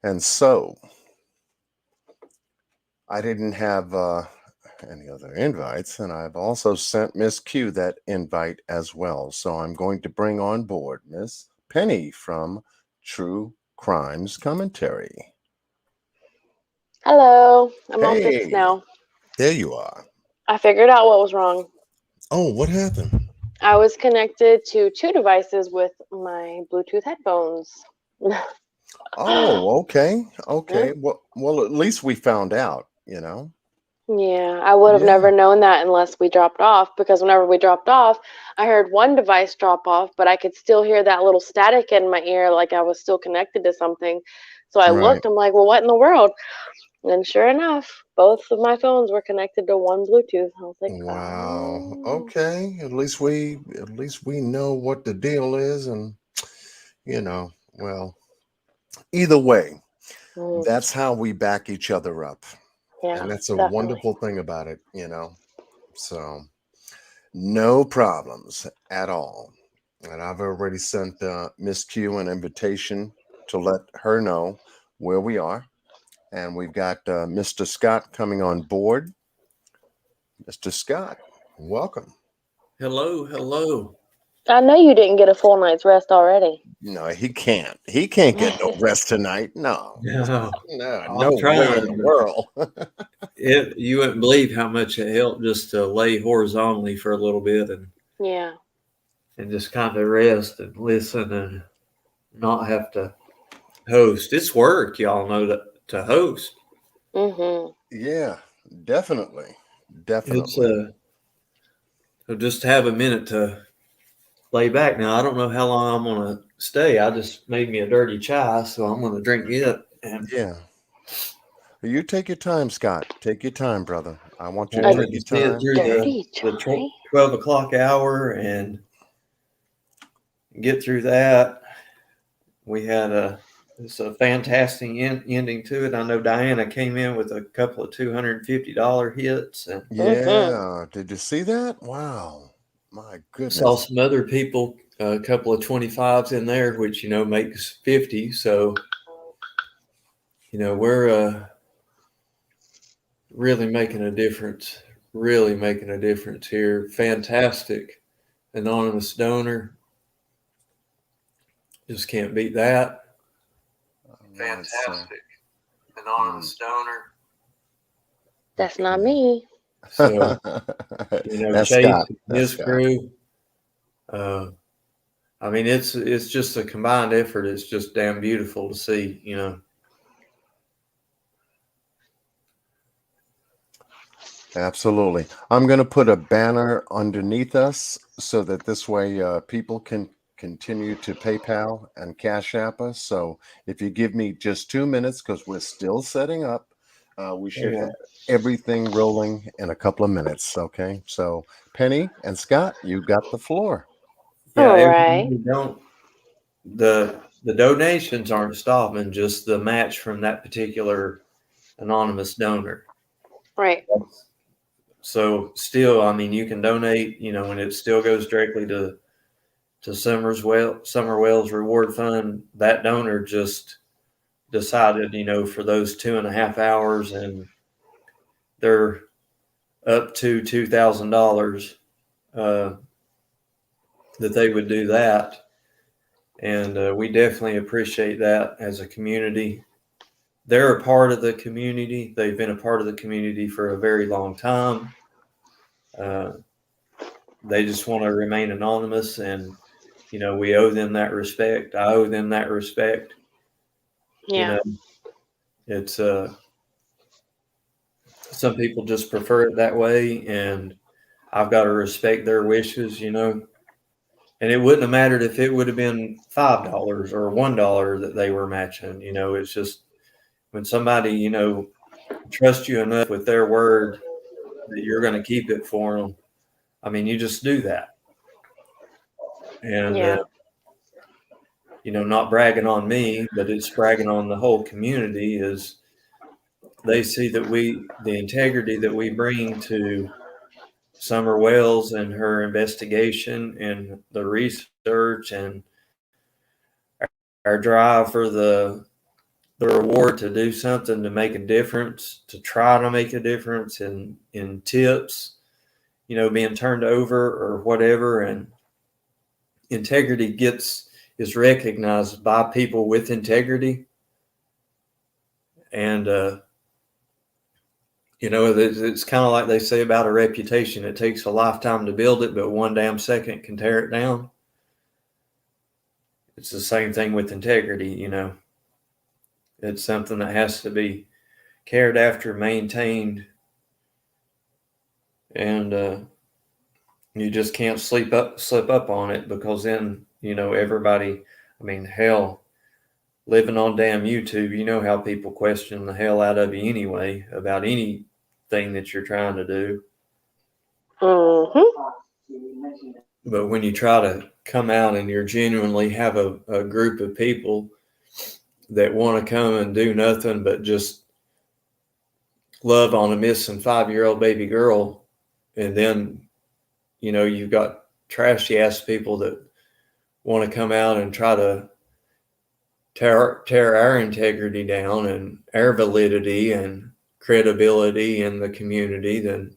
And so I didn't have any other invites, and I've also sent Miss Q that invite as well. So I'm going to bring on board Miss Penny from True Crimes Commentary. Hello, I'm all fixed Hey, now. there you are. I figured out what was wrong. Oh, what happened? I was connected to two devices with my Bluetooth headphones. Oh, okay. Yeah, Okay. Well, at least we found out. yeah, I would have Yeah, never known that unless we dropped off because whenever we dropped off, I heard one device drop off, but I could still hear that little static in my ear like I was still connected to something. So I right. looked, I'm like, well, what in the world? And sure enough, both of my phones were connected to one Bluetooth. I was like, Wow. oh. Okay. At least we know what the deal is, and well, either way, Mm, that's how we back each other up. yeah, And that's a definitely. wonderful thing about it. So no problems at all. And I've already sent Miss Q an invitation to let her know where we are. And we've got Mr. Scott coming on board. Mr. Scott, welcome. Hello, hello. I know you didn't get a full night's rest already. No, he can't. He can't get no rest tonight. No, No, no, no I'm way in trying, the but world. you wouldn't believe how much it helped just to lay horizontally for a little bit Yeah. and just kind of rest and listen and not have to host. It's work, y'all know that to host. Mhm. Yeah, definitely. It's Definitely. so just have a minute to lay back. Now I don't know how long I'm gonna stay. I just made me a dirty chai, so I'm gonna drink it and Yeah. You take your time, Scott. Take your time, brother. I want I you to A take wanted to your see it time. through dirty the chai. 12 o'clock hour and get through that. We had it's a fantastic ending to it. I know Diana came in with a couple of $250 hits and Mhm. Yeah. Did you see that? Wow. My saw goodness. some other people, a couple of 25s in there, which makes 50. So we're really making a difference. Really making a difference here. Fantastic anonymous donor. Just can't beat that. All right. So, Fantastic mm. anonymous donor. That's not Okay. me. So That's Chase Scott. and That's his Scott. crew. Uh, I mean, it's just a combined effort. It's just damn beautiful to see. Absolutely. I'm going to put a banner underneath us so that this way people can continue to PayPal and Cash App us. So if you give me just 2 minutes, because we're still setting up, we should have Yeah, everything rolling in a couple of minutes. Okay. So Penny and Scott, you got the floor. yeah. All Everything right. we don't the donations aren't stopping. Just the match from that particular anonymous donor. Right. So still, I mean, you can donate. When it still goes directly to Summer Wells Reward Fund. That donor just decided, for those 2.5 hours, and they're up to $2,000 uh, that they would do that. And we definitely appreciate that as a community. They're a part of the community. They've been a part of the community for a very long time. Uh, they just want to remain anonymous, and we owe them that respect. I owe them that respect. You Yeah. know, it's some people just prefer it that way, and I've got to respect their wishes. And it wouldn't have mattered if it would have been $5 or $1 that they were matching. It's just when somebody trusts you enough with their word that you're going to keep it for them. I mean, you just do that, and Yeah. not bragging on me, but it's bragging on the whole community. Is they see that the integrity that we bring to Summer Wells and her investigation and the research and our drive for the the reward to do something to make a difference, to try to make a difference in tips, you know, being turned over or whatever. And integrity is recognized by people with integrity. And, you know, it's kind of like they say about a reputation. It takes a lifetime to build it, but one damn second can tear it down. It's the same thing with integrity, you know. It's something that has to be cared after, maintained, and you just can't slip up on it, because then, you know, everybody, I mean, hell, living on damn YouTube, you know how people question the hell out of you anyway about anything that you're trying to do. Mm-hmm. But when you try to come out and you genuinely have a group of people that want to come and do nothing but just love on a missing 5-year-old baby girl, and then, you know, you've got trashy ass people that want to come out and try to tear our integrity down and our validity and credibility in the community, then,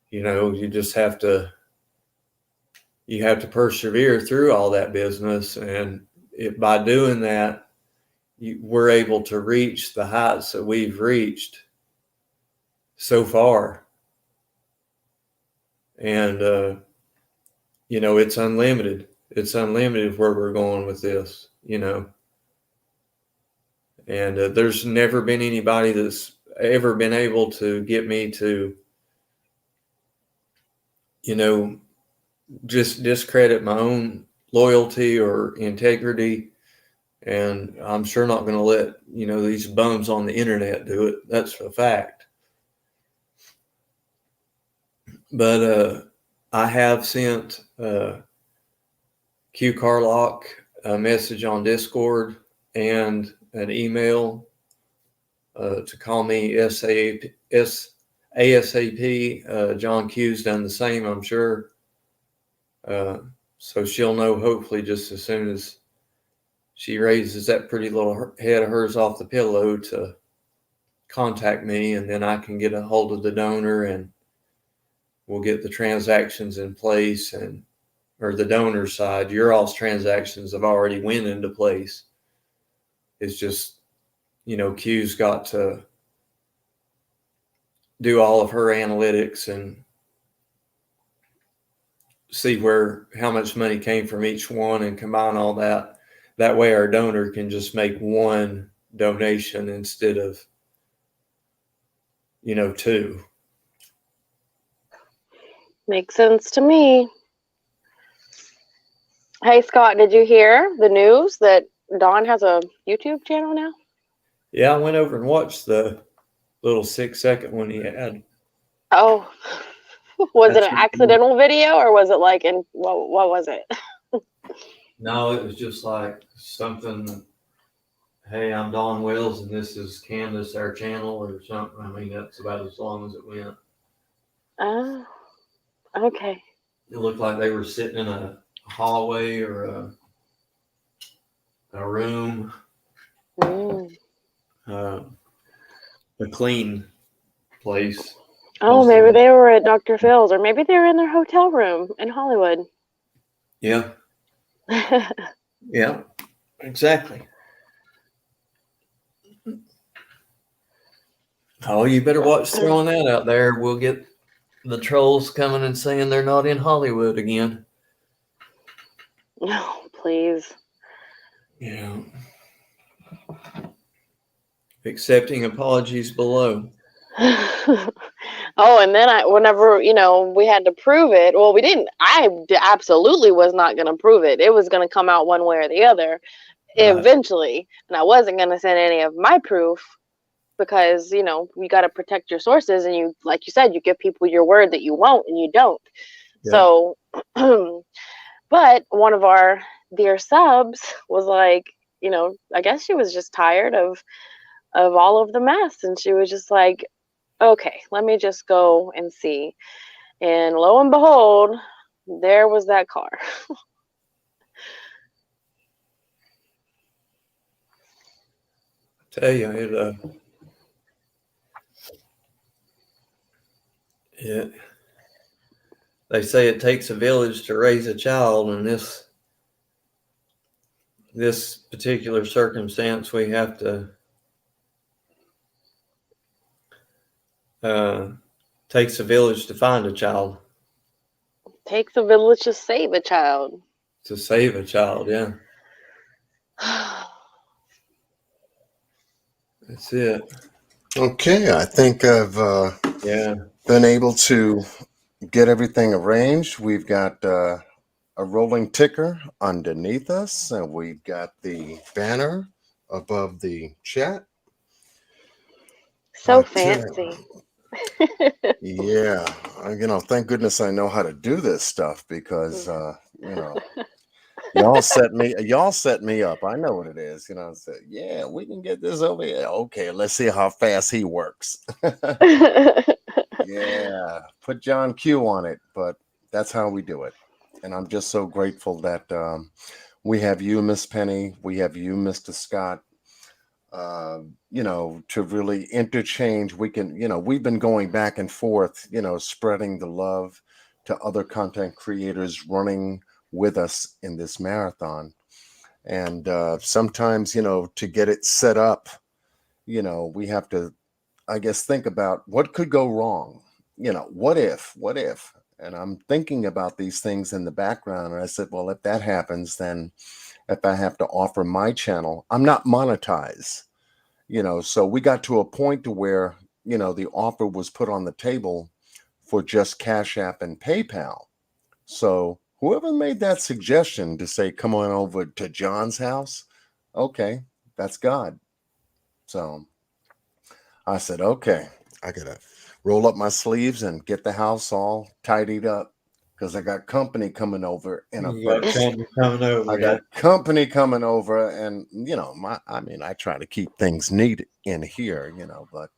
you know, you have to persevere through all that business. And by doing that, we're able to reach the heights that we've reached so far. And, you know, it's unlimited. It's unlimited where we're going with this, you know. And there's never been anybody that's ever been able to get me to, you know, just discredit my own loyalty or integrity. And I'm sure not going to let, you know, these bums on the internet do it. That's a fact. But I have sent Q Carlock a message on Discord and an email to call me ASAP. John Q's done the same, I'm sure. So she'll know, hopefully, just as soon as she raises that pretty little head of hers off the pillow, to contact me, and then I can get a hold of the donor, and we'll get the transactions in place, or the donor side. Your all's transactions have already went into place. It's just, you know, Q's got to do all of her analytics and see how much money came from each one and combine all that. That way our donor can just make one donation instead of, you know, two. Makes sense to me. Hey, Scott, did you hear the news that Don has a YouTube channel now? Yeah, I went over and watched the little 6-second one he had. Oh, was it an That's accidental video, or was it like what was it? No, it was just like something, hey, I'm Don Wells and this is Candace, our channel, or something. I mean, that's about as long as it went. Oh, okay. It looked like they were sitting in a hallway or a room, a clean place. Oh, maybe they were at Dr. Phil's, or maybe they were in their hotel room in Hollywood. Yeah. Yeah, exactly. Oh, you better watch throwing that out there. We'll get the trolls coming and saying they're not in Hollywood again. No, please. Yeah. Accepting apologies below. Oh, and then whenever, you know, we had to prove it, well, we didn't, I absolutely was not going to prove it. It was going to come out one way or the other eventually. And I wasn't going to send any of my proof because, you know, you got to protect your sources. And you, like you said, you give people your word that you won't and you don't. Yeah. So, but one of our dear subs was like, you know, I guess she was just tired of all of the mess. And she was just like, okay, let me just go and see. And lo and behold, there was that car. Tell you, they say it takes a village to raise a child, and this particular circumstance, we have to takes a village to find a child. Takes a village to save a child. To save a child, yeah. That's it. Okay, I think I've been able to get everything arranged. We've got a rolling ticker underneath us, and we've got the banner above the chat. So fancy. Yeah, thank goodness I know how to do this stuff because y'all set me up. I know what it is. Said, yeah, we can get this over here. Okay, let's see how fast he works. Yeah, put John Q on it, but that's how we do it. And I'm just so grateful that we have you, Miss Penny. We have you, Mr. Scott. To really interchange. We can, we've been going back and forth, spreading the love to other content creators running with us in this marathon. And sometimes, to get it set up, we have to, I guess, think about what could go wrong. What if? And I'm thinking about these things in the background. And I said, well, if that happens, then if I have to offer my channel, I'm not monetized. So we got to a point to where, the offer was put on the table for just Cash App and PayPal. So whoever made that suggestion to say, come on over to John's house, okay, that's God. So I said, okay, I got to roll up my sleeves and get the house all tidied up because I got company coming over in a first. I got company coming over, and I try to keep things neat in here, but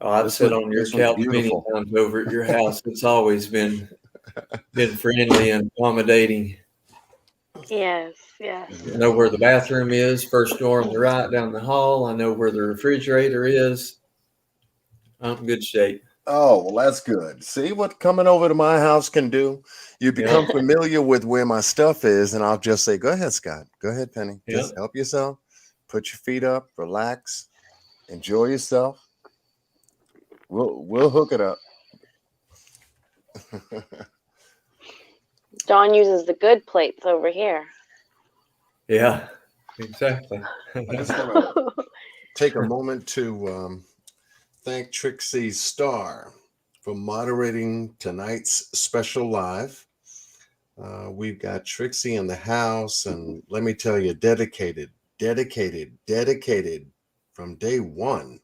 I've sit on your couch many times over at your house. It's always been friendly and accommodating. Yes. I know where the bathroom is, first door on the right down the hall. I know where the refrigerator is. I'm in good shape. Oh, well, that's good. See what coming over to my house can do? You become familiar with where my stuff is, and I'll just say, go ahead, Scott. Go ahead, Penny. Just help yourself. Put your feet up, relax, enjoy yourself. We'll hook it up. John uses the good plates over here. Yeah, exactly. I just want to take a moment to thank Trixie Starr for moderating tonight's special live. We've got Trixie in the house, and let me tell you, dedicated from day one.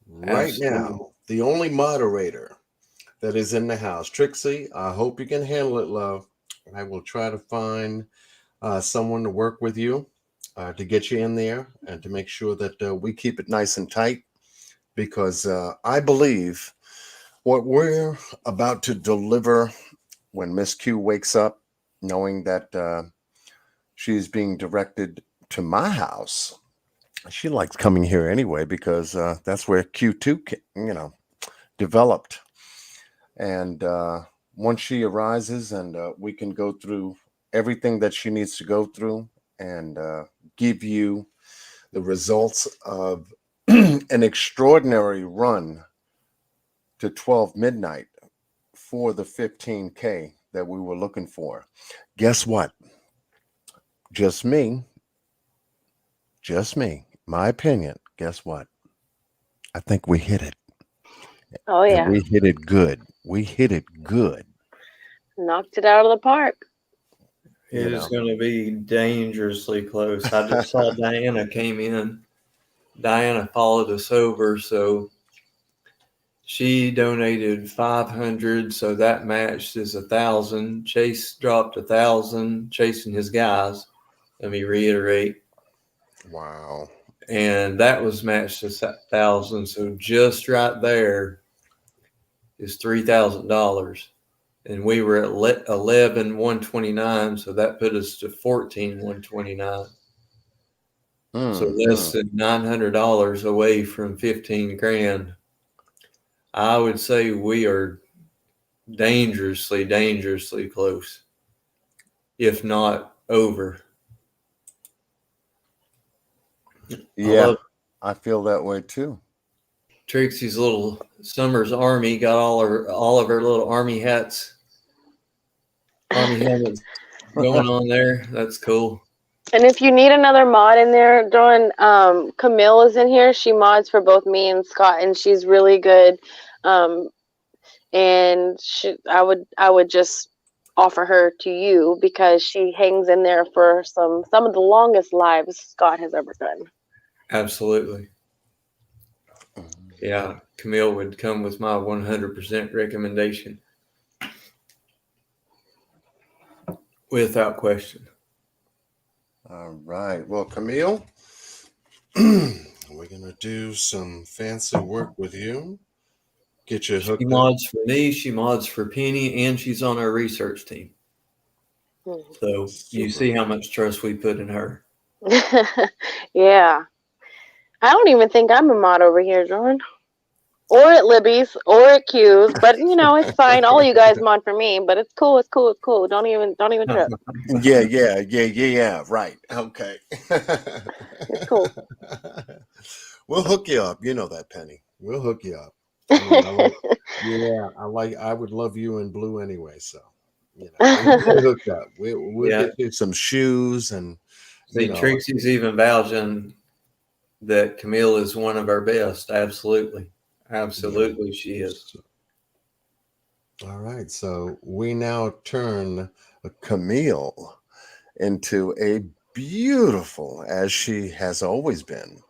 Right now, the only moderator that is in the house. Trixie, I hope you can handle it, love. I will try to find someone to work with you to get you in there and to make sure that we keep it nice and tight, because I believe what we're about to deliver when Miss Q wakes up, knowing that she's being directed to my house. She likes coming here anyway because that's where Q2, developed. And once she arises and we can go through everything that she needs to go through and give you the results of an extraordinary run to 12 midnight for the 15K that we were looking for. Guess what? Just me, my opinion. Guess what? I think we hit it. Oh, yeah. And we hit it good. Knocked it out of the park. It is going to be dangerously close. I just saw Diana came in. Diana followed us over, so she donated 500, so that matched is 1,000. Chase dropped 1,000, chasing his guys. Let me reiterate. Wow. And that was matched to 1,000, so just right there is $3,000. And we were at 11,129, so that put us to 14,129. So less than $900 away from 15 grand. I would say we are dangerously close, if not over. Yeah, I feel that way too. Trixie's little Summer's Army got all of her little army hats, army helmets going on there. That's cool. And if you need another mod in there, Dawn, Camille is in here. She mods for both me and Scott, and she's really good. And I would just offer her to you because she hangs in there for some of the longest lives Scott has ever done. Absolutely. Yeah, Camille would come with my 100% recommendation. Without question. All right. Well, Camille, we're going to do some fancy work with you. Get you hooked She mods for me, she mods for Penny, and she's on our research team. So you see how much trust we put in her. Yeah. I don't even think I'm a mod over here, Dawn. Or at Libby's, or at Q's, but it's fine. All you guys mod for me, but it's cool. Don't even trip. Yeah. Right. Okay. It's cool. We'll hook you up. You know that, Penny. We'll hook you up. I would love you in blue anyway. So, we'll hook up. We'll get you some shoes and. Trixie's even vouching that Camille is one of our best. Absolutely she is. All right, so we now turn Camille into a beautiful, as she has always been,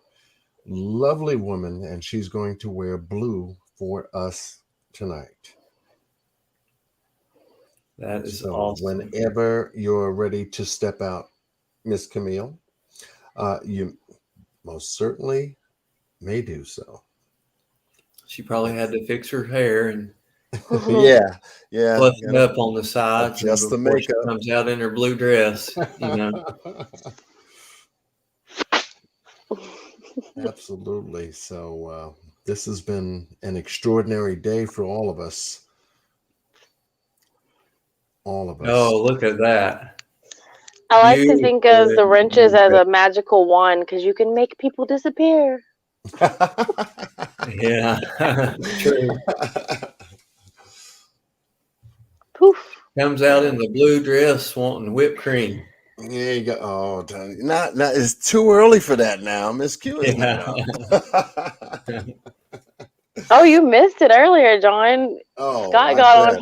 lovely woman, and she's going to wear blue for us tonight. That is awesome. Whenever you're ready to step out, Miss Camille, you most certainly may do so. She probably had to fix her hair and yeah, fluffing up on the sides just the makeup. She comes out in her blue dress. Absolutely. So this has been an extraordinary day for all of us. All of us. Oh, look at that. I like to think of the wrenches as a magical wand because you can make people disappear. Yeah, true. Poof. Comes out in the blue dress wanting whipped cream. There you go. Oh, not it's too early for that now. Miss Q is Oh, you missed it earlier, John. Oh, Scott got on.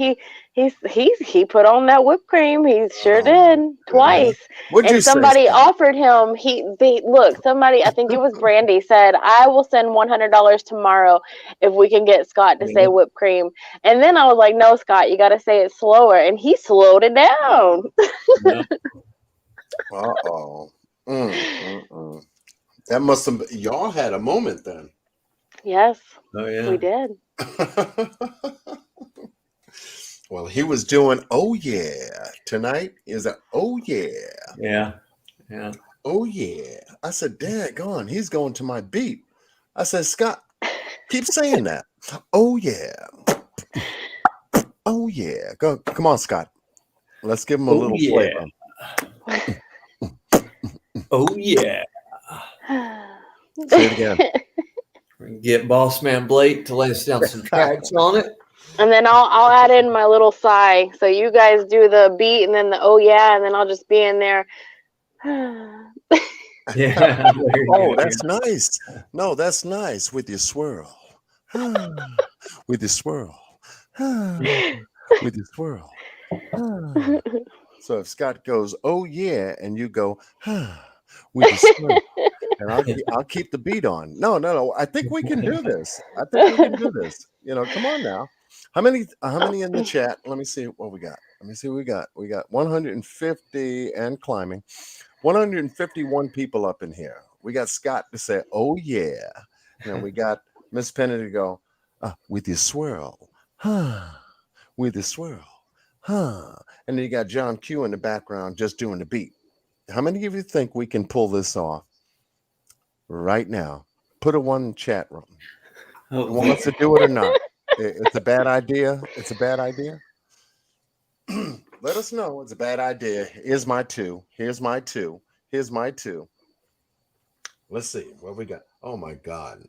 He put on that whipped cream. He sure did twice. And somebody offered him. Somebody, I think it was Brandy, said, "I will send $100 tomorrow if we can get Scott to say whipped cream." And then I was like, "No, Scott, you got to say it slower." And he slowed it down. That must have. Y'all had a moment then. Yes. Oh yeah, we did. Well, he was doing "Oh yeah" tonight. Is a "Oh yeah." Yeah. Oh yeah. I said, "Daggone, he's going to my beat." I said, "Scott, keep saying that." Oh yeah. Oh yeah. Go, come on, Scott. Let's give him a little flavor. Oh yeah. Say it again. Get Boss Man Blake to lay us down some tracks on it. And then I'll add in my little sigh. So you guys do the beat and then the "oh yeah," and then I'll just be in there. Yeah. Oh, that's nice. No, that's nice with your swirl. With your swirl. With your swirl. So if Scott goes, "Oh yeah," and you go, with your swirl. And I'll keep the beat on. No. I think we can do this. Come on now. How many in the chat? Let me see what we got. We got 150 and climbing. 151 people up in here. We got Scott to say, "Oh yeah." And then we got Miss Penny to go, with your swirl. With your swirl. And then you got John Q in the background just doing the beat. How many of you think we can pull this off? right now. Put a one in the chat room. Oh, Who wants to do it or not? It's a bad idea. It's a bad idea. Let us know. It's a bad idea. Here's my two. Here's my two. Here's my two. Let's see what we got. Oh my God.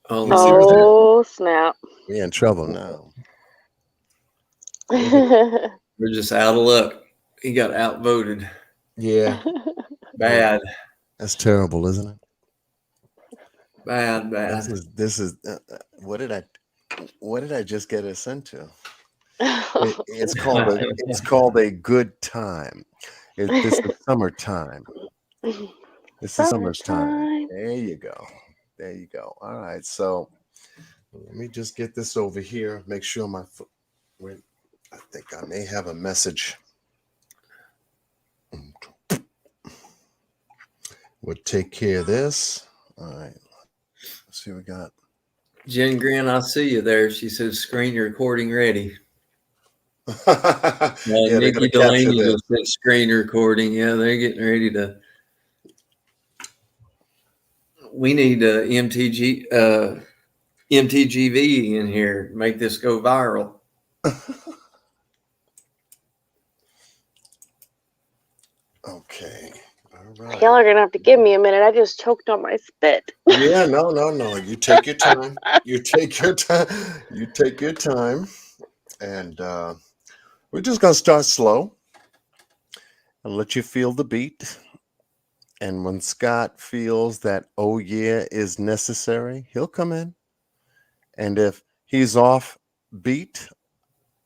oh, You see what's Lord. there? Oh snap! We in trouble now. We're just out of luck. He got outvoted. Yeah. Bad. That's terrible, isn't it? Bad. This is what did I just get us into? It's called a good time. This is summertime. This is summertime. There you go. There you go. All right. So let me just get this over here. Make sure my foot. Wait, I think I may have a message. We'll take care of this. All right. Let's see what we got. Jen Grant, I see you there. She says screen recording ready. Yeah, they're Nikki gonna capture Delaney this. just said screen recording. Yeah, they're getting ready to. We need MTGV in here to make this go viral. Okay. All right. Y'all are gonna have to give me a minute. I just choked on my spit. Yeah, no. You take your time. You take your time. You take your time. And we're just gonna start slow and let you feel the beat. And when Scott feels that oh yeah is necessary, he'll come in. And if he's off beat,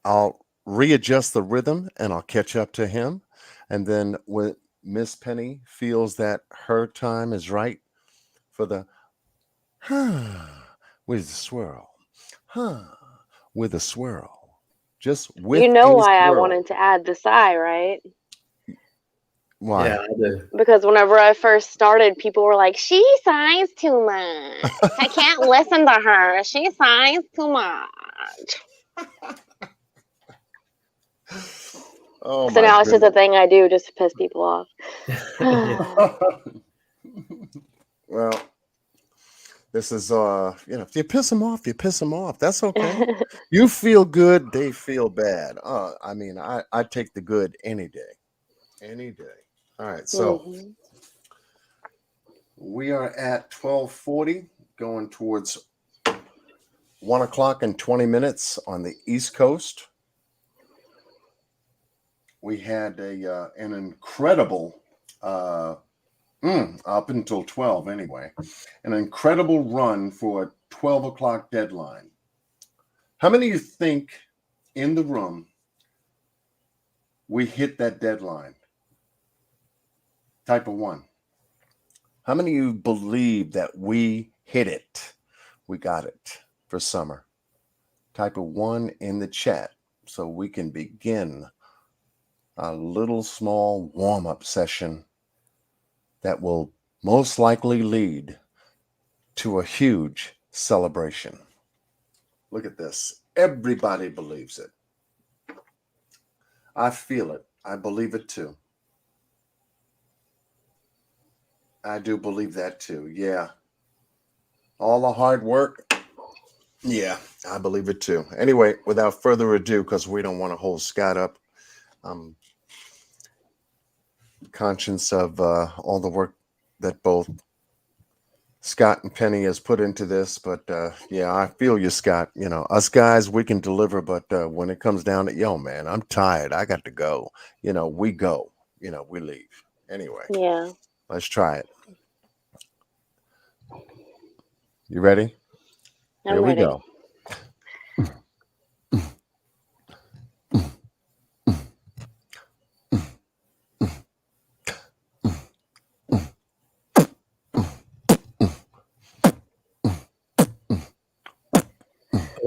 I'll readjust the rhythm and I'll catch up to him. And then when Miss Penny feels that her time is right for the with the swirl, with a swirl, just with You know a why I swirl. wanted to add the sigh, right? Why? Yeah, I do. Because whenever I first started, people were like, "She sighs too much. I can't listen to her. She sighs too much." Oh So my now it's just a goodness. thing I do just to piss people off. Well, this is if you piss them off, you piss them off. That's okay. You feel good, they feel bad. I mean, I take the good any day. Any day. All right, so Mhm. we are at 12:40, going towards 1 o'clock and 20 minutes on the East Coast. We had an incredible up until 12 anyway, an incredible run for a 12 o'clock deadline. How many of you think in the room we hit that deadline? Type of one. How many of you believe that we hit it? We got it for summer. Type of one in the chat so we can begin a little small warm-up session that will most likely lead to a huge celebration. Look at this. Everybody believes it. I feel it. I believe it too. I do believe that too. Yeah. All the hard work. Yeah, I believe it too. Anyway, without further ado, because we don't want to hold Scott up, I'm conscious of all the work that both Scott and Penny has put into this. But yeah, I feel you, Scott. You know, us guys, we can deliver. But when it comes down to, yo, man, I'm tired. I got to go. You know, we go. You know, we leave. Anyway, Yeah. let's try it. You ready? Here we ready. go.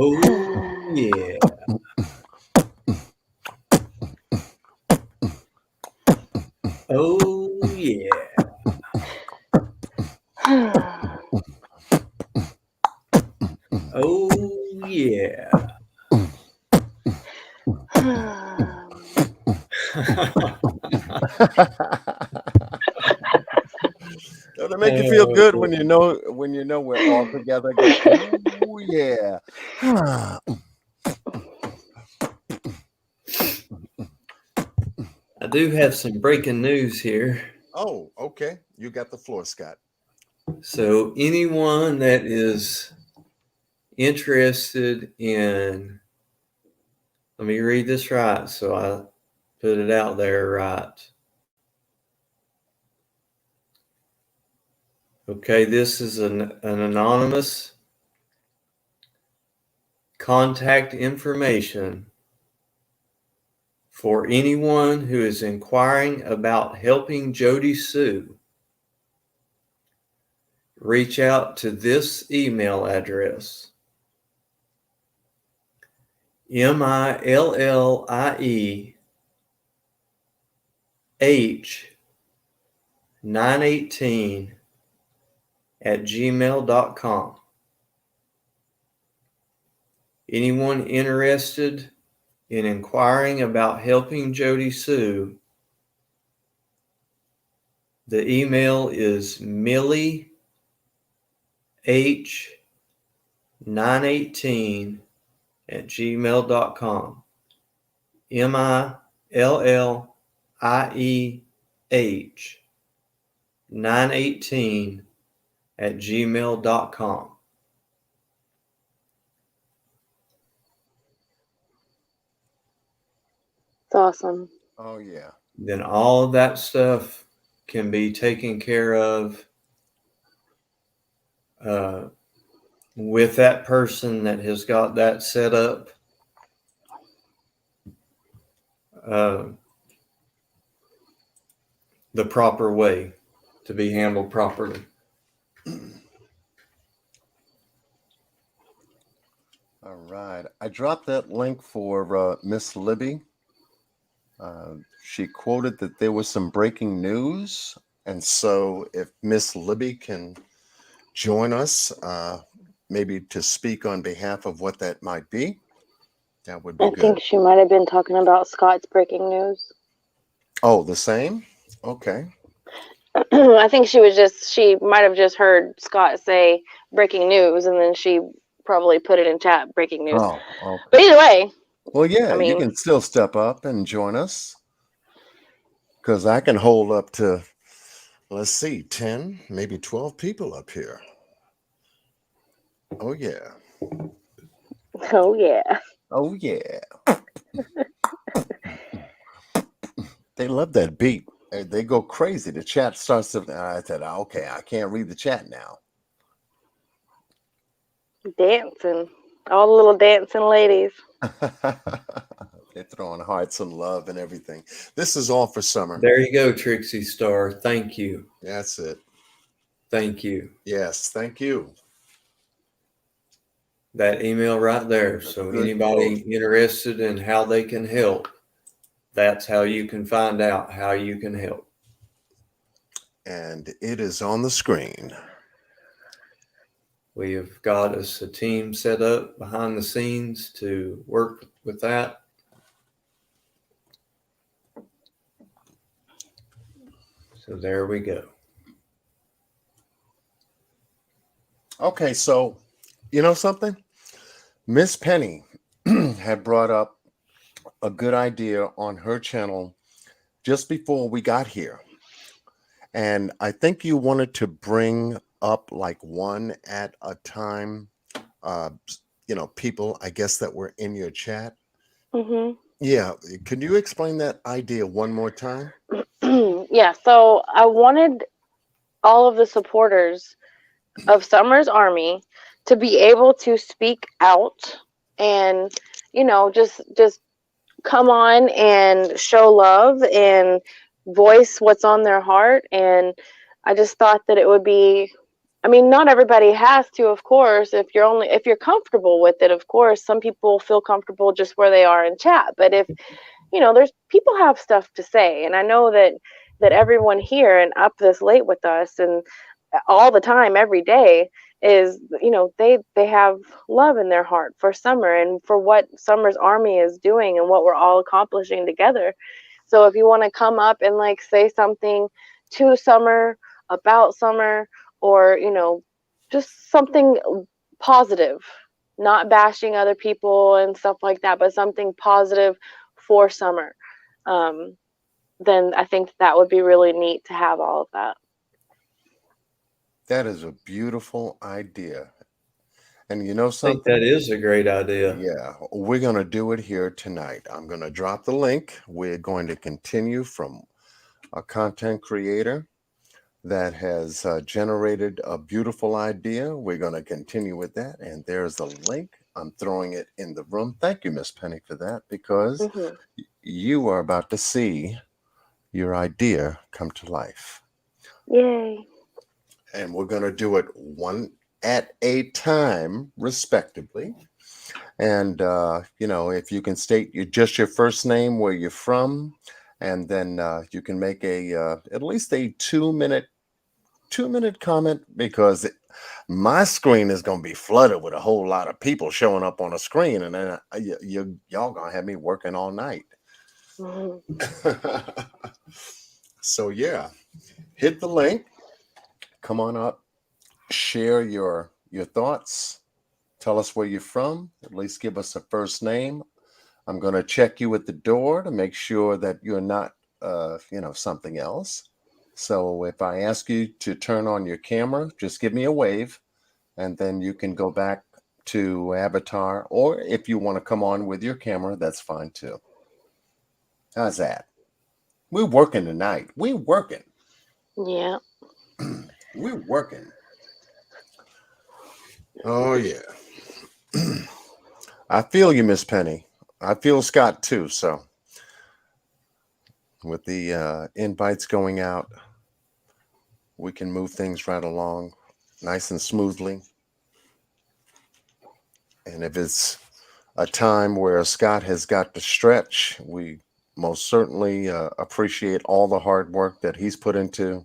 Oh, yeah. Oh, yeah. Oh, yeah. Let make you feel good when you know we're all together again. Oh yeah. I do have some breaking news here. Oh, okay. You got the floor, Scott. So anyone that is interested in, let me read this right so I put it out there right. Okay, this is an anonymous contact information for anyone who is inquiring about helping Jody Sue. Reach out to this email address: millieH918@gmail.com. Anyone interested in inquiring about helping Jody Sue, the email is millieH918@gmail.com. millieH918@gmail.com. It's awesome. Oh yeah. Then all of that stuff can be taken care of with that person that has got that set up. The proper way to be handled properly. All right. I dropped that link for Miss Libby. She quoted that there was some breaking news. And so if Miss Libby can join us, maybe to speak on behalf of what that might be, that would be I good. think she might have been talking about Scott's breaking news. Oh, the same? Okay. I think she might have just heard Scott say breaking news, and then she probably put it in chat, breaking news. Oh, okay. But either way. Well, yeah, I mean, you can still step up and join us, because I can hold up to, let's see, 10, maybe 12 people up here. Oh, yeah. Oh, yeah. Oh, yeah. They love that beat. They go crazy. The chat starts to, I said, okay, I can't read the chat now. Dancing. All the little dancing ladies. They're throwing hearts and love and everything. This is all for summer. There you go, Trixie Star. Thank you. That's it. Thank you. Yes, thank you. That email right there. So anybody interested in how they can help, that's how you can find out how you can help. And it is on the screen. We have got us a team set up behind the scenes to work with that. So there we go. Okay, so you know something? Miss Penny had brought up a good idea on her channel just before we got here. And I think you wanted to bring up like one at a time, people, I guess, that were in your chat. Mm-hmm. Yeah. Can you explain that idea one more time? Yeah, so I wanted all of the supporters of Summer's Army to be able to speak out and, just come on and show love and voice what's on their heart. And I just thought that it would be, not everybody has to, of course. If you're comfortable with it, of course. Some people feel comfortable just where they are in chat, but if there's people have stuff to say, and I know that everyone here and up this late with us and all the time, every day, is they have love in their heart for Summer and for what Summer's Army is doing and what we're all accomplishing together. So if you want to come up and say something to Summer, about Summer, or just something positive, not bashing other people and stuff like that, but something positive for summer. um, then I think that would be really neat to have all of that. That is a beautiful idea. And you know I think that something? is a great idea. Yeah, we're going to do it here tonight. I'm going to drop the link. We're going to continue from a content creator that has generated a beautiful idea. We're going to continue with that. And there's the link. I'm throwing it in the room. Thank you, Miss Penny, for that, because Hmm. you are about to see your idea come to life. Yay. And we're going to do it one at a time, respectively. And if you can state just your first name, where you're from, and then you can make a at least a 2-minute comment, because my screen is going to be flooded with a whole lot of people showing up on a screen, and then y'all gonna have me working all night. Hmm. So yeah, hit the link, come on up, share your thoughts, tell us where you're from, at least give us a first name. I'm going to check you at the door to make sure that you're not, something else. So if I ask you to turn on your camera, just give me a wave, and then you can go back to avatar. Or if you want to come on with your camera, that's fine too. How's that? We're working tonight. We're working. Yeah. We're working. Oh, yeah. I feel you, Miss Penny. I feel Scott too. So with the invites going out, we can move things right along nice and smoothly. And if it's a time where Scott has got to stretch, we most certainly appreciate all the hard work that he's put into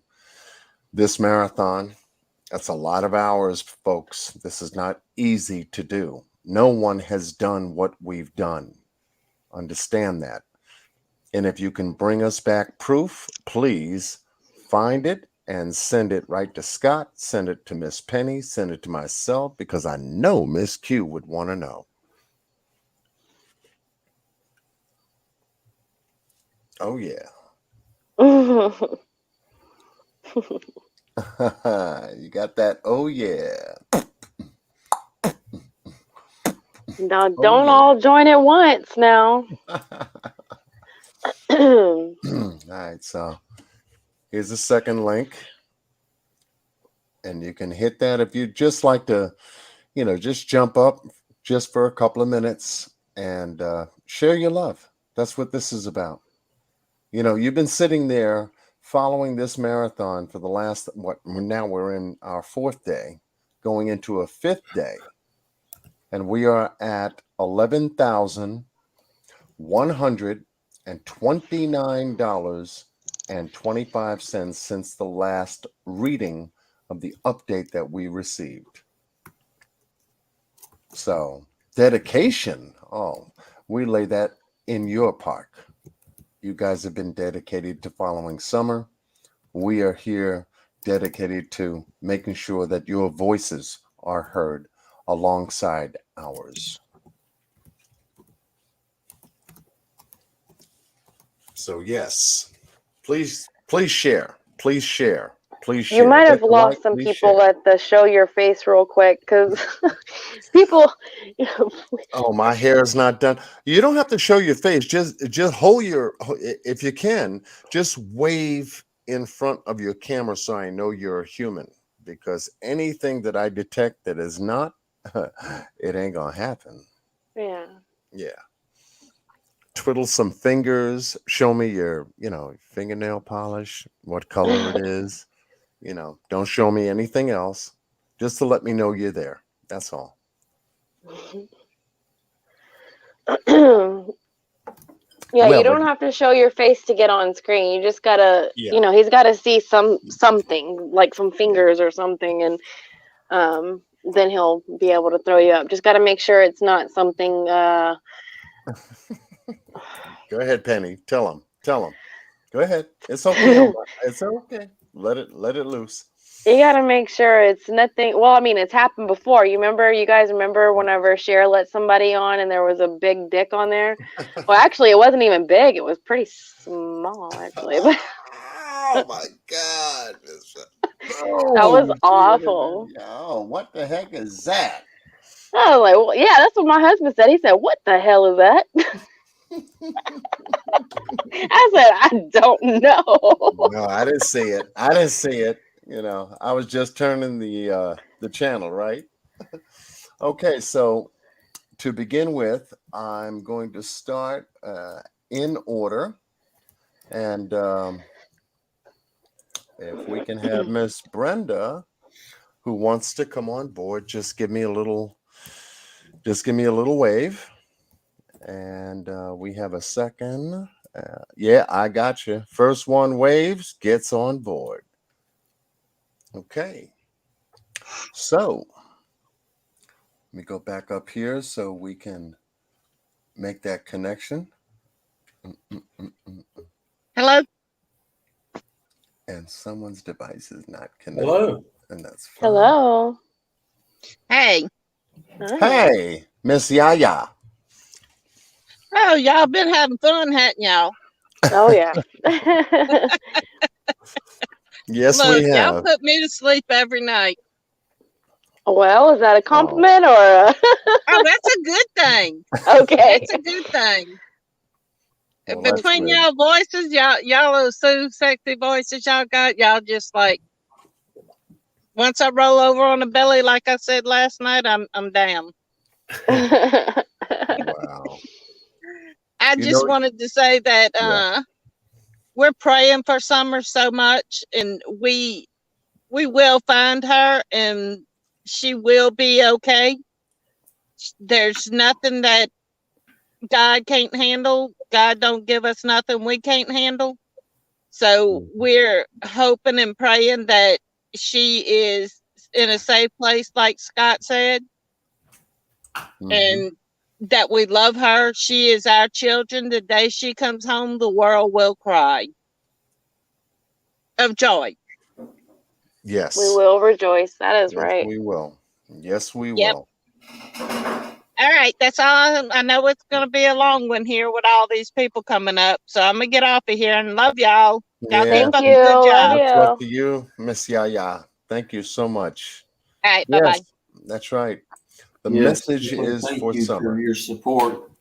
this marathon. That's a lot of hours, folks. This is not easy to do. No one has done what we've done. Understand that. And if you can bring us back proof, please find it and send it right to Scott. Send it to Miss Penny. Send it to myself, because I know Miss Q would want to know. Oh, yeah. You got that? Oh, yeah. Now, Oh, don't yeah. all join at once now. All right. So here's the second link. And you can hit that if you just like to, just jump up just for a couple of minutes and share your love. That's what this is about. You've been sitting there following this marathon for the last, now we're in our 4th day, going into a 5th day. And we are at $11,129.25 since the last reading of the update that we received. So, dedication. Oh, we lay that in your park. You guys have been dedicated to following summer. We are here dedicated to making sure that your voices are heard alongside ours. So yes, please share. Please share. Please You share. might have Hit the like, lost some please people share. at the show your face real quick, because people. Oh, my hair is not done. You don't have to show your face. Just hold if you can, just wave in front of your camera so I know you're a human. Because anything that I detect that is not, it ain't gonna happen. Yeah. Yeah. Twiddle some fingers. Show me your, fingernail polish, what color it is. Don't show me anything else. Just to let me know you're there. That's all. Yeah, you Well, but don't have to show your face to get on screen. You just gotta, yeah, he's gotta see something, like some yeah. fingers or something, and then he'll be able to throw you up. Just gotta make sure it's not something. Go ahead, Penny. Tell him. Go ahead. It's okay. It's okay. Let it loose. You gotta make sure it's nothing. Well, I mean, it's happened before. You guys remember whenever Cher let somebody on and there was a big dick on there? Well, actually, it wasn't even big. It was pretty small, actually. But Oh my God. that was Oh, she would have been. awful. Oh, what the heck is that? I was like, well, yeah, that's what my husband said. He said, "What the hell is that?" I said, "I don't know." No, I didn't see it. I didn't see it. I was just turning the channel, right? Okay, so to begin with, I'm going to start in order, and if we can have Miss Brenda, who wants to come on board, just give me a little wave, and we have a second. Yeah, I got you. First one waves gets on board. Okay, so let me go back up here so we can make that connection. Hello. And someone's device is not connected. Hello. And that's fine. Hello. Hey. Hi. Hey, Miss Yaya. Oh, y'all been having fun, hadn't y'all? Oh yeah. Yes, Look, we y'all have. put me to sleep every night. Well, is that a compliment or a... Oh, that's a good thing. Okay. That's a good thing. Well, that's Between good. y'all voices, y'all are so sexy voices y'all got. Y'all just like, once I roll over on the belly, like I said last night, I'm down. Wow. I just wanted to say that we're praying for Summer so much, and we will find her, and she will be okay. There's nothing that God can't handle. God don't give us nothing we can't handle. So we're hoping and praying that she is in a safe place, like Scott said, and that we love her. She is our children. The day she comes home, the world will cry of joy. Yes. We will rejoice. That is Yes, right. we will. Yes, we Yep. will. All right, that's all. I know it's going to be a long one here with all these people coming up, so I'm gonna get off of here and love y'all. Y'all do Thank fucking you. good job. Love Much love you. to you, Miss Yaya. Thank you so much. All right, bye bye. Yes, that's right. The Yes, message is thank for you Summer. for your support.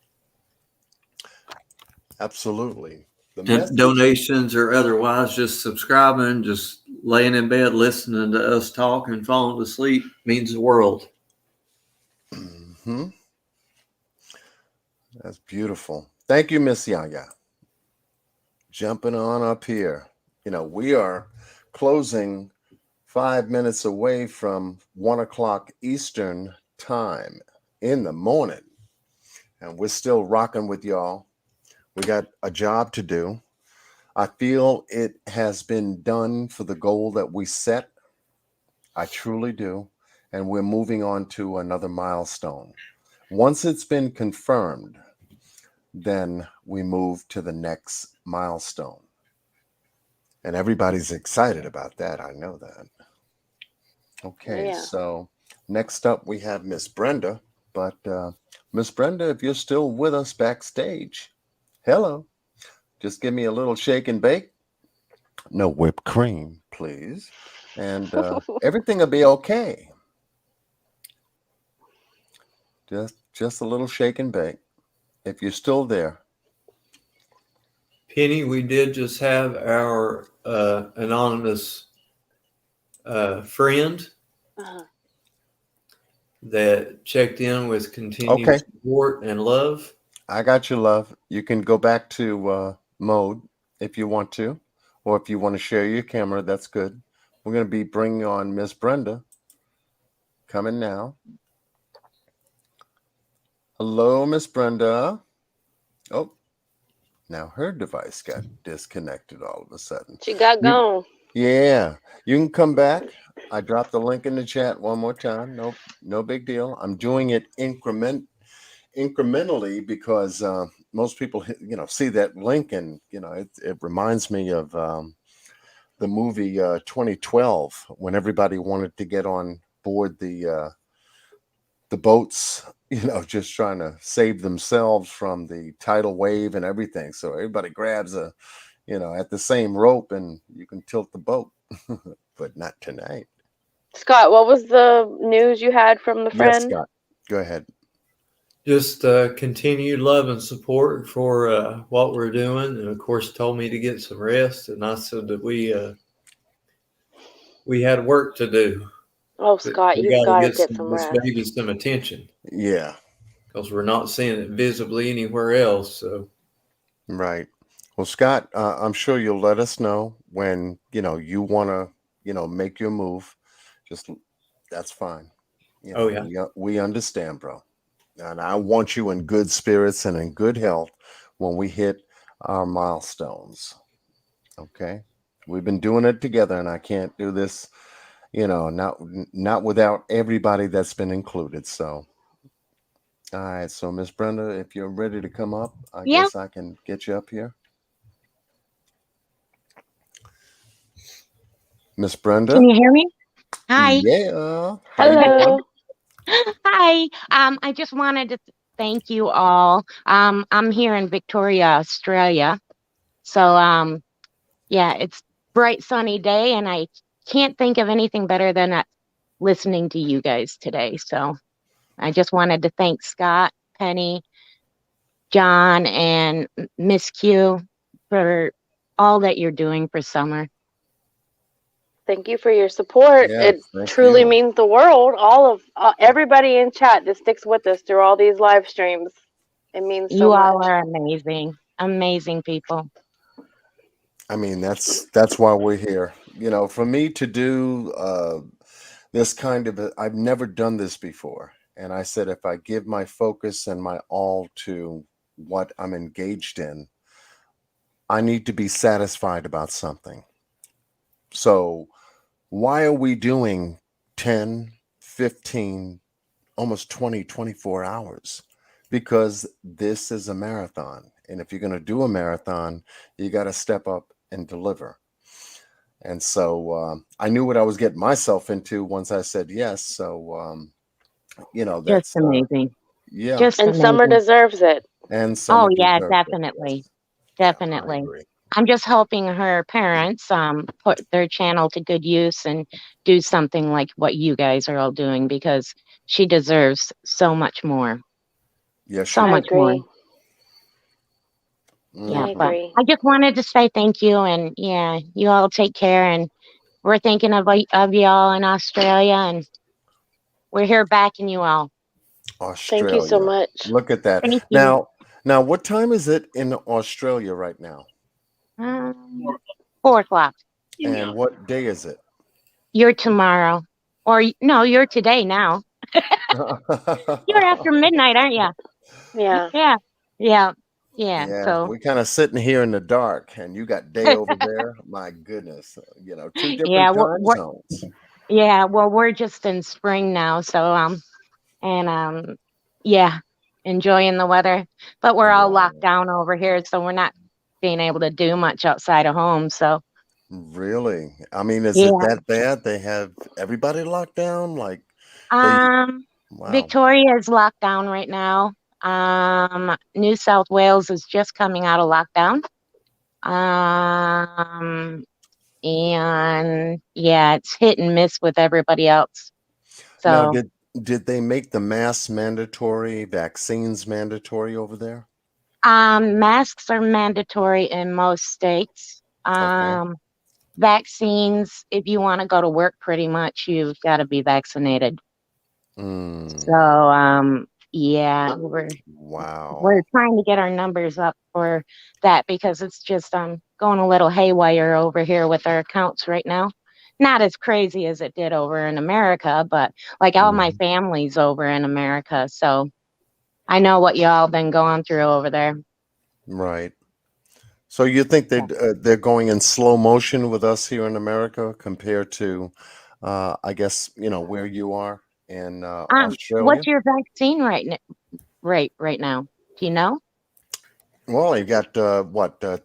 Absolutely. The message. Donations or otherwise, just subscribing, just laying in bed listening to us talk and falling asleep means the world. That's beautiful. Thank you, Miss Yaya. Jumping on up here. We are closing 5 minutes away from 1 o'clock Eastern time in the morning. And we're still rocking with y'all. We got a job to do. I feel it has been done for the goal that we set. I truly do. And we're moving on to another milestone. Once it's been confirmed, then we move to the next milestone. And everybody's excited about that. I know that. Okay, Yeah. so next up we have Miss Brenda. But Miss Brenda, if you're still with us backstage, hello. Just give me a little shake and bake. No whipped cream, please. And everything will be okay. Just a little shake and bake. If you're still there. Penny, we did just have our anonymous friend that checked in with continued support and love. I got you, love. You can go back to mode if you want to, or if you want to share your camera, that's good. We're going to be bringing on Miss Brenda. Coming now. Hello, Miss Brenda. Oh, now her device got disconnected all of a sudden. She got gone. Yeah, you can come back. I dropped the link in the chat one more time. No big deal. I'm doing it incrementally because most people see that link and it reminds me of the movie 2012 when everybody wanted to get on board the boats, just trying to save themselves from the tidal wave and everything. So everybody grabs at the same rope and you can tilt the boat, but not tonight. Scott, what was the news you had from the Yes, friend? Scott, go ahead. Just continued love and support for what we're doing, and of course told me to get some rest. And I said that we had work to do. Oh, Scott, We you've got to got to get get some this rest. baby some attention Yeah, because we're not seeing it visibly anywhere else. So right. Well, Scott, I'm sure you'll let us know when you want to make your move. Just that's fine. Oh, yeah. We understand, bro. And I want you in good spirits and in good health when we hit our milestones. Okay. We've been doing it together, and I can't do this, not without everybody that's been included. So, all right. So, Miss Brenda, if you're ready to come up, I Yeah. guess I can get you up here. Miss Brenda. Can you hear me? Hi. Yeah. How you doing? Hello. Hi. I just wanted to thank you all. I'm here in Victoria, Australia. So, yeah, it's bright sunny day, and I can't think of anything better than listening to you guys today. So, I just wanted to thank Scott, Penny, John, and Miss Q for all that you're doing for summer. Thank you for your support. Yes, It thank truly you. means the world. All of everybody in chat that sticks with us through all these live streams. It means so You all much. are amazing, amazing people. I mean, that's why we're here. For me to do this kind of I've never done this before. And I said if I give my focus and my all to what I'm engaged in, I need to be satisfied about something. So why are we doing 10, 15, almost 20, 24 hours? Because this is a marathon. And if you're going to do a marathon, you got to step up and deliver. And so I knew what I was getting myself into once I said yes. So, Just that's, amazing. yeah. Just And summer amazing. deserves it. And Oh summer yeah, deserves it. definitely. Yes. Yeah, I Definitely. agree. I'm just helping her parents put their channel to good use and do something like what you guys are all doing, because she deserves so much more. Yes, So I much more. agree. Yeah, I but agree. I just wanted to say thank you, and yeah, you all take care, and we're thinking of y'all in Australia, and we're here backing you all. Thank you so Australia. much. Look at that. Thank you. Now, what time is it in Australia right now? 4 o'clock. And what day is it? You're tomorrow. Or no, you're today now. You're after midnight, aren't you? Yeah. Yeah. Yeah. Yeah. Yeah, So we're kind of sitting here in the dark, and you got day over there. My goodness, two yeah, different time zones. we're just in spring now, so and yeah, enjoying the weather. But we're all locked Wow, down over here, so we're not being able to do much outside of home. So really? I mean, is it yeah. that bad? They have everybody locked down? Like they? Wow. Victoria is locked down right now. New South Wales is just coming out of lockdown. Um, and yeah, it's hit and miss with everybody else. Now, So, did they make the masks mandatory, vaccines mandatory over there? masks are mandatory in most states. Okay. Vaccines, if you want to go to work, pretty much you've got to be vaccinated. So, yeah, we're Wow. trying to get our numbers up for that, because it's just going a little haywire over here with our accounts right now. Not as crazy as it did over in America, but like all my Mhm. family's over in America, so I know what y'all been going through over there. Right. So you think they're going in slow motion with us here in America compared to, I guess where you are in Australia? What's your vaccine right now? Do you know? Well, you got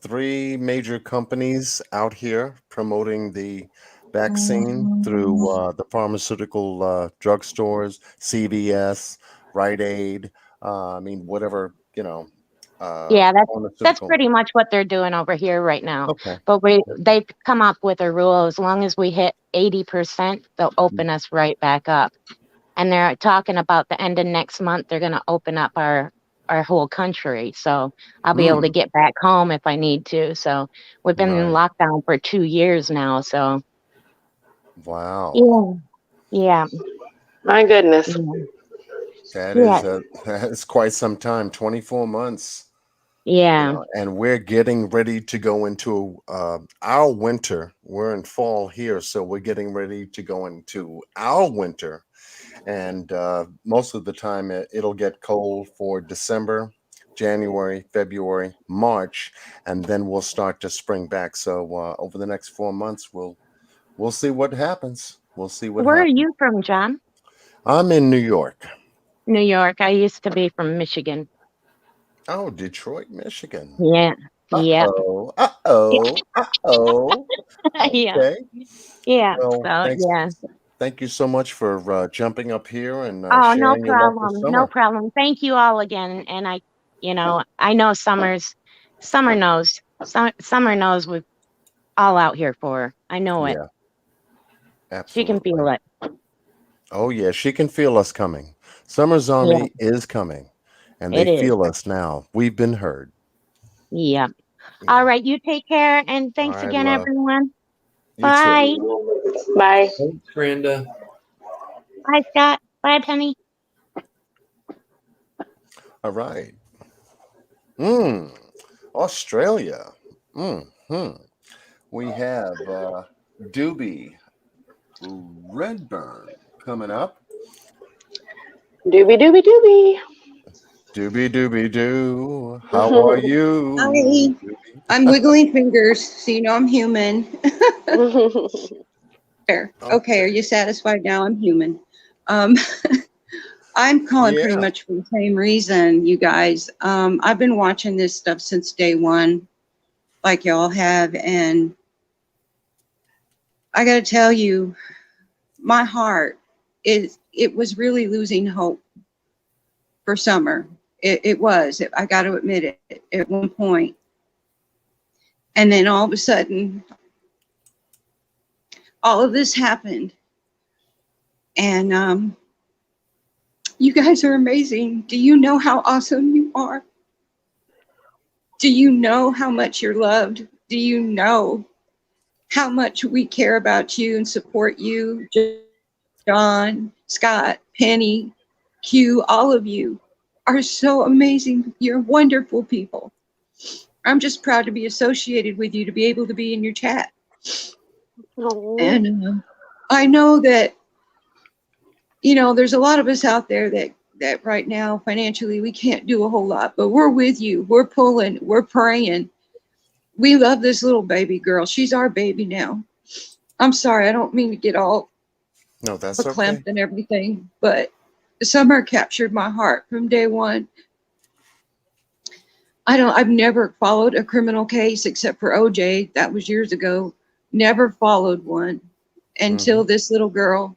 three major companies out here promoting the vaccine through the pharmaceutical drugstores, CVS, Rite Aid. I mean, whatever Yeah, that's pharmaceutical. pretty much what they're doing over here right now. Okay. But they've come up with a rule: as long as we hit 80%, they'll open us right back up. And they're talking about the end of next month, they're going to open up our whole country. So I'll be able to Mm, get back home if I need to. So we've been in right. lockdown for 2 years now. So Wow. yeah, yeah, My goodness. yeah, That yeah, is that's quite some time, 24 months. yeah. And we're getting ready to go into our winter. We're in fall here, so we're getting ready to go into our winter. And most of the time, it'll get cold for December, January, February, March, and then we'll start to spring back. So over the next 4 months, we'll see what happens. We'll see what Where are happens. you from, John? I'm in New York. New York. I used to be from Michigan. Oh, Detroit, Michigan. Yeah, yeah, Uh-oh. Uh-oh. Uh-oh. yeah, Okay. yeah. Well, So yeah. thank you so much for jumping up here and Oh, no sharing your love for problem. No summer. problem. Thank you all again. And I know Summer knows. Summer knows we're all out here for her. I know it. Yeah, She can feel absolutely. it. Oh, yeah, she can feel us coming. Summer's Yeah, Army is coming, and they it is. feel us now. We've been heard. Yeah. All Yeah. right. You take care. And All thanks right, again, love. everyone. You too. Bye. Bye. Thanks, Brenda. Bye, Scott. Bye, Penny. All right. Mm, Australia. Hmm. We have Doobie Redburn coming up. Doobie doobie doobie. Doobie doobie doo. How are you? Hi, I'm wiggling fingers, so you know I'm human. There. Okay, are Okay. you satisfied now? I'm human. Um, I'm calling pretty Yeah. much for the same reason, you guys. I've been watching this stuff since day one, like y'all have, and I got to tell you, my heart it was really losing hope for Summer. It was. I got to admit it at one point, and then all of a sudden, all of this happened, and you guys are amazing. Do you know how awesome you are? Do you know how much you're loved? Do you know how much we care about you and support you? John, Scott, Penny, Q, all of you are so amazing. You're wonderful people. I'm just proud to be associated with you, to be able to be in your chat. And I know that, there's a lot of us out there that right now financially we can't do a whole lot, but we're with you. We're pulling, we're praying. We love this little baby girl. She's our baby now. I'm sorry, I don't mean to get all No, that's okay. verklempt and everything, but Summer captured my heart from day one. I've never followed a criminal case except for OJ. That was years ago. Never followed one Hmm. until this little girl.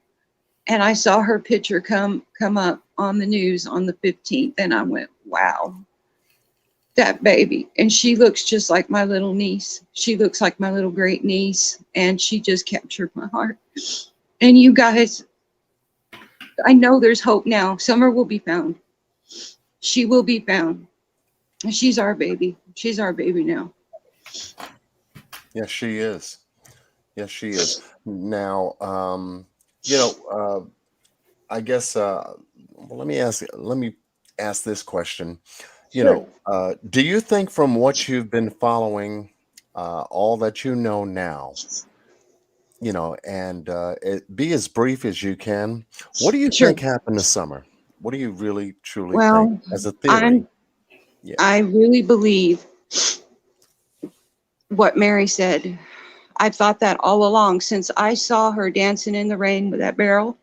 And I saw her picture come up on the news on the 15th, and I went, wow, that baby. And she looks just like my little niece. She looks like my little great niece, and she just captured my heart. And you guys, I know there's hope now. Summer will be found. She will be found. She's our baby. She's our baby now. Yes, she is. Yes, she is. Now, I guess well, let me ask this question. Sure. Do you think from what you've been following, all that you know now, and be as brief as you can, what do you Sure. think happened this summer? What do you really truly think Well, as a theory? Yeah. I really believe what Mary said. I've thought that all along since I saw her dancing in the rain with that barrel.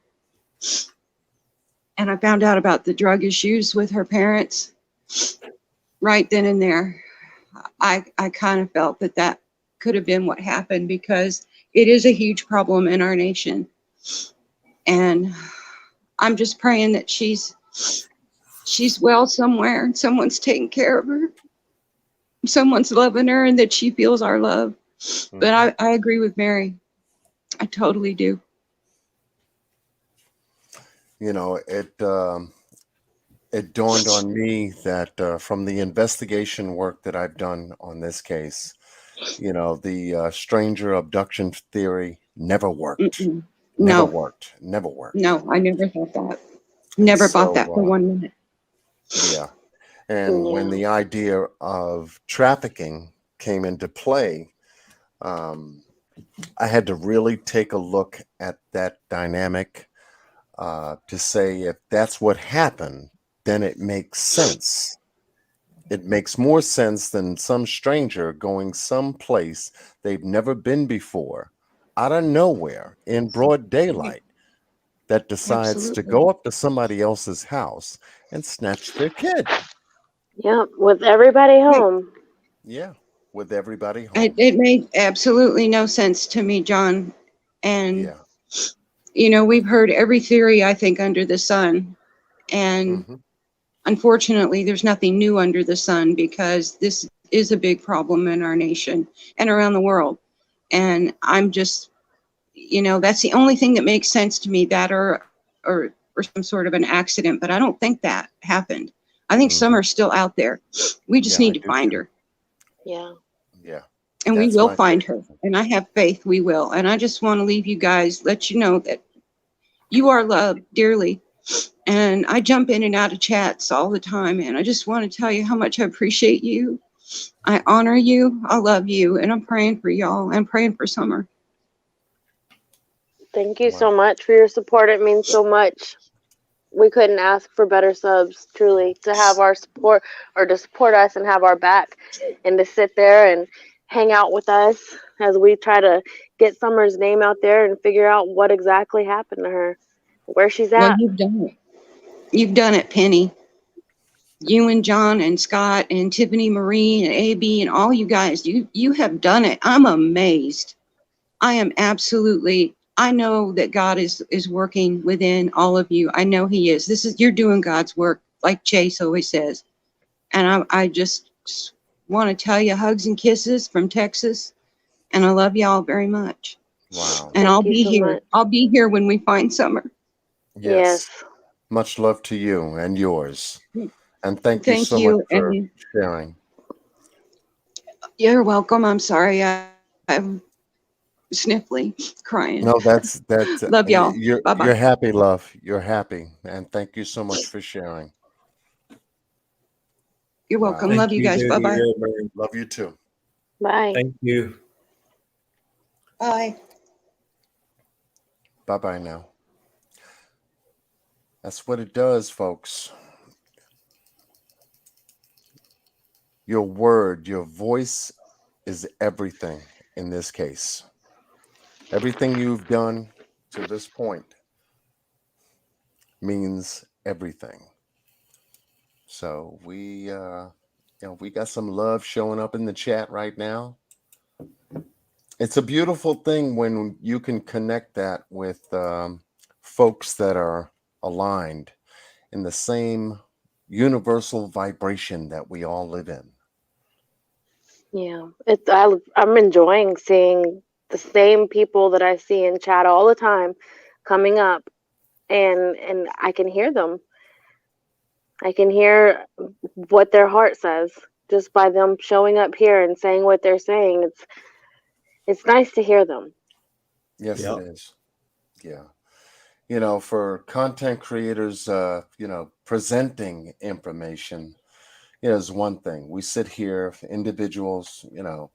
And I found out about the drug issues with her parents right then and there. I kind of felt that that could have been what happened, because it is a huge problem in our nation. And I'm just praying that she's well somewhere and someone's taking care of her. Someone's loving her and that she feels our love. But I agree with Mary. I totally do. You know, it dawned on me that from the investigation work that I've done on this case, you know, the stranger abduction theory never worked. Mm-mm. Never No, worked. Never worked. no, I never thought that. And Never bought so, that for 1 minute. yeah. And when the idea of trafficking came into play, I had to really take a look at that dynamic to say, if that's what happened, then it makes sense. It makes more sense than some stranger going someplace they've never been before, out of nowhere, in broad daylight, that decides to Absolutely. go up to somebody else's house and snatch their kid. Yeah, with everybody home. Yeah, with everybody home. It made absolutely no sense to me, John. And, Yeah. you know, we've heard every theory, I think, under the sun. And unfortunately, there's nothing new under the sun, because this is a big problem in our nation and around the world. And I'm just, you know, that's the only thing that makes sense to me, that or some sort of an accident. But I don't think that happened. I think Summer's still out there. We just need to find her. Yeah. Yeah. And we will find her. And I have faith we will. And I just want to leave you guys, let you know that you are loved dearly. And I jump in and out of chats all the time. And I just want to tell you how much I appreciate you. I honor you. I love you. And I'm praying for y'all. I'm praying for Summer. Thank you so much for your support. It means so much. We couldn't ask for better subs, truly, to have our support, or to support us and have our back, and to sit there and hang out with us as we try to get Summer's name out there and figure out what exactly happened to her, where she's at. Well, you've done it. You've done it, Penny. You and John and Scott and Tiffany Marie and AB and all you guys, you have done it. I'm amazed. I am absolutely, I know that God is working within all of you. I know he is. You're doing God's work, like Chase always says. And I just want to tell you, hugs and kisses from Texas. And I love y'all very much. Wow. And I'll be here. I'll be here when we find Summer. Yes. Much love to you and yours. And thank you so much for sharing. You're welcome. I'm sorry. I'm sniffly, crying. No, that's love y'all. Bye-bye. You're happy, love. You're happy. And thank you so much for sharing. You're welcome. Love you guys. Bye-bye. Love you too. Bye. Thank you. Bye. Bye-bye now. That's what it does, folks. Your word, your voice is everything in this case. Everything you've done to this point means everything. So we got some love showing up in the chat right now. It's a beautiful thing when you can connect that with folks that are aligned in the same universal vibration that we all live in. Yeah, I'm enjoying seeing the same people that I see in chat all the time coming up, and I can hear them. I can hear what their heart says just by them showing up here and saying what they're saying. It's nice to hear them. Yes, it is. Yeah. You know, for content creators, presenting information, is one thing. We sit here, individuals,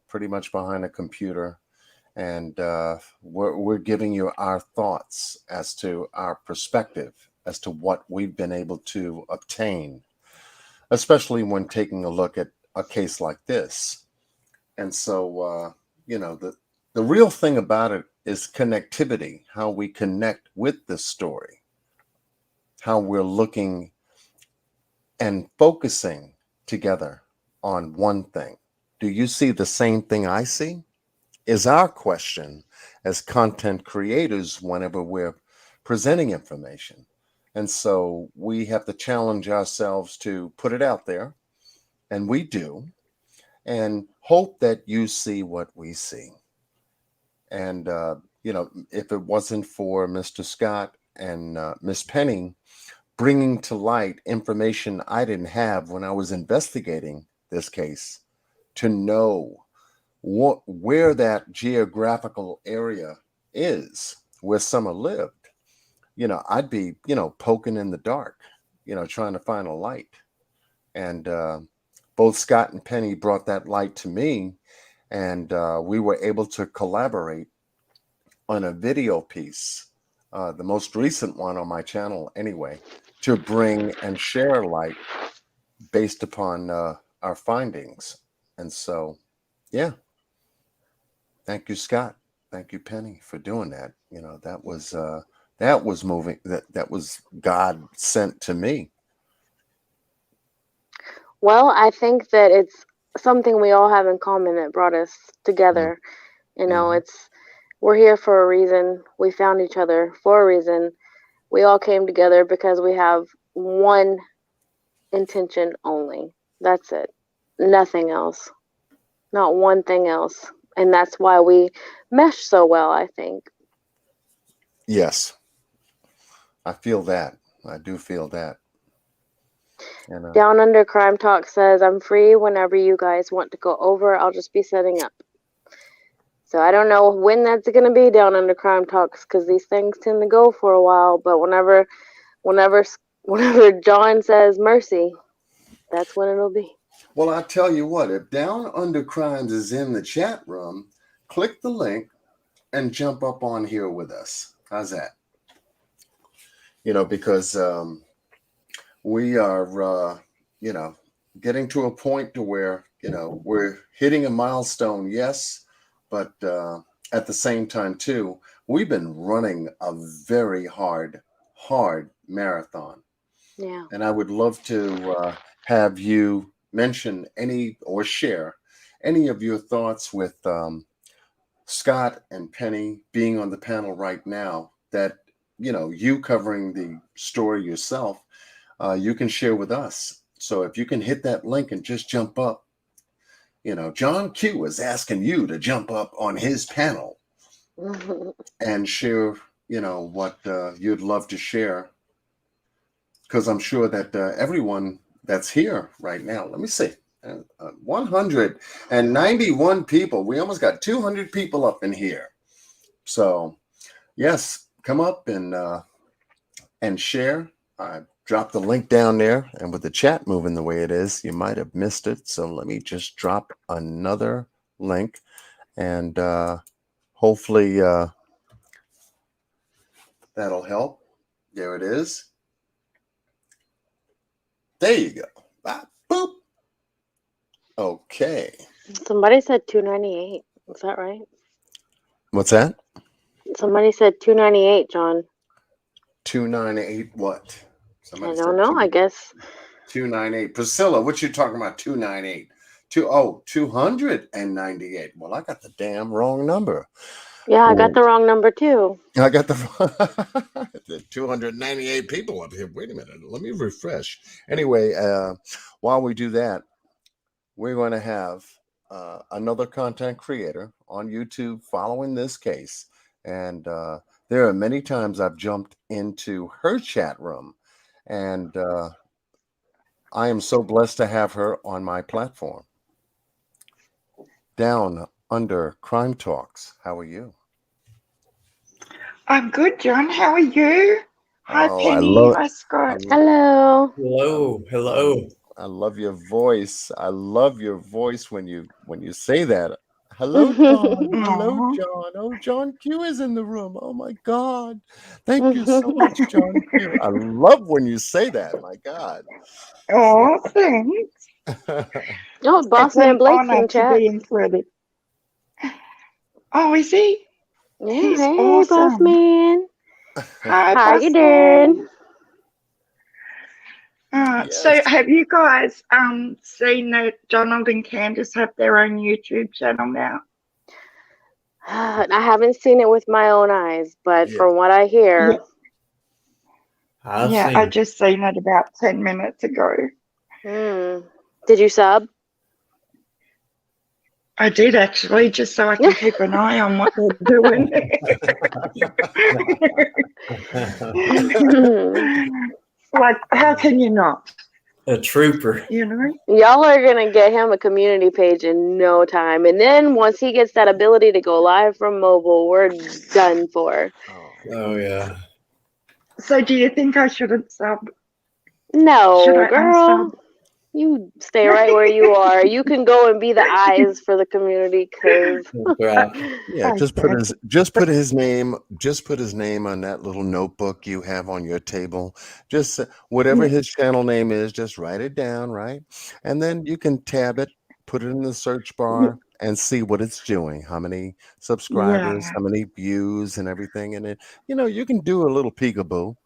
pretty much behind a computer, and we're giving you our thoughts as to our perspective, as to what we've been able to obtain, especially when taking a look at a case like this. And so, the real thing about it is connectivity, how we connect with this story, how we're looking and focusing together on one thing. do you see the same thing I see? Is our question as content creators whenever we're presenting information. And so we have to challenge ourselves to put it out there, and we do, and hope that you see what we see. And, if it wasn't for Mr. Scott and Miss Penny bringing to light information I didn't have when I was investigating this case, to know where that geographical area is where Summer lived, I'd be, poking in the dark, trying to find a light. And both Scott and Penny brought that light to me, and we were able to collaborate on a video piece, the most recent one on my channel anyway, to bring and share light based upon our findings. And so, yeah, thank you, Scott. Thank you, Penny, for doing that. That was moving. That was God sent to me. Well, I think that it's something we all have in common that brought us together. We're here for a reason. We found each other for a reason. We all came together because we have one intention only. That's it. Nothing else. Not one thing else. And that's why we mesh so well, I think. Yes. I feel that. I do feel that. And, Down Under Crime Talk says, I'm free whenever you guys want to go over. I'll just be setting up. So I don't know when that's going to be, Down Under Crime Talks, because these things tend to go for a while. But whenever John says mercy, that's when it'll be. Well, I tell you what, if Down Under Crimes is in the chat room, click the link and jump up on here with us. How's that? Because we are, getting to a point to where, we're hitting a milestone, yes, but at the same time, too, we've been running a very hard marathon. Yeah. And I would love to have you mention or share any of your thoughts with Scott and Penny being on the panel right now, that, you covering the story yourself, you can share with us. So if you can hit that link and just jump up, John Q is asking you to jump up on his panel and share, what you'd love to share. Because I'm sure that everyone that's here right now, let me see, 191 people. We almost got 200 people up in here. So, yes, come up and share. I dropped the link down there, and with the chat moving the way it is, you might have missed it. So let me just drop another link, and hopefully that'll help. There it is. There you go. Ah, boop. Okay. Somebody said 298. Is that right? What's that? Somebody said 298, John. 298 what? I don't know, I guess. 298. Priscilla, what you talking about? 298. 298. Well, I got the damn wrong number. Yeah, I got the wrong number too. I got the 298 people up here. Wait a minute. Let me refresh. Anyway, while we do that, we're going to have another content creator on YouTube following this case. And there are many times I've jumped into her chat room, and I am so blessed to have her on my platform. Down Under Crime Talks. How are you? I'm good, John. How are you? Hi, Oh, Penny. Hi, Scott. Hello. Hello. I love your voice. I love your voice when you say that. Hello, John. Hello, Aw. John. Oh, John Q is in the room. Oh my God. Thank you so much, John Q. I love when you say that. My God. Oh, thanks. Oh, Boss It's Man an Blake's honor in to chat. be included. Oh, is he? Yeah, He's hey, Boss awesome. Man. Hi, How Boss you Man. doing? So Yes. have you guys seen that Donald and Candace have their own YouTube channel now? I haven't seen it with my own eyes, but Yeah. from what I hear, I've Yeah, seen I it. just seen it about 10 minutes ago. Did you sub? I did actually, just so I can keep an eye on what they're doing. Like, how can you not? A trooper. You know? Y'all are gonna get him a community page in no time, and then once he gets that ability to go live from mobile, we're done for. Oh yeah. So, do you think I shouldn't sub? Should No, I girl, you stay right where you are. You can go and be the eyes for the community, cause Right. Yeah, just put his name on that little notebook you have on your table. Just whatever his channel name is, just write it down, right? And then you can tab it, put it in the search bar, and see what it's doing. How many subscribers, how many views, and everything. And it, you can do a little peekaboo,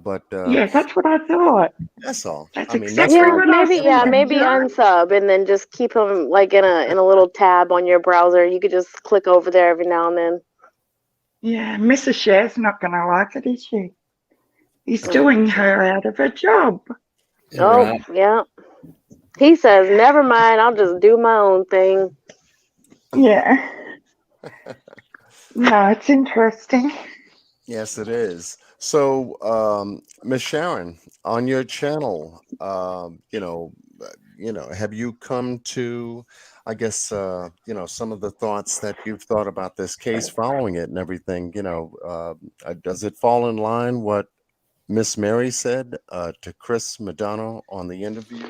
but Yeah, that's what I thought. that's all. That's I mean, that's exactly yeah, all. what I maybe thought. maybe unsub and then just keep him like in a little tab on your browser. You could just click over there every now and then. Yeah, Mrs. Cher's not going to like it, is she? He's doing her out of a job. Oh, Right. yeah. He says, "Never mind, I'll just do my own thing." Yeah. No, it's interesting. Yes, it is. So, Miss Sharon, on your channel, have you come to, I guess, some of the thoughts that you've thought about this case following it and everything? Does it fall in line what Miss Mary said to Chris Madonna on the interview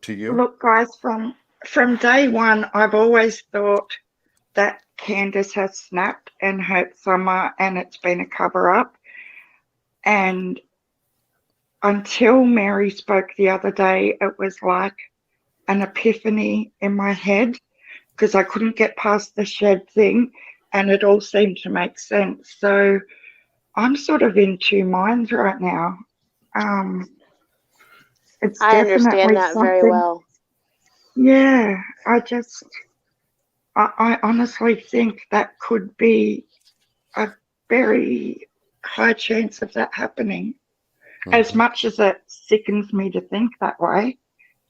to you? Look, guys, from day one, I've always thought that Candace has snapped and hurt Summer, and it's been a cover up. And until Mary spoke the other day, it was like an epiphany in my head because I couldn't get past the shed thing, and it all seemed to make sense. So I'm sort of in two minds right now. It's I understand definitely that very something. well. Yeah, I honestly think that could be a very high chance of that happening, as much as it sickens me to think that way.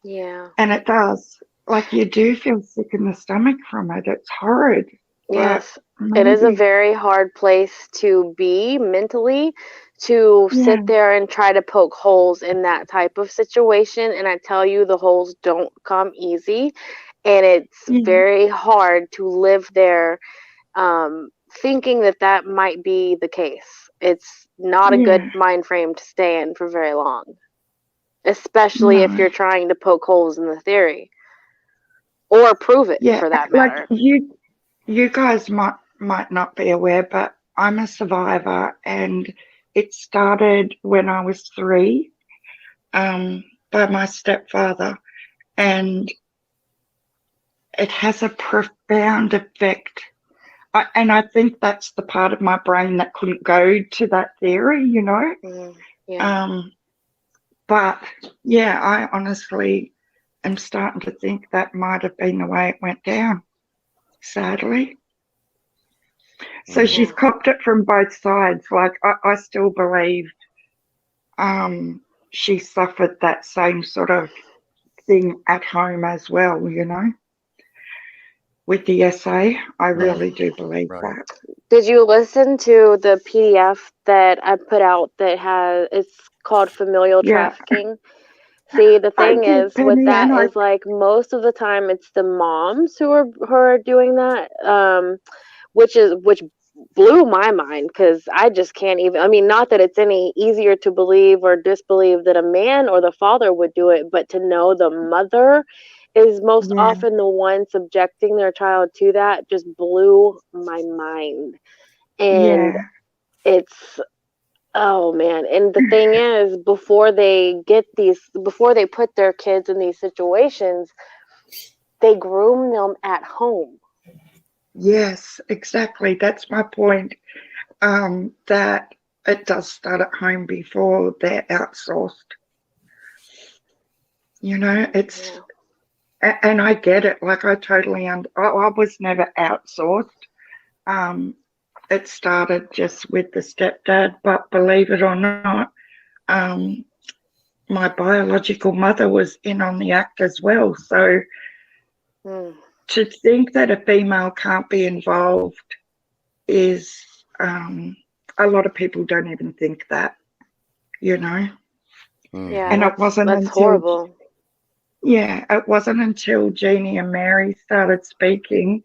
Yeah. And it does. Like, you do feel sick in the stomach from it. It's horrid. Yes. It is a very hard place to be mentally, to sit there and try to poke holes in that type of situation. And I tell you, the holes don't come easy. And it's very hard to live there thinking that might be the case. It's not a good mind frame to stay in for very long, especially if you're trying to poke holes in the theory or prove it for that matter. Like you guys might not be aware, but I'm a survivor, and it started when I was 3 by my stepfather, and it has a profound effect. And I think that's the part of my brain that couldn't go to that theory, But yeah, I honestly am starting to think that might have been the way it went down, sadly. So she's copped it from both sides. Like, I still believe she suffered that same sort of thing at home as well, with the essay. I really do believe that. Did you listen to the PDF that I put out it's called familial trafficking? See, the thing is with that is like most of the time it's the moms who are doing that, which blew my mind because I just can't even. I mean, not that it's any easier to believe or disbelieve that a man or the father would do it, but to know the mother is most often the one subjecting their child to that just blew my mind. And it's, oh man. And the thing is, before they put their kids in these situations, they groom them at home. Yes, exactly. That's my point. That it does start at home before they're outsourced. You know, it's, Yeah. and I get it. Like, I totally, I was never outsourced. Um, it started just with the stepdad, but believe it or not, um, my biological mother was in on the act as well. So Mm. to think that a female can't be involved is, a lot of people don't even think that, you know. Yeah, And it Mm-hmm. wasn't that's until, horrible. yeah, it wasn't until Jeannie and Mary started speaking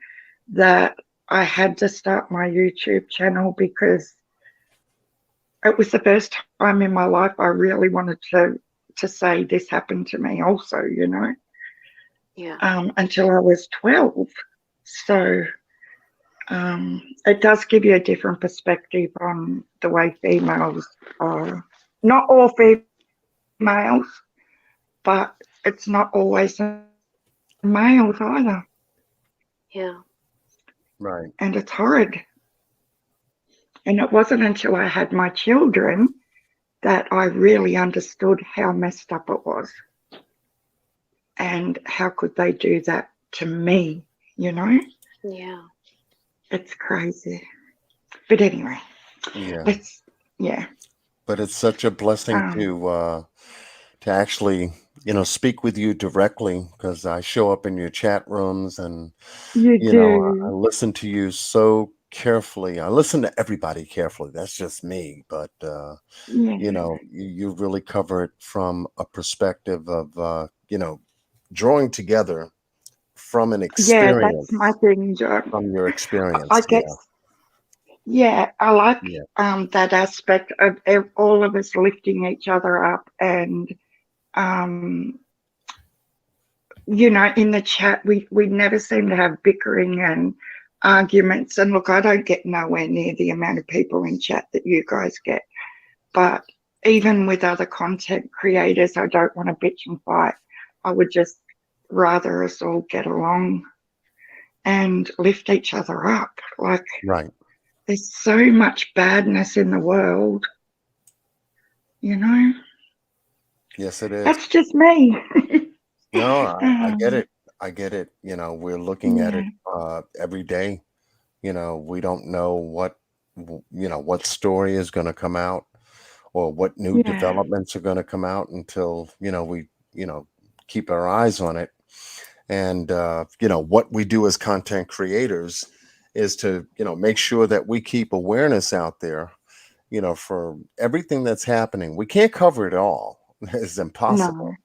that I had to start my YouTube channel, because it was the first time in my life I really wanted to say this happened to me also, you know, Yeah. until I was 12. So it does give you a different perspective on the way females are. Not all females, but it's not always the males either. Yeah. Right. And it's horrid. And it wasn't until I had my children that I really understood how messed up it was. And how could they do that to me, you know? Yeah. It's crazy. But anyway, Yeah. let's, yeah. But it's such a blessing Um, to actually, speak with you directly, because I show up in your chat rooms, and you I do. listen to you so carefully. I listen to everybody carefully. That's just me. But Yeah. you really cover it from a perspective of drawing together from an Yeah, that's my experience, thing, John. from your I experience. Yeah. guess, yeah, I like Yeah. that aspect of all of us lifting each other up. And, um, in the chat, we never seem to have bickering and arguments. And look, I don't get nowhere near the amount of people in chat that you guys get. But even with other content creators, I don't want to bitch and fight. I would just rather us all get along and lift each other up. Like, Right. there's so much badness in the world, you know? Yes, it is. That's just me. No, I get um, it. I get it. We're looking at yeah, it every day. We don't know what story is going to come out, or what new yeah, developments are going to come out, until we keep our eyes on it. And what we do as content creators is to make sure that we keep awareness out there, for everything that's happening. We can't cover it all. It's no, impossible.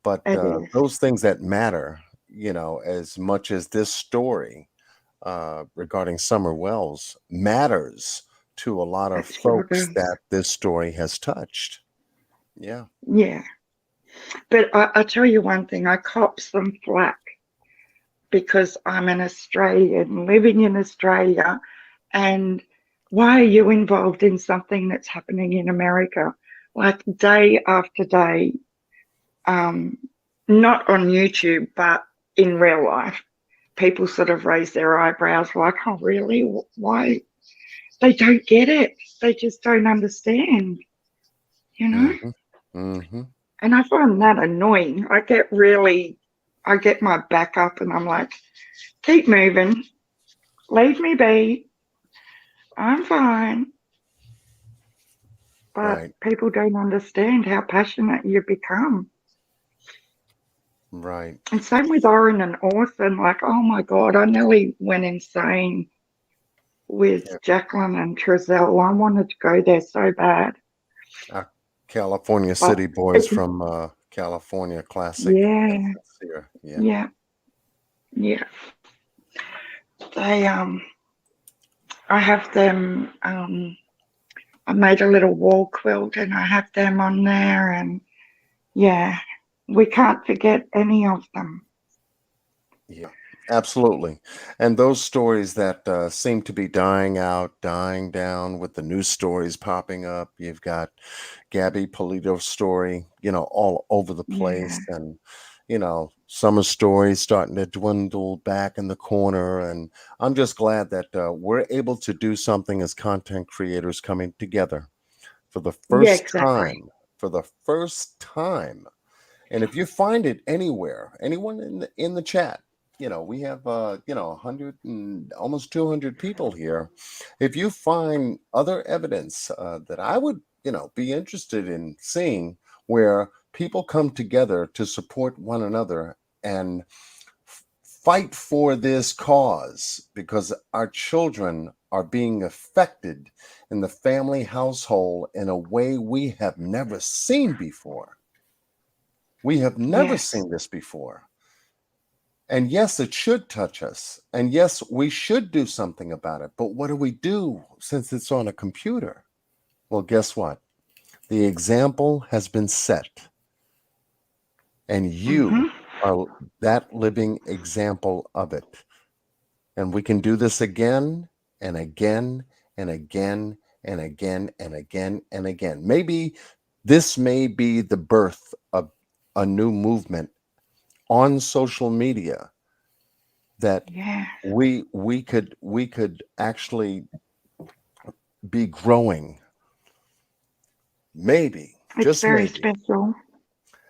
But it is. those things that matter, as much as this story regarding Summer Wells matters to a lot of It sure folks does. that this story has touched. Yeah. Yeah. But I'll tell you one thing, I cop some flack because I'm an Australian living in Australia. And why are you involved in something that's happening in America? Like, day after day, um, not on YouTube, but in real life, people sort of raise their eyebrows like, oh, really? Why? They don't get it. They just don't understand, you know? Mm-hmm. Mm-hmm. And I find that annoying. I get my back up and I'm like, keep moving, leave me be, I'm fine. But Right. people don't understand how passionate you become. Right. And same with Oren and Orson. Like, oh my God, I nearly went insane with Yeah. Jacqueline and Trezell. I wanted to go there so bad. California But City Boys it's, from California Classic. yeah, Here. Yeah. yeah, yeah. They, I have them, I made a little wall quilt and I have them on there. And yeah, we can't forget any of them. Yeah, absolutely. And those stories that seem to be dying out, dying down, with the new stories popping up. You've got Gabby Polito's story, all over the Yeah, place. And, Summer stories starting to dwindle back in the corner. And I'm just glad that we're able to do something as content creators, coming together for the yeah, first exactly. time. For the first time And if you find it anywhere, anyone in the chat, we have 100 and almost 200 people here. If you find other evidence that I would be interested in seeing, where people come together to support one another and fight for this cause, because our children are being affected in the family household in a way we have never seen before. We have never seen this before. And yes, it should touch us. And yes, we should do something about it. But what do we do since it's on a computer? Well, guess what? The example has been set. And you are that living example of it. And we can do this again and again and again and again and again and again. Maybe this may be the birth of a new movement on social media that we could actually be growing. Maybe. It's just very maybe. special.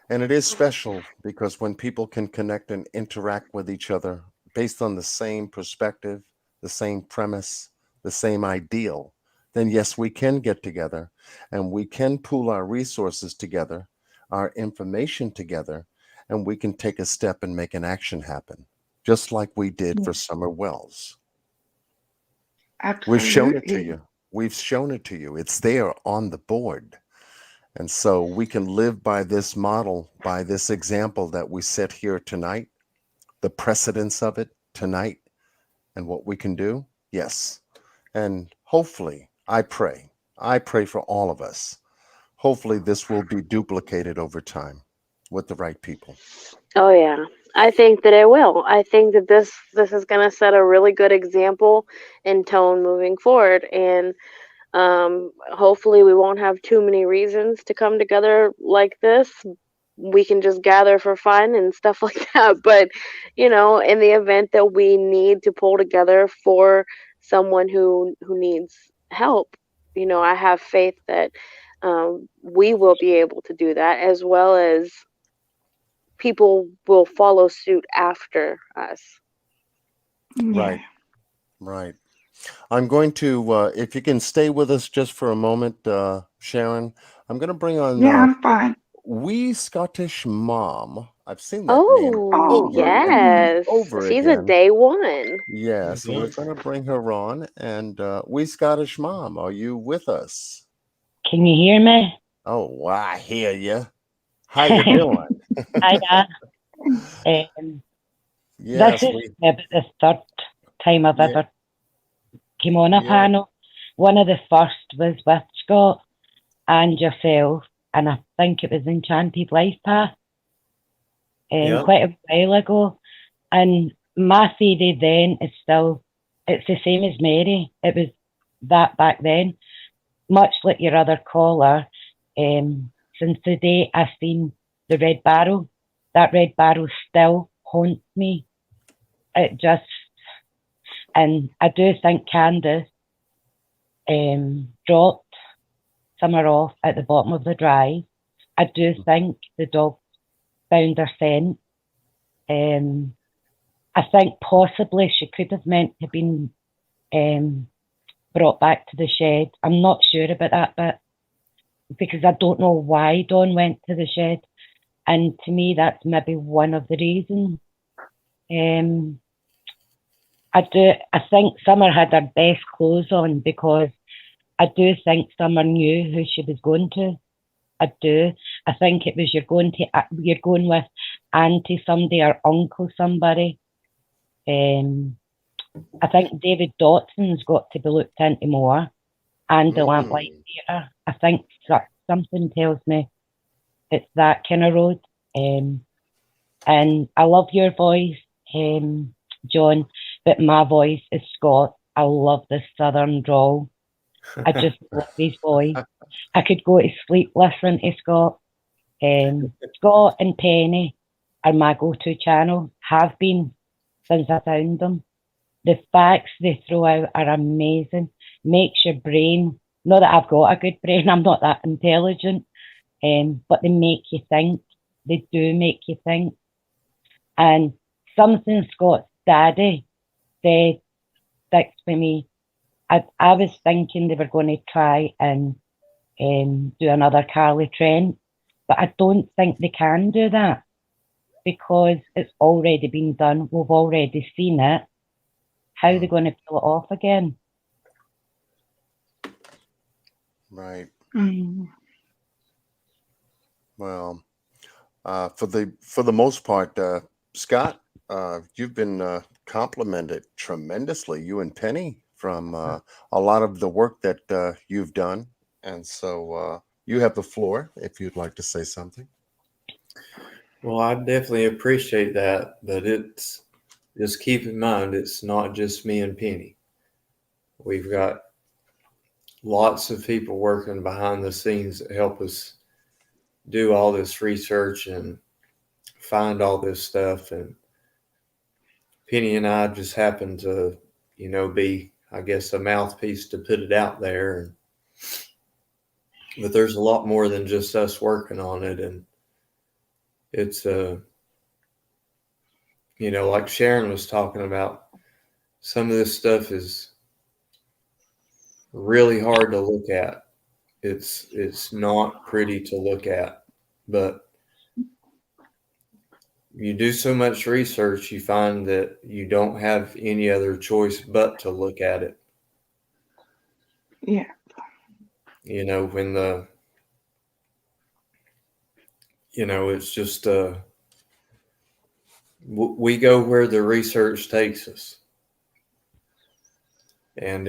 And it is special because when people can connect and interact with each other based on the same perspective, the same premise, the same ideal, then yes, we can get together and we can pool our resources together, our information together, and we can take a step and make an action happen, just like we did for Summer Wells. Absolutely. We've shown it to you. We've shown it to you. It's there on the board. And so we can live by this model, by this example that we set here tonight, the precedence of it tonight, and what we can do. Yes. And hopefully, I pray for all of us. Hopefully this will be duplicated over time with the right people. Oh yeah, I think that it will. I think that this is going to set a really good example and tone moving forward, and hopefully we won't have too many reasons to come together like this. We can just gather for fun and stuff like that. But in the event that we need to pull together for someone who needs help, I have faith that we will be able to do that, as well as people will follow suit after us. Right. I'm going to, if you can stay with us just for a moment, Sharon, I'm going to bring on I'm fine. Wee Scottish Mom. I've seen that name over yes. and over She's again. a day one. Yeah, so we're going to bring her on. And Wee Scottish Mom, are you with us? Can you hear me? Oh, I hear you. How you doing? Hiya. Yes, this is about the third time I've ever came on a panel. One of the first was with Scott and yourself, and I think it was Enchanted Life Path quite a while ago. And my theory then is still, it's the same as Mary. It was that back then, much like your other caller. Since the day I seen the red barrel, that red barrel still haunts me. It just, and I do think Candace dropped Summer off at the bottom of the drive. I do think the dog found her scent. I think possibly she could have meant to have been brought back to the shed. I'm not sure about that bit, because I don't know why Dawn went to the shed. And to me, that's maybe one of the reasons. I think Summer had her best clothes on, because I do think Summer knew who she was going to. I do. I think it was you're going with auntie somebody or uncle somebody. I think David Dotson's got to be looked into more, and the Lamplight Theatre. I think something tells me it's that kind of road. And I love your voice, John, but my voice is Scott. I love the southern drawl. I just love his voice. I could go to sleep listening to Scott. Scott and Penny are my go-to channel, have been since I found them. The facts they throw out are amazing. Makes your brain, not that I've got a good brain, I'm not that intelligent, but they make you think. they do make you think. And something Scott's daddy said sticks with me. I was thinking they were going to try and do another Carly Trent, but I don't think they can do that because it's already been done. We've already seen it. How are they going to pull it off again? Right. Mm. Well, for the most part, Scott, you've been complimented tremendously, you and Penny, from a lot of the work that you've done. And so you have the floor if you'd like to say something. Well, I definitely appreciate that, but it's just keep in mind it's not just me and Penny. We've got lots of people working behind the scenes that help us do all this research and find all this stuff. And Penny and I just happen to, be, I guess, a mouthpiece to put it out there. But there's a lot more than just us working on it. And it's, like Sharon was talking about, some of this stuff is really hard to look at. It's not pretty to look at, but you do so much research, you find that you don't have any other choice but to look at it. Yeah. When it's just, we go where the research takes us. And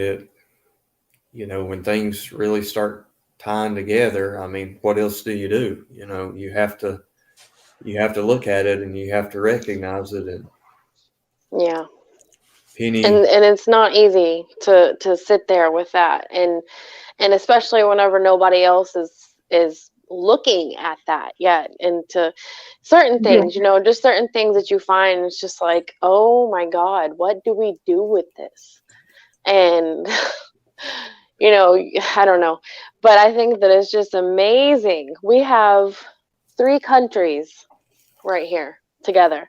when things really start tying together, I mean, what else do? You have to look at it and you have to recognize it. And Yeah. Penny, and it's not easy to sit there with that, and especially whenever nobody else is looking at that yet, and to certain things, just certain things that you find, it's just like, oh my God, what do we do with this? And I don't know, but I think that it's just amazing. We have 3 countries right here together,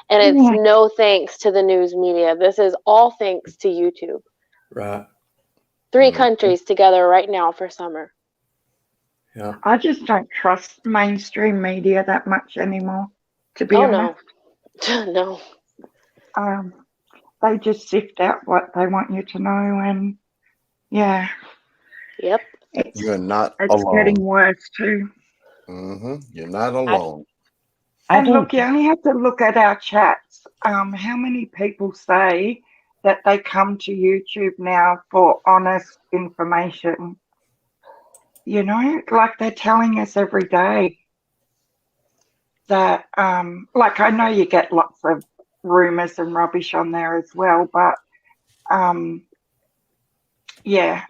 and it's no thanks to the news media. This is all thanks to YouTube. Right. 3 countries together right now for summer. Yeah. I just don't trust mainstream media that much anymore, to be honest. No. They just sift out what they want you to know, and yeah. Yep. You're not it's alone. getting worse too. You're not alone. And look, you only have to look at our chats. How many people say that they come to YouTube now for honest information? Like they're telling us every day that, like, I know you get lots of rumors and rubbish on there as well, but yeah,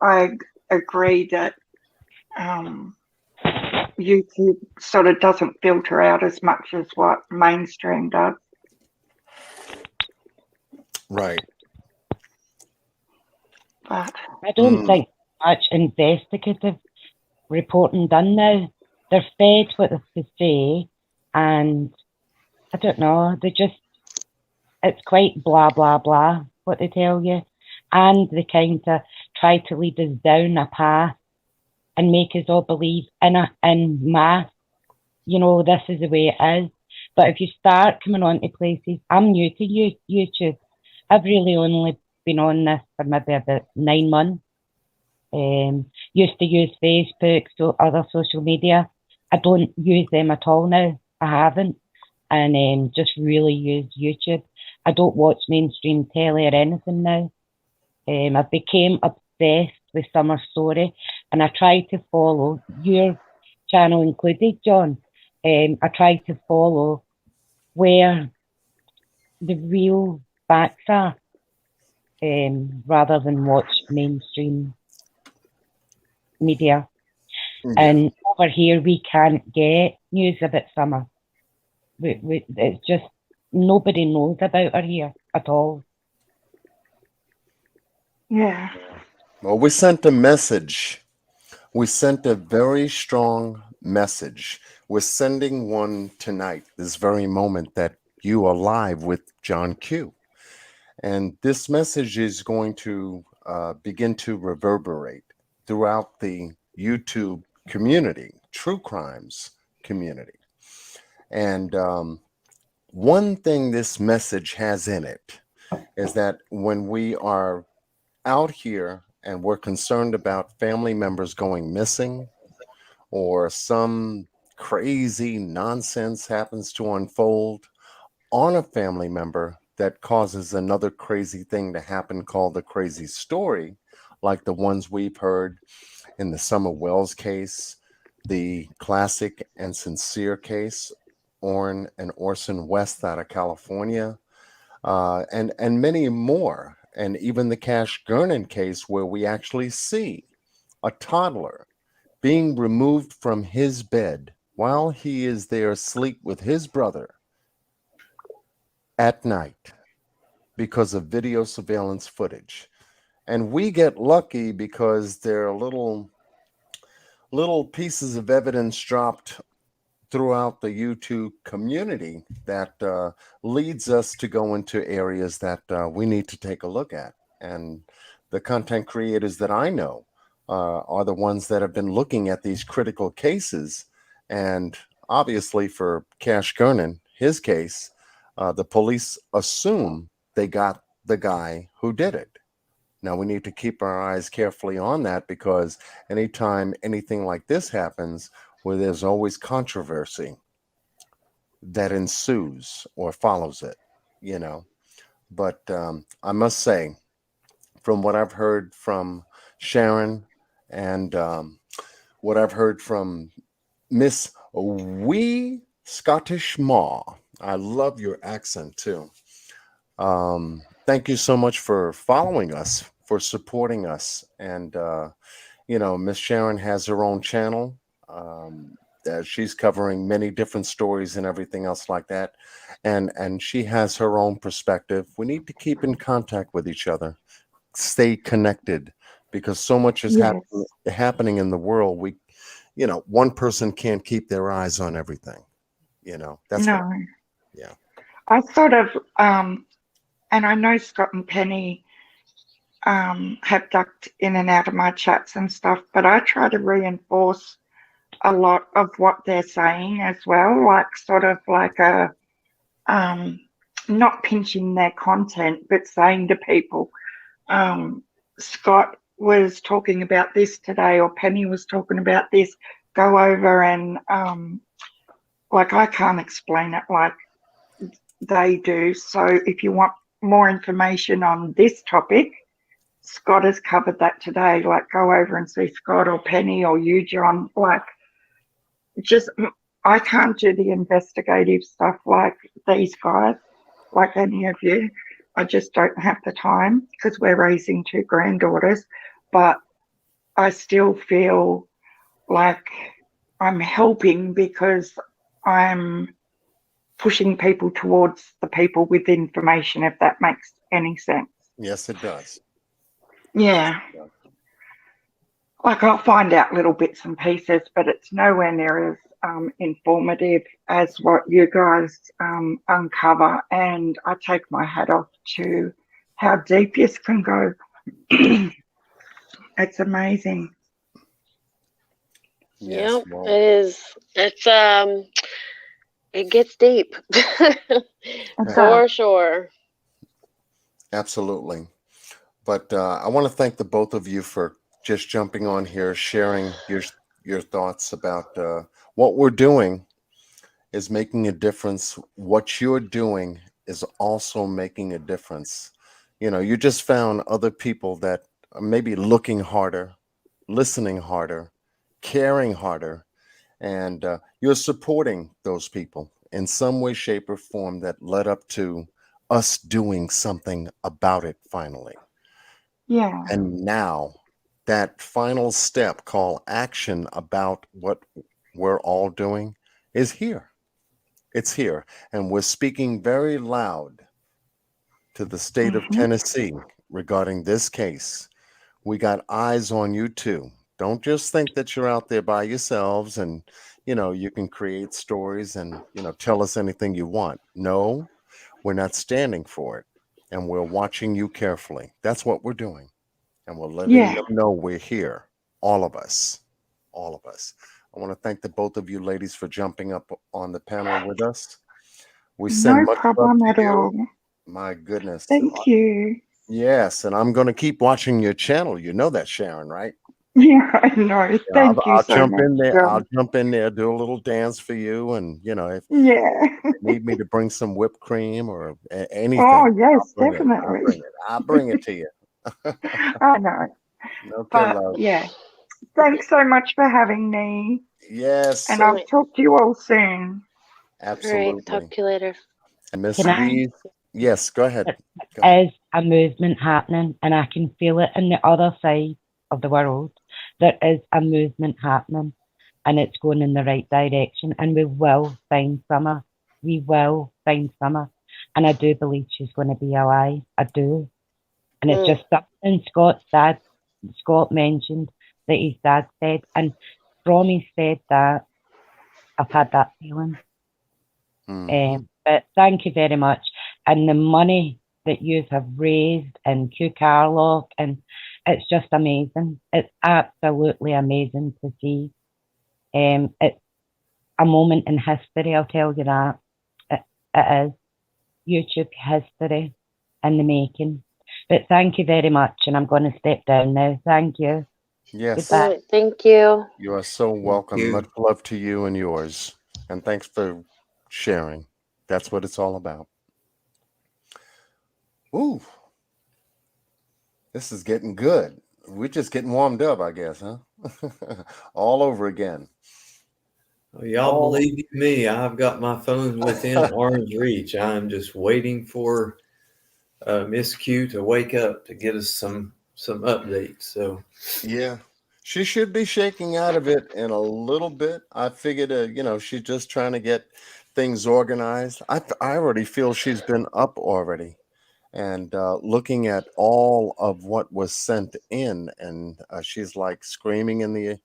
I agree that YouTube sort of doesn't filter out as much as what mainstream does. Right. But I don't think much investigative reporting done now. They're fed what they say, and I don't know, it's quite blah, blah, blah, what they tell you. And they kind of try to lead us down a path and make us all believe in mass, this is the way it is. But if you start coming on to places, I'm new to YouTube. I've really only been on this for maybe about 9 months. Used to use Facebook, so other social media. I don't use them at all now. I haven't. And just really use YouTube. I don't watch mainstream telly or anything now. I became obsessed with Summer Story, and I try to follow your channel included, John. I try to follow where the real facts are, rather than watch mainstream media. Yeah. And over here, we can't get news about Summer. It's just nobody knows about her here at all. Yeah. Well, we sent a message We sent a very strong message. We're sending one tonight, this very moment that you are live with John Q. And this message is going to begin to reverberate throughout the YouTube community, true crimes community. And one thing this message has in it is that when we are out here and we're concerned about family members going missing, or some crazy nonsense happens to unfold on a family member that causes another crazy thing to happen called the crazy story, like the ones we've heard in the Summer Wells case, the classic and sincere case, Orrin and Orson West out of California, and many more, and even the Cash Gernon case where we actually see a toddler being removed from his bed while he is there asleep with his brother at night because of video surveillance footage. And we get lucky because there are little pieces of evidence dropped throughout the YouTube community that leads us to go into areas that we need to take a look at. And the content creators that I know are the ones that have been looking at these critical cases. And obviously for Cash Gernon, his case, the police assume they got the guy who did it. Now we need to keep our eyes carefully on that, because anytime anything like this happens, where there's always controversy that ensues or follows it, you know. But I must say, from what I've heard from Sharon and what I've heard from Miss Wee Scottish Ma, I love your accent too. Thank you so much for following us, for supporting us. And, you know, Miss Sharon has her own channel. She's covering many different stories and everything else like that. And she has her own perspective. We need to keep in contact with each other, stay connected, because so much is Yes. happening in the world. You know, one person can't keep their eyes on everything. You know, that's No. yeah. I sort of, and I know Scott and Penny have ducked in and out of my chats and stuff, but I try to reinforce a lot of what they're saying as well, like sort of like a not pinching their content, but saying to people, Scott was talking about this today, or Penny was talking about this, go over and like I can't explain it like they do. So if you want more information on this topic, Scott has covered that today. Like go over and see Scott or Penny or you, John. Like just I can't do the investigative stuff like these guys, like any of you. I just don't have the time because we're raising two granddaughters. But I still feel like I'm helping because I'm pushing people towards the people with information, if that makes any sense. Yes, it does. Yeah. Like I'll find out little bits and pieces, but it's nowhere near as informative as what you guys uncover. And I take my hat off to how deep you can go. It's amazing. Yes, Yep, well, it is. It gets deep. For sure. absolutely. But I want to thank the both of you for just jumping on here, sharing your thoughts about what we're doing is making a difference. What you're doing is also making a difference. You know, you just found other people that are maybe looking harder, listening harder, caring harder, and you're supporting those people in some way, shape, or form that led up to us doing something about it finally. Yeah. And now that final step called action about what we're all doing is here. It's here. And we're speaking very loud to the state of Tennessee regarding this case. We got eyes on you too. Don't just think that you're out there by yourselves and, you can create stories and, tell us anything you want. No, we're not standing for it. And we're watching you carefully. That's what we're doing. And we're letting Yeah. them know we're here. All of us. All of us. I want to thank the both of you ladies for jumping up on the panel with us. We send No much love problem to at you. all. My goodness. Thank you. Yes, and I'm going to keep watching your channel. You know that, Sharon, right? Yeah, I know. Yeah, Thank you I'll so jump much, in there. John. I'll jump in there, do a little dance for you, and if Yeah. you need me to bring some whipped cream or anything, Oh, yes, I'll bring it. I'll definitely. bring it. I'll bring it to you. I know. Okay, But love. yeah, thanks so much for having me. Yes, And I'll Great. talk to you all soon. Great. absolutely. Talk to you later. And Miss Can I? Reed, yes, go ahead. There is a movement happening, and I can feel it in the other side of the world. There is a movement happening, and it's going in the right direction, and we will find summer. We will find summer. And I do believe she's going to be alive. I do. And it's just something Scott mentioned that his dad said. And from he said that, I've had that feeling. But thank you very much. And the money that you have raised and Q Carlock, and it's just amazing. It's absolutely amazing to see. It's a moment in history, I'll tell you that. It is YouTube history in the making. But thank you very much, and I'm going to step down now. Thank you. Yes. Goodbye. Thank you. You are so welcome. you. Much love to you and yours. And thanks for sharing. That's what it's all about. Ooh. This is getting good. We're just getting warmed up, I guess, huh? All over again. Y'all believe me, I've got my phone within arm's reach. I'm just waiting for Miss Q to wake up to get us some updates. So yeah, she should be shaking out of it in a little bit. I figured, she's just trying to get things organized. I already feel she's been up already, and looking at all of what was sent in, and she's like screaming in the.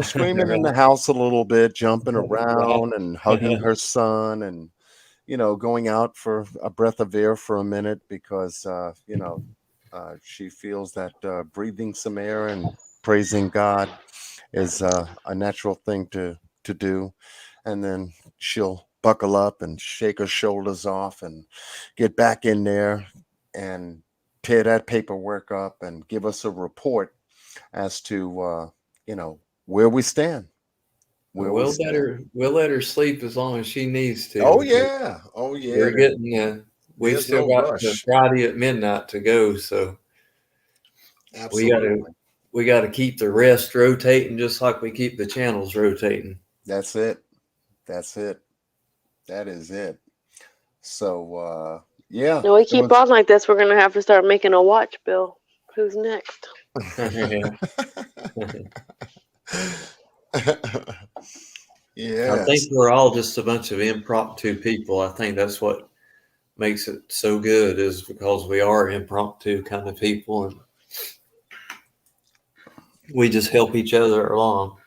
Screaming in the house a little bit, jumping around and hugging her son and, going out for a breath of air for a minute because, she feels that breathing some air and praising God is a natural thing to do. And then she'll buckle up and shake her shoulders off and get back in there and tear that paperwork up and give us a report as to, where we stand. we'll let her sleep as long as she needs to. Oh yeah. We're getting we've still got Friday at midnight to go, so absolutely we gotta keep the rest rotating just like we keep the channels rotating. That's it. That is it. So yeah. No, we keep on like this, we're gonna have to start making a watch, Bill. Who's next? Yeah. I think we're all just a bunch of impromptu people. I think that's what makes it so good, is because we are impromptu kind of people, and we just help each other along.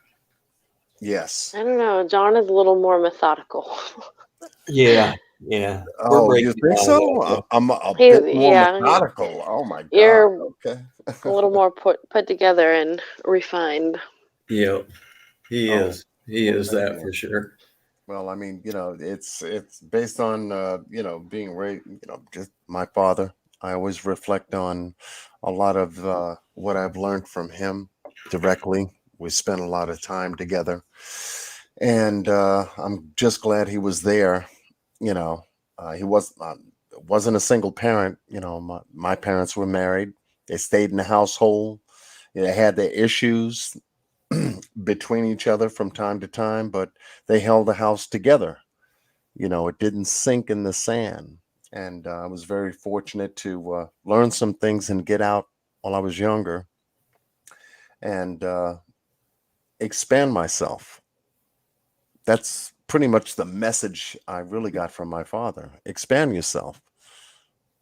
Yes. I don't know. John is a little more methodical. Yeah. Oh, you think so? I'm a bit more methodical. Oh my God. You're okay. a little more put together and refined. Yeah, he is. He is that for sure. Well, I mean, it's based on being raised, just my father. I always reflect on a lot of what I've learned from him directly. We spent a lot of time together, and I'm just glad he was there. He wasn't a single parent. My parents were married. They stayed in the household. They had their issues between each other from time to time, but they held the house together. It didn't sink in the sand. And I was very fortunate to learn some things and get out while I was younger and expand myself. That's pretty much the message I really got from my father. Expand yourself.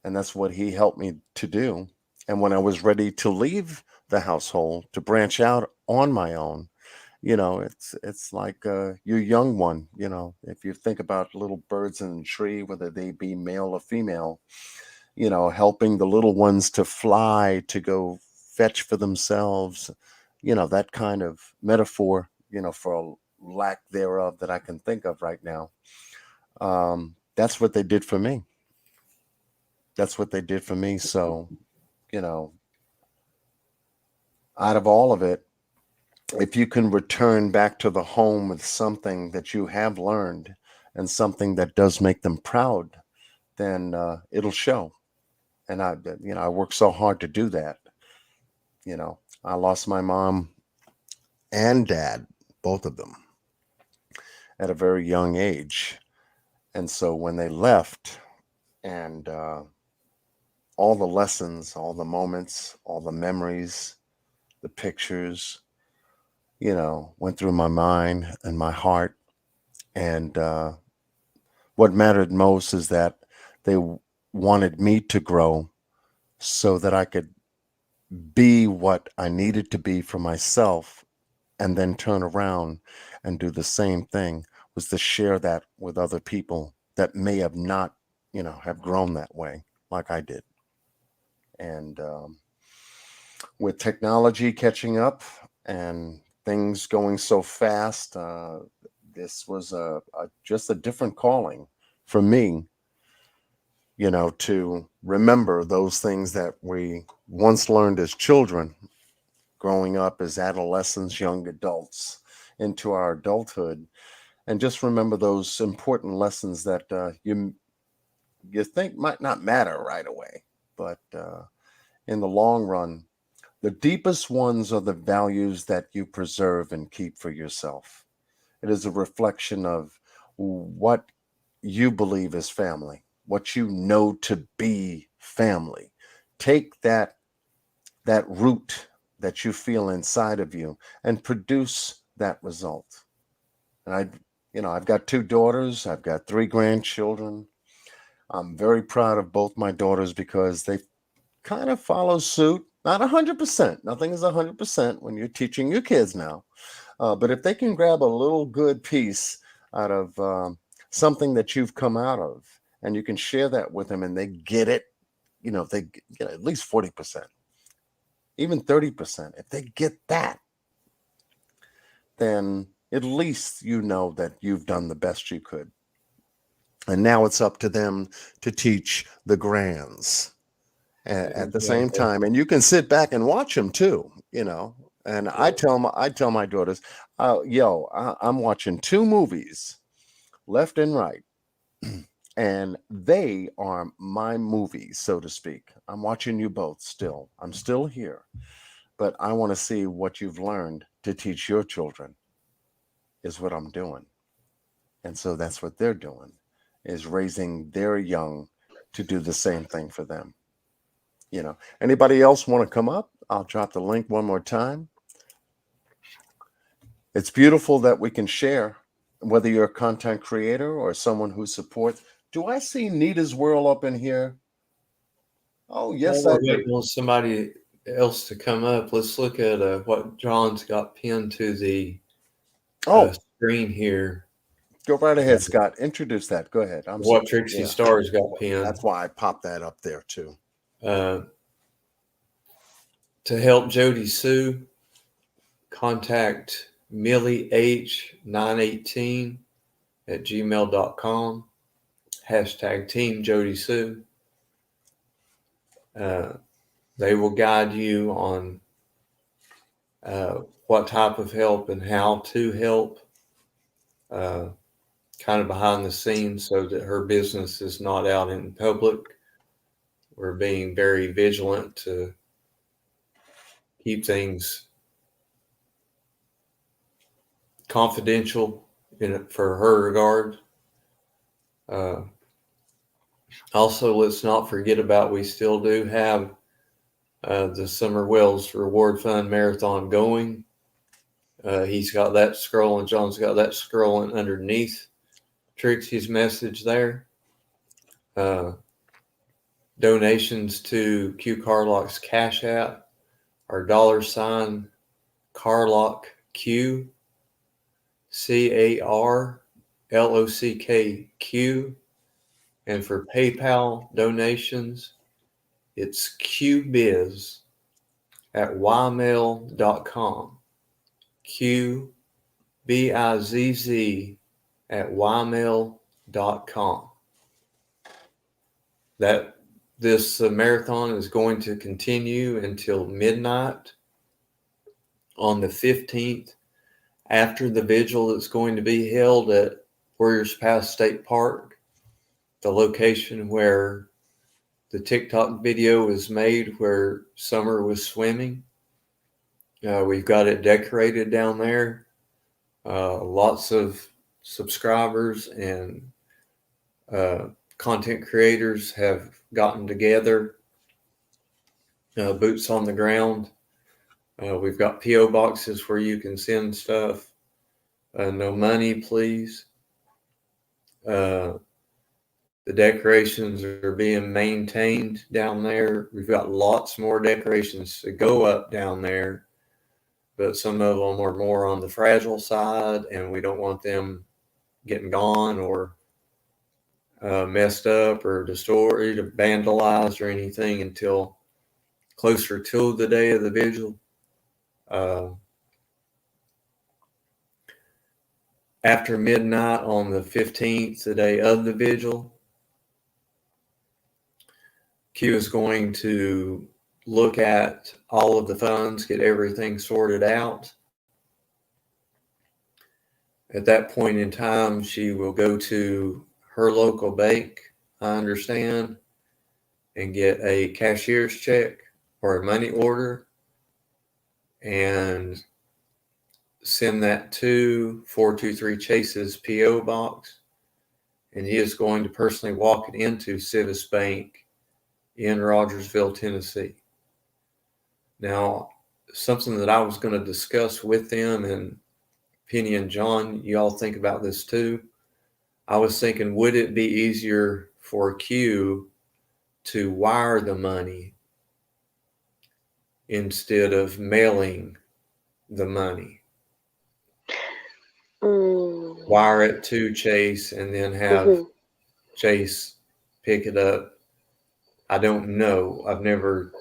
And that's what he helped me to do. And when I was ready to leave the household, to branch out on my own. It's like your young one. If you think about little birds in the tree, whether they be male or female, helping the little ones to fly, to go fetch for themselves, that kind of metaphor, for a lack thereof that I can think of right now. That's what they did for me. That's what they did for me. So, out of all of it, if you can return back to the home with something that you have learned and something that does make them proud, then it'll show. And I worked so hard to do that. I lost my mom and dad, both of them, at a very young age. And so when they left, and all the lessons, all the moments, all the memories, the pictures, went through my mind and my heart. And what mattered most is that they wanted me to grow so that I could be what I needed to be for myself, and then turn around and do the same thing, was to share that with other people that may have not, have grown that way like I did. And with technology catching up and things going so fast, this was just a different calling for me, to remember those things that we once learned as children, growing up as adolescents, young adults, into our adulthood, and just remember those important lessons that you think might not matter right away, but in the long run, the deepest ones are the values that you preserve and keep for yourself. It is a reflection of what you believe is family, what you know to be family. Take that root that you feel inside of you and produce that result. And I've got 2 daughters, I've got 3 grandchildren. I'm very proud of both my daughters because they kind of follow suit. Not 100%. Nothing is 100% when you're teaching your kids now. But if they can grab a little good piece out of something that you've come out of, and you can share that with them, and they get it, if they get at least 40%, even 30%, if they get that, then at least that you've done the best you could. And now it's up to them to teach the grands at the same time. And you can sit back and watch them too, And I tell my daughters, I'm watching 2 movies, left and right, and they are my movies, so to speak. I'm watching you both still. I'm still here, but I want to see what you've learned to teach your children, is what I'm doing. And so that's what they're doing, is raising their young to do the same thing for them. Anybody else want to come up? I'll drop the link one more time. It's beautiful that we can share, whether you're a content creator or someone who supports. Do I see Nita's World up in here? Oh, yes, I do. Want somebody else to come up. Let's look at what John's got pinned to the screen here. Go right ahead, Scott. Introduce that. Go ahead. What Trixie Stars got pinned. That's why I popped that up there too. To help Jody Sue, contact MillieH918 @gmail.com. #Team Jody Sue. They will guide you on what type of help and how to help, kind of behind the scenes, so that her business is not out in public. We're being very vigilant to keep things confidential for her regard. Also, let's not forget about, we still do have the Summer Wells Reward Fund Marathon going. He's got that scrolling. John's got that scrolling underneath Trixie's message there. Donations to Q Carlock's Cash App are $Carlock Q, CARLOCKQ, and for PayPal donations, it's qbiz@ymail.com. QBIZZ@ymail.com. That this marathon is going to continue until midnight on the 15th, after the vigil that's going to be held at Warriors Pass State Park, the location where the TikTok video was made where Summer was swimming. We've got it decorated down there. Lots of subscribers and content creators have gotten together, boots on the ground. We've got P.O. boxes where you can send stuff. No money, please. The decorations are being maintained down there. We've got lots more decorations to go up down there, but some of them are more on the fragile side, and we don't want them getting gone or messed up or destroyed or vandalized or anything until closer to the day of the vigil. After midnight on the 15th, the day of the vigil, Q is going to look at all of the funds, get everything sorted out. At that point in time, she will go to her local bank, I understand, and get a cashier's check or a money order and send that to 423 Chase's P.O. box. And he is going to personally walk it into Civis Bank in Rogersville, Tennessee. Now, something that I was going to discuss with them, and Penny and John, you all think about this too. I was thinking, would it be easier for Q to wire the money instead of mailing the money? Wire it to Chase and then have Chase pick it up. I don't know. I've never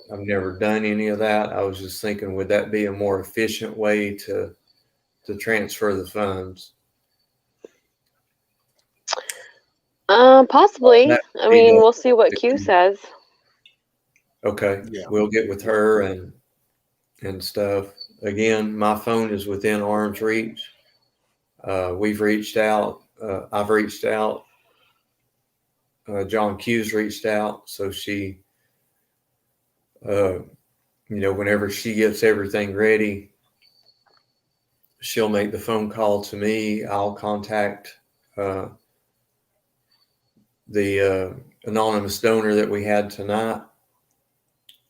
done any of that. I was just thinking, would that be a more efficient way to transfer the funds? Possibly. I mean, we'll see what Q says. Okay. Yeah. We'll get with her and stuff. Again, my phone is within arm's reach. We've reached out. I've reached out. John Q's reached out. So she, whenever she gets everything ready, she'll make the phone call to me. I'll contact the anonymous donor that we had tonight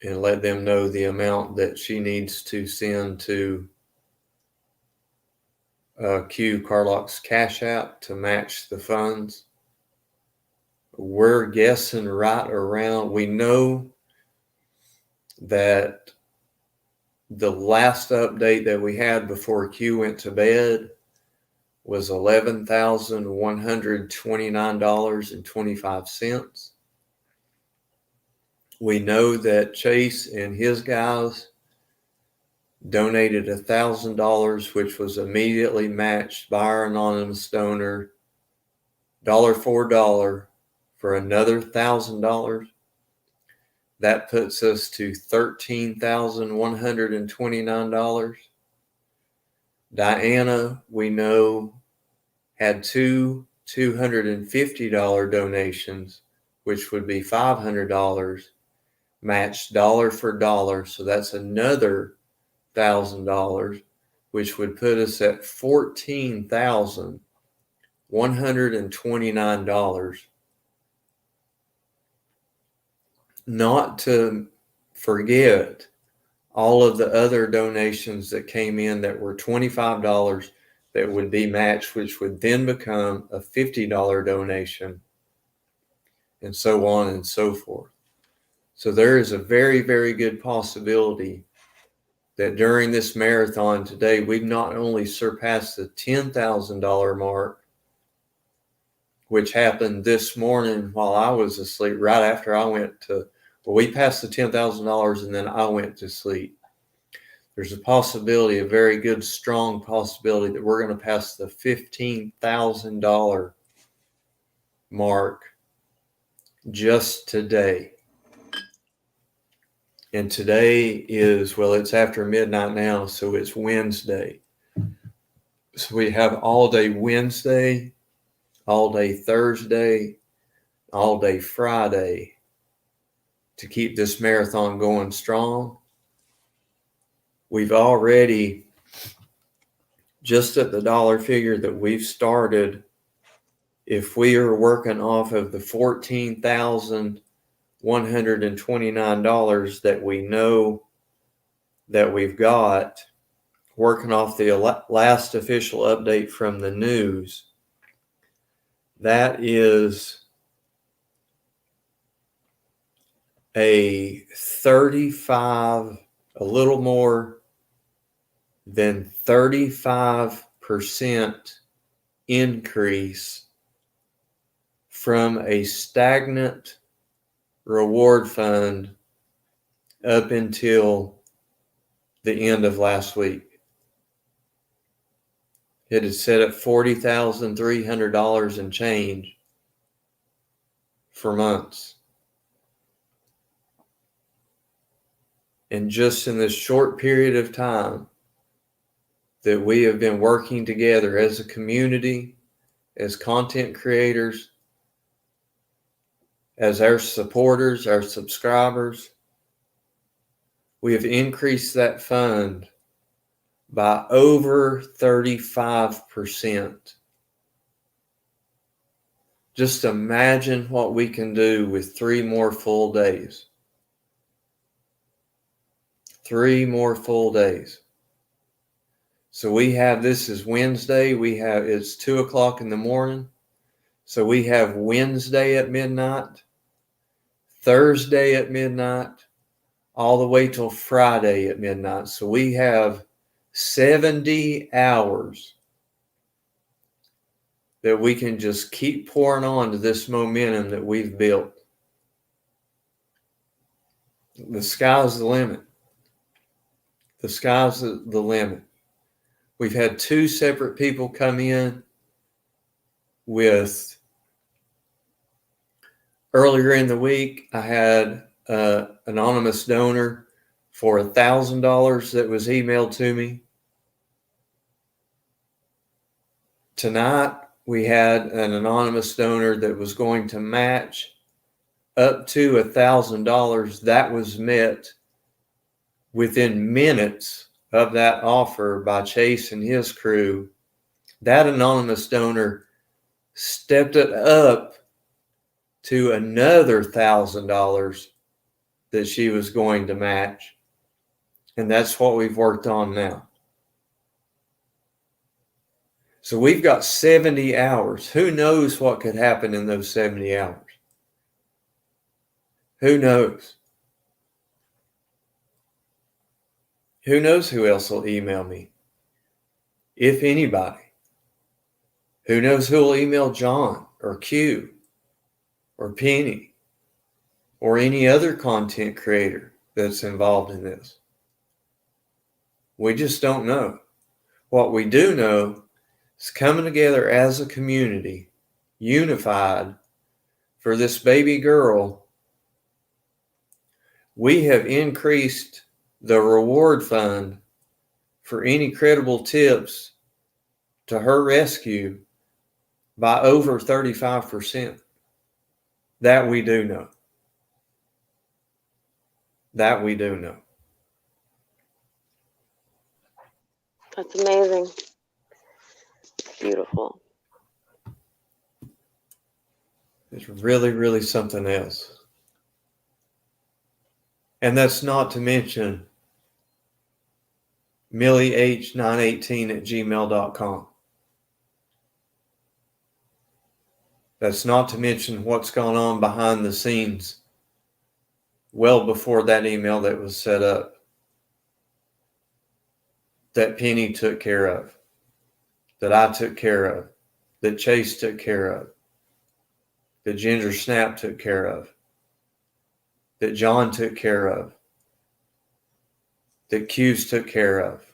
and let them know the amount that she needs to send to Q Carlock's Cash App to match the funds. We're guessing right around, we know that the last update that we had before Q went to bed was $11,129.25. We know that Chase and his guys donated $1,000, which was immediately matched by our anonymous donor, dollar for dollar, for another $1,000. That puts us to $13,129. Diana, we know, had two $250 donations, which would be $500, matched dollar for dollar. So that's another $1,000, which would put us at $14,129. Not to forget all of the other donations that came in that were $25 that would be matched, which would then become a $50 donation, and so on and so forth. So there is a very, very good possibility that during this marathon today, we've not only surpassed the $10,000 mark, which happened this morning while I was asleep, right after I went to, well, we passed the $10,000 and then I went to sleep. There's a possibility, a very good, strong possibility that we're going to pass the $15,000 mark just today. And today is, well, it's after midnight now, so it's Wednesday. So we have all day Wednesday, all day Thursday, all day Friday to keep this marathon going strong. We've already, just at the dollar figure that we've started, if we are working off of the $14,129 that we know that we've got, working off the last official update from the news, that is a little more than 35% increase from a stagnant reward fund up until the end of last week. It is set at $40,300 and change for months. And just in this short period of time that we have been working together as a community, as content creators, as our supporters, our subscribers, we have increased that fund by over 35%. Just imagine what we can do with 3 more full days. 3 more full days. So we have, this is Wednesday, it's 2:00 in the morning. So we have Wednesday at midnight, Thursday at midnight, all the way till Friday at midnight. So we have 70 hours that we can just keep pouring on to this momentum that we've built. The sky's the limit. The sky's the limit. We've had 2 separate people come in with, earlier in the week, I had an anonymous donor for $1,000 that was emailed to me. Tonight, we had an anonymous donor that was going to match up to $1,000. That was met within minutes of that offer by Chase and his crew. That anonymous donor stepped it up to another $1,000 that she was going to match. And that's what we've worked on now. So we've got 70 hours. Who knows what could happen in those 70 hours? Who knows? Who knows who else will email me? If anybody. Who knows who will email John or Q or Penny or any other content creator that's involved in this? We just don't know. What we do know is coming together as a community, unified for this baby girl. We have increased the reward fund for any credible tips to her rescue by over 35%. That we do know. That we do know. That's amazing. Beautiful. It's really, really something else. And that's not to mention MillieH918@gmail.com. That's not to mention what's gone on behind the scenes well before that email that was set up. that Penny took care of, that I took care of, that Chase took care of, that Ginger Snap took care of, that John took care of, that Q's took care of.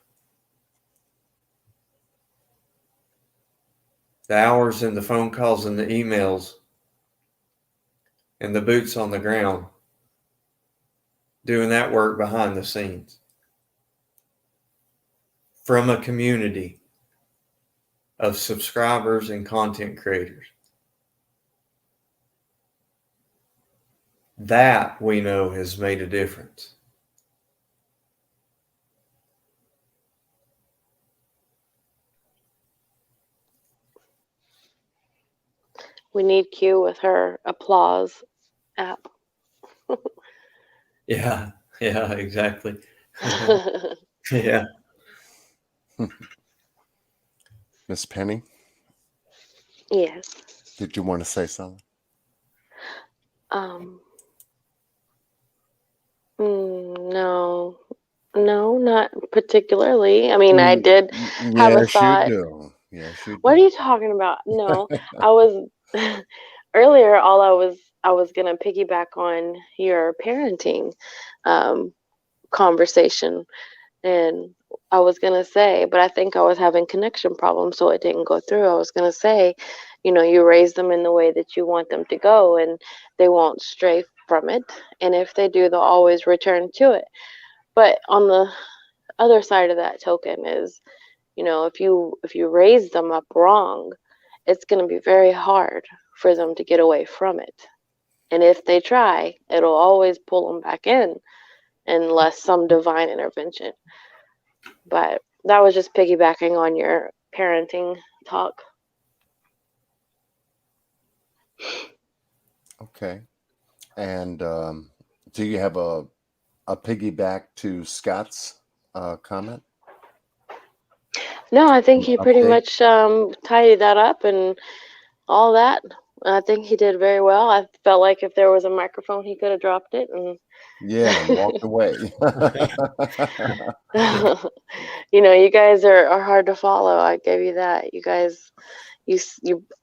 The hours and the phone calls and the emails and the boots on the ground doing that work behind the scenes from a community of subscribers and content creators. That we know has made a difference. We need Q with her applause app. Yeah, exactly. Yeah. Miss Penny, Yes. did you want to say something? No, not particularly. I mean, I did have a Yes, you thought. do. Yes, you What are do. you talking about? No, I was earlier. I was gonna piggyback on your parenting conversation, and I was gonna say, but I think I was having connection problems, so it didn't go through. I was gonna say, you raise them in the way that you want them to go, and they won't stray from it. And if they do, they'll always return to it. But on the other side of that token is, if you raise them up wrong, it's going to be very hard for them to get away from it. And if they try, it'll always pull them back in unless some divine intervention. But that was just piggybacking on your parenting talk. Okay. And do you have a piggyback to Scott's comment? No, I think he pretty Update? much tidied that up and all that. I think he did very well. I felt like if there was a microphone, he could have dropped it and Yeah, and walked away. you guys are hard to follow. I give you that. You guys, you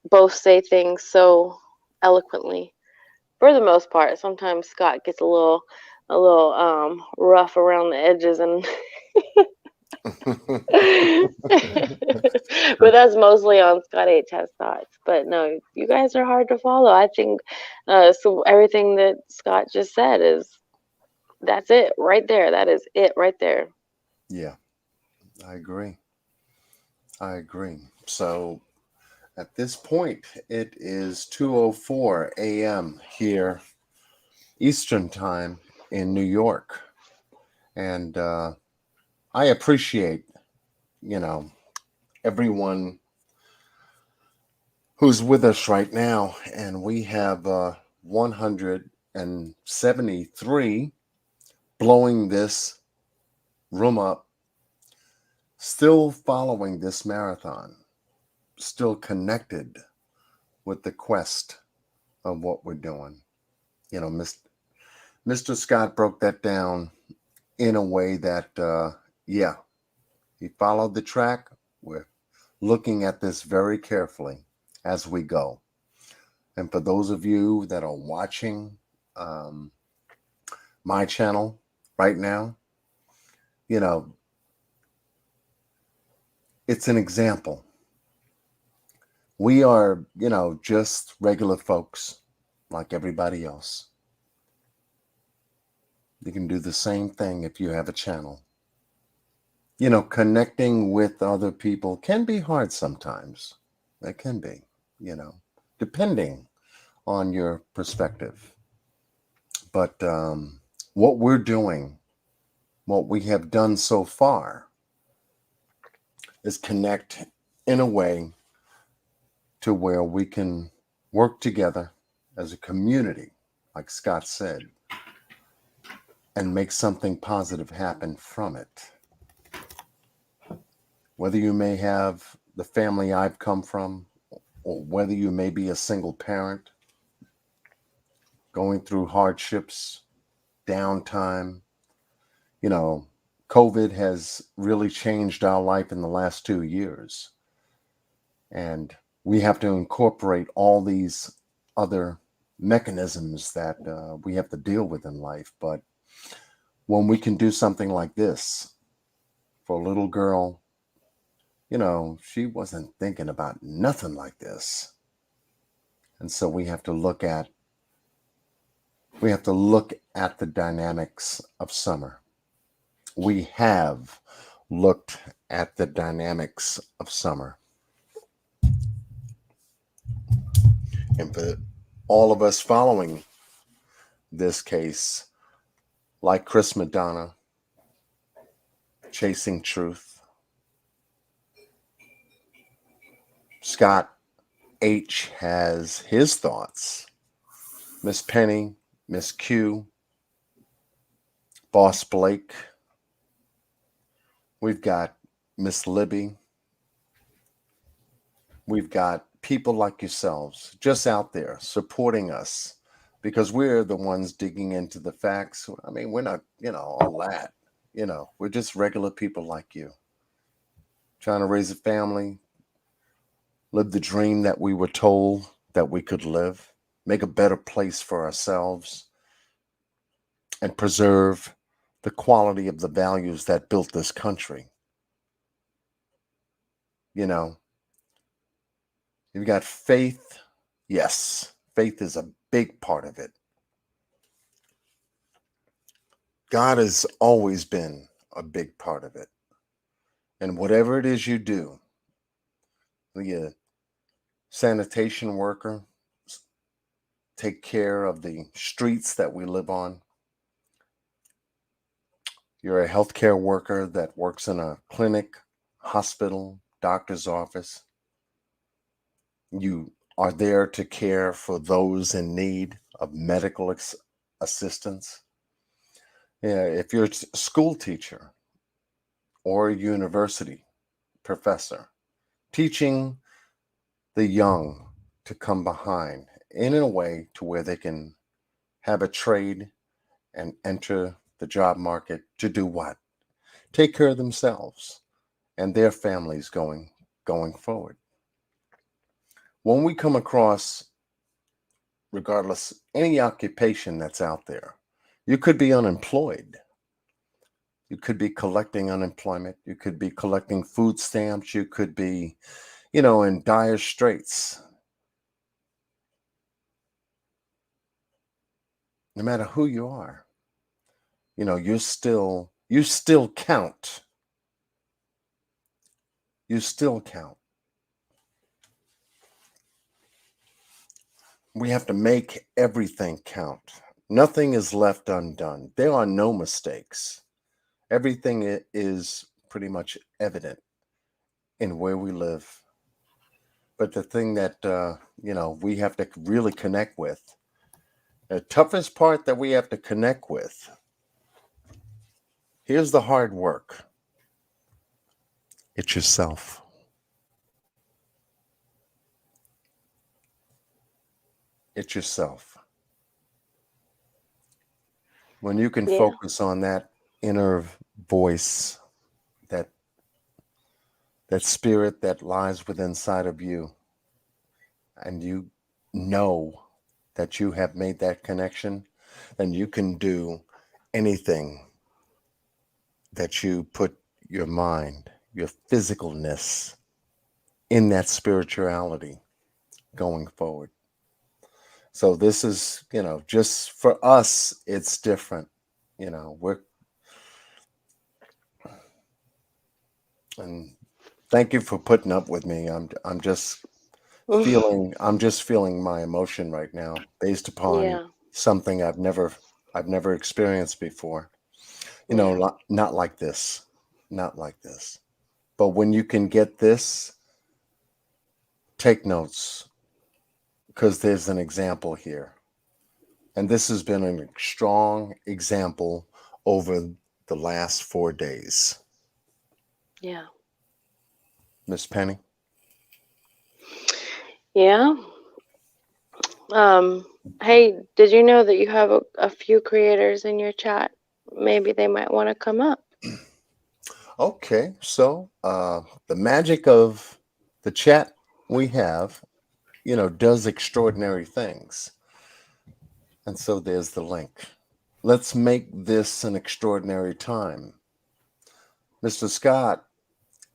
both say things so eloquently. For the most part, sometimes Scott gets a little rough around the edges, and but that's mostly on Scott H has thoughts. But no, you guys are hard to follow. I think so. Everything that Scott just said that's it right there. That is it right there. Yeah, I agree. So at this point, it is 2:04 a.m. here Eastern Time in New York. And I appreciate, everyone who's with us right now. And we have 173 blowing this room up, still following this marathon, still connected with the quest of what we're doing. Mr. Scott broke that down in a way that, he followed the track. We're looking at this very carefully as we go. And for those of you that are watching my channel right now, it's an example. We are, just regular folks like everybody else. You can do the same thing if you have a channel. Connecting with other people can be hard sometimes. It can be, depending on your perspective. But what we're doing, what we have done so far, is connect in a way to where we can work together as a community, like Scott said, and make something positive happen from it. Whether you may have the family I've come from, or whether you may be a single parent going through hardships, downtime, COVID has really changed our life in the last 2 years. And we have to incorporate all these other mechanisms that we have to deal with in life. But when we can do something like this for a little girl, you know, she wasn't thinking about nothing like this. And so we have to look at the dynamics of summer. We have looked at the dynamics of summer. And for all of us following this case, like Chris Madonna, Chasing Truth, Scott H. has his thoughts, Miss Penny, Miss Q, Boss Blake, we've got Miss Libby, we've got people like yourselves just out there supporting us because we're the ones digging into the facts. I mean, we're not, all that, we're just regular people like you trying to raise a family, live the dream that we were told that we could live, make a better place for ourselves, and preserve the quality of the values that built this country. You've got faith. Yes, faith is a big part of it. God has always been a big part of it. And whatever it is you do, the sanitation worker, take care of the streets that we live on. You're a healthcare worker that works in a clinic, hospital, doctor's office. You are there to care for those in need of medical assistance. Yeah, if you're a school teacher or a university professor, teaching the young to come behind in a way to where they can have a trade and enter the job market to do what? Take care of themselves and their families going forward. When we come across, regardless, any occupation that's out there, you could be unemployed. You could be collecting unemployment. You could be collecting food stamps. You could be, in dire straits. No matter who you are, you still count. You still count. We have to make everything count. Nothing is left undone. There are no mistakes. Everything is pretty much evident in where we live. But the thing that, we have to really connect with, the toughest part that we have to connect with, here's the hard work. It's yourself. It's yourself. When you can focus on that inner voice, that spirit that lies within inside of you, and you know that you have made that connection, then you can do anything that you put your mind, your physicalness in that spirituality going forward. So this is, just for us, it's different. And thank you for putting up with me. I'm just feeling my emotion right now based upon something I've never experienced before. Not like this. Not like this. But when you can get this, take notes, because there's an example here. And this has been a strong example over the last 4 days. Yeah. Miss Penny? Yeah. Hey, did you know that you have a few creators in your chat? Maybe they might want to come up. Okay, so the magic of the chat we have, does extraordinary things. And so there's the link. Let's make this an extraordinary time. Mr. Scott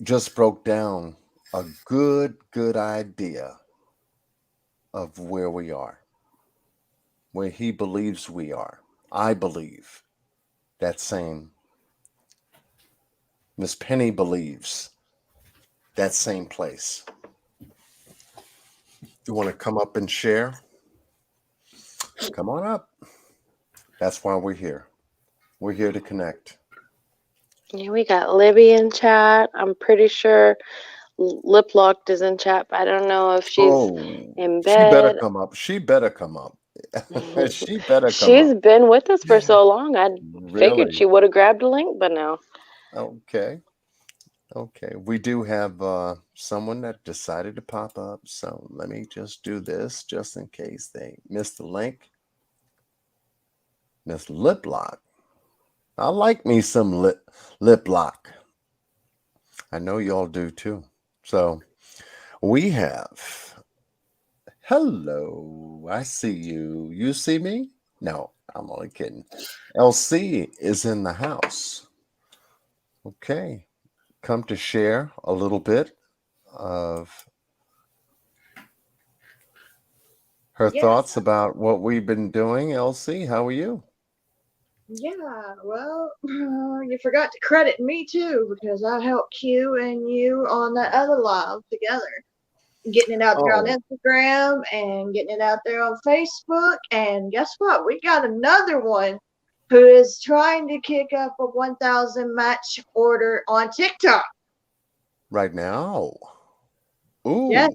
just broke down a good idea of where we are, where he believes we are. I believe that same. Miss Penny believes that same place. You want to come up and share? Come on up. That's why we're here. We're here to connect. Yeah, we got Libby in chat. I'm pretty sure Lip Locked is in chat, but I don't know if she's in She better bed. come up. She better come up. She better come She's up. been with us for so long. I figured Really? she would have grabbed a link, but no. Okay. Okay. We do have someone that decided to pop up. So let me just do this just in case they missed the link. Miss Lip Lock. I like me some lip lock. I know y'all do too. So we have, hello, I see you. You see me? No, I'm only kidding. LC is in the house. Okay. Come to share a little bit of her thoughts about what we've been doing. LC, how are you? Yeah, well, you forgot to credit me too because I helped Q and you on that other live together. Getting it out there on Instagram and getting it out there on Facebook. And guess what? We got another one who is trying to kick up a 1,000 match order on TikTok. Right now. Ooh. Yes.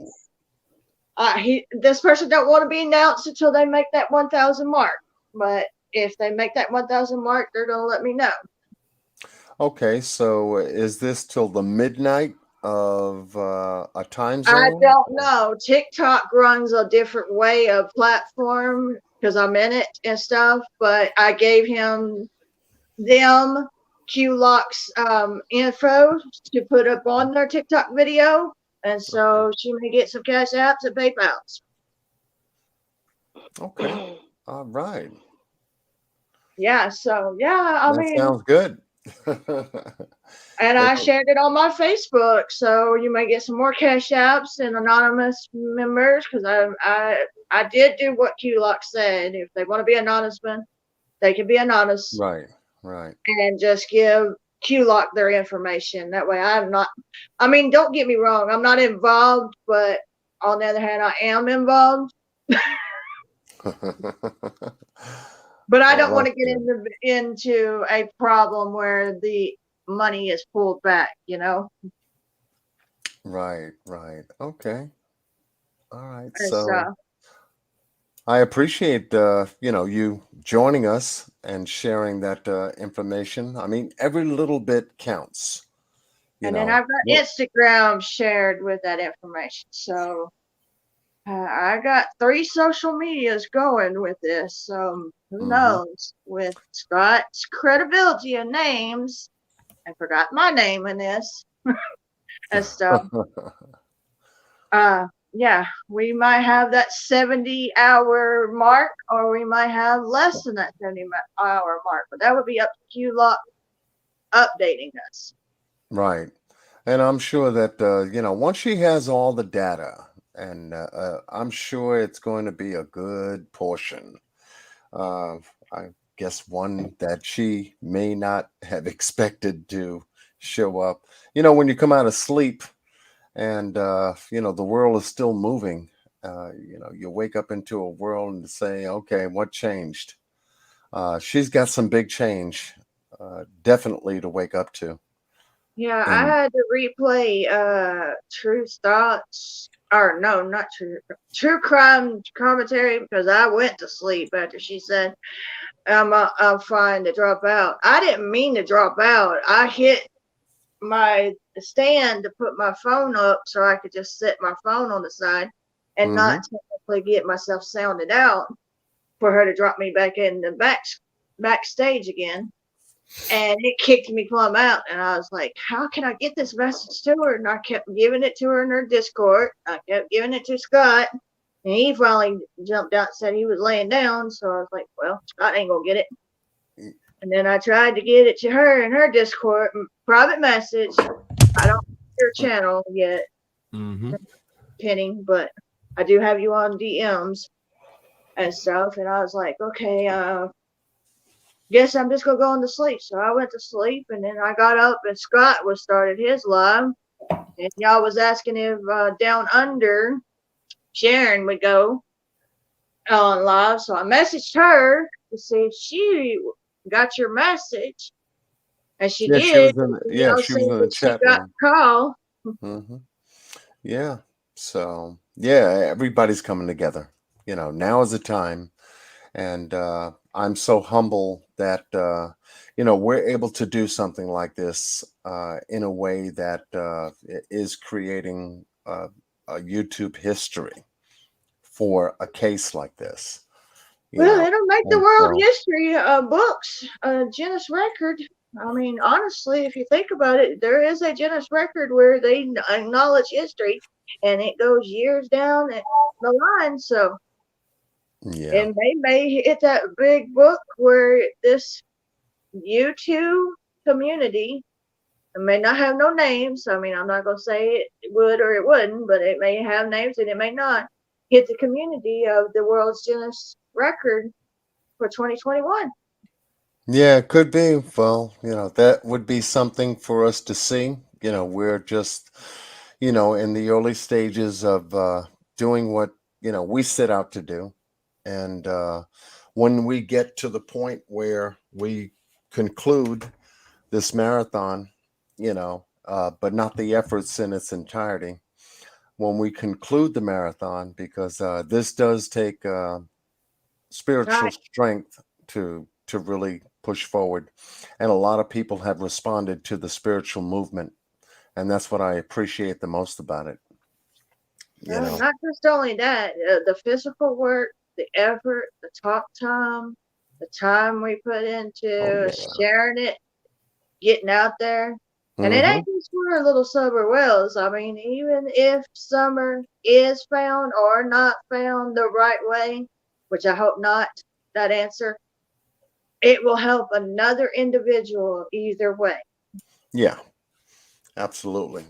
This person don't want to be announced until they make that 1,000 mark. But if they make that 1,000 mark, they're going to let me know. Okay, so is this till the midnight of a time zone? I don't know. TikTok runs a different way of platform because I'm in it and stuff, but I gave him them Qlock's info to put up on their TikTok video, and so she may get some cash apps and PayPal's. Okay. All right. Yeah, so yeah, I mean, sounds good. And I shared it on my Facebook, so you may get some more cash apps and anonymous members because I did do what Qlock said. If they want to be anonymous, they can be anonymous. Right, right. And just give Qlock their information. That way I'm not, I mean, don't get me wrong, I'm not involved, but on the other hand, I am involved. But I don't want to get into a problem where the money is pulled back, you know? Right, right. Okay. All right. So I appreciate you joining us and sharing that information. I mean, every little bit counts. And then I've got Instagram shared with that information. So I got 3 social medias going with this. So who knows? With Scott's credibility and names, I forgot my name in this and stuff. Yeah, we might have that 70-hour mark, or we might have less than that 70-hour mark. But that would be up to Qlock updating us. Right. And I'm sure that, once she has all the data, and I'm sure it's going to be a good portion. I guess one that she may not have expected to show up. When you come out of sleep and, the world is still moving, you wake up into a world and say, okay, what changed? She's got some big change, definitely to wake up to. Yeah, I had to replay True Thoughts, or no, not True Crime Commentary, because I went to sleep after she said, I'm fine to drop out. I didn't mean to drop out. I hit my stand to put my phone up so I could just set my phone on the side and not technically get myself sounded out for her to drop me back in the backstage again. And it kicked me plumb out. And I was like, how can I get this message to her? And I kept giving it to her in her Discord. I kept giving it to Scott. And he finally jumped out and said he was laying down. So I was like, well, Scott ain't going to get it. And then I tried to get it to her in her Discord, private message. I don't have your channel yet, Penny, but I do have you on DMs and stuff. And I was like, okay, guess I'm just gonna go on to sleep. So I went to sleep, and then I got up, and Scott was started his live, and y'all was asking if Down Under Sharon would go on live. So I messaged her to see if she got your message, and she Yeah, did. she was in the She chat got room. the call. Yeah. So yeah, everybody's coming together. Now is the time. And I'm so humble that we're able to do something like this in a way that is creating a YouTube history for a case like this. Well, it'll make the And world so- history books, Guinness record. I mean, honestly, if you think about it, there is a Guinness record where they acknowledge history, and it goes years down the line. So, Yeah. and they may hit that big book where this YouTube community, it may not have no names. I mean, I'm not gonna say it would or it wouldn't, but it may have names and it may not hit the community of the world's Guinness record for 2021. Yeah, it could be. Well, that would be something for us to see. We're just, in the early stages of doing what, we set out to do. And when we get to the point where we conclude this marathon, but not the efforts in its entirety, when we conclude the marathon, because this does take spiritual Right. strength to really push forward, and a lot of people have responded to the spiritual movement, and that's what I appreciate the most about it. Not just only that, the physical work, the effort, the talk time, the time we put into sharing it, getting out there. And it ain't just for little Summer Wells. I mean, even if Summer is found or not found the right way, which I hope not, that answer, it will help another individual either way. Yeah, absolutely.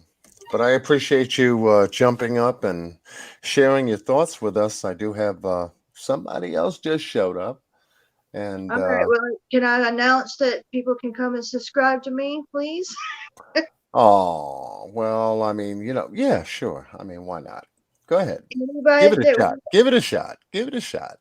But I appreciate you jumping up and sharing your thoughts with us. I do have somebody else just showed up. And all right, well, can I announce that people can come and subscribe to me, please? oh, well, I mean, yeah, sure. I mean, why not? Go ahead. Anybody Give it a that shot. Give it a shot. Give it a shot.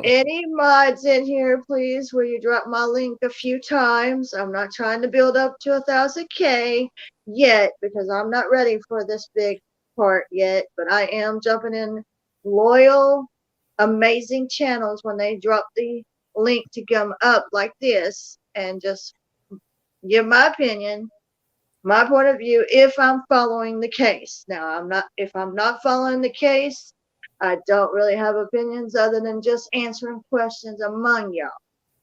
Any mods in here, please, will you drop my link a few times? I'm not trying to build up to 1,000K yet because I'm not ready for this big part yet, but I am jumping in loyal, amazing channels when they drop the link to come up like this and just give my opinion, my point of view, if I'm following the case. Now, if I'm not following the case, I don't really have opinions other than just answering questions among y'all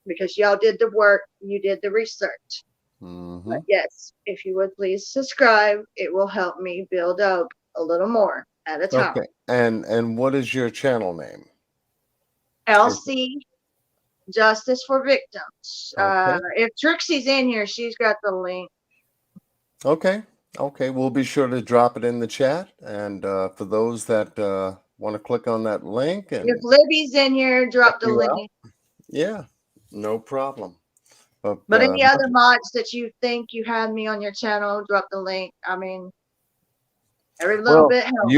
because y'all did the work, you did the research. But yes, if you would please subscribe, it will help me build up a little more at a time. Okay. And what is your channel name? LC Justice for Victims. Okay. If Trixie's in here, she's got the link. Okay. We'll be sure to drop it in the chat. And for those that want to click on that link, and If Libby's in here, drop the link. Yeah, no problem. But any other mods that you think you had me on your channel, drop the link. I mean, every little bit helps.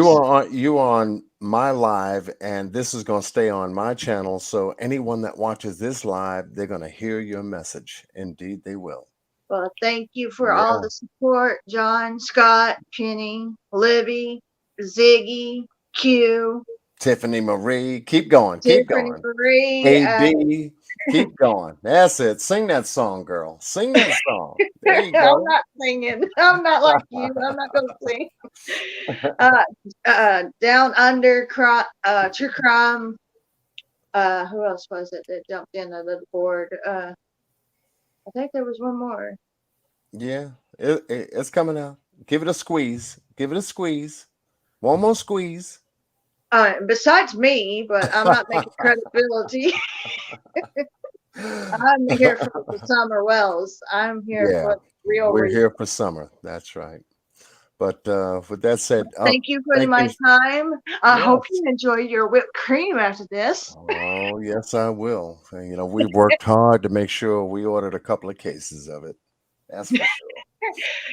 You are on my live, and this is going to stay on my channel. So anyone that watches this live, they're going to hear your message. Indeed, they will. Well, thank you for all the support, John, Scott, Penny, Libby, Ziggy, Q, Tiffany Marie. Keep going. Tiffany Marie, AB. Keep going. That's it. Sing that song, girl. Sing that song. There you go. I'm not singing. I'm not like you. I'm not going to sing. Down Under, True Crime. Who else was it that jumped in the board? I think there was one more. Yeah, it's coming out. Give it a squeeze. Give it a squeeze. One more squeeze. Besides me, but I'm not making credibility. I'm here for the Summer Wells. I'm here Yeah, for real we're reason. here for summer. That's right. But with that said, Thank you for thank my you. time. I hope Yes. you enjoy your whipped cream after this. Oh, yes, I will. And, you know, we worked hard to make sure we ordered a couple of cases of it. That's for sure.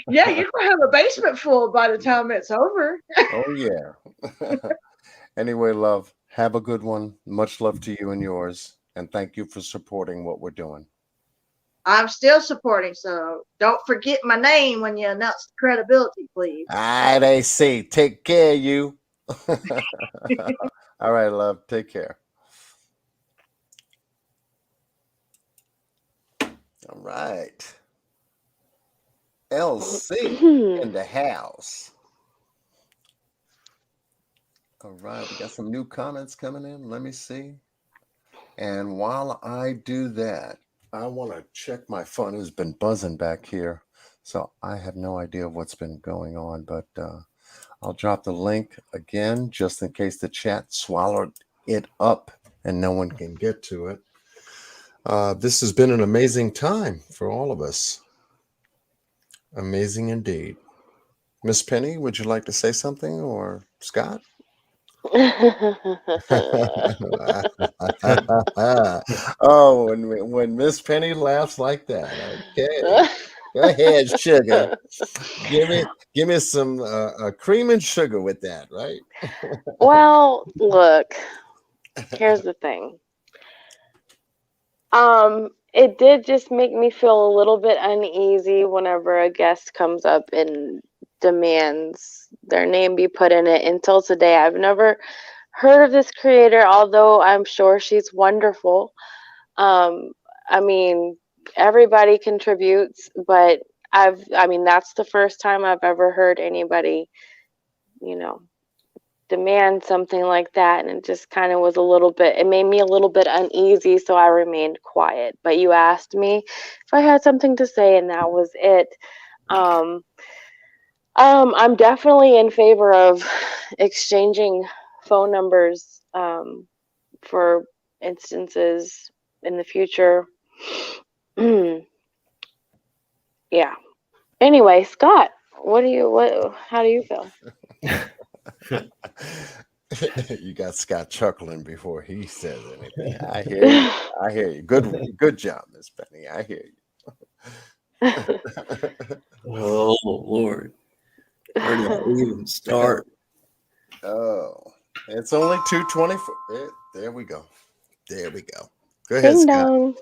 Yeah, you're gonna have a basement full by the time it's over. Oh, yeah. Anyway, love, have a good one. Much love to you and yours. And thank you for supporting what we're doing. I'm still supporting, so don't forget my name when you announce the credibility, please. They say, take care, you. All right, love. Take care. All right. LC in the house. All right, we got some new comments coming in. Let me see. And while I do that, I want to check my phone. It's been buzzing back here. So I have no idea what's been going on, but I'll drop the link again just in case the chat swallowed it up and no one can get to it. This has been an amazing time for all of us. Amazing indeed. Miss Penny, would you like to say something, or Scott? Oh, when Miss Penny laughs like that, okay. Go ahead, sugar. Give me some cream and sugar with that, right? Well, look, here's the thing. It did just make me feel a little bit uneasy whenever a guest comes up and demands their name be put in it. Until today, I've never heard of this creator, although I'm sure she's wonderful. I mean, everybody contributes, but that's the first time I've ever heard anybody, demand something like that, and it just kind of was it made me a little bit uneasy, so I remained quiet. But you asked me if I had something to say, and that was it. I'm definitely in favor of exchanging phone numbers for instances in the future. Yeah. Anyway, Scott, how do you feel? You got Scott chuckling before he says anything. I hear you. I hear you. Good job, Miss Penny. I hear you. Oh Lord. Where do I even start? Oh, it's only 2:24. There we go. There we go. Go ahead, Ding Scott. dong.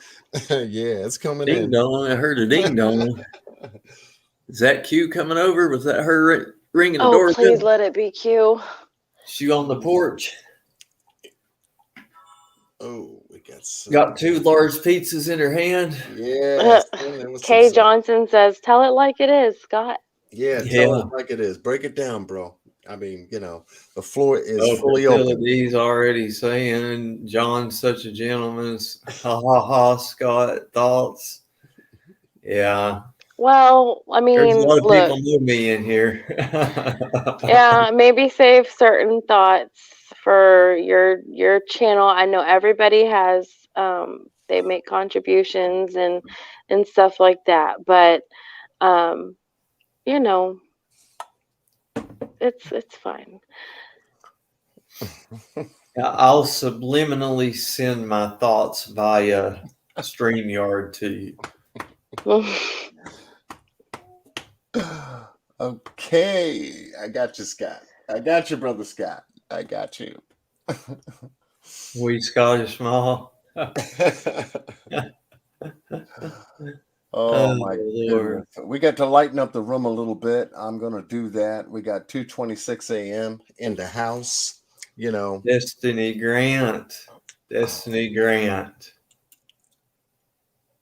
Yeah, it's coming Ding in. dong. I heard a ding dong. Is that Q coming over? Was that her ringing the door? Oh, please let it be Q. She on the porch. Oh, we got 2 large pizzas in her hand. Yeah. Kay Johnson says, "Tell it like it is, Scott." Yeah, tell it like it is. Break it down, bro. I mean, the floor is fully open. He's already saying John's such a gentleman. Ha ha ha, Scott. Thoughts? Yeah. Well, I mean, there's a lot of people know me in here. Yeah, maybe save certain thoughts for your channel. I know everybody has they make contributions and stuff like that, but it's fine. I'll subliminally send my thoughts via StreamYard to you. Okay, I got you, Scott. I got you, brother Scott. I got you. We Scottish small. Oh my goodness. We got to lighten up the room a little bit. I'm gonna do that. We got 2:26 a.m. in the house. Destiny Grant. Destiny Grant.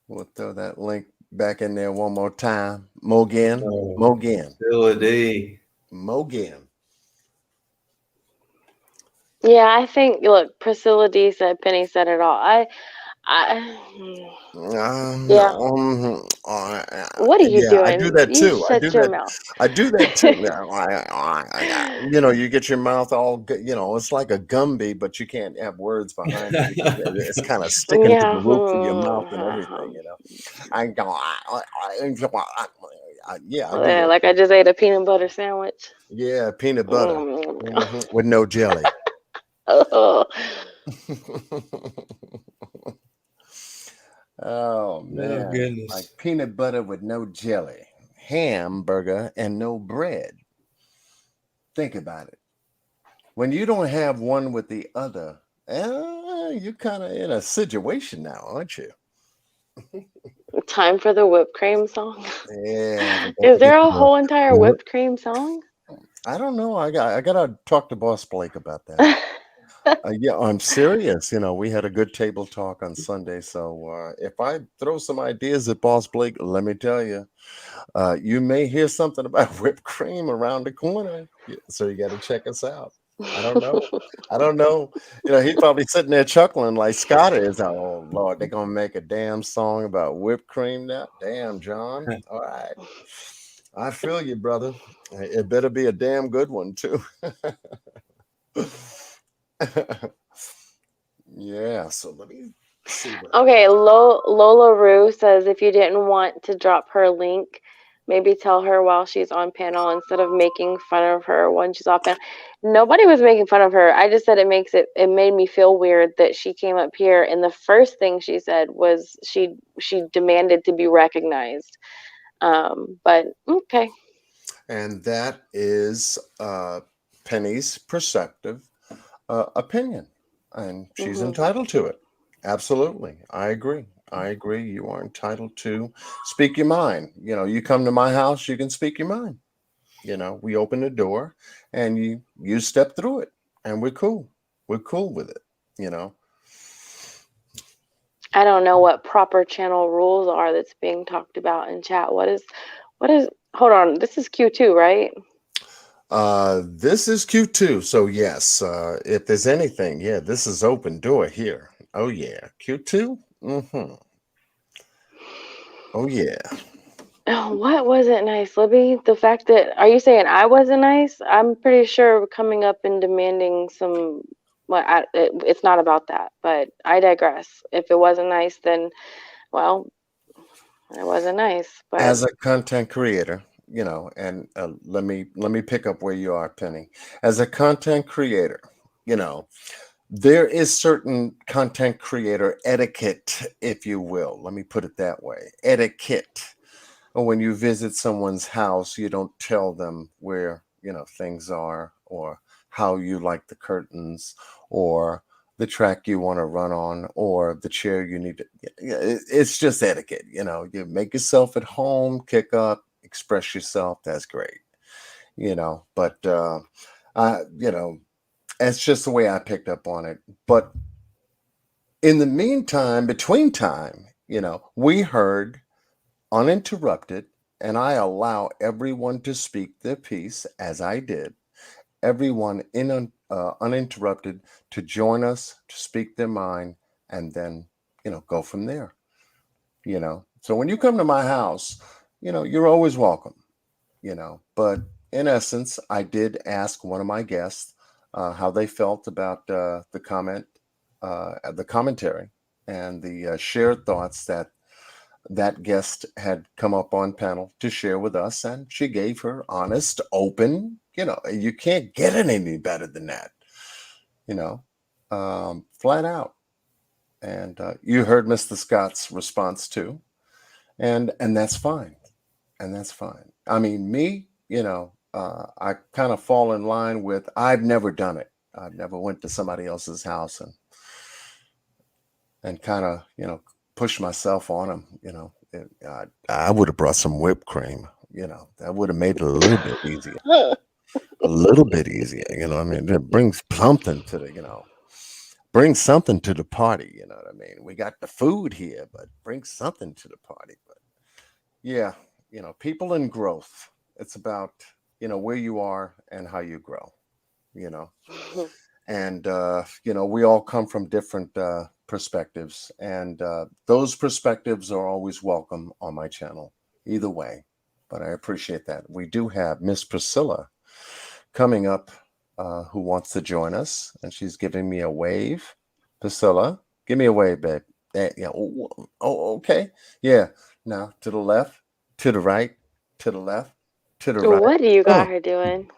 We'll throw that link back in there one more time. Mogan. Mogan. Yeah, I think, look, Priscilla D said, Penny said it all. Yeah. What are you Yeah, I do doing? that You too. shut your mouth. I do that too. You know, you get your mouth all, you know, it's like a Gumby, but you can't have words behind it because it's kind of sticking to the Yeah. roof of your mouth and everything, you know. I go, yeah, I do that Like I too. just ate a peanut butter sandwich. Yeah, peanut butter Mm. with no jelly. Oh, Oh Oh man, like goodness. peanut butter with no jelly, hamburger and no bread. Think about it. When you don't have one with the other, you're kind of in a situation now, aren't you? time for the whipped cream song. Yeah, we got Is to get there a to whole entire the. whipped cream song? I don't know. I gotta talk to Boss Blake about that. Yeah, I'm serious. You know, we had a good table talk on Sunday. So if I throw some ideas at Boss Blake, let me tell you, you may hear something about whipped cream around the corner. So you got to check us out. I don't know. I don't know. You know, he's probably sitting there chuckling like Scott is. Oh Lord, they're gonna make a damn song about whipped cream now. Damn, John. All right. I feel you, brother. It better be a damn good one too. Yeah, so let me see what I Okay, Lola Rue says if you didn't want to drop her link, maybe tell her while she's on panel instead of making fun of her when she's off panel. Nobody was making fun of her. I just said it made me feel weird that she came up here and the first thing she said was she demanded to be recognized. But okay. and that is Penny's perceptive opinion, and she's Hmm. entitled to it. Absolutely, I agree. I agree. You are entitled to speak your mind. You know, you come to my house, you can speak your mind. You know, we open the door, and you step through it, and we're cool. We're cool with it. You know. I don't know what proper channel rules are that's being talked about in chat. What is hold on, this is Q2, right? This is Q2, so yes. If there's anything, yeah, this is open door here. Oh yeah, Q2. Mm-hmm. Oh yeah. Oh, what wasn't nice, Libby? The fact that are you saying I wasn't nice? I'm pretty sure coming up and demanding some. It's not about that, but I digress. If it wasn't nice, then well, it wasn't nice. But As a content creator, you know, and let me pick up where you are, Penny. As a content creator, you know, there is certain content creator etiquette, if you will. Let me put it that way. Etiquette. Or when you visit someone's house, you don't tell them where, you know, things are or how you like the curtains or the track you want to run on or the chair you need to. It's just etiquette. You know, you make yourself at home, kick up, express yourself. That's great. You know, but, you know, that's just the way I picked up on it. But in the meantime, between time, you know, we heard uninterrupted, and I allow everyone to speak their piece as I did. Everyone uninterrupted to join us to speak their mind, and then you know go from there. You know, so when you come to my house, you know you're always welcome. You know, but in essence, I did ask one of my guests how they felt about the commentary, and the shared thoughts that that guest had come up on panel to share with us, and she gave her honest, open, you know, you can't get it any better than that, you know, flat out. And you heard Mr. Scott's response too, and that's fine, and that's fine. I mean, me, you know, I kind of fall in line with. I've never done it. I've never went to somebody else's house and kind of, you know, push myself on them. You know, I would have brought some whipped cream. You know, that would have made it a little bit easier. A little bit easier. You know, I mean, it brings something to the, you know, bring something to the party. You know what I mean? We got the food here, but bring something to the party. But yeah, you know, people in growth. It's about, you know, where you are and how you grow. You know, And we all come from different perspectives, and those perspectives are always welcome on my channel either way. But I appreciate that. We do have Miss Priscilla coming up, who wants to join us, and she's giving me a wave. Priscilla, give me a wave, babe. Yeah. Oh, okay. Yeah. Now to the left, to the right, to the left, to the right. What do you got her doing?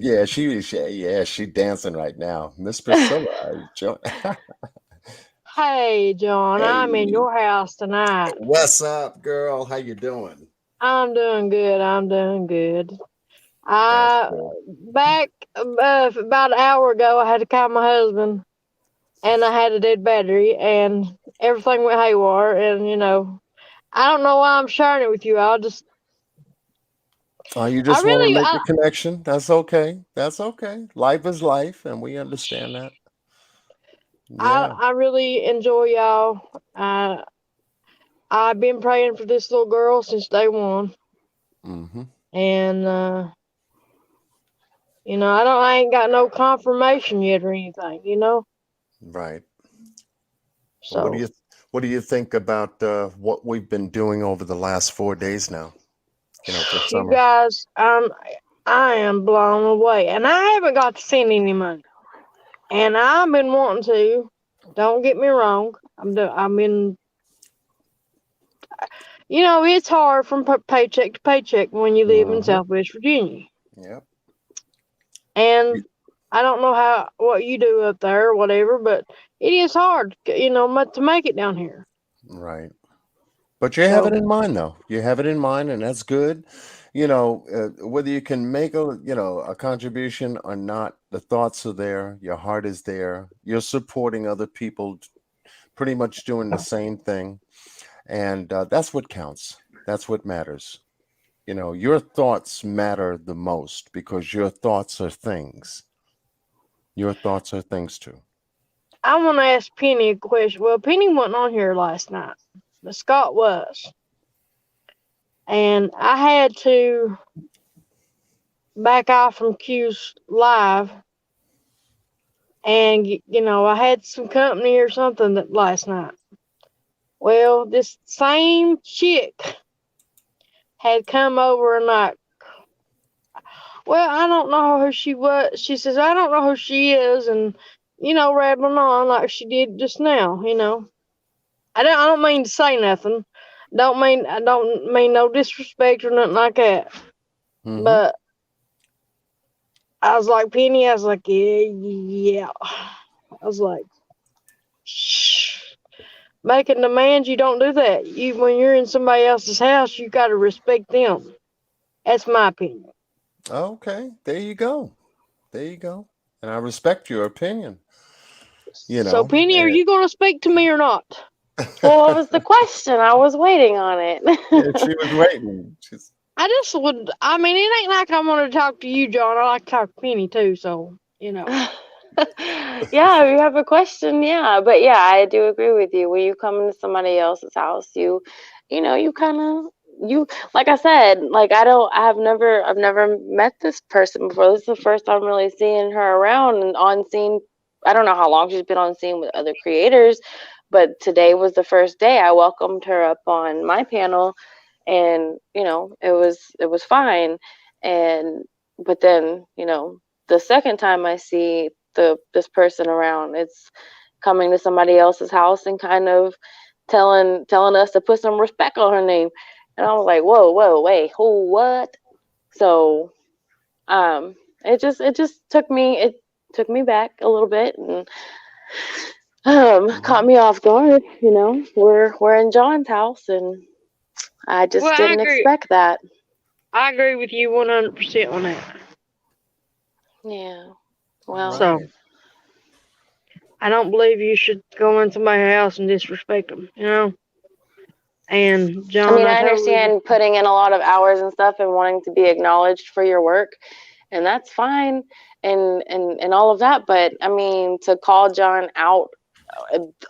Yeah, she dancing right now. Miss Priscilla. Hey, John, I'm in Hey, your house tonight. what's up, girl? How you doing? I'm doing good. I'm doing good. That's good. Back about an hour ago, I had to call my husband, and I had a dead battery, and everything went haywire. And I don't know why I'm sharing it with you. You I just want to really, make a connection. That's okay. That's okay. Life is life, and we understand that. Yeah. I really enjoy y'all. I've been praying for this little girl since day one, Mm-hmm. and I ain't got no confirmation yet or anything. Right. Well, So what do you think about what we've been doing over the last 4 days now? For you summer. guys, I am blown away, and I haven't got to send any money, and I've been wanting to. Don't get me wrong. I've been, it's hard from paycheck to paycheck when you live in Mm-hmm. Southwest Virginia, Yep. and I don't know what you do up there or whatever, but it is hard, to make it down here. Right. But you have it in mind, though. You have it in mind, and that's good. Whether you can make a contribution or not, the thoughts are there. Your heart is there. You're supporting other people, pretty much doing the same thing, and that's what counts. That's what matters. Your thoughts matter the most because your thoughts are things. Your thoughts are things too. I want to ask Penny a question. Well, Penny wasn't on here last night, but Scott was. And I had to back off from Q's live. And, I had some company or something last night. Well, this same chick had come over and well, I don't know who she was. She says, I don't know who she is. And, rattling on like she did just now, I don't mean to say nothing. I don't mean no disrespect or nothing like that. Mm-hmm. But I was like, Penny, yeah. I was like, shh. Making demands, you don't do that. When you're in somebody else's house, you got to respect them. That's my opinion. Okay, there you go. There you go. And I respect your opinion. So, Penny, are you going to speak to me or not? Well, what was the question? I was waiting on it. Yeah, she was waiting. It ain't like I want to talk to you, John. I like to talk to Penny too, so, Yeah, if you have a question, yeah. But yeah, I do agree with you. When you come into somebody else's house, you kind of, like I said, like I've never met this person before. This is the first time really seeing her around and on scene. I don't know how long she's been on scene with other creators, but today was the first day I welcomed her up on my panel, and it was fine. But then the second time I see this person around, it's coming to somebody else's house and kind of telling us to put some respect on her name, and I was like, whoa, wait, who, what? So it just took me back a little bit, and caught me off guard. We're in John's house, and I just didn't expect that. I agree with you 100% on that. Yeah. Well, so I don't believe you should go in somebody's house and disrespect them, And John, I understand putting in a lot of hours and stuff and wanting to be acknowledged for your work, and that's fine, and all of that. But to call John out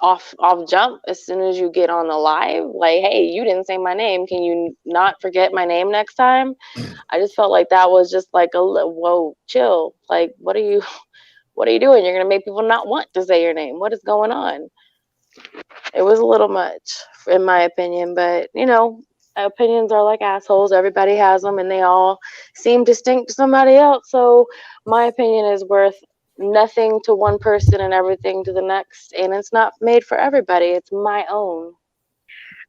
off jump as soon as you get on the live. Like, hey, you didn't say my name. Can you not forget my name next time? I just felt like that was just like whoa, chill. Like, what are you doing? You're gonna make people not want to say your name. What is going on? It was a little much, in my opinion, but opinions are like assholes. Everybody has them, and they all seem distinct to somebody else. So my opinion is worth nothing to one person and everything to the next, and it's not made for everybody. It's my own.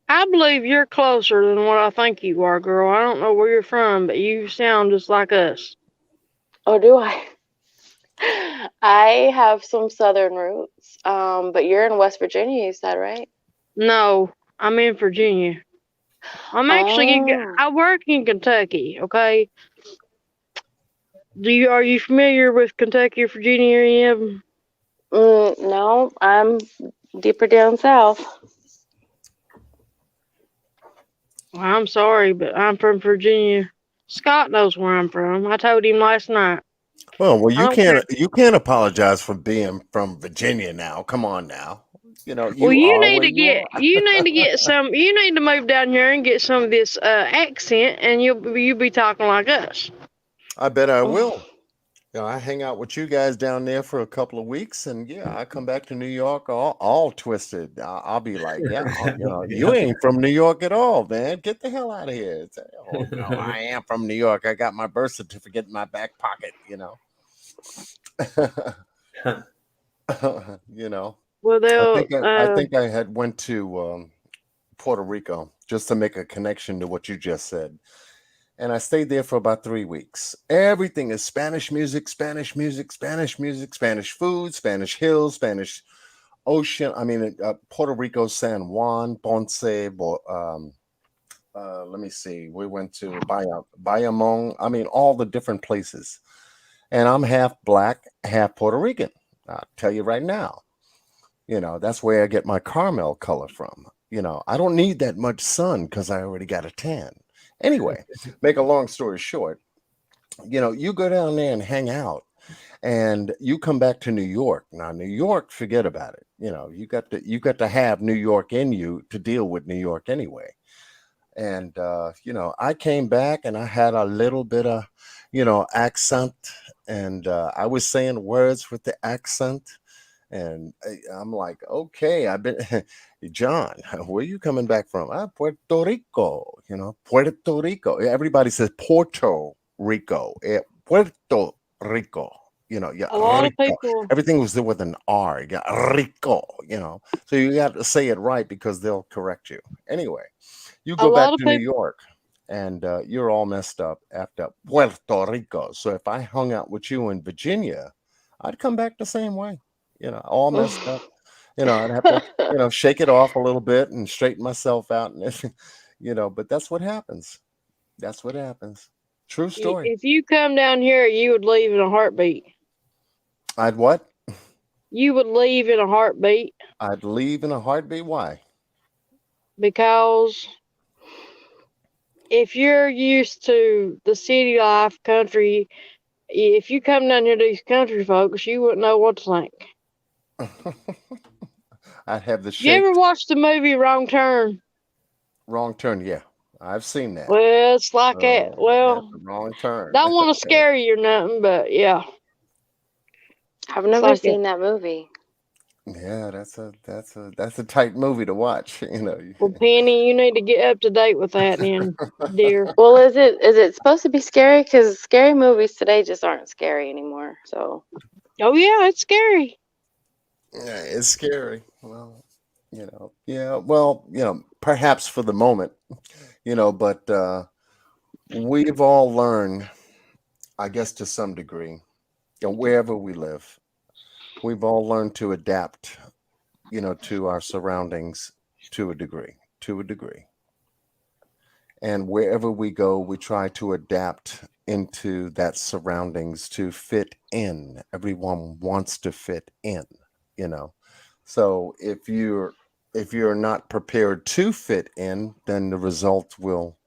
I believe you're closer than what I think you are, girl. I don't know where you're from, but you sound just like us. Oh, do I? I have some southern roots, but you're in West Virginia, you said, right? No, I'm in Virginia. I'm actually I work in Kentucky. Okay. Are you familiar with Kentucky or Virginia or any of them? No, I'm deeper down south. Well, I'm sorry, but I'm from Virginia. Scott knows where I'm from. I told him last night. Well, I don't care. you can't apologize for being from Virginia now. Come on now. Well, You you are need where to you get are. some. You need to move down here and get some of this accent, and you'll be talking like us. I bet I will. I hang out with you guys down there for a couple of weeks, and yeah, I come back to New York all twisted. I'll be like, yeah, you ain't from New York at all, man. Get the hell out of here. Say, oh no, I am from New York. I got my birth certificate in my back pocket. Well, I think I had went to Puerto Rico just to make a connection to what you just said. And I stayed there for about 3 weeks. Everything is Spanish music, Spanish music, Spanish music, Spanish food, Spanish hills, Spanish ocean. I mean, Puerto Rico, San Juan, Ponce. Let me see. We went to Bayamon. I mean, all the different places. And I'm half black, half Puerto Rican. I'll tell you right now. That's where I get my caramel color from. I don't need that much sun because I already got a tan. Anyway, make a long story short, you go down there and hang out and you come back to New York. Now, New York, forget about it. You got to have New York in you to deal with New York anyway. And, I came back and I had a little bit of, accent, and I was saying words with the accent. And I'm like, okay, I've been, John, where are you coming back from? Puerto Rico, Puerto Rico. Everybody says Puerto Rico, Puerto Rico, yeah, a lot of Rico. people. Everything was there with an R, yeah, Rico, So you got to say it right because they'll correct you. Anyway, you go back to New York and you're all messed up after Puerto Rico. So if I hung out with you in Virginia, I'd come back the same way. All messed up. I'd have to, shake it off a little bit and straighten myself out. And, but that's what happens. That's what happens. True story. If you come down here, you would leave in a heartbeat. I'd what? You would leave in a heartbeat. I'd leave in a heartbeat. Why? Because if you're used to the city life, country, if you come down here to these country folks, you wouldn't know what to think. I'd have the shake. You ever watched the movie Wrong Turn? Wrong Turn, yeah. I've seen that. Well, it's like that. Well, Wrong Turn. Don't want to scare you or nothing, but yeah. I've never seen that movie. Yeah, that's a tight movie to watch. Well, Penny, you need to get up to date with that, then, dear. Well, is it supposed to be scary? Because scary movies today just aren't scary anymore. So. Oh yeah, it's scary. Yeah, it's scary. Well, yeah. Well, perhaps for the moment, but we've all learned, I guess, to some degree, wherever we live, we've all learned to adapt, to our surroundings to a degree. And wherever we go, we try to adapt into that surroundings to fit in. Everyone wants to fit in, So if you're not prepared to fit in, then the result will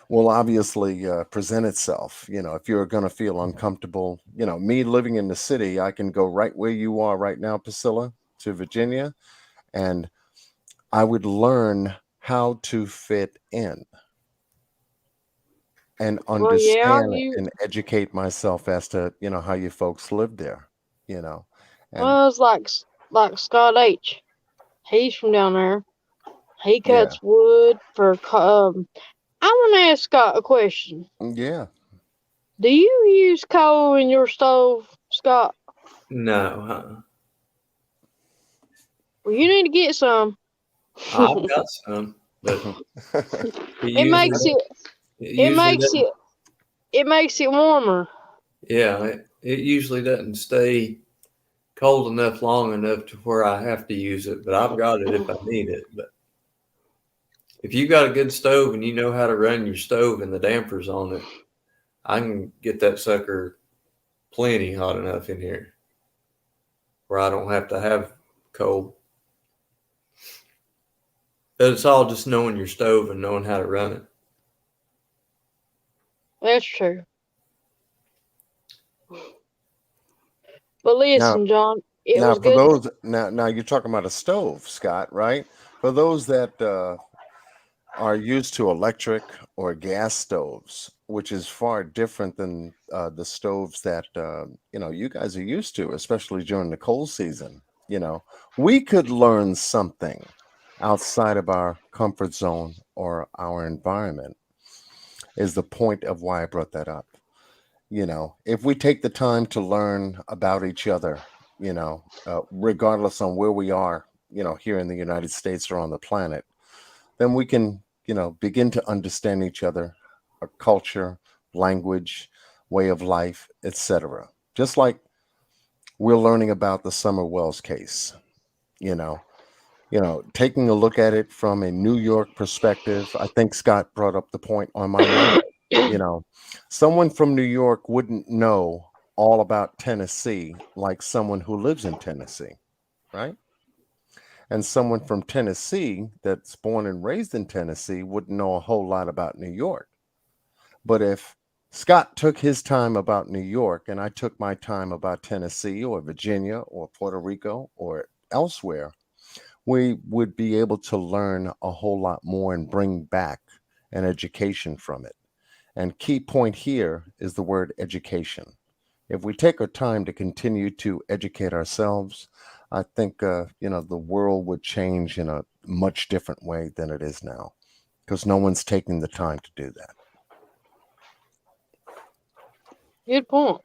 obviously present itself. If you're going to feel uncomfortable, me living in the city, I can go right where you are right now, Priscilla, to Virginia, and I would learn how to fit in and Well, yeah, understand and educate myself as to, how you folks live there, and well, it's like Scott H. He's from down there. He yeah, cuts wood for. I want to ask Scott a question. yeah. Do you use coal in your stove, Scott? No, Well, you need to get some. I've got some, but It makes it. It makes doesn't. it makes it warmer. Yeah, it usually doesn't stay cold enough long enough to where I have to use it, but I've got it if I need it. But if you got a good stove and you know how to run your stove and the dampers on it, I can get that sucker plenty hot enough in here where I don't have to have coal. But it's all just knowing your stove and knowing how to run it. That's true. But listen, John, it Now, was for good. those now you're talking about a stove, Scott, right? For those that are used to electric or gas stoves, which is far different than the stoves that you guys are used to, especially during the cold season. We could learn something outside of our comfort zone or our environment. Is the point of why I brought that up. If we take the time to learn about each other, regardless on where we are, here in the United States or on the planet, then we can, begin to understand each other, our culture, language, way of life, etc. Just like we're learning about the Summer Wells case, you know, taking a look at it from a New York perspective. I think Scott brought up the point on my mind. Someone from New York wouldn't know all about Tennessee like someone who lives in Tennessee, right? And someone from Tennessee that's born and raised in Tennessee wouldn't know a whole lot about New York. But if Scott took his time about New York and I took my time about Tennessee or Virginia or Puerto Rico or elsewhere, we would be able to learn a whole lot more and bring back an education from it. And key point here is the word education. If we take our time to continue to educate ourselves, I think the world would change in a much different way than it is now, because no one's taking the time to do that. Good point.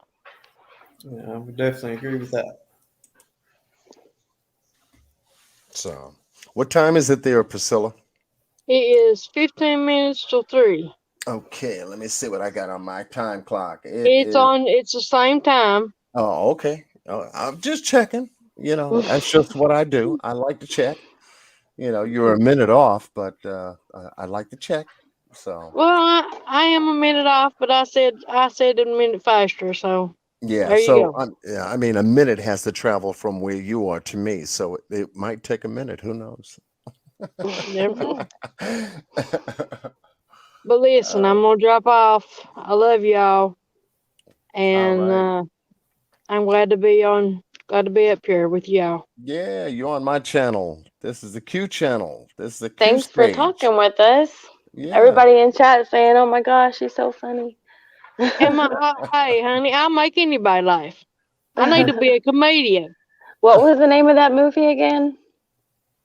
Yeah, I would definitely agree with that. So, what time is it there, Priscilla? It is 15 minutes till 3. Okay, let me see what I got on my time clock. It's the same time. Oh, okay. I'm just checking. That's just what I do. I like to check. You're a minute off, but I like to check. So. Well, I am a minute off, but I said a minute faster. So. Yeah. There you go. I mean, a minute has to travel from where you are to me, so it might take a minute. Who knows? Never know. But listen, I'm gonna drop off. I love y'all, and right. I'm glad to be up here with y'all. Yeah, you're on my channel. This is the Q channel. This is the Q Thanks stage. for talking with us. Yeah. Everybody in chat saying, "Oh my gosh, she's so funny." Hey, honey, I'll make anybody laugh. I need to be a comedian. What was the name of that movie again?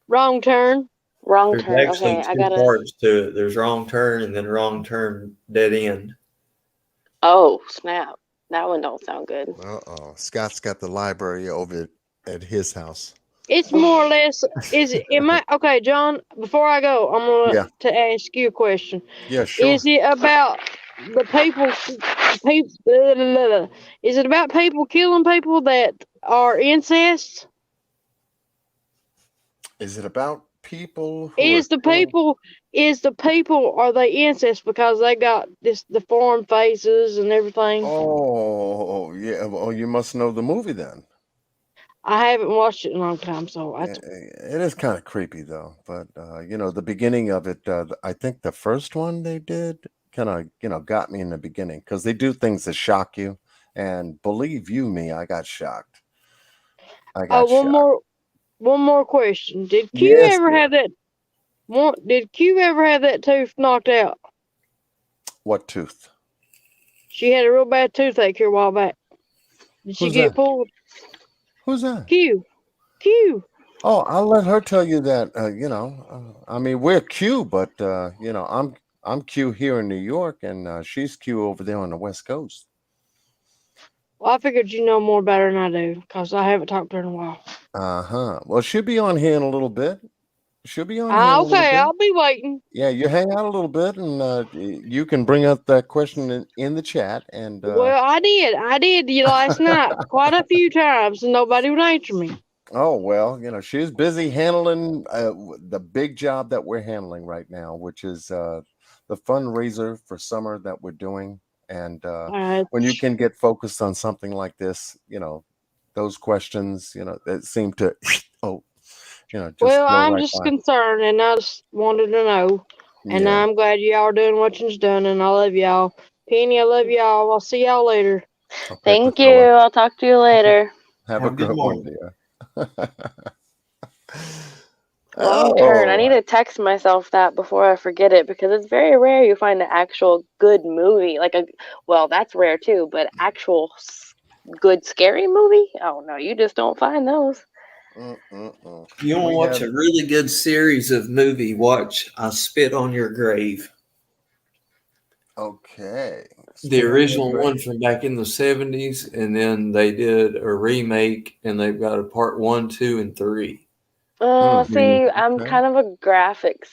Wrong Turn. Wrong There's Turn. actually Okay, two parts to it. There's Wrong Turn and then Wrong Turn Dead End. Oh snap! That one don't sound good. Scott's got the library over at his house. It's more or less. Okay, John? Before I go, I'm gonna to ask you a question. Yeah, sure. Is it about the people? Is it about people killing people that are incest? Is it about people? Is the people are they incest because they got this deformed faces and everything? Oh yeah. Oh, you must know the movie then. I haven't watched it in a long time, so it is kind of creepy though. But the beginning of it, I think the first one they did kind of got me in the beginning, because they do things that shock you, and believe you me, I got shocked. one more question. Did Q Yes. ever have that? Did Q ever have that tooth knocked out? What tooth? She had a real bad toothache here a while back. Did she Who's get that? pulled? Who's that? Q. Oh, I'll let her tell you that. I mean, we're Q, but I'm Q here in New York, and she's Q over there on the West Coast. Well, I figured you know more about her than I do because I haven't talked to her in a while. Well, she'll be on here in a little bit. She'll be on here in a little Okay, bit. I'll be waiting. Yeah, you hang out a little bit, and you can bring up that question in the chat. And Well, I did. Last night quite a few times, and nobody would answer me. oh well, she's busy handling the big job that we're handling right now, which is the fundraiser for summer that we're doing. And when you can get focused on something like this, those questions, that seem to just well, go I'm right just by. concerned, and I just wanted to know. And Yeah. I'm glad y'all are doing what you're done, and I love y'all. Penny, I love y'all. I'll see y'all later. Okay, Thank you. Priscilla. I'll talk to you later. Have a good one, dear. Wrong turn. I Oh, need to text myself that before I forget it because it's very rare you find an actual good movie. Well, that's rare too, but actual good scary movie? Oh no, you just don't find those. You want to watch a really good series of movie? Watch I Spit on Your Grave. Okay. The original one from back in the 70s, and then they did a remake, and they've got a part 1, 2, and 3. See, I'm kind of a graphics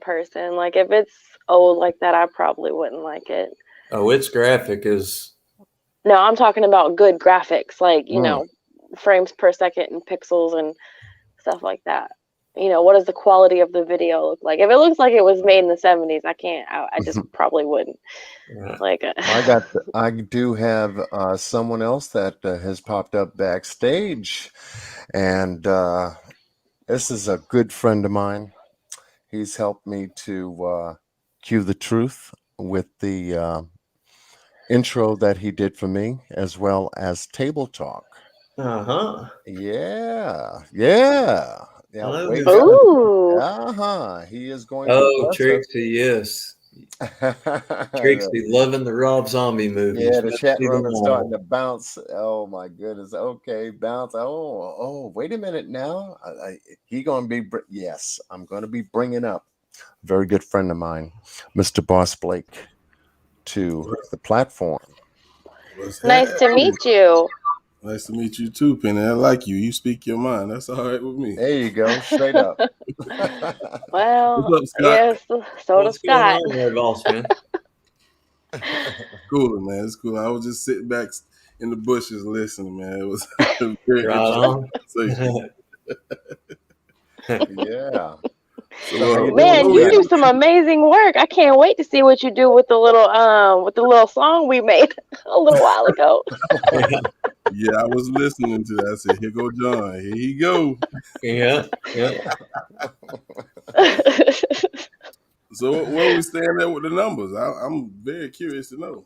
person. Like if it's old like that, I probably wouldn't like it. Oh, its graphic is. No, I'm talking about good graphics, like frames per second and pixels and stuff like that. What does the quality of the video look like? If it looks like it was made in the 70s, I can't. I just probably wouldn't. Like, I do have someone else that has popped up backstage, and this is a good friend of mine. He's helped me to cue the truth with the intro that he did for me, as well as table talk. Yeah. ooh. He is going. Oh, Trixie, yes. Trixie loving the Rob Zombie movies. Yeah, the chat room is starting to bounce. Oh my goodness. Okay, bounce. Oh, wait a minute now. Yes, I'm going to be bringing up a very good friend of mine, Mr. Boss Blake, to the platform. Nice to meet you. Nice to meet you too, Penny. I like you. You speak your mind. That's all right with me. There you go. Straight up. Well, What's up, yes, so does Scott. Boss man? Cool, man. It's cool. I was just sitting back in the bushes listening, man. It was very interesting. Yeah. Man, you do some amazing work. I can't wait to see what you do with the little song we made a little while ago. Yeah, I was listening to that. I said, "Here go John. Here he go." Yeah. So where we stand at with the numbers? I'm very curious to know.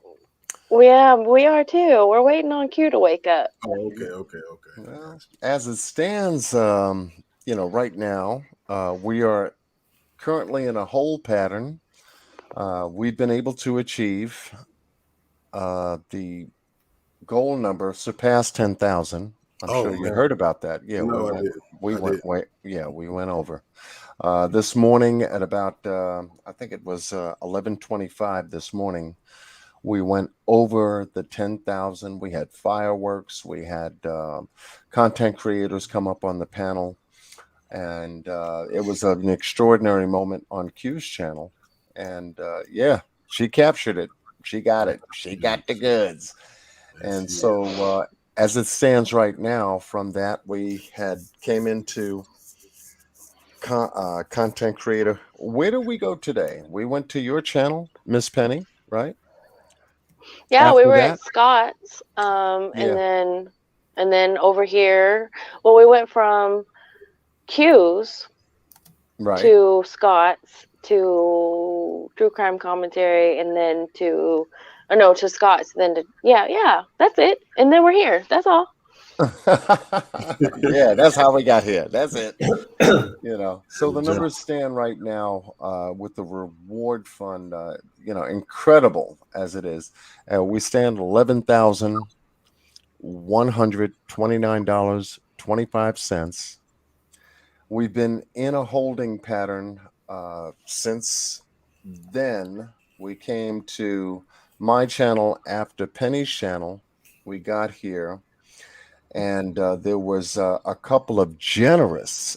Yeah, we are too. We're waiting on Q to wake up. Oh, okay. Well, as it stands, right now, we are currently in a hold pattern. We've been able to achieve the goal number, surpassed 10,000. I'm sure you heard about that. Yeah, we went over. This morning at about, I think it was 11:25 this morning, we went over the 10,000. We had fireworks. We had content creators come up on the panel. And it was an extraordinary moment on Q's channel. And she captured it. She got it. She got the goods. And so as it stands right now, from that, we came into content creator. Where do we go today? We went to your channel, Miss Penny, right? Yeah, After we were that? at Scott's, and then over here. Well, we went from Q's to Scott's to True Crime Commentary, and then to Scott's, then to that's it. And then we're here. That's all. Yeah, that's how we got here. That's it. So the numbers stand right now with the reward fund, incredible as it is. We stand $11,129.25. We've been in a holding pattern since then. We came to my channel after Penny's channel. We got here, and there was a couple of generous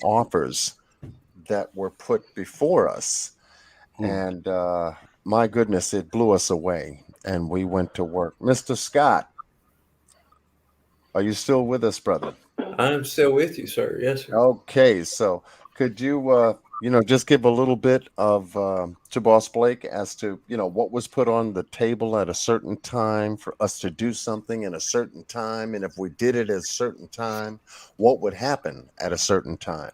offers that were put before us, and my goodness, it blew us away, and we went to work. Mr. Scott, are you still with us, brother? I'm still with you, sir. Yes, sir. Okay, so could you just give a little bit of to Boss Blake as to what was put on the table at a certain time for us to do something in a certain time, and if we did it at a certain time, what would happen at a certain time?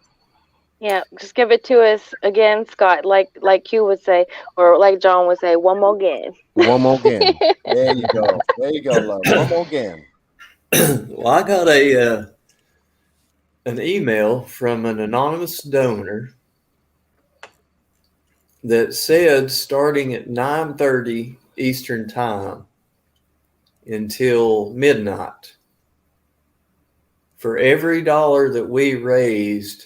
Yeah, just give it to us again, Scott, like Q would say, or like John would say, one more again. One more again. There you go. There you go, love. One more again. Well, I got an email from an anonymous donor that said starting at 9:30 Eastern Time until midnight, for every dollar that we raised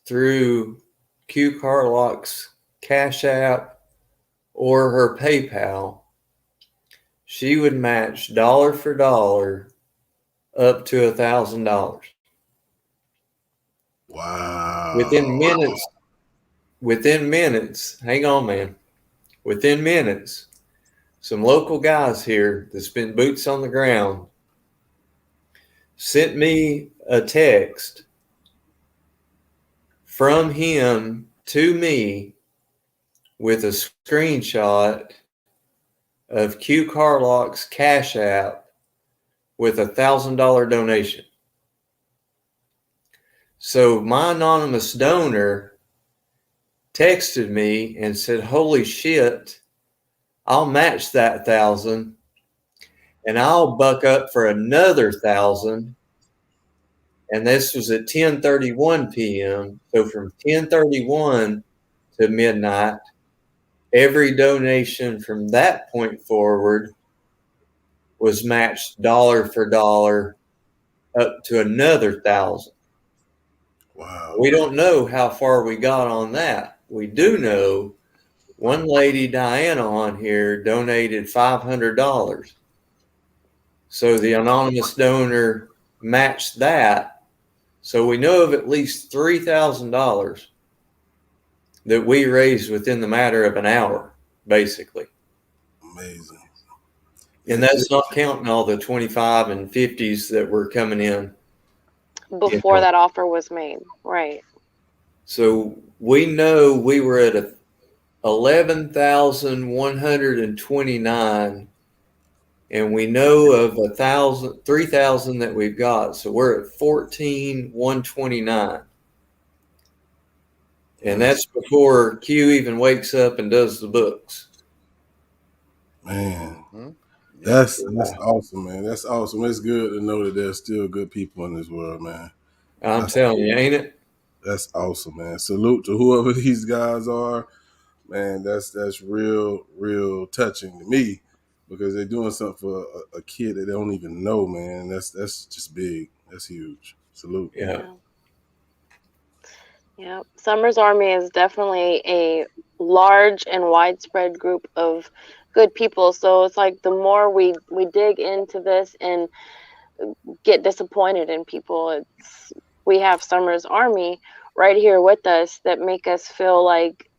through Q Carlock's Cash App or her PayPal, she would match dollar for dollar up to $1,000. Wow. Within minutes, hang on, man. Within minutes, some local guys here that's been boots on the ground sent me a text from him to me with a screenshot of Q Carlock's Cash App with $1,000 donation. So my anonymous donor texted me and said, "Holy shit, I'll match that 1,000 and I'll buck up for another 1,000." And this was at 10:31 p.m. So from 10:31 to midnight, every donation from that point forward was matched dollar for dollar up to another 1,000. Wow. We don't know how far we got on that. We do know one lady, Diana, on here donated $500. So the anonymous donor matched that. So we know of at least $3,000 that we raised within the matter of an hour, basically. Amazing. And that's not counting all the 25 and 50s that were coming in Before that offer was made, right? So we know we were at 11,129, and we know of 3,000 that we've got. So we're at 14,129, and that's before Q even wakes up and does the books. Man, that's awesome, man. That's awesome. It's good to know that there's still good people in this world, man. I'm telling you, ain't it? That's awesome, man. Salute to whoever these guys are, man. That's real touching to me, because they're doing something for a kid that they don't even know, man. That's just big. That's huge. Salute. Yeah. Yeah. Summer's Army is definitely a large and widespread group of good people. So it's like the more we dig into this and get disappointed in people, we have Summer's Army right here with us that make us feel like,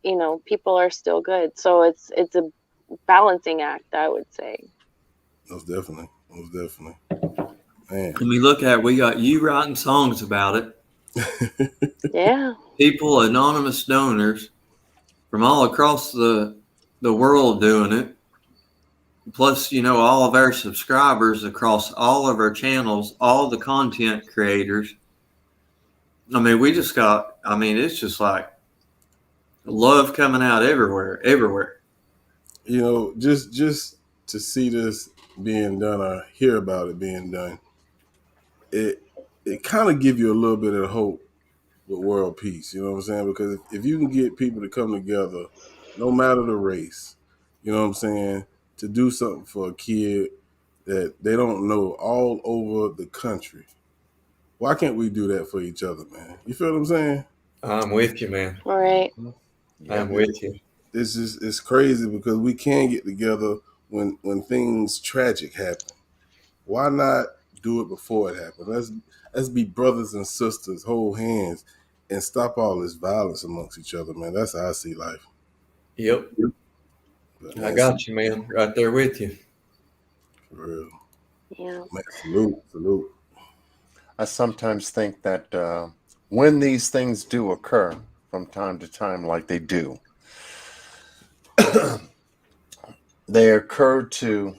people are still good. So it's a balancing act, I would say. Most definitely. Man. When we look at it, we got you writing songs about it. Yeah. People, anonymous donors from all across the world doing it. Plus, all of our subscribers across all of our channels, all the content creators. I mean, it's just like love coming out everywhere. Just to see this being done or hear about it being done, it kind of give you a little bit of hope with world peace. You know what I'm saying? Because if you can get people to come together, no matter the race, you know what I'm saying, to do something for a kid that they don't know all over the country, why can't we do that for each other, man? You feel what I'm saying? I'm with you, man. All right. I'm with you. It's crazy because we can get together when things tragic happen. Why not do it before it happens? Let's be brothers and sisters, hold hands, and stop all this violence amongst each other, man. That's how I see life. Yep. But, I man, got you, man. Right there with you. for real. Yeah. Man, salute. I sometimes think that when these things do occur from time to time, like they do, they occur to,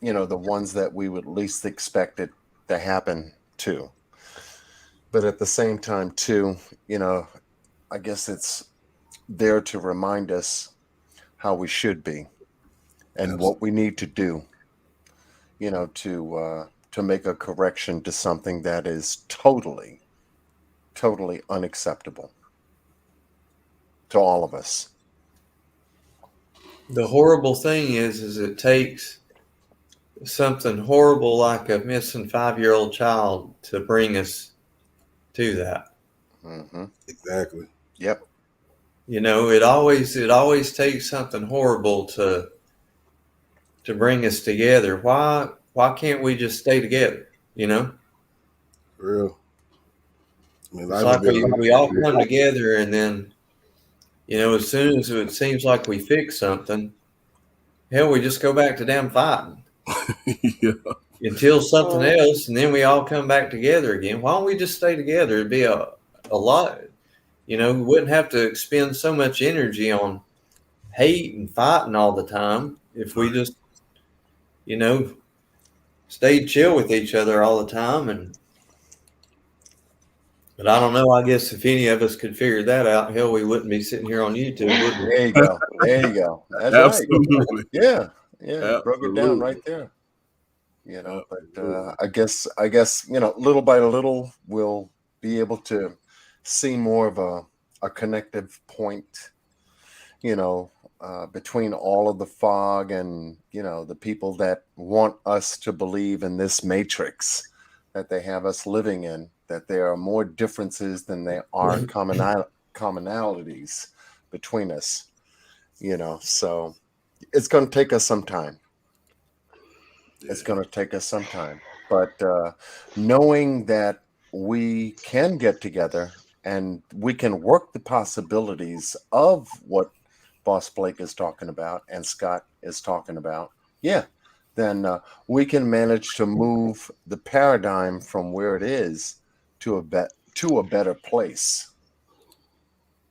the ones that we would least expect it to happen to. But at the same time, too, I guess it's there to remind us how we should be and Absolutely. what we need to do, to make a correction to something that is totally, totally unacceptable to all of us. The horrible thing is it takes something horrible like a missing 5-year-old child to bring us to that. Mm-hmm. Exactly. Yep. It always takes something horrible to bring us together. Why can't we just stay together? For real. I mean, It's life would like be a lot we all easier. come together and then, as soon as it seems like we fix something, hell, we just go back to damn fighting. Yeah. Until something else, and then we all come back together again. Why don't we just stay together? It'd be a lot. We wouldn't have to expend so much energy on hate and fighting all the time if we just, stayed chill with each other all the time. But I don't know. I guess if any of us could figure that out, hell, we wouldn't be sitting here on YouTube, would we? There you go. There you go. That's right. Absolutely. Yeah. Yeah. You broke it down Absolutely. right there. But Absolutely. I guess, little by little, we'll be able to see more of a connective point, between all of the fog and, the people that want us to believe in this matrix that they have us living in, that there are more differences than there are commonalities between us, so it's going to take us some time. It's going to take us some time, but knowing that we can get together and we can work the possibilities of what Boss Blake is talking about and Scott is talking about, then we can manage to move the paradigm from where it is to a better place.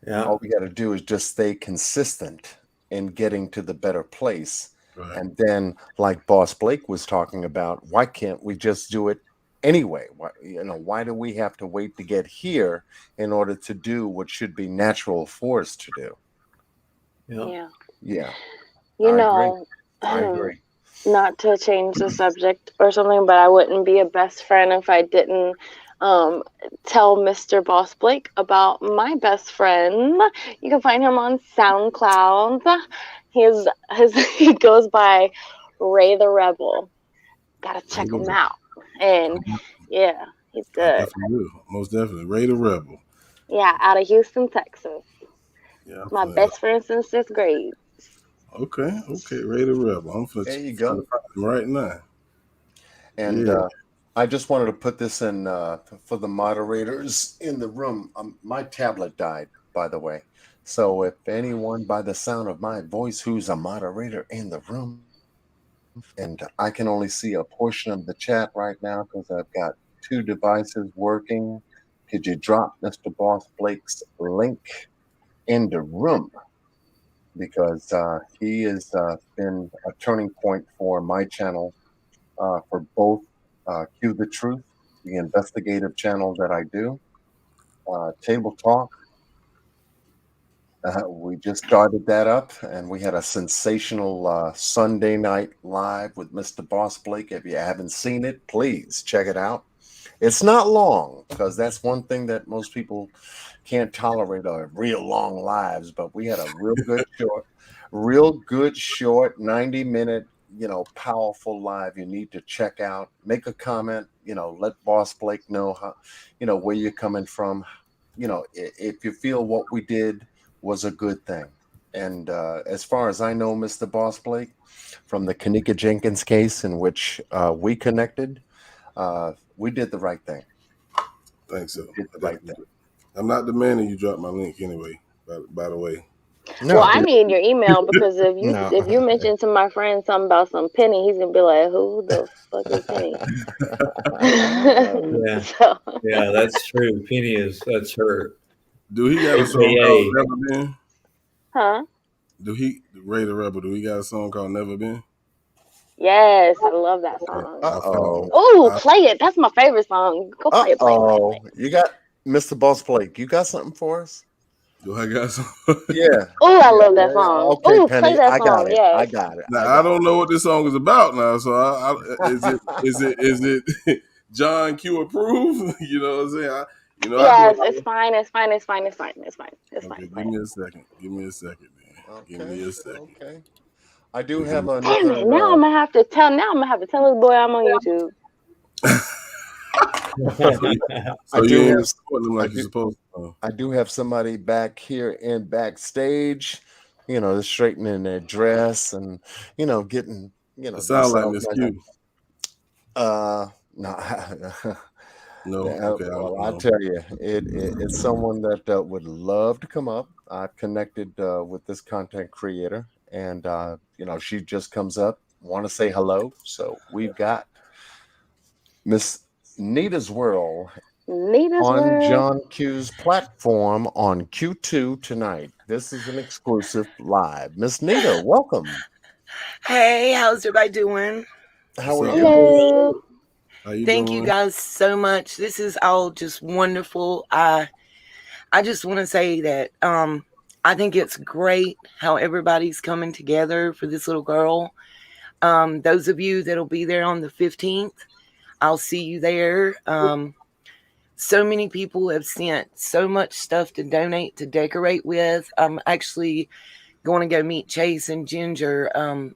Yeah. All we got to do is just stay consistent in getting to the better place. Right. And then, like Boss Blake was talking about, why can't we just do it anyway? Why do we have to wait to get here in order to do what should be natural for us to do? Yeah. Yeah. I agree. Not to change the subject or something, but I wouldn't be a best friend if I didn't tell Mr. Boss Blake about my best friend. You can find him on SoundCloud. He goes by Ray the Rebel. Gotta check him out. And yeah, he's I good. definitely will. Most definitely. Ray the Rebel. Yeah, out of Houston, Texas. Yeah. My best friend since 5th grade. Okay. Ray the Rebel. I'm There you finna go. find him right now. And Yeah. I just wanted to put this in for the moderators in the room. My tablet died, by the way. So if anyone by the sound of my voice who's a moderator in the room, and I can only see a portion of the chat right now because I've got 2 devices working, could you drop Mr. Boss Blake's link in the room? Because he has been a turning point for my channel, for both Cue the Truth, the investigative channel that I do, Table Talk. We just started that up, and we had a sensational Sunday night live with Mr. Boss Blake. If you haven't seen it, please check it out. It's not long because that's one thing that most people can't tolerate are real long lives. But we had a real good short 90-minute, powerful live. You need to check out, make a comment, let Boss Blake know how, where you're coming from. If you feel what we did was a good thing. And as far as I know, Mr. Boss Blake, from the Kanika Jenkins case in which we connected, we did the right thing. Thanks, so. Did the right thing. I'm not demanding you drop my link anyway. By the way. No. Well, I need your email because if you mention to my friend something about some Penny, he's gonna be like, "Who the fuck is Penny?" Yeah, that's true. Penny that's her. Do he got a song called Never Been? Huh? Ray the Rebel, do he got a song called Never Been? Yes, I love that song. Oh, play it. That's my favorite song. Go play it. Oh, you got Mr. Boss Blake. You got something for us? Do I got some? Yeah. Oh, I love that song. Okay, Ooh, Penny, play that I song. got it. Yes. I got it. Now, I don't know what this song is about now. So is it John Q approved? You know what I'm saying? Yes, it's fine. It's fine. It's fine. It's fine. It's fine. It's fine. Give me a second. Give me a second, man. Okay, give me a second. Okay. I do have another. Damn it! Now I'm gonna have to tell. Now I'm gonna have to tell this boy I'm on YouTube. So you ain't supporting them like you're supposed to. I do have somebody back here in backstage, they're straightening their dress and getting It sounds like Miss Q. No. No. Okay. Well, I tell you, it's someone that would love to come up. I've connected with this content creator, and she just comes up, want to say hello. So we've got Miss Nita's World on John Q's platform on Q2 tonight. This is an exclusive live. Miss Nita, welcome. Hey, how's everybody doing? How are you? How you Thank doing? you guys so much. This is all just wonderful. I just want to say that I think it's great how everybody's coming together for this little girl. Those of you that'll be there on the 15th, I'll see you there. So many people have sent so much stuff to donate, to decorate with. I'm actually going to go meet Chase and Ginger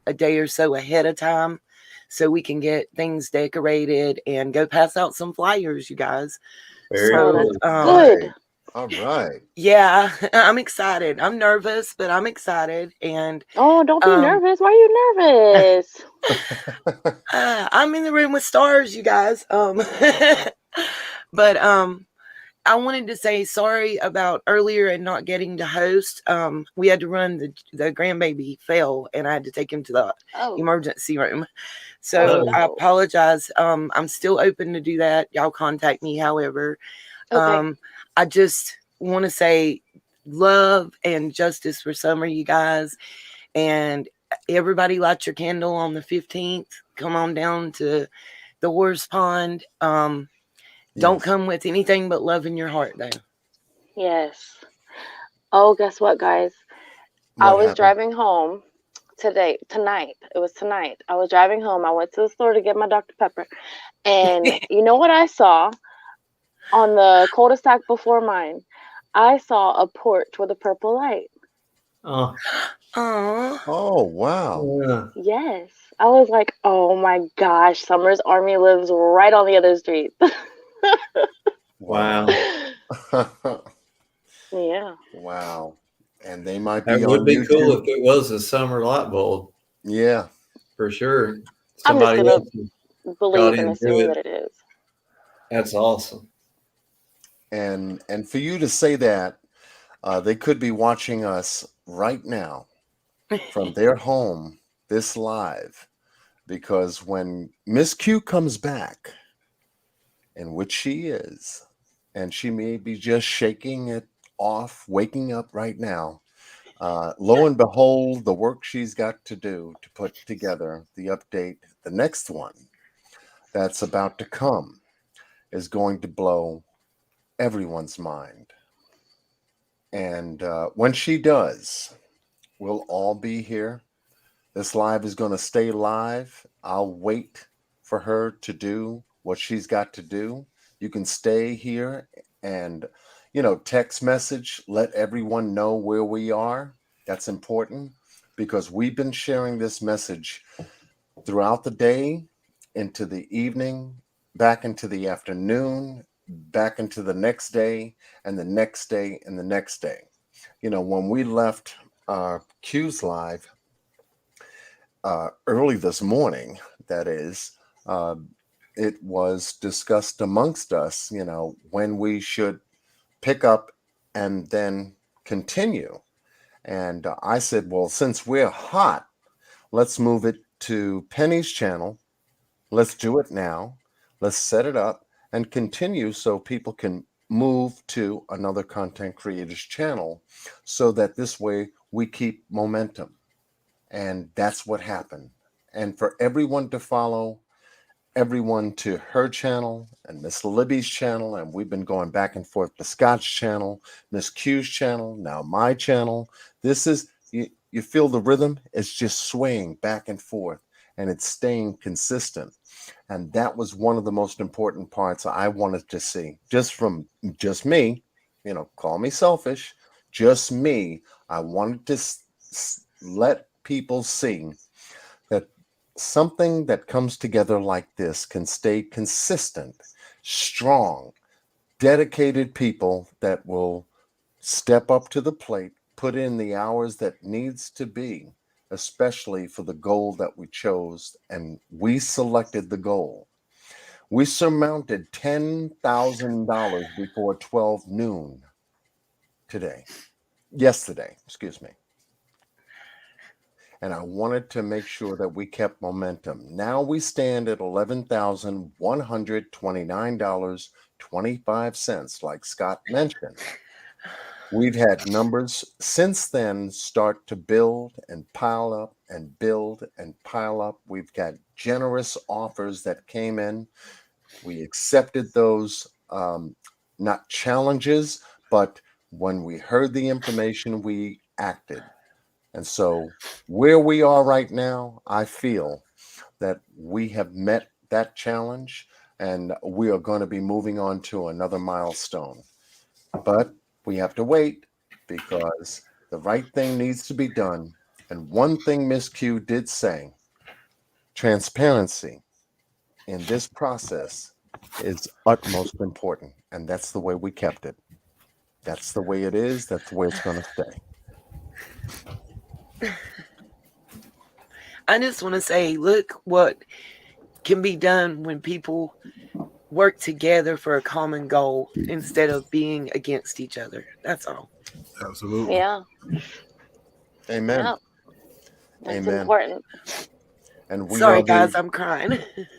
a day or so ahead of time so we can get things decorated and go pass out some flyers, you guys. Good. All right. Yeah, I'm excited. I'm nervous, but I'm excited. And don't be nervous. Why are you nervous? I'm in the room with stars, you guys. But I wanted to say sorry about earlier and not getting to host. We had to run the grandbaby fell, and I had to take him to the emergency room. So I apologize. I'm still open to do that. Y'all contact me, however. Okay. I just want to say love and justice for Summer, you guys. And everybody light your candle on the 15th. Come on down to the Horse Pond. Don't come with anything but love in your heart, though. Yes. Oh, guess what, guys? I was driving home tonight. It was tonight. I was driving home. I went to the store to get my Dr. Pepper. And you know what I saw on the cul-de-sac before mine? I saw a porch with a purple light. Oh. Oh, wow. Yeah. Yes. I was like, oh my gosh, Summer's Army lives right on the other street. Wow. Yeah. Wow. And they might be that on would be YouTube. cool if it was a summer light bulb. Yeah. For sure. I'm just Somebody going to believe and assume that it is. That's awesome. And for you to say that, they could be watching us right now from their home, this live, because when Miss Q comes back, and which she is, and she may be just shaking it off, waking up right now, lo and behold, the work she's got to do to put together the update, the next one that's about to come, is going to blow everyone's mind. And when she does, we'll all be here. This live is going to stay live. I'll wait for her to do what she's got to do. You can stay here and, text message, let everyone know where we are. That's important because we've been sharing this message throughout the day, into the evening, back into the afternoon, back into the next day, and the next day, and the next day. When we left Q's Live early this morning, that is, uh, it was discussed amongst us, when we should pick up and then continue. And I said, well, since we're hot, let's move it to Penny's channel. Let's do it now. Let's set it up and continue so people can move to another content creator's channel so that this way we keep momentum. And that's what happened. And for everyone to follow everyone to her channel and Miss Libby's channel, and we've been going back and forth to Scott's channel, Miss Q's channel, now my channel. This is you feel the rhythm, it's just swaying back and forth and it's staying consistent. And that was one of the most important parts I wanted to see. Just me, call me selfish, just me. I wanted to let people see that something that comes together like this can stay consistent, strong, dedicated people that will step up to the plate, put in the hours that needs to be, especially for the goal that we chose. And we selected the goal. We surmounted $10,000 before 12 noon yesterday, excuse me. And I wanted to make sure that we kept momentum. Now we stand at $11,129.25, like Scott mentioned. We've had numbers since then start to build and pile up and build and pile up. We've got generous offers that came in. We accepted those, not challenges, but when we heard the information, we acted. And so where we are right now, I feel that we have met that challenge and we are going to be moving on to another milestone. But we have to wait because the right thing needs to be done. And one thing Miss Q did say, transparency in this process is utmost important. And that's the way we kept it. That's the way it is. That's the way it's going to stay. I just want to say, look what can be done when people work together for a common goal instead of being against each other. That's all. Absolutely. Yeah. Amen. Yep. That's Amen. important. And Sorry, guys, I'm crying.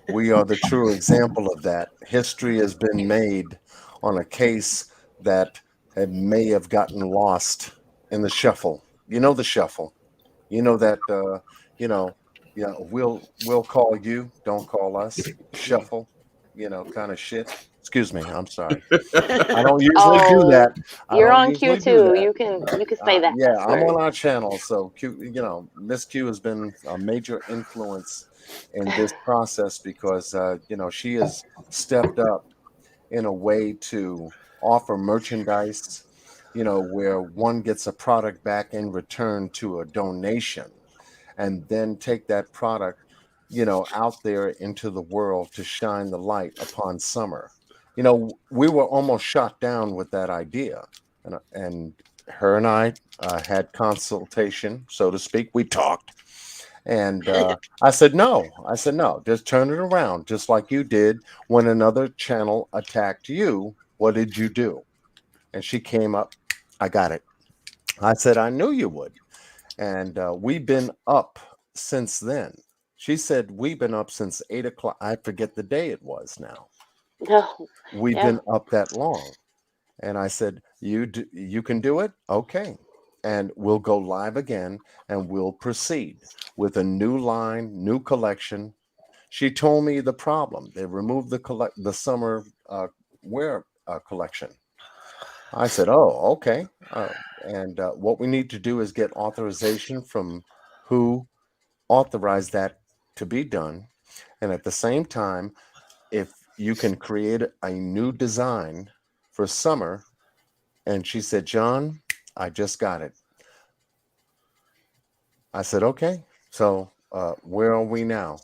We are the true example of that. History has been made on a case that may have gotten lost in the shuffle. You know the shuffle. You know that yeah, we'll call you, don't call us. Shuffle, kind of shit. Excuse me, I'm sorry. I don't usually do that. I You're don't on Q usually do too. that. You can say that. Yeah, I'm word. on our channel, so Q, Miss Q has been a major influence in this process because she has stepped up in a way to offer merchandise, where one gets a product back in return to a donation, and then take that product, out there into the world to shine the light upon summer. We were almost shot down with that idea, and her and I had consultation, so to speak. We talked, and I said no. Just turn it around, just like you did when another channel attacked you. What did you do? And she came up. I got it. I said I knew you would, and we've been up since then. She said we've been up since 8 o'clock. I forget the day it was now. No. We've Yeah. been up that long. And I said, you can do it? Okay. And we'll go live again and we'll proceed with a new line, new collection. She told me the problem. They removed the summer wear collection. I said, oh, okay. And what we need to do is get authorization from who authorized that to be done. And at the same time, if you can create a new design for summer. And she said, John, I just got it. I said, okay. So where are we now?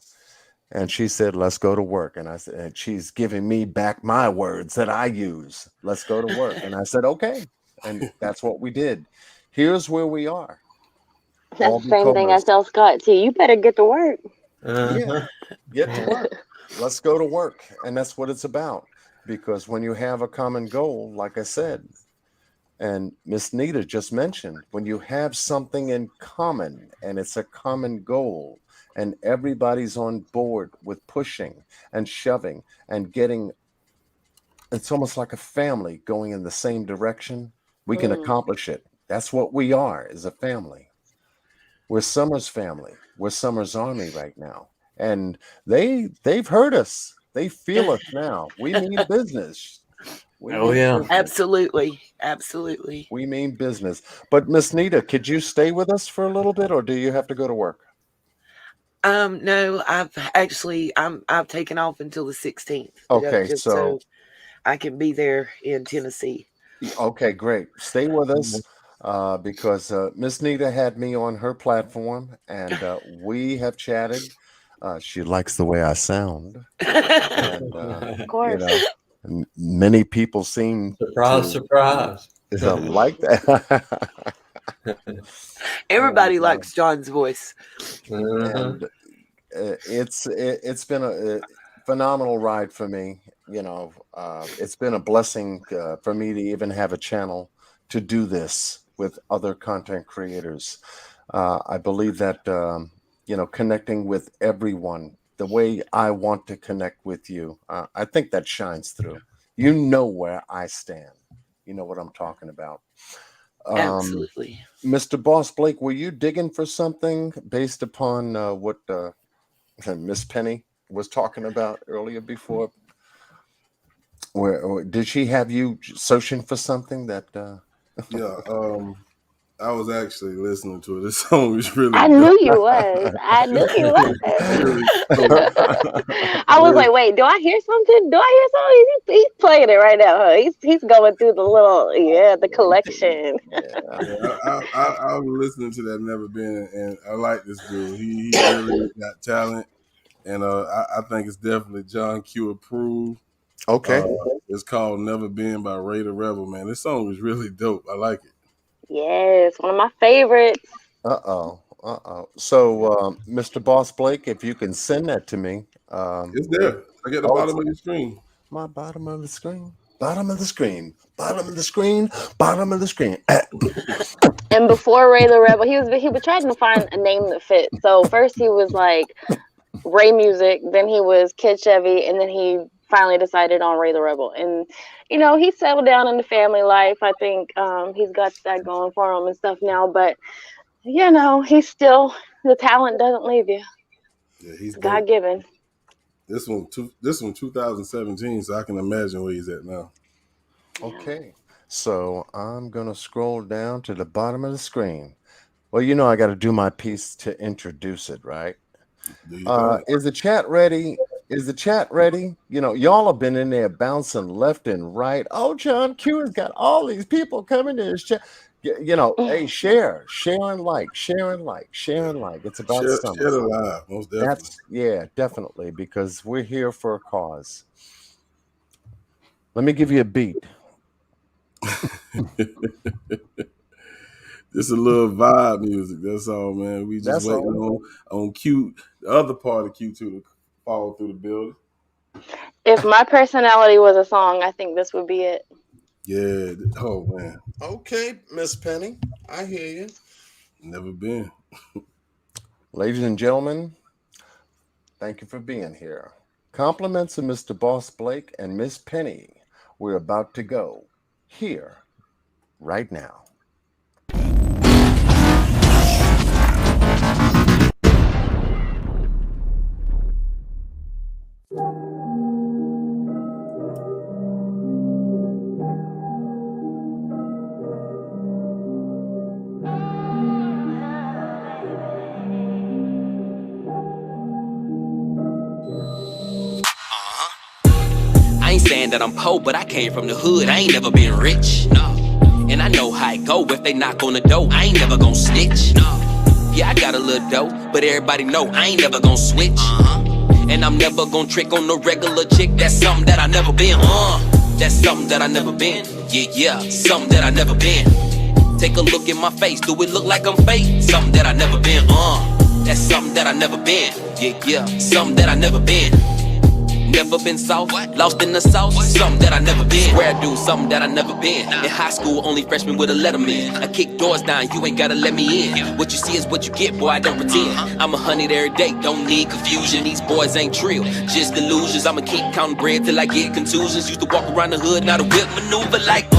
And she said, let's go to work. And I said, and she's giving me back my words that I use. Let's go to work. And I said, okay. And that's what we did. Here's where we are. That's the same thing I tell Scott too. You better get to work. Yeah, get to work. Let's go to work. And that's what it's about. Because when you have a common goal, like I said, and Miss Nita just mentioned, when you have something in common and it's a common goal, and everybody's on board with pushing and shoving and getting, it's almost like a family going in the same direction, we can accomplish it. That's what we are, is a family. We're Summer's family. We're Summer's Army right now. And they've heard us. They feel us now. We mean business. Absolutely. Absolutely. We mean business. But Miss Nita, could you stay with us for a little bit, or do you have to go to work? No, I've taken off until the 16th. Okay, just so I can be there in Tennessee. Okay, great. Stay with us because Miss Nita had me on her platform, and we have chatted. She likes the way I sound, and Of course. many people seem surprise. Like that. Everybody likes John's voice. And it's been a phenomenal ride for me. It's been a blessing for me to even have a channel to do this with other content creators. I believe that connecting with everyone the way I want to connect with you, I think that shines through. You know where I stand. You know what I'm talking about. Absolutely. Mr. Boss Blake, were you digging for something based upon what Miss Penny was talking about earlier before? Or did she have you searching for something that? Yeah, I was actually listening to it. This song is really. I knew you was. I knew you was. I was like, wait, do I hear something? Do I hear something? He's playing it right now. Huh? He's going through the little the collection. I was listening to that Never Been, and I like this dude. He really got talent, and I think it's definitely John Q approved. Okay. It's called Never Been by Ray the Rebel, man. This song is really dope. I like it. Yes, one of my favorites. So, Mr. Boss Blake, if you can send that to me. It's there. I get the bottom of your screen. My bottom of the screen. Bottom of the screen. Bottom of the screen. Bottom of the screen. And before Ray the Rebel, he was trying to find a name that fit. So first he was like Ray Music, then he was Kid Chevy, and then he finally decided on Ray the Rebel. And he settled down in the family life. I think he's got that going for him and stuff now. But he's still, the talent doesn't leave you. Yeah, he's God given. This one 2017, so I can imagine where he's at now. Okay, so I'm gonna scroll down to the bottom of the screen. Well, I got to do my piece to introduce it, right? Is the chat ready? Is the chat ready? Y'all have been in there bouncing left and right. Oh, John Q has got all these people coming to his chat. Hey, share and like. It's about summer. Share the live, most definitely. Definitely, because we're here for a cause. Let me give you a beat. This is a little vibe music. That's all, man. We just waiting on Q, the other part of Q2 to fall through the building. If my personality was a song, I think this would be it. Yeah. Oh man. Okay, Miss Penny, I hear you. Never Been. Ladies and gentlemen, thank you for being here. Compliments of Mr. Boss Blake and Miss Penny. We're about to go here, right now. that I'm poor, but I came from the hood. I ain't never been rich. No. And I know how it go. If they knock on the door, I ain't never gon' snitch. No. Yeah, I got a little dough, but everybody know I ain't never gon' switch. And I'm never gon' trick on no regular chick. That's something that I never been. That's something that I never been. Yeah, something that I never been. Take a look in my face. Do it look like I'm fake? Something that I never been. That's something that I never been. Yeah, something that I never been. Never been soft, lost in the sauce. Something that I never been. Swear I do something that I never been. In high school, only freshman with a letterman. I kick doors down, you ain't gotta let me in. What you see is what you get, boy, I don't pretend. I'm 100 every day, don't need confusion. These boys ain't trill, just delusions. I'ma keep counting bread till I get contusions. Used to walk around the hood, now the whip maneuver like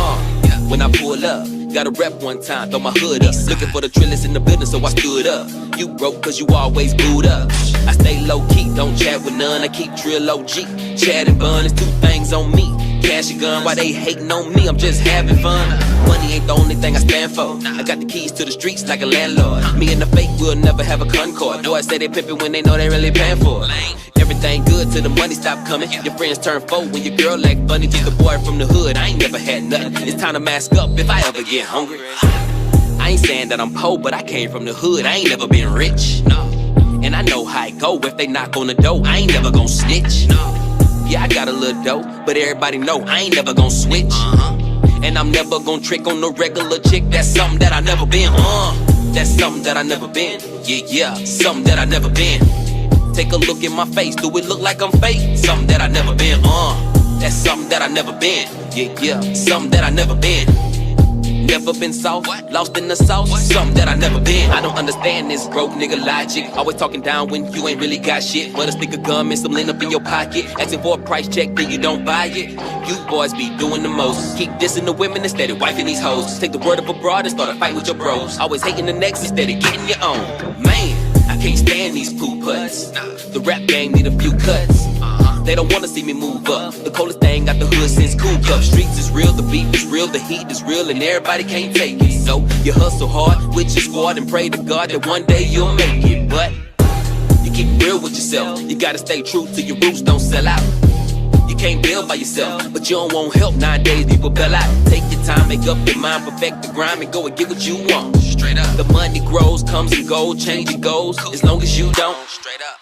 when I pull up. Got a rep one time, throw my hood up. Looking for the trillers in the building, so I stood up. You broke cause you always booed up. I stay low key, don't chat with none. I keep drill OG, chat and bun. It's two things on me, cash and gun. Why they hating on me, I'm just having fun. Money ain't the only thing I stand for. I got the keys to the streets like a landlord. Me and the fake will never have a concord. Boys say they pimpin' when they know they really paying for it. Everything good till the money stop coming. Your friends turn foe when your girl act funny. Just a boy from the hood, I ain't never had nothing. It's time to mask up if I ever get hungry. I ain't saying that I'm poor, but I came from the hood. I ain't never been rich. No. And I know how it go. If they knock on the door, I ain't never gon' snitch. No. Yeah, I got a little dough, but everybody know I ain't never gon' switch. And I'm never gon' trick on no regular chick. That's something that I never been. That's something that I never been. Yeah, something that I never been. Take a look in my face. Do it look like I'm fake? Something that I never been. That's something that I never been. Yeah, something that I never been. Never been soft, lost in the sauce. Something that I never been. I don't understand this broke nigga logic. Always talking down when you ain't really got shit. But a stick of gum and some lint up in your pocket. Asking for a price check, then you don't buy it. You boys be doing the most. Keep dissing the women instead of wifing these hoes. Take the word of a broad and start a fight with your bros. Always hating the next instead of getting your own. Man, I can't stand these poop putts. The rap game need a few cuts. They don't wanna see me move up. The coldest thing got the hood since Cool Cup. Streets is real, the beef is real, the heat is real, and everybody can't take it. So you hustle hard with your squad and pray to God that one day you'll make it. But you keep real with yourself. You gotta stay true to your roots, don't sell out. You can't build by yourself, but you don't want help nowadays. People bail out. Take your time, make up your mind, perfect the grind, and go and get what you want. Straight up. The money grows, comes and goes, change and goes. As long as you don't. Straight up.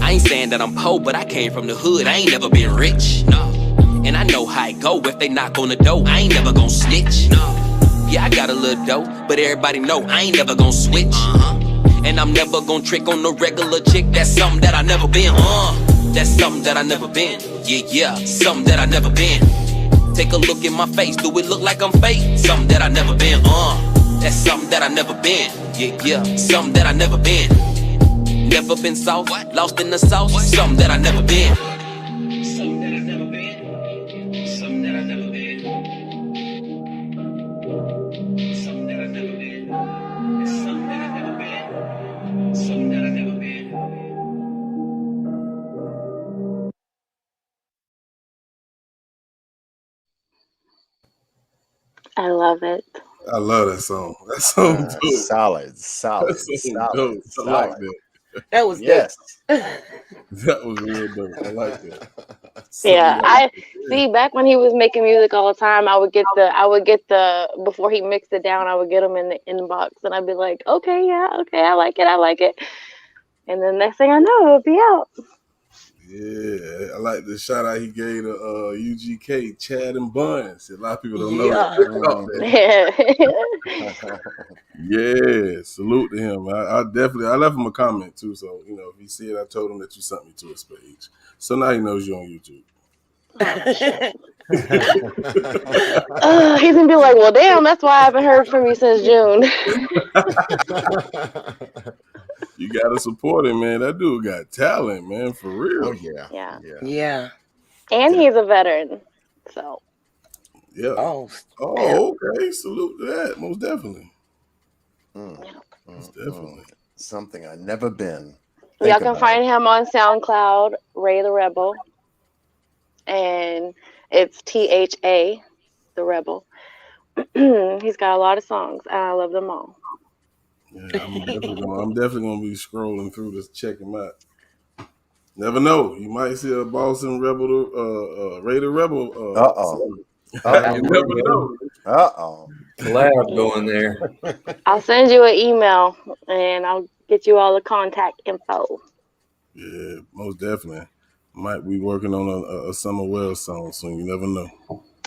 I ain't saying that I'm poor, but I came from the hood. I ain't never been rich. No. And I know how it go. If they knock on the door, I ain't never gon' snitch. No. Yeah, I got a little dough, but everybody know I ain't never gon' switch. And I'm never gon' trick on no regular chick. That's something that I never been. That's something that I never been. Yeah, something that I never been. Take a look in my face. Do it look like I'm fake? Something that I never been. That's something that I never been. Yeah, something that I never been. Never been soft, lost in the sauce. Something that I never been. Something that I never been. Something that I never been. Something that I never been. Something that I never been. Something that I never been. I love it. I love that song. That song dope. Solid. That song dope. I like that. That was yes. That was real dope. I like that. Yeah, I see. Back when he was making music all the time, I would get the before he mixed it down, I would get them in the inbox, and I'd be like, okay, I like it. And then next thing I know, it'll be out. Yeah, I like the shout out he gave to UGK, Chad and Buns. A lot of people don't know that. Yeah, salute to him. I left him a comment too. So, if he see it, I told him that you sent me to his page. So now he knows you're on YouTube. He's gonna be like, well, damn, that's why I haven't heard from you since June. You gotta support him, man. That dude got talent, man, for real. Oh yeah. And he's a veteran, so. Yeah. Oh, okay. Salute to that. Most definitely. Most definitely. Something I never been. Y'all can find him on SoundCloud, Ray the Rebel, and it's THA, the Rebel. He's got a lot of songs, and I love them all. Yeah, I'm definitely gonna be scrolling through this, check him out. Never know. You might see a Boston Rebel, Raider Rebel. Uh-oh. You never know. Uh-oh. Collab going there. I'll send you an email and I'll get you all the contact info. Yeah, most definitely. Might be working on a Summer Wells song soon. You never know.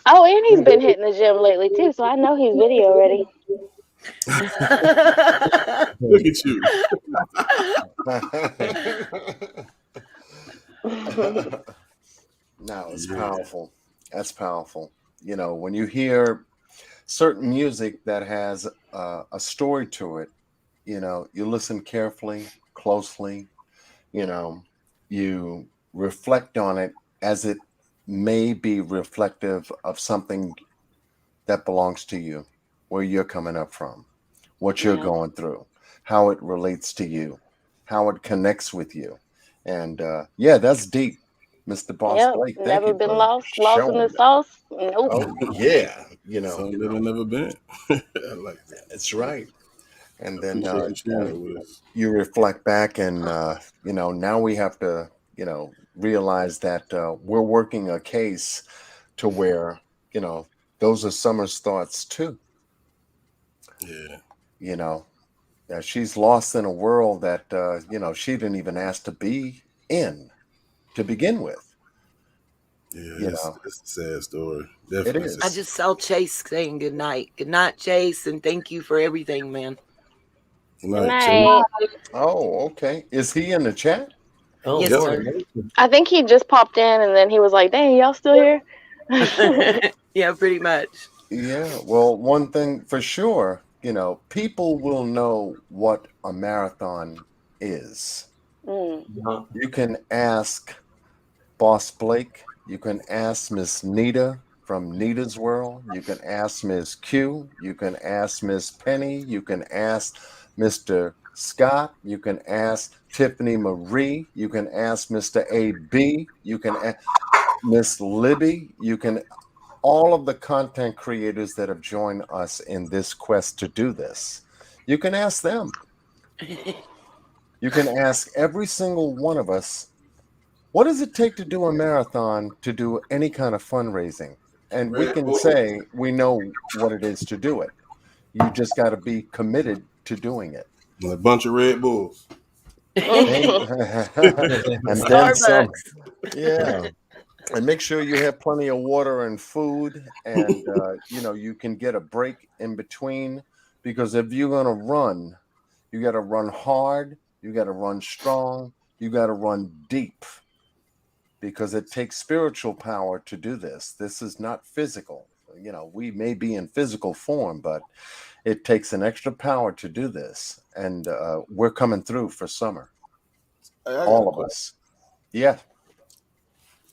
Oh, and he's been hitting the gym lately too, so I know he's video ready. Look at you. No, it's powerful. That's powerful. You know, when you hear certain music that has a story to it, you know, you listen carefully, closely, you know, you reflect on it as it may be reflective of something that belongs to you, where you're coming up from, what you're going through, how it relates to you, how it connects with you. And yeah, that's deep, Mr. Boss Yep, Blake. Thank never you been for lost in the showing that. sauce. Nope. Oh, yeah. You know, Something that I've never been. I like that. that's right. And then Appreciate you sharing it with us. you reflect back, and you know, now we have to, you know, realize that we're working a case to where, you know, those are Summer's thoughts too. Yeah. You know, that she's lost in a world that you know, she didn't even ask to be in to begin with. Yeah, You it's know, a sad story. it Definitely is. I just saw Chase saying good night. Good night, Chase, and thank you for everything, man. Good Good night, Chase. night. Oh, okay. Is he in the chat? Oh, Yes, Yep. sir. I think he just popped in and then he was like, dang, y'all still here? Yeah, pretty much. Yeah. Well, one thing for sure, you know, people will know what a marathon is. Mm. You can ask Boss Blake. You can ask Miss Nita from Nita's World. You can ask Miss Q. You can ask Miss Penny. You can ask Mr. Scott. You can ask Tiffany Marie. You can ask Mr. AB. You can ask Miss Libby. You can all of the content creators that have joined us in this quest to do this. You can ask them. You can ask every single one of us, what does it take to do a marathon, to do any kind of fundraising? And we Red can Bull say we know what it is to do it. You just got to be committed to doing it. and a bunch of Red Bulls. And then some. Starbucks. Yeah. And make sure you have plenty of water and food, and you know, you can get a break in between, because if you're going to run, you got to run hard, you got to run strong, you got to run deep, because it takes spiritual power to do this. This is not physical. You know, we may be in physical form, but it takes an extra power to do this. And we're coming through for Summer, all of us. Yeah.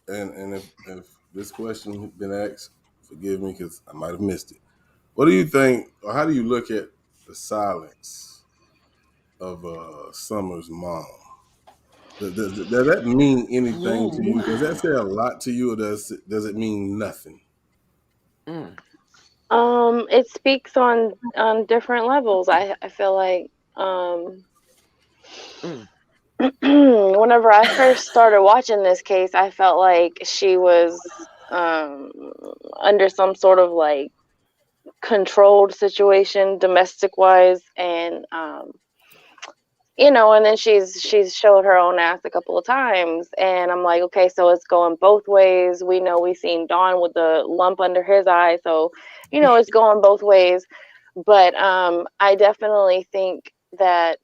And if this question had been asked, forgive me because I might have missed it. What do you think, or how do you look at the silence of Summer's mom? Does that mean anything to you? Does that say a lot to you, or does it mean nothing? It speaks on different levels. I feel like whenever I first started watching this case, I felt like she was under some sort of like controlled situation, domestic wise, and you know, and then she's showed her own ass a couple of times, and I'm like, okay, so it's going both ways. We know we seen Don with the lump under his eye, so you know it's going both ways. But I definitely think that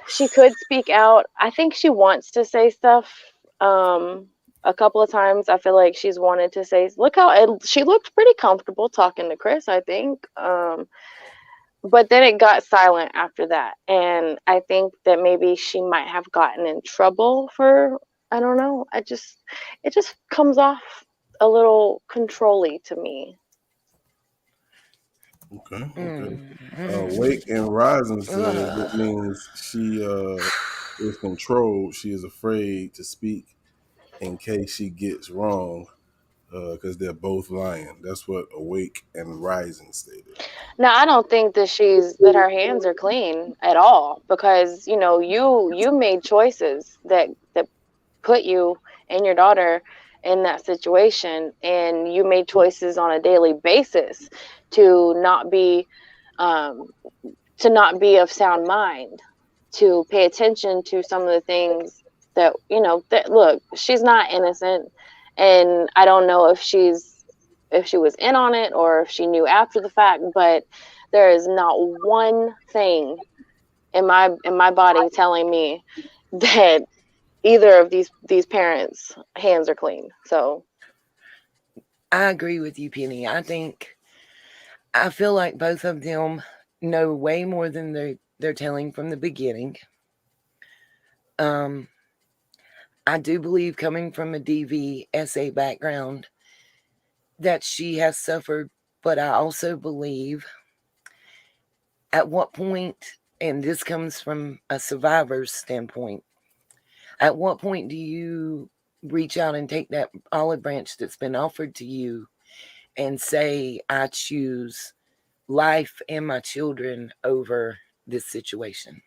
she could speak out. I think she wants to say stuff. A couple of times, I feel like she's wanted to say, look how she looked pretty comfortable talking to Chris, I think. But then it got silent after that. And I think that maybe she might have gotten in trouble for, I don't know. It just comes off a little control-y to me. Okay. Wake and Rising says it means she is controlled. She is afraid to speak in case she gets wrong. because they're both lying. That's what Awake and Rising stated. Now, I don't think that her hands are clean at all, because you made choices that put you and your daughter in that situation, and you made choices on a daily basis to not be um, of sound mind, to pay attention to some of the things that look, she's not innocent, and I don't know if she was in on it or if she knew after the fact, but there is not one thing in my body telling me that either of these parents' hands are clean. So I agree with you, Penny. I feel like both of them know way more than they're telling from the beginning. I do believe, coming from a DVSA background, that she has suffered, but I also believe, at what point, and this comes from a survivor's standpoint, at what point do you reach out and take that olive branch that's been offered to you and say, I choose life and my children over this situation?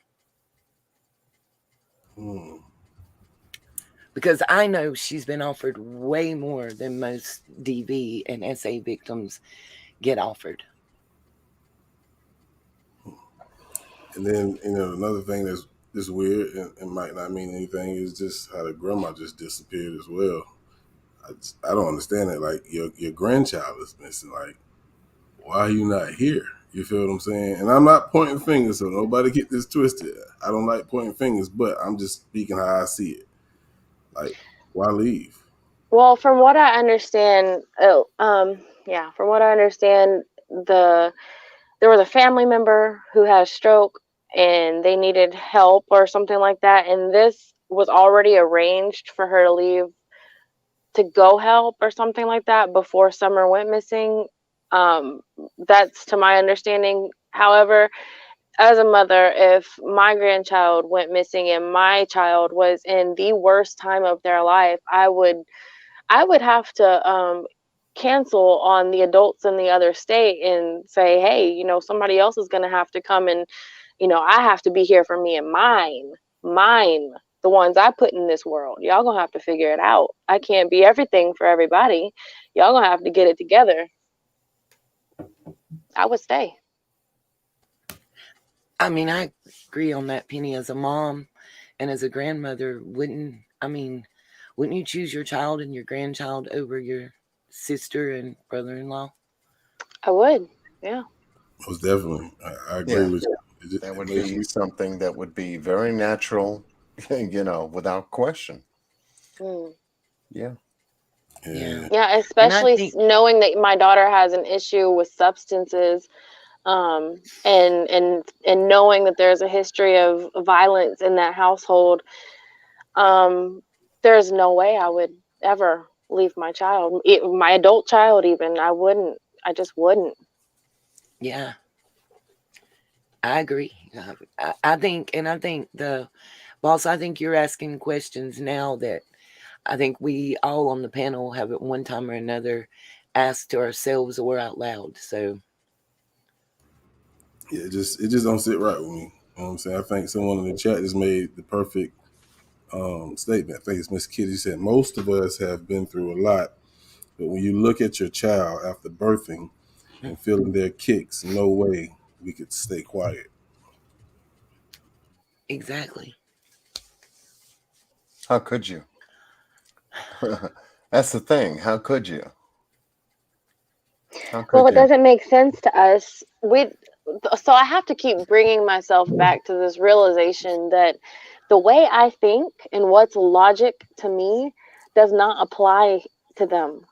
Because I know she's been offered way more than most DV and SA victims get offered. And then, another thing that's weird and might not mean anything is just how the grandma just disappeared as well. I don't understand it. Like, your grandchild is missing. Like, why are you not here? You feel what I'm saying? And I'm not pointing fingers, so nobody get this twisted. I don't like pointing fingers, but I'm just speaking how I see it. Like, why leave? well, from what I understand, from what I understand, there was a family member who had a stroke and they needed help or something like that, and this was already arranged for her to leave to go help or something like that before Summer went missing. That's to my understanding. However, as a mother, if my grandchild went missing and my child was in the worst time of their life, I would have to cancel on the adults in the other state and say, hey, somebody else is going to have to come, and I have to be here for me and mine, the ones I put in this world. Y'all gonna have to figure it out. I can't be everything for everybody. Y'all gonna have to get it together. I would stay. I mean, I agree on that, Penny. As a mom and as a grandmother, wouldn't you choose your child and your grandchild over your sister and brother-in-law? I would, yeah. Most definitely. I agree with you. That would be something that would be very natural, without question. Yeah. Yeah, especially knowing that my daughter has an issue with substances, and knowing that there's a history of violence in that household. There's no way I would ever leave my child, my adult child even. I just wouldn't. Yeah, I agree. I think the boss, I think you're asking questions now that I think we all on the panel have at one time or another asked to ourselves or out loud. So yeah, it just don't sit right with me. You know what I'm saying? I think someone in the chat just made the perfect statement. I think it's Miss Kitty said, most of us have been through a lot, but when you look at your child after birthing and feeling their kicks, no way we could stay quiet. Exactly. How could you? That's the thing. How could you? Well, it doesn't make sense to us. So I have to keep bringing myself back to this realization that the way I think and what's logic to me does not apply to them.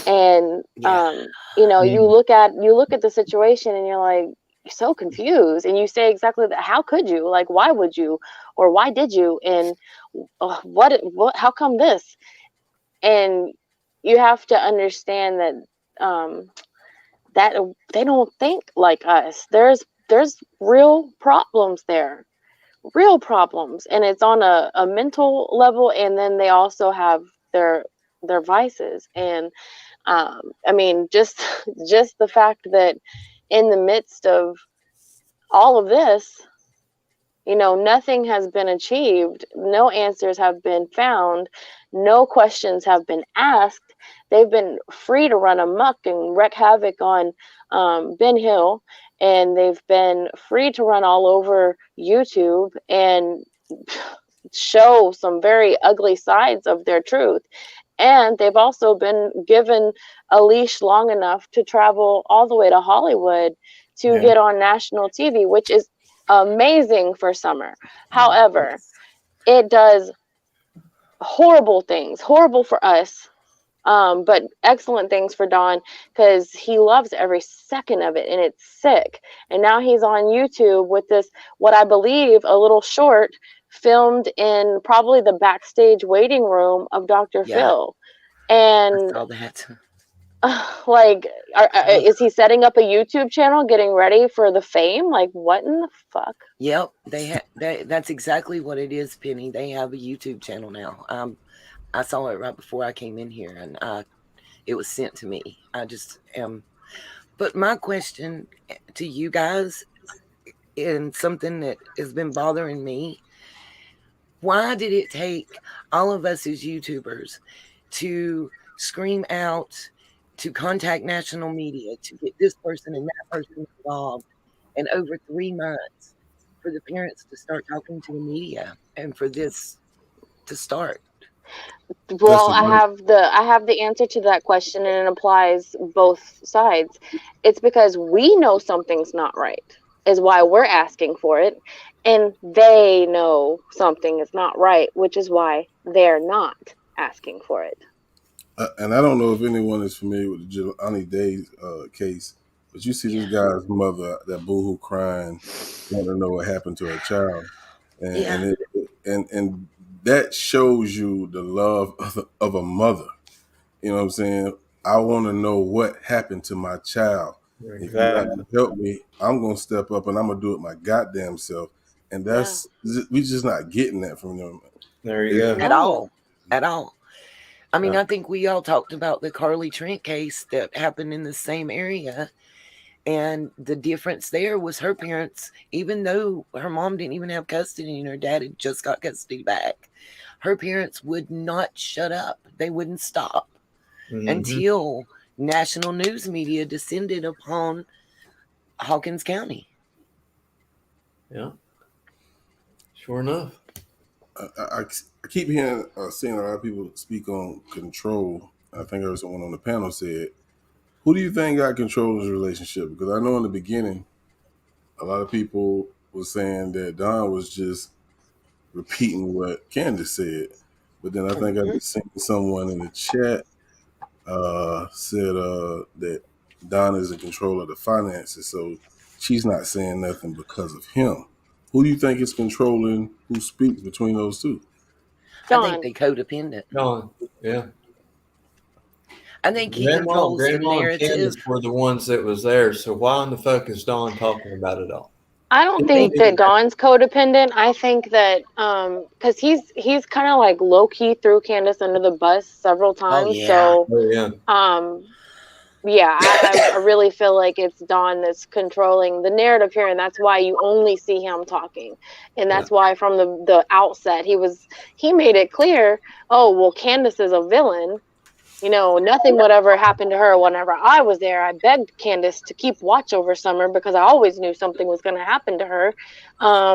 And you look at the situation and you're like, you're so confused, and you say exactly that. How could you? Like, why would you? Or why did you? And what how come this? And you have to understand that that they don't think like us. There's real problems there, real problems, and it's on a mental level, and then they also have their their vices. And I mean, just the fact that in the midst of all of this, nothing has been achieved, no answers have been found, no questions have been asked. They've been free to run amok and wreak havoc on Ben Hill, and they've been free to run all over YouTube and show some very ugly sides of their truth. And they've also been given a leash long enough to travel all the way to Hollywood to get on national TV, which is amazing for Summer. However, it does horrible things, horrible for us, but excellent things for Don, because he loves every second of it, and it's sick. And now he's on YouTube with this, what I believe, a little short filmed in probably the backstage waiting room of Dr. Phil. And I saw that. like, is he setting up a YouTube channel, getting ready for the fame? Like, what in the fuck? Yep, that's exactly what it is, Penny. They have a YouTube channel now. I saw it right before I came in here, and it was sent to me. I just am. But my question to you guys, and something that has been bothering me, why did it take all of us as YouTubers to scream out, to contact national media, to get this person and that person involved, and over 3 months for the parents to start talking to the media and for this to start? Well, I have the answer to that question, and it applies both sides. It's because we know something's not right, is why we're asking for it, and they know something is not right, which is why they're not asking for it. And I don't know if anyone is familiar with the Jelani Day case, but you see this guy's mother, that boohoo crying, want to know what happened to her child, and that shows you the love of a mother. You know what I'm saying? I want to know what happened to my child. Exactly. If you're not gonna help me, I'm gonna step up and I'm gonna do it my goddamn self. And that's we just not getting that from them. There you go. At all. I mean, I think we all talked about the Carly Trent case that happened in the same area. And the difference there was her parents, even though her mom didn't even have custody and her dad had just got custody back, her parents would not shut up. They wouldn't stop until national news media descended upon Hawkins County. Yeah. Sure enough. I keep hearing, seeing a lot of people speak on control. I think there was someone on the panel said, who do you think got control of the relationship? Because I know in the beginning, a lot of people were saying that Don was just repeating what Candace said. But then I think I seen someone in the chat said that Don is in control of the finances, so she's not saying nothing because of him. Who do you think is controlling who speaks between those two? Don. I think they codependent. Don, yeah. I think he controls the narrative. And Candace were the ones that was there, so why in the fuck is Don talking about it all? I don't think that Don's codependent. I think that because he's kind of like low key threw Candace under the bus several times. So I really feel like it's Don that's controlling the narrative here, and that's why you only see him talking, and that's why from the outset he made it clear. Oh well, Candace is a villain. Nothing would ever happen to her whenever I was there. I begged Candace to keep watch over Summer because I always knew something was going to happen to her.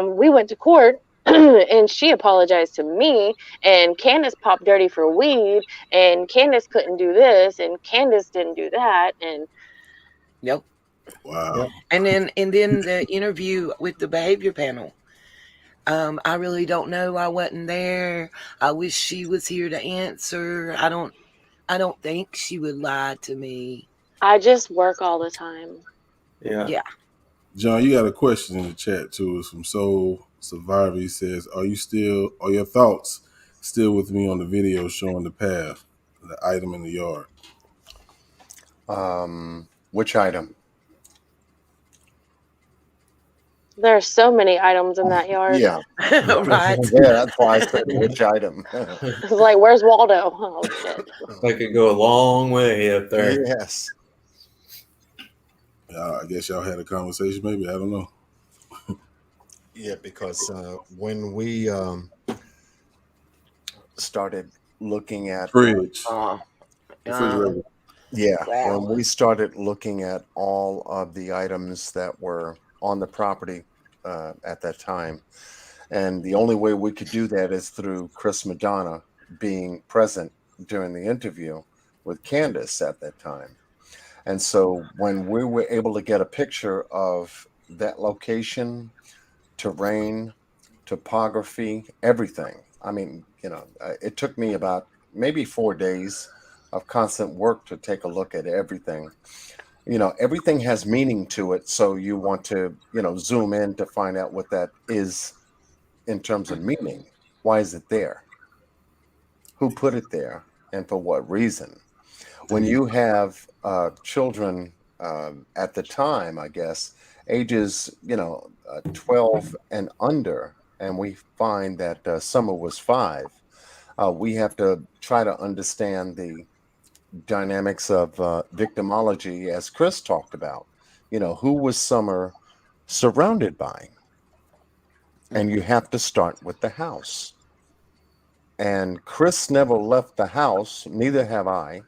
We went to court and she apologized to me, and Candace popped dirty for weed, and Candace couldn't do this, and Candace didn't do that. And Yep. Wow. Yep. And then the interview with the behavior panel. I really don't know. I wasn't there. I wish she was here to answer. I don't think she would lie to me. I just work all the time. Yeah. John, you got a question in the chat too. It's from Soul Survivor. He says, are your thoughts still with me on the video showing the path, the item in the yard? Which item? There are so many items in that yard. Yeah. Right. Yeah, that's why I said which item. It's like, where's Waldo? Oh shit. They could go a long way up there. Yes. I guess y'all had a conversation, maybe. I don't know. Yeah, because when we started looking at Fridge, refrigerator. yeah, Wow. when we started looking at all of the items that were on the property at that time, and the only way we could do that is through Chris Madonna being present during the interview with Candace at that time. And so when we were able to get a picture of that location, terrain, topography, everything. I mean, it took me about maybe 4 days of constant work to take a look at everything. Everything has meaning to it. So you want to, zoom in to find out what that is in terms of meaning. Why is it there? Who put it there? And for what reason? When you have children at the time, I guess, ages, 12 and under, and we find that Summer was 5, we have to try to understand the dynamics of victimology, as Chris talked about. Who was Summer surrounded by? And you have to start with the house. And Chris never left the house, neither have I,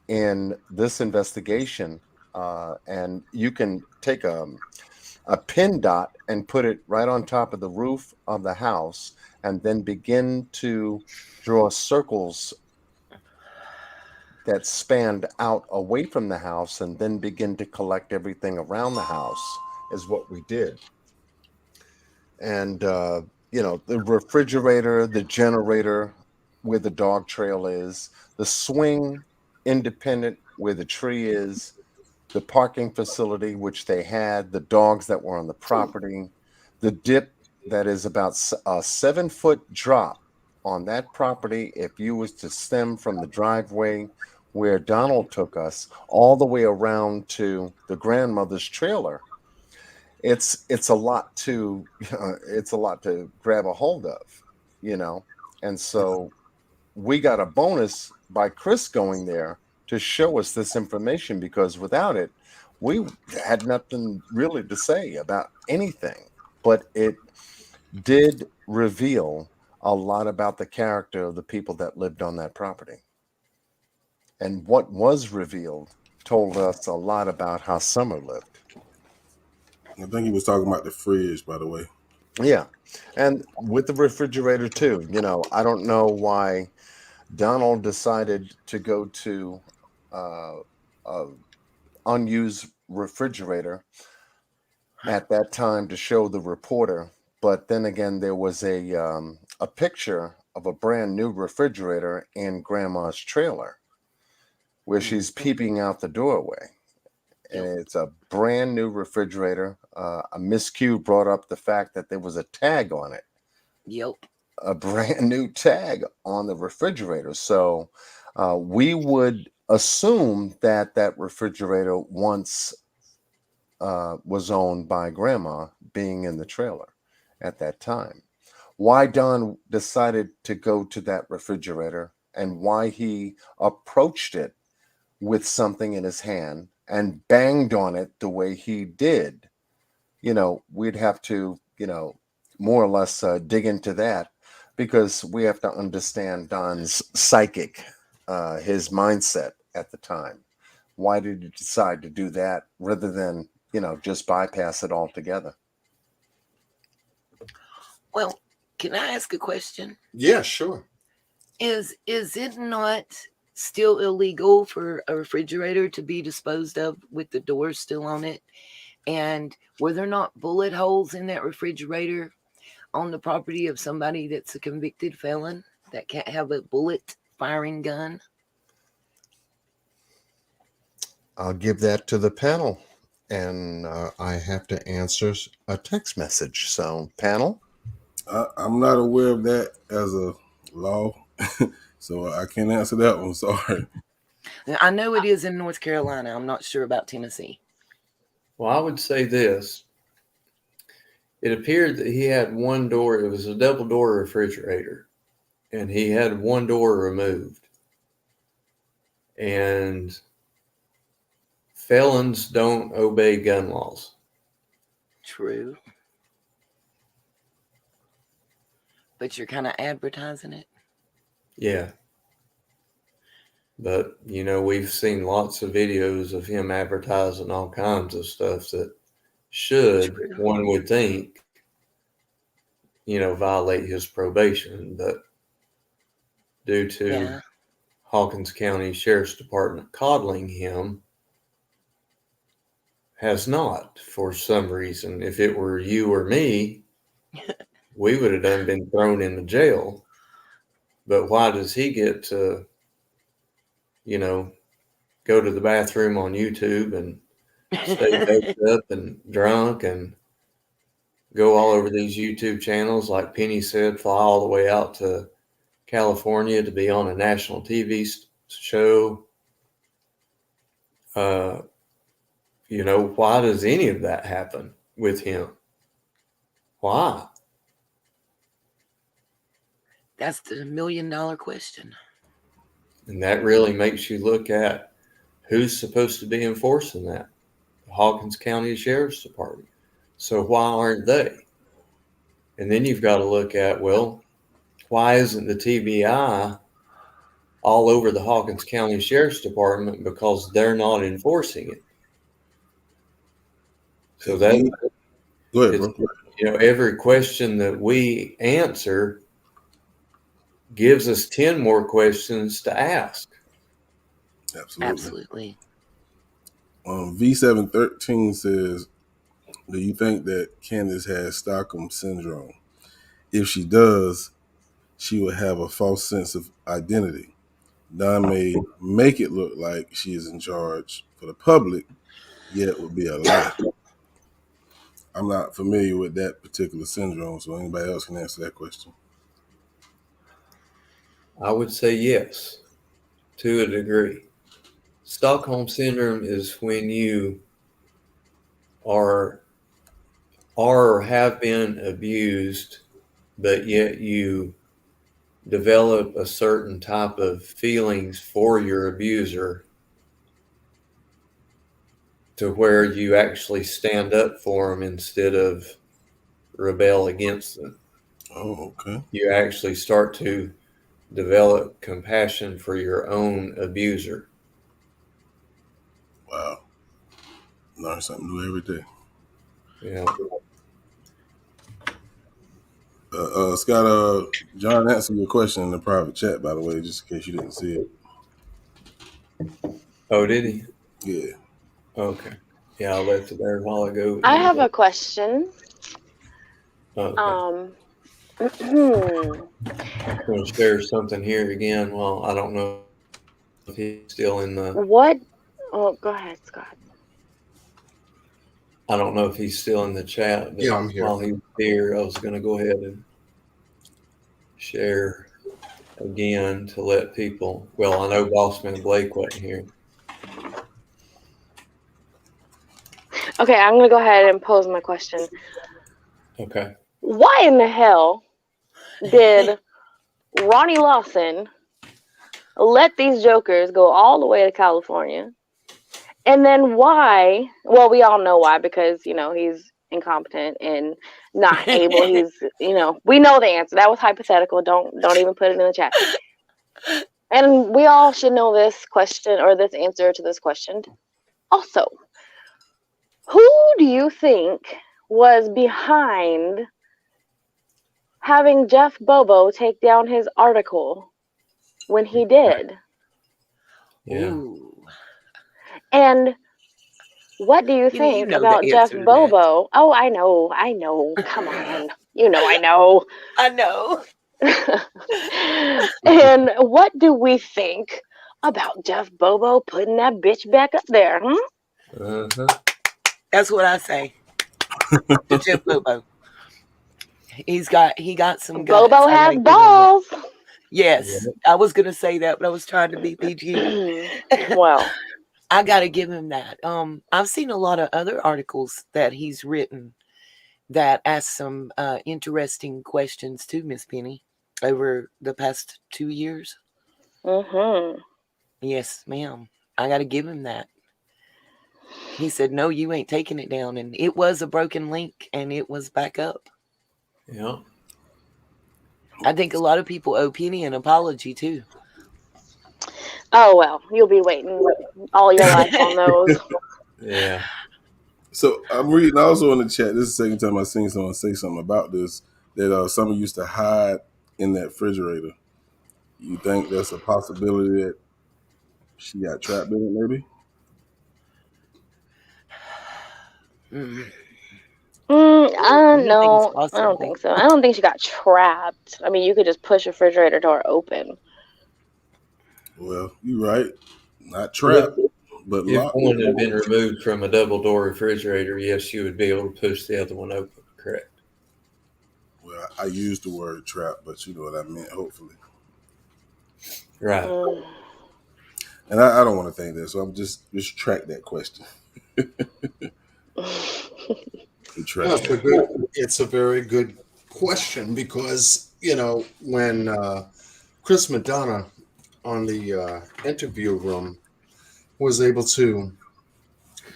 in this investigation. And you can take a pin dot and put it right on top of the roof of the house and then begin to draw circles that spanned out away from the house and then begin to collect everything around the house is what we did. And, the refrigerator, the generator, where the dog trail is, the swing independent where the tree is, the parking facility, which they had, the dogs that were on the property, the dip that is about a 7-foot drop on that property. If you was to stem from the driveway where Donald took us all the way around to the grandmother's trailer, it's a lot to grab a hold of. And so we got a bonus by Chris going there to show us this information, because without it, we had nothing really to say about anything. But it did reveal a lot about the character of the people that lived on that property. And what was revealed told us a lot about how Summer lived. I think he was talking about the fridge, by the way. Yeah. And with the refrigerator too, I don't know why Donald decided to go to a unused refrigerator at that time to show the reporter. But then again, there was a picture of a brand new refrigerator in Grandma's trailer where she's peeping out the doorway. And it's a brand new refrigerator. A Miss Q brought up the fact that there was a tag on it. Yep. A brand new tag on the refrigerator. So we would assume that that refrigerator once was owned by Grandma, being in the trailer at that time. Why Don decided to go to that refrigerator and why he approached it with something in his hand and banged on it the way he did, we'd have to, more or less dig into that, because we have to understand Don's psychic, his mindset at the time. Why did he decide to do that rather than, just bypass it altogether? Well, can I ask a question? Yeah, sure. Is it not still illegal for a refrigerator to be disposed of with the doors still on it? And were there not bullet holes in that refrigerator on the property of somebody that's a convicted felon that can't have a bullet firing gun? I'll give that to the panel, and I have to answer a text message. So, panel? I'm not aware of that as a law, so I can't answer that one. Sorry. I know it is in North Carolina. I'm not sure about Tennessee. Well, I would say this. it appeared that he had one door. It was a double door refrigerator, and he had one door removed. And felons don't obey gun laws. True. But you're kind of advertising it. Yeah. But, you know, we've seen lots of videos of him advertising all kinds of stuff that should, True. one would think, you know, violate his probation. But due to Hawkins County Sheriff's Department coddling him, has not for some reason. If it were you or me, we would have done been thrown in the jail. But why does he get to, you know, go to the bathroom on YouTube and stay baked up and drunk and go all over these YouTube channels, like Penny said, fly all the way out to California to be on a national TV show? You know, why does any of that happen with him? Why? That's the $1 million question. And that really makes you look at who's supposed to be enforcing that. The Hawkins County Sheriff's Department. So why aren't they? And then you've got to look at, well, why isn't the TBI all over the Hawkins County Sheriff's Department? Because they're not enforcing it. So that, go ahead, bro. You know, every question that we answer gives us 10 more questions to ask. Absolutely. V713 says, do you think that Candace has Stockholm syndrome? If she does, she will have a false sense of identity. Don may make it look like she is in charge for the public, yet it would be a lie. I'm not familiar with that particular syndrome, so anybody else can answer that question. I would say yes, to a degree. Stockholm syndrome is when you are or have been abused, but yet you develop a certain type of feelings for your abuser to where you actually stand up for them instead of rebel against them. Oh, okay. You actually start to develop compassion for your own abuser. Wow. Learn something new every day. Yeah. Scott, John answered your question in the private chat, by the way, just in case you didn't see it. Oh, did he? Yeah. Okay. Yeah, I left it there a while ago. I have a question. Okay. I'm going to share something here again. Well, I don't know if he's still in the... What? Oh, go ahead, Scott. I don't know if he's still in the chat. But yeah, I'm here. While he's here, I was going to go ahead and share again to let people... Well, I know Bossman Blake wasn't here. Okay, I'm going to go ahead and pose my question. Okay. Why in the hell did Ronnie Lawson let these jokers go all the way to California? And then why? Well, we all know why, because, you know, he's incompetent and not able. He's, you know, we know the answer. That was hypothetical. Don't even put it in the chat. And we all should know this question or this answer to this question. Also, who do you think was behind having Jeff Bobo take down his article when he did? Yeah. Ooh. And what do you think about Jeff Bobo? Oh, I know. Come on. You know I know. I know. And what do we think about Jeff Bobo putting that bitch back up there? Uh-huh. That's what I say. Jeff Bobo. He got some guts. Bobo has balls. Yes, I was gonna say that, but I was trying to be PG. Well, I gotta give him that. I've seen a lot of other articles that he's written that asked some interesting questions to Miss Penny over the past 2 years. Mm-hmm. Yes, ma'am. I got to give him that. He said, "No, you ain't taking it down," and it was a broken link, and it was back up. Yeah. I think a lot of people owe Penny an apology too. Oh well, you'll be waiting all your life on those. Yeah. So I'm reading also in the chat. This is the second time I've seen someone say something about this, that someone used to hide in that refrigerator. You think that's a possibility that she got trapped in it, maybe? No, I don't think so. I don't think she got trapped. I mean, you could just push a refrigerator door open. Well, you're right. Not trapped, but If locked. one had been removed from a double door refrigerator, yes, you would be able to push the other one open. Correct. Well, I used the word trap, but you know what I meant, hopefully. Right. And I don't want to think that, so I'm just track that question. It's a very good question because, you know, when Chris Madonna on the interview room was able to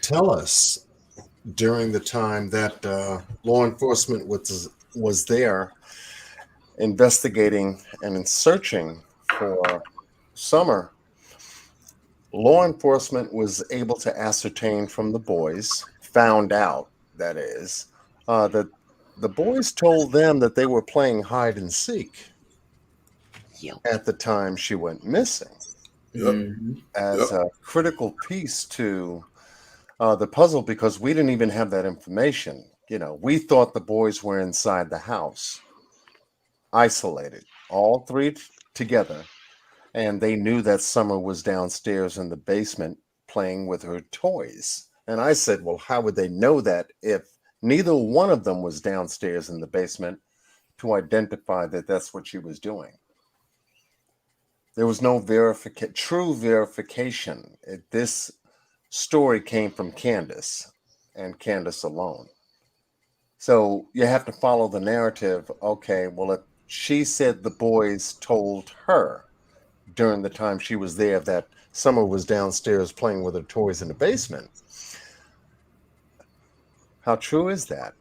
tell us during the time that law enforcement was there investigating and searching for Summer, law enforcement was able to ascertain from the boys, found out, that is, that the boys told them that they were playing hide and seek at the time she went missing. As a critical piece to the puzzle, because we didn't even have that information. You know, we thought the boys were inside the house, isolated, all three together, and they knew that Summer was downstairs in the basement playing with her toys. And I said, well, how would they know that if neither one of them was downstairs in the basement to identify that that's what she was doing? There was no true verification. This story came from Candace and Candace alone. So you have to follow the narrative. Okay, well, if she said the boys told her during the time she was there that Summer was downstairs playing with her toys in the basement, how true is that?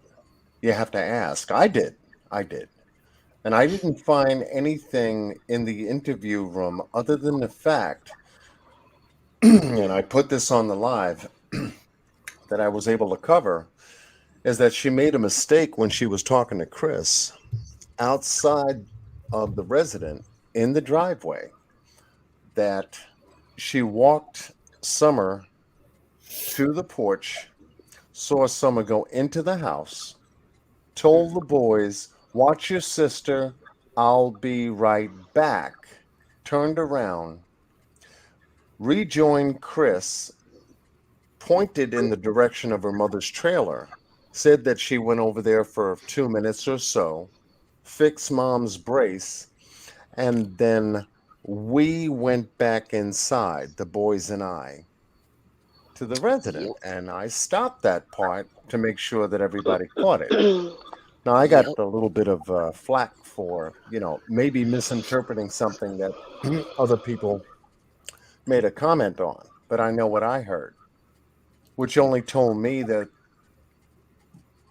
You have to ask. I did. And I didn't find anything in the interview room other than the fact, and I put this on the live, that I was able to cover, is that she made a mistake when she was talking to Chris outside of the resident in the driveway, that she walked Summer to the porch, saw Summer go into the house, told the boys, watch your sister, I'll be right back, turned around, rejoined Chris, pointed in the direction of her mother's trailer, said that she went over there for 2 minutes or so, fixed mom's brace, and then we went back inside, the boys and I, to the resident. And I stopped that part to make sure that everybody caught it. Now, I got a little bit of flack for, you know, maybe misinterpreting something that other people made a comment on, but I know what I heard, which only told me that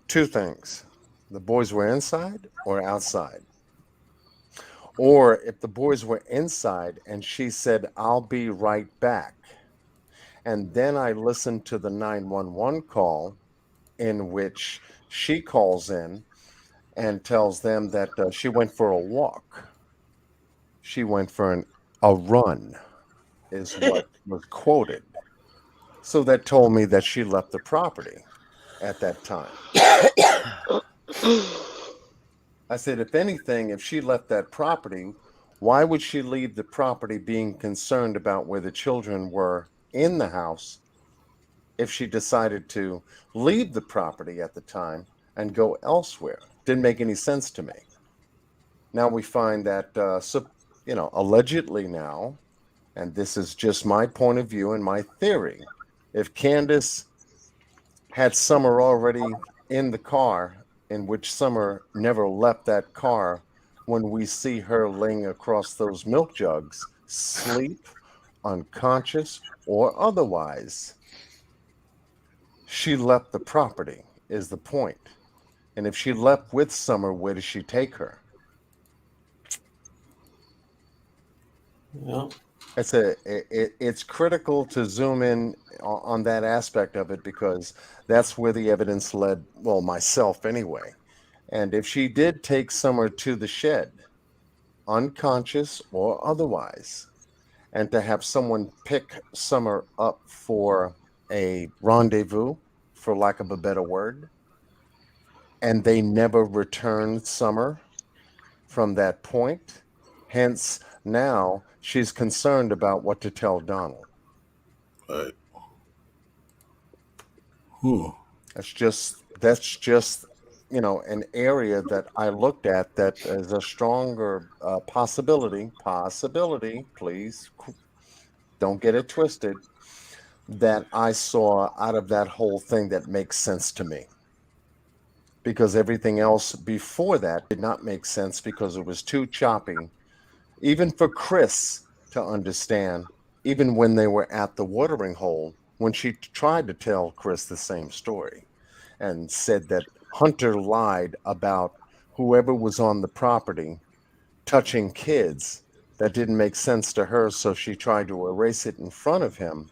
two things: the boys were inside or outside. Or if the boys were inside and she said, I'll be right back. And then I listened to the 911 call in which she calls in and tells them that she went for a walk. She went for a run, is what was quoted. So that told me that she left the property at that time. I said, if anything, if she left that property, why would she leave the property being concerned about where the children were in the house if she decided to leave the property at the time and go elsewhere? Didn't make any sense to me. Now we find that, allegedly now, and this is just my point of view and my theory, if Candace had Summer already in the car in which Summer never left that car when we see her laying across those milk jugs, sleep, unconscious, or otherwise. She left the property, is the point. And if she left with Summer, where does she take her? Well, It's critical to zoom in on that aspect of it because that's where the evidence led, well, myself anyway. And if she did take Summer to the shed, unconscious or otherwise, and to have someone pick Summer up for a rendezvous, for lack of a better word, and they never returned Summer from that point. Hence, now she's concerned about what to tell Donald. Right. That's just an area that I looked at that is a stronger possibility. Please don't get it twisted. That I saw out of that whole thing that makes sense to me. Because everything else before that did not make sense because it was too choppy, even for Chris to understand, even when they were at the watering hole, when she tried to tell Chris the same story and said that Hunter lied about whoever was on the property touching kids. That didn't make sense to her, so she tried to erase it in front of him.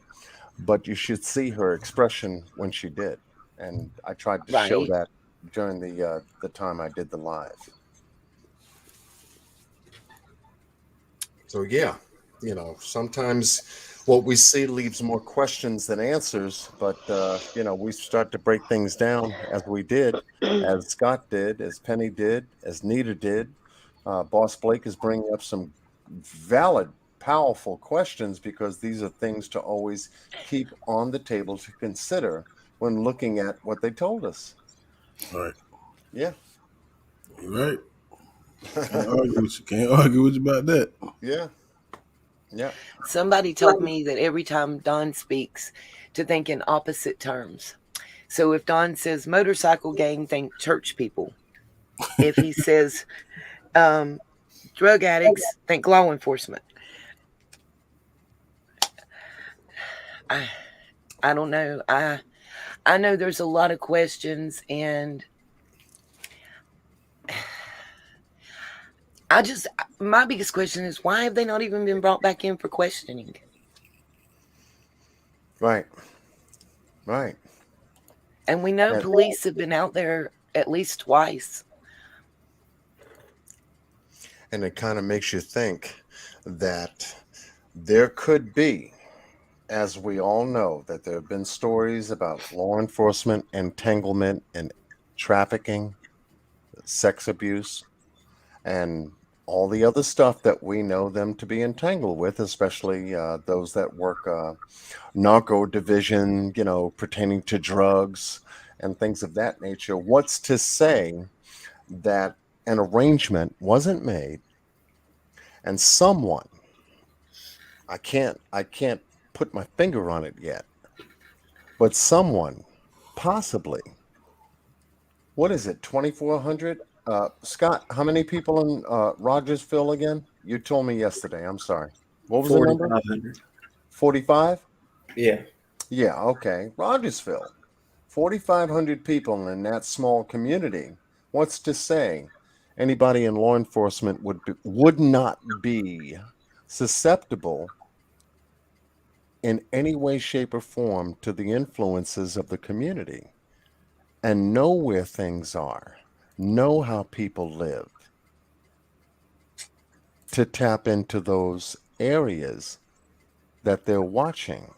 But you should see her expression when she did. And I tried to show Right. that during the time I did the live. So yeah, sometimes what we see leaves more questions than answers, but we start to break things down as we did, as Scott did, as Penny did, as Nita did. Boss Blake is bringing up some valid, powerful questions because these are things to always keep on the table to consider when looking at what they told us. Right. Yeah. You're right. Can't argue with you about that. Yeah. Yeah. Somebody told me that every time Don speaks, to think in opposite terms. So if Don says motorcycle gang, think church people. If he says drug addicts, think law enforcement. I don't know. I know there's a lot of questions, and my biggest question is, why have they not even been brought back in for questioning? Right. And we know police have been out there at least twice. And it kind of makes you think that there could be, as we all know, that there have been stories about law enforcement entanglement and trafficking, sex abuse, and all the other stuff that we know them to be entangled with, especially those that work narco division, pertaining to drugs and things of that nature. What's to say that an arrangement wasn't made and someone, I can't put my finger on it yet, but someone possibly, what is it, 2,400? Scott, how many people in Rogersville again? You told me yesterday. I'm sorry. What was the number? 4,500. 45? Yeah. Yeah, okay. Rogersville. 4,500 people in that small community. What's to say anybody in law enforcement would not be susceptible in any way, shape, or form to the influences of the community and know where things are, know how people live, to tap into those areas that they're watching.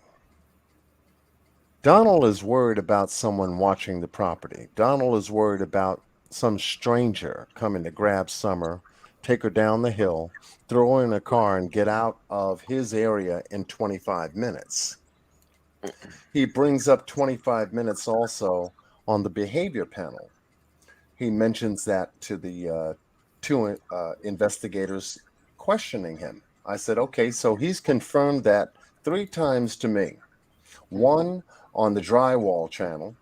Donald is worried about someone watching the property. Donald is worried about some stranger coming to grab Summer, take her down the hill, throw her in a car, and get out of his area in 25 minutes. He brings up 25 minutes also on the behavior panel. He mentions that to the two investigators questioning him. I said, okay, so he's confirmed that 3 times to me. One on the drywall channel,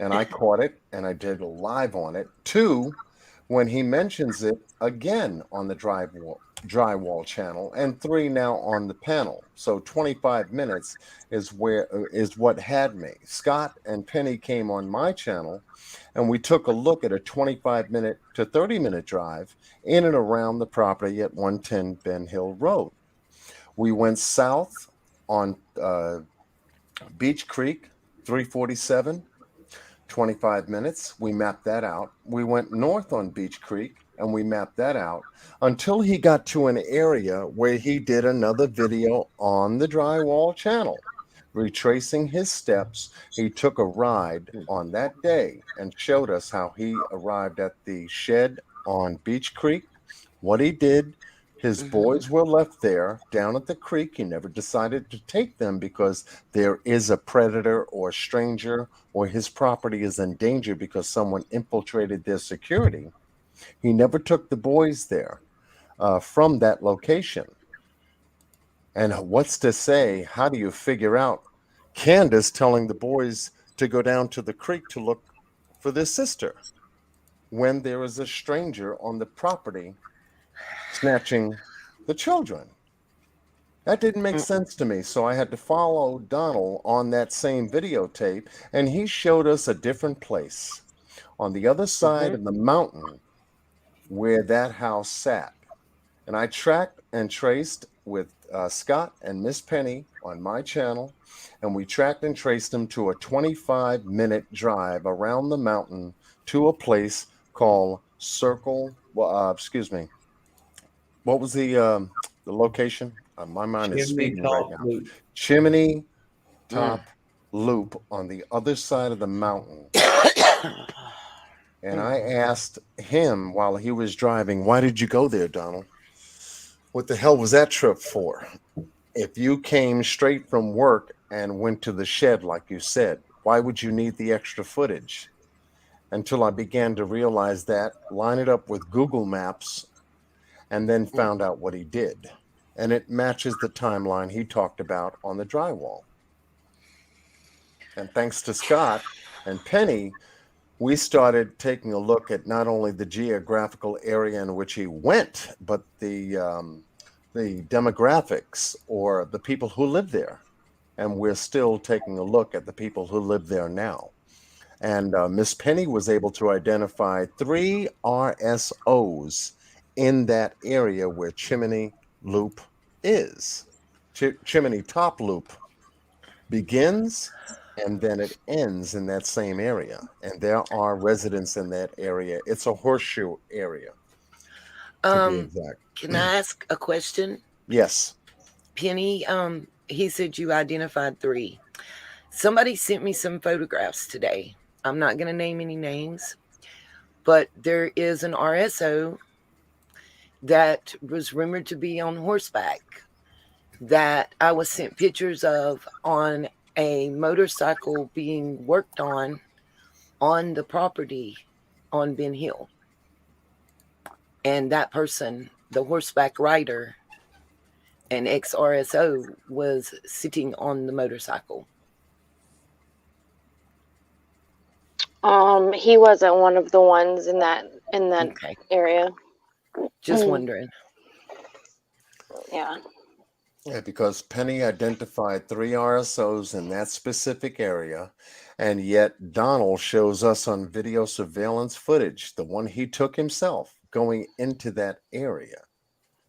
and I caught it and I did a live on it. Two, when he mentions it again on the drywall channel, and three now on the panel. So 25 minutes is what had me. Scott and Penny came on my channel and we took a look at a 25-minute to 30-minute drive in and around the property at 110 Ben Hill Road. We went south on Beach Creek 347, 25 minutes. We mapped that out. We went north on Beach Creek and we mapped that out until he got to an area where he did another video on the drywall channel. Retracing his steps, he took a ride on that day and showed us how he arrived at the shed on Beach Creek, what he did. His boys were left there down at the creek. He never decided to take them because there is a predator or a stranger or his property is in danger because someone infiltrated their security. He never took the boys there from that location. And what's to say, how do you figure out Candace telling the boys to go down to the creek to look for their sister when there is a stranger on the property snatching the children? That didn't make sense to me. So I had to follow Donald on that same videotape, and he showed us a different place on the other side of the mountain where that house sat. And I tracked and traced with Scott and Miss Penny on my channel, and we tracked and traced them to a 25-minute drive around the mountain to a place called Circle. Well, excuse me. What was the location? My mind is Chimney speeding right Top now. Loop. Chimney Top Loop on the other side of the mountain. And I asked him while he was driving, why did you go there, Donald? What the hell was that trip for? If you came straight from work and went to the shed, like you said, why would you need the extra footage? Until I began to realize that, line it up with Google Maps, and then found out what he did. And it matches the timeline he talked about on the drywall. And thanks to Scott and Penny, we started taking a look at not only the geographical area in which he went, but the demographics or the people who live there. And we're still taking a look at the people who live there now. And Miss Penny was able to identify 3 RSOs in that area where Chimney Loop is. Chimney Top Loop begins and then it ends in that same area. And there are residents in that area. It's a horseshoe area, to be exact. Can I ask a question? Yes. Penny, he said you identified 3. Somebody sent me some photographs today. I'm not going to name any names, but there is an RSO that was rumored to be on horseback that I was sent pictures of on a motorcycle being worked on the property on Ben Hill. And that person, the horseback rider, an ex-RSO, was sitting on the motorcycle. He wasn't one of the ones in that area. Just wondering. Yeah. Yeah, because Penny identified 3 RSOs in that specific area, and yet Donald shows us on video surveillance footage, the one he took himself, going into that area.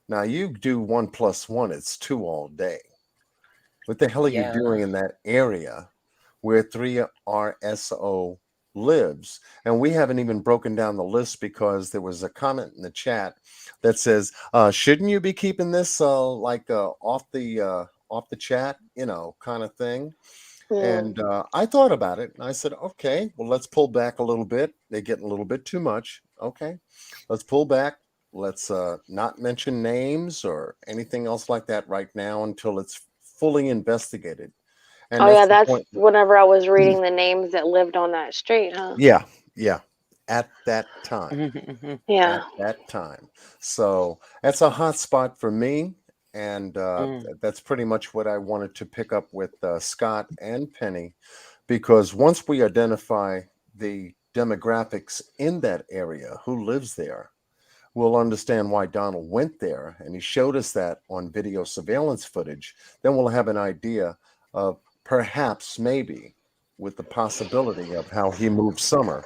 Now, you do 1 + 1, it's 2 all day. What the hell are you doing in that area where 3 RSO lives? And we haven't even broken down the list because there was a comment in the chat that says, shouldn't you be keeping this off the chat, kind of thing? And I thought about it and I said, okay, well, let's pull back a little bit. They're getting a little bit too much. Okay, let's pull back. Let's not mention names or anything else like that right now until it's fully investigated. And that's whenever I was reading the names that lived on that street, huh? Yeah. At that time. Yeah. At that time. So that's a hot spot for me. And that's pretty much what I wanted to pick up with Scott and Penny, because once we identify the demographics in that area, who lives there, we'll understand why Donald went there, and he showed us that on video surveillance footage. Then we'll have an idea of perhaps, maybe, with the possibility of how he moved Summer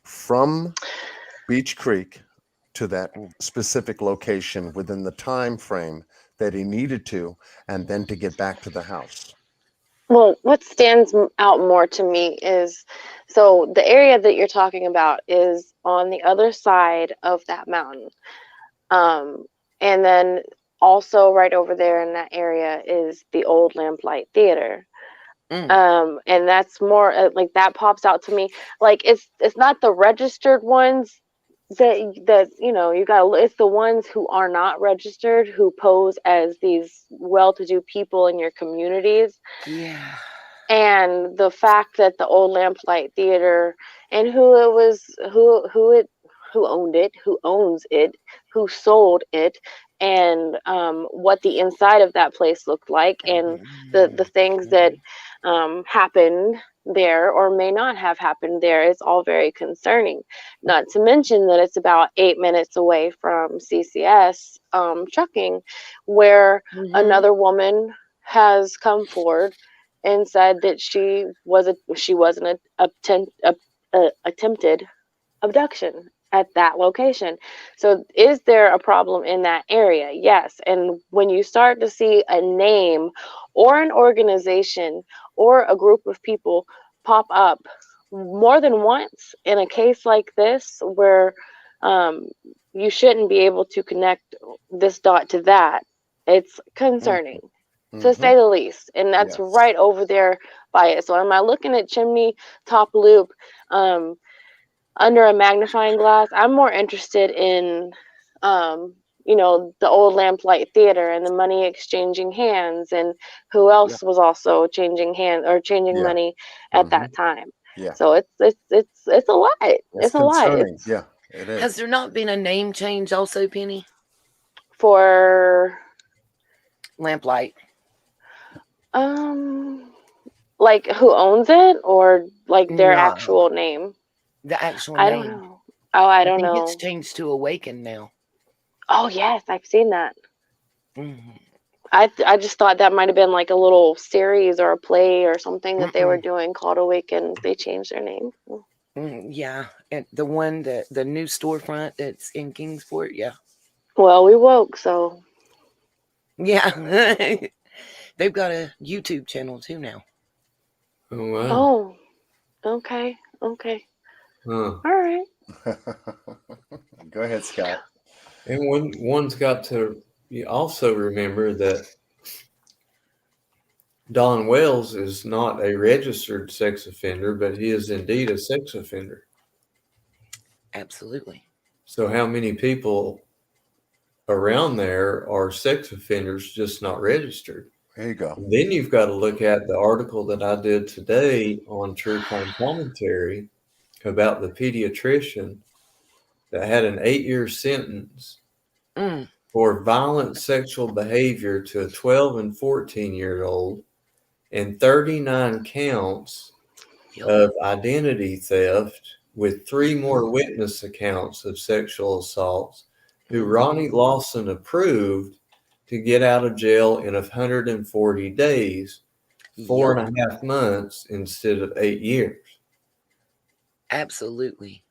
from Beach Creek to that specific location within the time frame that he needed to, and then to get back to the house. Well, what stands out more to me is, so the area that you're talking about is on the other side of that mountain. And then also right over there in that area is the old Lamplight Theater. And that's more like that pops out to me. Like it's not the registered ones that you know, you got, it's the ones who are not registered, who pose as these well-to-do people in your communities. Yeah. And the fact that the old Lamplight Theater, and who it was, who owned it, who owns it, who sold it, and what the inside of that place looked like, and the things that happened there or may not have happened there, is all very concerning. Not to mention that it's about 8 minutes away from CCS trucking, where another woman has come forward and said that she was an attempted abduction at that location. So is there a problem in that area? Yes. And when you start to see a name or an organization or a group of people pop up more than once in a case like this, where you shouldn't be able to connect this dot to that, it's concerning. To say the least. And that's right over there by it. So am I looking at Chimney Top Loop under a magnifying glass? I'm more interested in you know, the old Lamplight Theater and the money exchanging hands, and who else was also changing hands or changing money at that time. So it's a lot. It's a lot. It's, yeah, it is. Has there not been a name change also, Penny? For Lamplight. Like who owns it, or like their actual name? The actual I name. don't know. Oh, I don't think know. It's changed to Awaken now. Oh yes, I've seen that. I just thought that might have been like a little series or a play or something that they were doing called Awaken. They changed their name. Yeah, and the one that the new storefront that's in Kingsport. Yeah. Well, we woke, so. Yeah. They've got a YouTube channel too now. Oh wow. Oh, okay. All right. Go ahead, Scott. And one's got to also remember that Don Wells is not a registered sex offender, but he is indeed a sex offender. Absolutely. So how many people around there are sex offenders, just not registered? There you go. And then you've got to look at the article that I did today on True Crime Commentary about the pediatrician that had an 8-year sentence for violent sexual behavior to a 12 and 14-year-old, and 39 counts of identity theft, with 3 more witness accounts of sexual assaults, who Ronnie Lawson approved to get out of jail in 140 days, 4.5 months instead of 8 years. Absolutely.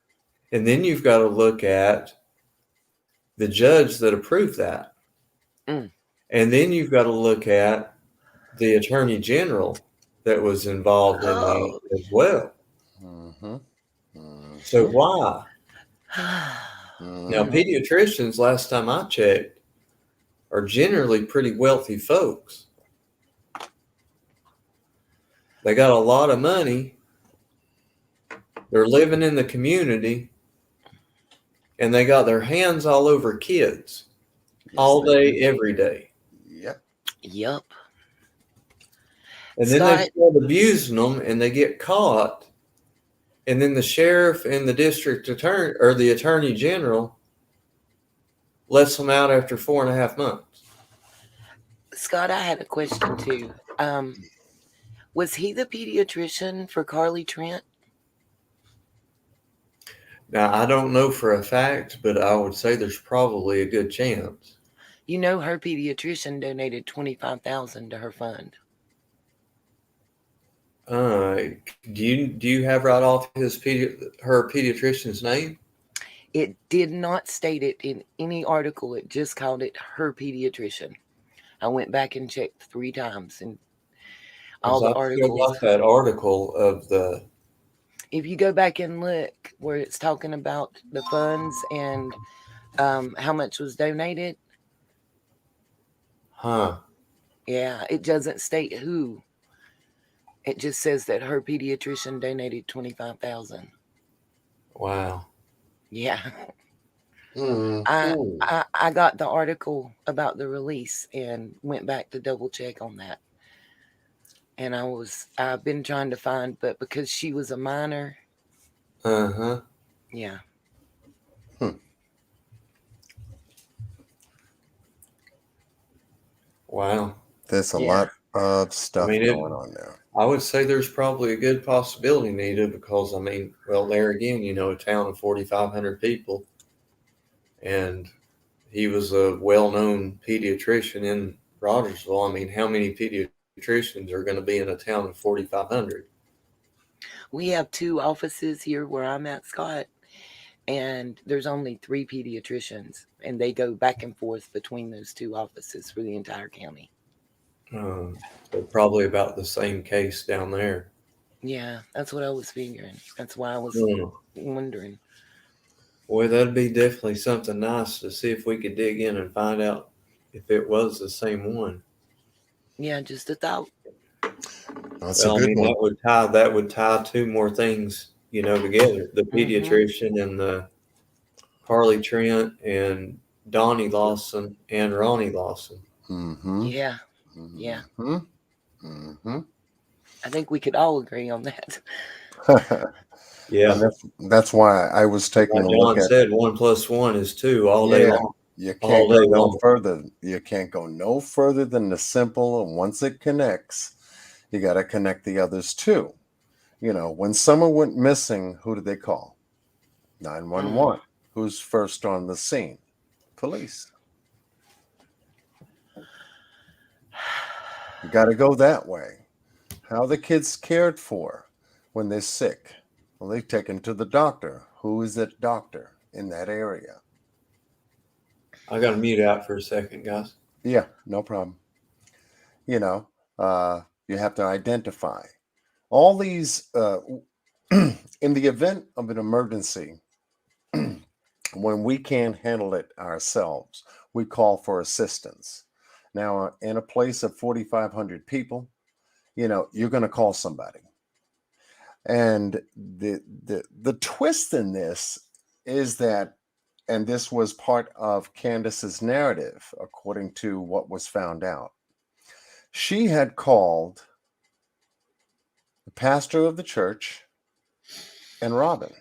And then you've got to look at the judge that approved that. And then you've got to look at the attorney general that was involved in that as well. So why? Now, pediatricians, last time I checked, are generally pretty wealthy folks. They got a lot of money. They're living in the community, and they got their hands all over kids all day, every day. Yep. And then they start abusing them, and they get caught. And then the sheriff and the district attorney or the attorney general lets them out after 4.5 months. Scott, I had a question too. Was he the pediatrician for Carly Trent? Now, I don't know for a fact, but I would say there's probably a good chance. You know, her pediatrician donated $25,000 to her fund. Do you have right off her pediatrician's name? It did not state it in any article. It just called it her pediatrician. I went back and checked 3 times, and all the I still articles. got that article of the. If you go back and look where it's talking about the funds and how much was donated. Huh. Yeah, it doesn't state who. It just says that her pediatrician donated $25,000. Wow. Yeah. Mm-hmm. I got the article about the release and went back to double check on that. And I've been trying to find, but because she was a minor. Uh-huh. Yeah. Wow. There's a lot of stuff going on there. I would say there's probably a good possibility, Nita, because well, there again, a town of 4,500 people, and he was a well-known pediatrician in Rogersville. How many pediatricians are going to be in a town of 4,500? We have 2 offices here where I'm at, Scott, and there's only 3 pediatricians, and they go back and forth between those 2 offices for the entire county. So probably about the same case down there. Yeah, that's what I was figuring. That's why I was wondering. Boy, that'd be definitely something nice to see if we could dig in and find out if it was the same one. Yeah, just a thought. That's a good one. That would tie 2 more things, together. The pediatrician and the Carly Trent and Donnie Lawson and Ronnie Lawson. Mm-hmm. Yeah. Yeah. Mm-hmm. I think we could all agree on that. Yeah. And that's why I was taking a look at. John said 1 + 1 is 2 all day long. You can't go no further. You can't go no further than the simple. And once it connects, you got to connect the others too. When someone went missing, who did they call? 911. Who's first on the scene? Police. You got to go that way. How are the kids cared for when they're sick? Well, they're taken to the doctor. Who is that doctor in that area? I got to mute out for a second, guys. Yeah, no problem. You have to identify all these in the event of an emergency. When we can't handle it ourselves, we call for assistance. Now, in a place of 4,500 people, you're going to call somebody. And the twist in this is that, and this was part of Candace's narrative, according to what was found out. She had called the pastor of the church and Robin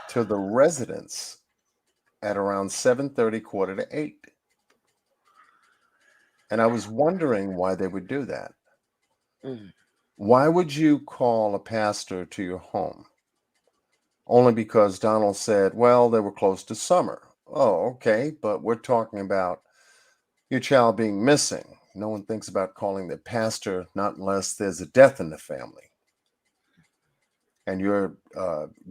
to the residence at around 7:30, 7:45. And I was wondering why they would do that. Why would you call a pastor to your home? Only because Donald said, well, they were close to summer. Oh, okay, but we're talking about your child being missing. No one thinks about calling the pastor, not unless there's a death in the family. And you're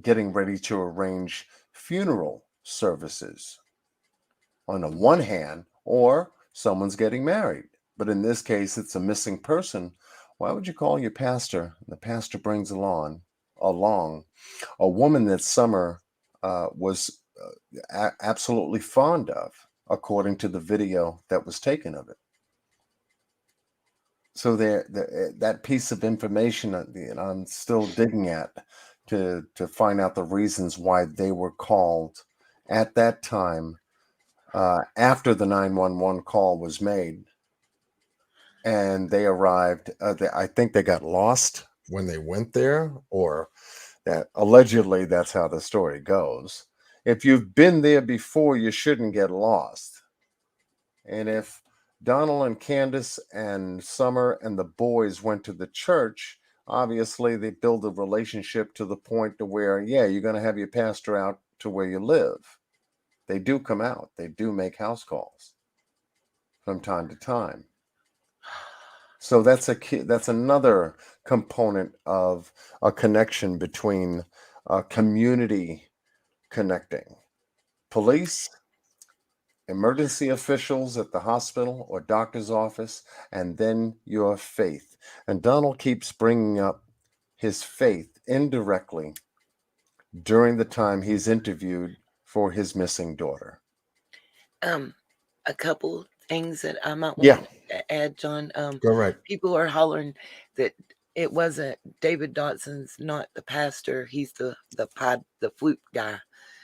getting ready to arrange funeral services on the one hand, or someone's getting married. But in this case, it's a missing person. Why would you call your pastor? And the pastor brings along a woman that Summer was absolutely fond of, according to the video that was taken of it. So that piece of information, I'm still digging at to find out the reasons why they were called at that time after the 911 call was made. And they arrived. I think they got lost when they went there, or that allegedly that's how the story goes. If you've been there before, you shouldn't get lost. And if Donald and Candace and Summer and the boys went to the church, obviously they build a relationship to the point to where, yeah, you're going to have your pastor out to where you live. They do come out. They do make house calls from time to time. So that's that's another component of a connection between community connecting. Police, emergency officials at the hospital or doctor's office, and then your faith. And Donald keeps bringing up his faith indirectly during the time he's interviewed for his missing daughter. A couple things that I might Yeah. want to add, John. Go right. People are hollering that it wasn't David Dotson's not the pastor. He's the flute guy.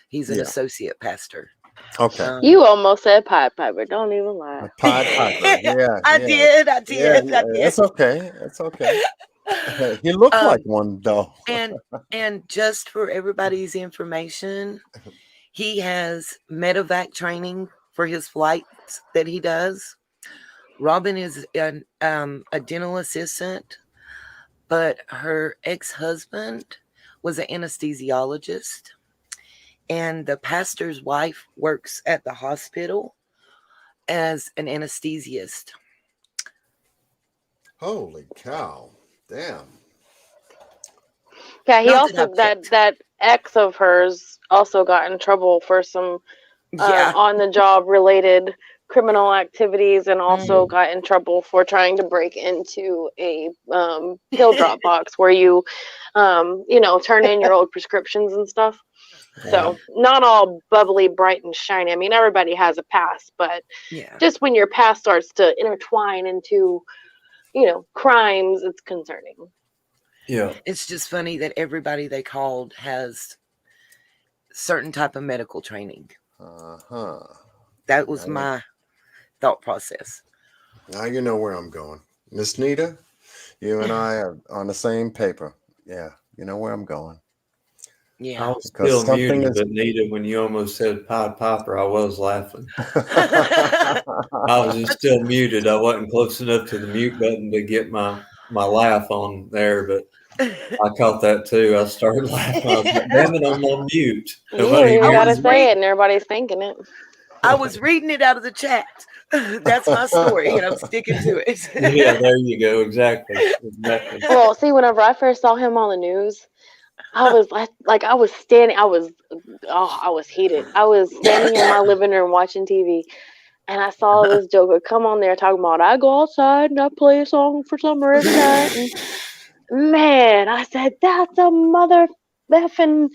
He's an Yeah. associate pastor. Okay. You almost said Pied Piper. Don't even lie. Pied Piper. Yeah. I did. Yeah, it's okay. It's okay. He looked like one though. and just for everybody's information, he has medevac training for his flights that he does. Robin is a dental assistant, but her ex-husband was an anesthesiologist, and the pastor's wife works at the hospital as an anesthesiast. Holy cow. Damn. Yeah, he also that ex of hers also got in trouble for some on the job related criminal activities, and also got in trouble for trying to break into a pill drop box where you turn in your old prescriptions and stuff. So not all bubbly, bright, and shiny. I mean, everybody has a past, but just when your past starts to intertwine into, crimes, it's concerning. Yeah. It's just funny that everybody they called has certain type of medical training. Uh-huh. That was my thought process. Now you know where I'm going. Miss Nita, you and I are on the same paper. Yeah, you know where I'm going. Yeah. I was still muted, but Nita, when you almost said Pied Piper, I was laughing. I was just still muted. I wasn't close enough to the mute button to get my laugh on there, but I caught that too. I started laughing. I was like, damn it, I'm on mute. You gotta say it, and everybody's thinking it. I was reading it out of the chat. That's my story, and I'm sticking to it. Yeah, there you go. Exactly. Well, see, whenever I first saw him on the news, I was I was standing. I was heated. I was standing in my living room watching TV, and I saw this joker come on there talking about, I go outside and I play a song for summer every night. And man, I said, that's a mother effing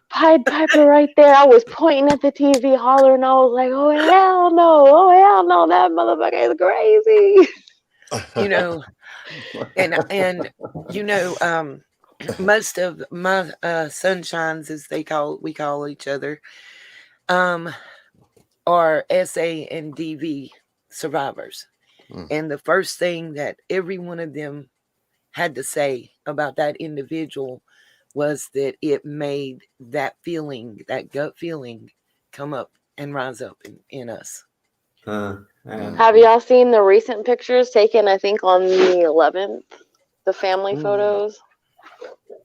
Pied Piper right there. I was pointing at the TV, hollering. I was like, oh hell no, that motherfucker is crazy. Most of my sunshines, as we call each other, are SA and DV survivors. And the first thing that every one of them had to say about that individual was that it made that feeling, that gut feeling, come up and rise up in us. Have y'all seen the recent pictures taken, I think, on the 11th? The family photos?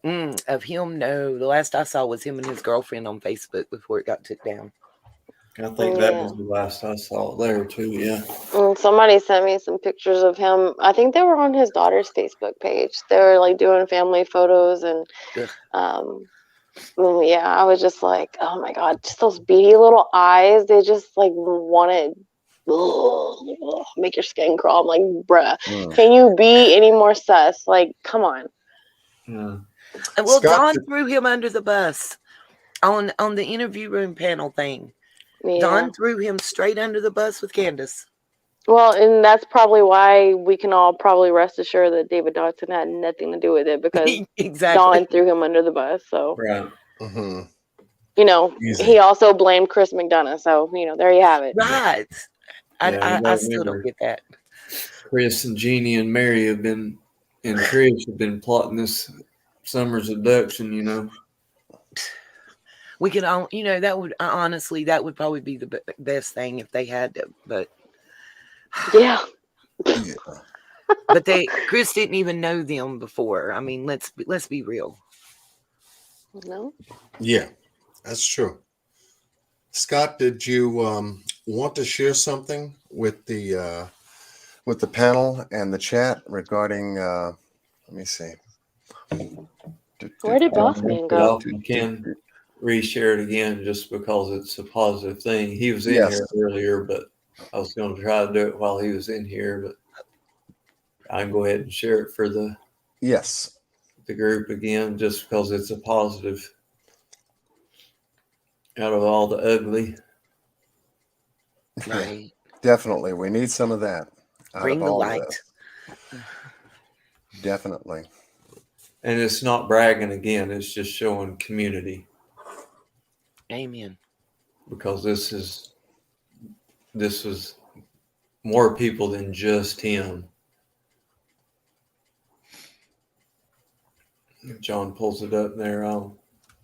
Of him? No. The last I saw was him and his girlfriend on Facebook before it got took down. I think that was the last I saw there too, yeah. Somebody sent me some pictures of him. I think they were on his daughter's Facebook page. They were like doing family photos, and I was just like, oh my god, just those beady little eyes. They just like wanted make your skin crawl. I'm like, bruh, can you be any more sus? Like, come on. Yeah. Well, Don threw him under the bus on the interview room panel thing. Yeah. Don threw him straight under the bus with Candace. Well, and that's probably why we can all probably rest assured that David Dodson had nothing to do with it, because Don threw him under the bus. So, right. He also blamed Chris McDonough. So, there you have it. Right. I still don't get that. Chris and Jeannie and Mary have been plotting this summer's abduction, We could all, that would honestly, that would probably be the best thing if they had to, but yeah. But Chris didn't even know them before. I mean, let's be real. No. Yeah, that's true. Scott, did you want to share something with the panel and the chat regarding? Let me see. Where did Boss Man go? You can reshare it again just because it's a positive thing. He was in Yes. here earlier, but I was going to try to do it while he was in here, but I can go ahead and share it for the group again just because it's a positive out of all the ugly. Right. Definitely. We need some of that out Bring of the all light. of this. Definitely. And it's not bragging again, it's just showing community. Amen. Because this was more people than just him. If John pulls it up there, I'll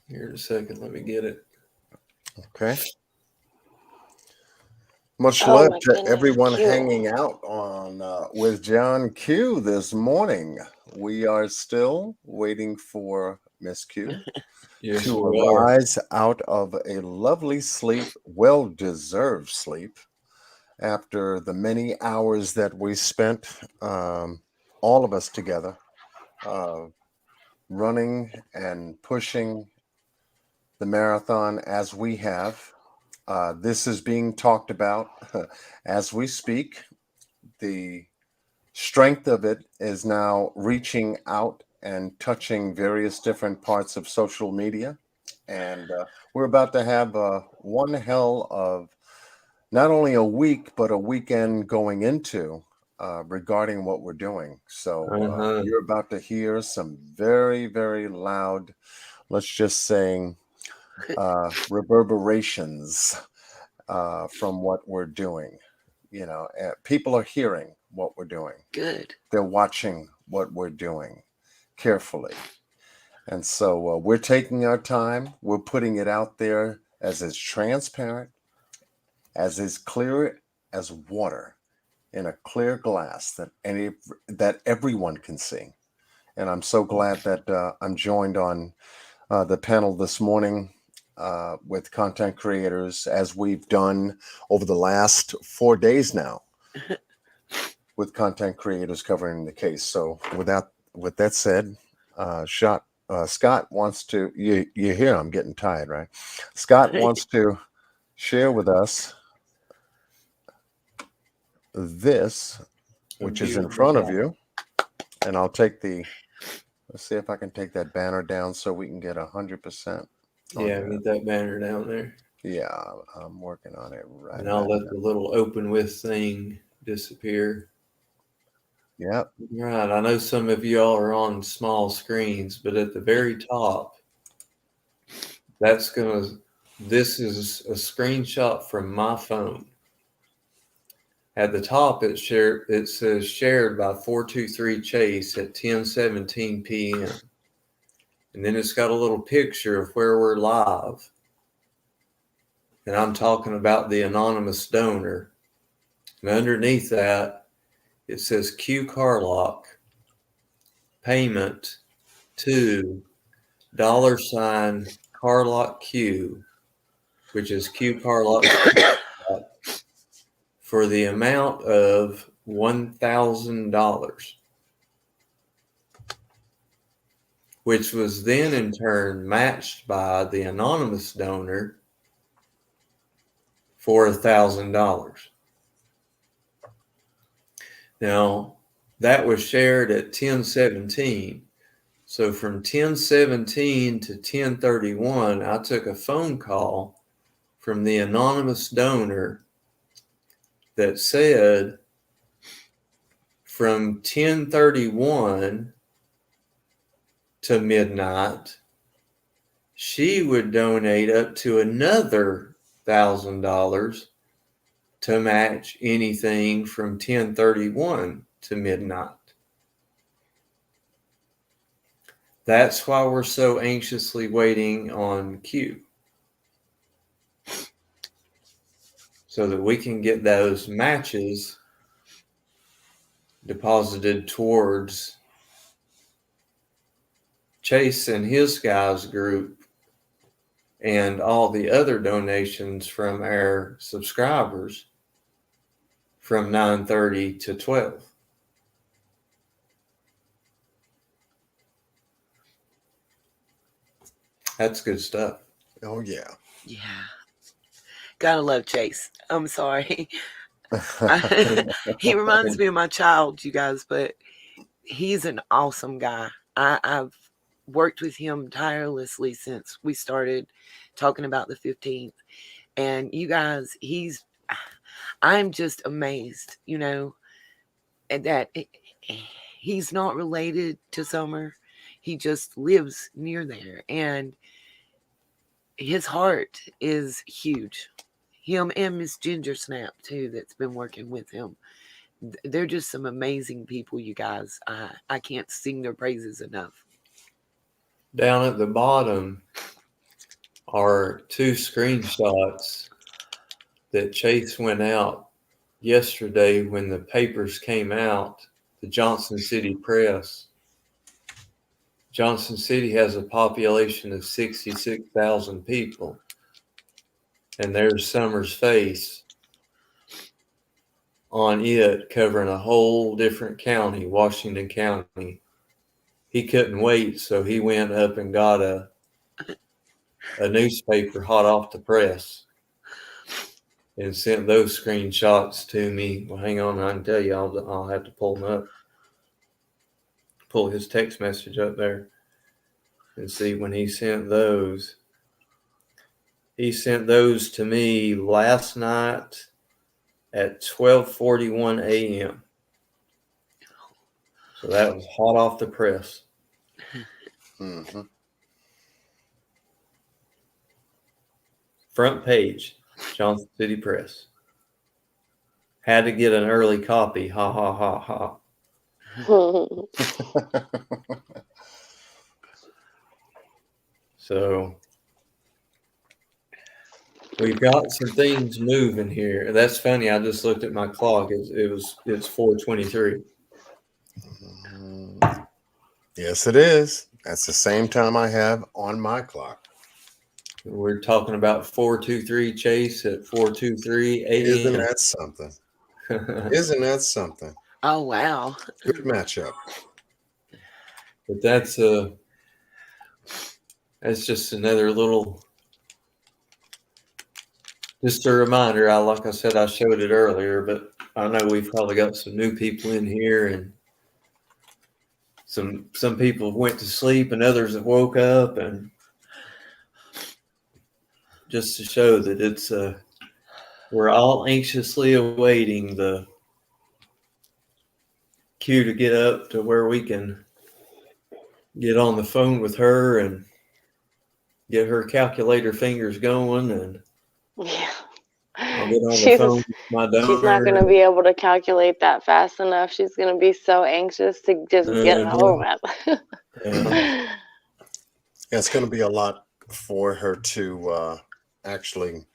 here in a second. Let me get it. Okay. Much Oh love my to goodness, everyone Q. hanging out on with John Q this morning. We are still waiting for Miss Q Yes, to we are. arise out of a lovely sleep, well-deserved sleep, after the many hours that we spent, all of us together, running and pushing the marathon as we have. This is being talked about as we speak. The strength of it is now reaching out and touching various different parts of social media. And we're about to have one hell of not only a week, but a weekend going into regarding what we're doing. So you're about to hear some very, very loud, let's just say, reverberations from what we're doing. You know, people are hearing what we're doing. Good. They're watching what we're doing carefully. And so we're taking our time. We're putting it out there as is transparent, as is clear as water in a clear glass that everyone can see. And I'm so glad that I'm joined on the panel this morning with content creators, as we've done over the last 4 days now, with content creators covering the case. So with that said, Scott wants to, you hear I'm getting tired, right? Scott wants to share with us this, which is in front of you. And I'll take let's see if I can take that banner down so we can get 100%. Yeah, get that banner down there. Yeah, I'm working on it right now. And I'll let now. the little open with thing disappear. Yep. Right. I know some of y'all are on small screens, but at the very top, this is a screenshot from my phone. At the top, it says shared by 423 Chase at 10:17 p.m. And then it's got a little picture of where we're live. And I'm talking about the anonymous donor. And underneath that, it says Q Carlock payment to $Carlock Q, which is Q Carlock for the amount of $1,000, which was then in turn matched by the anonymous donor for $1,000. Now, that was shared at 10:17. So from 10:17 to 10:31, I took a phone call from the anonymous donor that said from 10:31 to midnight, she would donate up to another $1,000 to match anything from 10:31 to midnight. That's why we're so anxiously waiting on Q, so that we can get those matches deposited towards Chase and his guys group, and all the other donations from our subscribers from 9:30 to 12. That's good stuff. Oh yeah. Yeah. Gotta love Chase. I'm sorry. He reminds me of my child, you guys, but he's an awesome guy. I've worked with him tirelessly since we started talking about the 15th. And you guys, I'm just amazed, that he's not related to Summer. He just lives near there. And his heart is huge. Him and Miss Ginger Snap, too, that's been working with him. They're just some amazing people, you guys. I can't sing their praises enough. Down at the bottom are 2 screenshots that Chase went out yesterday when the papers came out, the Johnson City Press. Johnson City has a population of 66,000 people. And there's Summer's face on it, covering a whole different county, Washington County. He couldn't wait, so he went up and got a newspaper hot off the press and sent those screenshots to me. Well, hang on, I can tell you, I'll have to pull them up. Pull his text message up there and see when he sent those. He sent those to me last night at 12:41 a.m. So that was hot off the press. Mm-hmm. Front page, Johnson City Press. Had to get an early copy. Ha ha ha ha. So we've got some things moving here. That's funny. I just looked at my clock. It's 4:23. Yes, it is. That's the same time I have on my clock. We're talking about 4:23 Chase at 4:23 a.m. Isn't that something? Isn't that something? Oh, wow. Good matchup. But that's just another little, just a reminder. Like I said, I showed it earlier, but I know we've probably got some new people in here, and some people went to sleep and others have woke up, and just to show that it's we're all anxiously awaiting the cue to get up to where we can get on the phone with her and get her calculator fingers going, and Yeah. I'll get on the phone with my donor. She's not going to be able to calculate that fast enough. She's going to be so anxious to just get it over with. Yeah, it's going to be a lot for her to actually,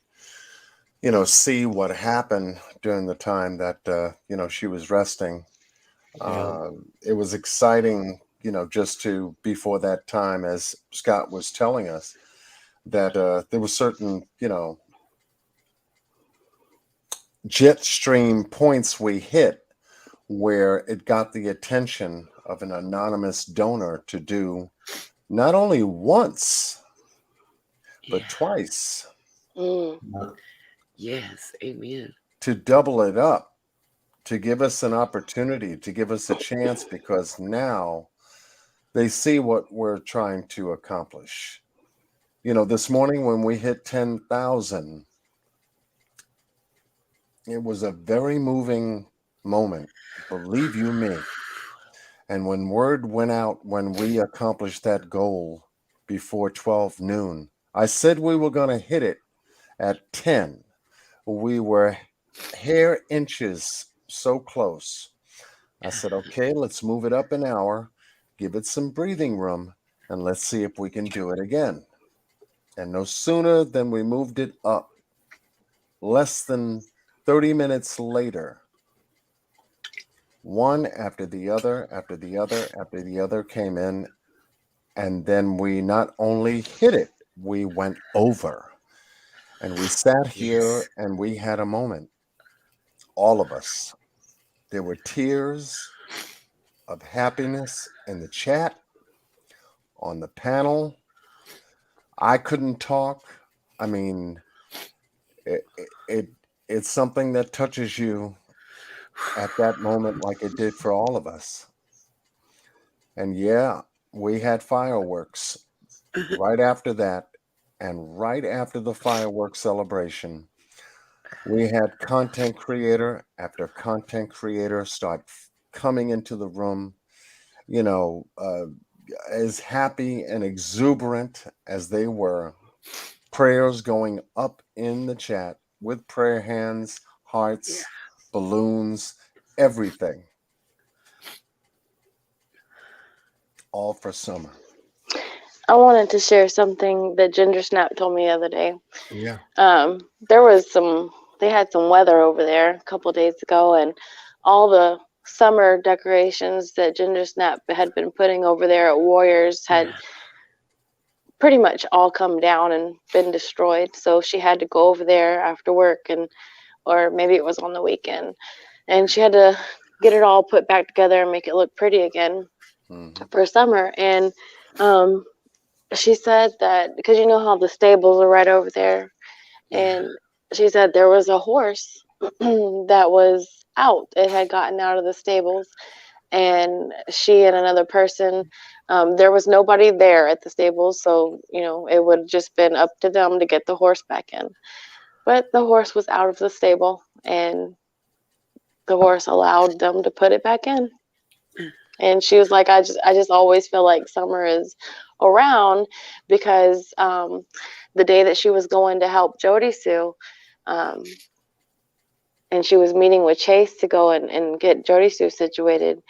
see what happened during the time that, she was resting. It was exciting, just to, before that time, as Scott was telling us, that there were certain, jet stream points we hit where it got the attention of an anonymous donor to do not only once, but twice. Yes, amen. To double it up, to give us an opportunity, to give us a chance, because now they see what we're trying to accomplish. This morning when we hit 10,000, it was a very moving moment, believe you me. And when word went out, when we accomplished that goal before 12 noon, I said we were going to hit it at 10. We were hair inches so close. I said, okay, let's move it up an hour, give it some breathing room, and let's see if we can do it again. And no sooner than we moved it up, less than 30 minutes later, One after the other, after the other, after the other came in. And then we not only hit it, we went over. And we sat here Yes. and we had a moment, all of us. There were tears of happiness in the chat, on the panel. I couldn't talk. I mean, it's something that touches you at that moment like it did for all of us. And yeah, we had fireworks right after that. And right after the fireworks celebration, we had content creator after content creator start coming into the room, you know, as happy and exuberant as they were. Prayers going up in the chat with prayer hands, hearts, balloons, everything. All for summer. I wanted to share something that Ginger Snap told me the other day. Yeah. They had some weather over there a couple days ago, and all the summer decorations that Ginger Snap had been putting over there at Warriors had pretty much all come down and been destroyed. So she had to go over there after work, or maybe it was on the weekend, and she had to get it all put back together and make it look pretty again for summer. And she said that because you know how the stables are right over there, and she said there was a horse that was out. It had gotten out of the stables, and she and another person, there was nobody there at the stables, so it would have just been up to them to get the horse back in. But the horse was out of the stable, and the horse allowed them to put it back in. And she was like, I just always feel like summer is around because the day that she was going to help Jody Sue, and she was meeting with Chase to go and get Jody Sue situated,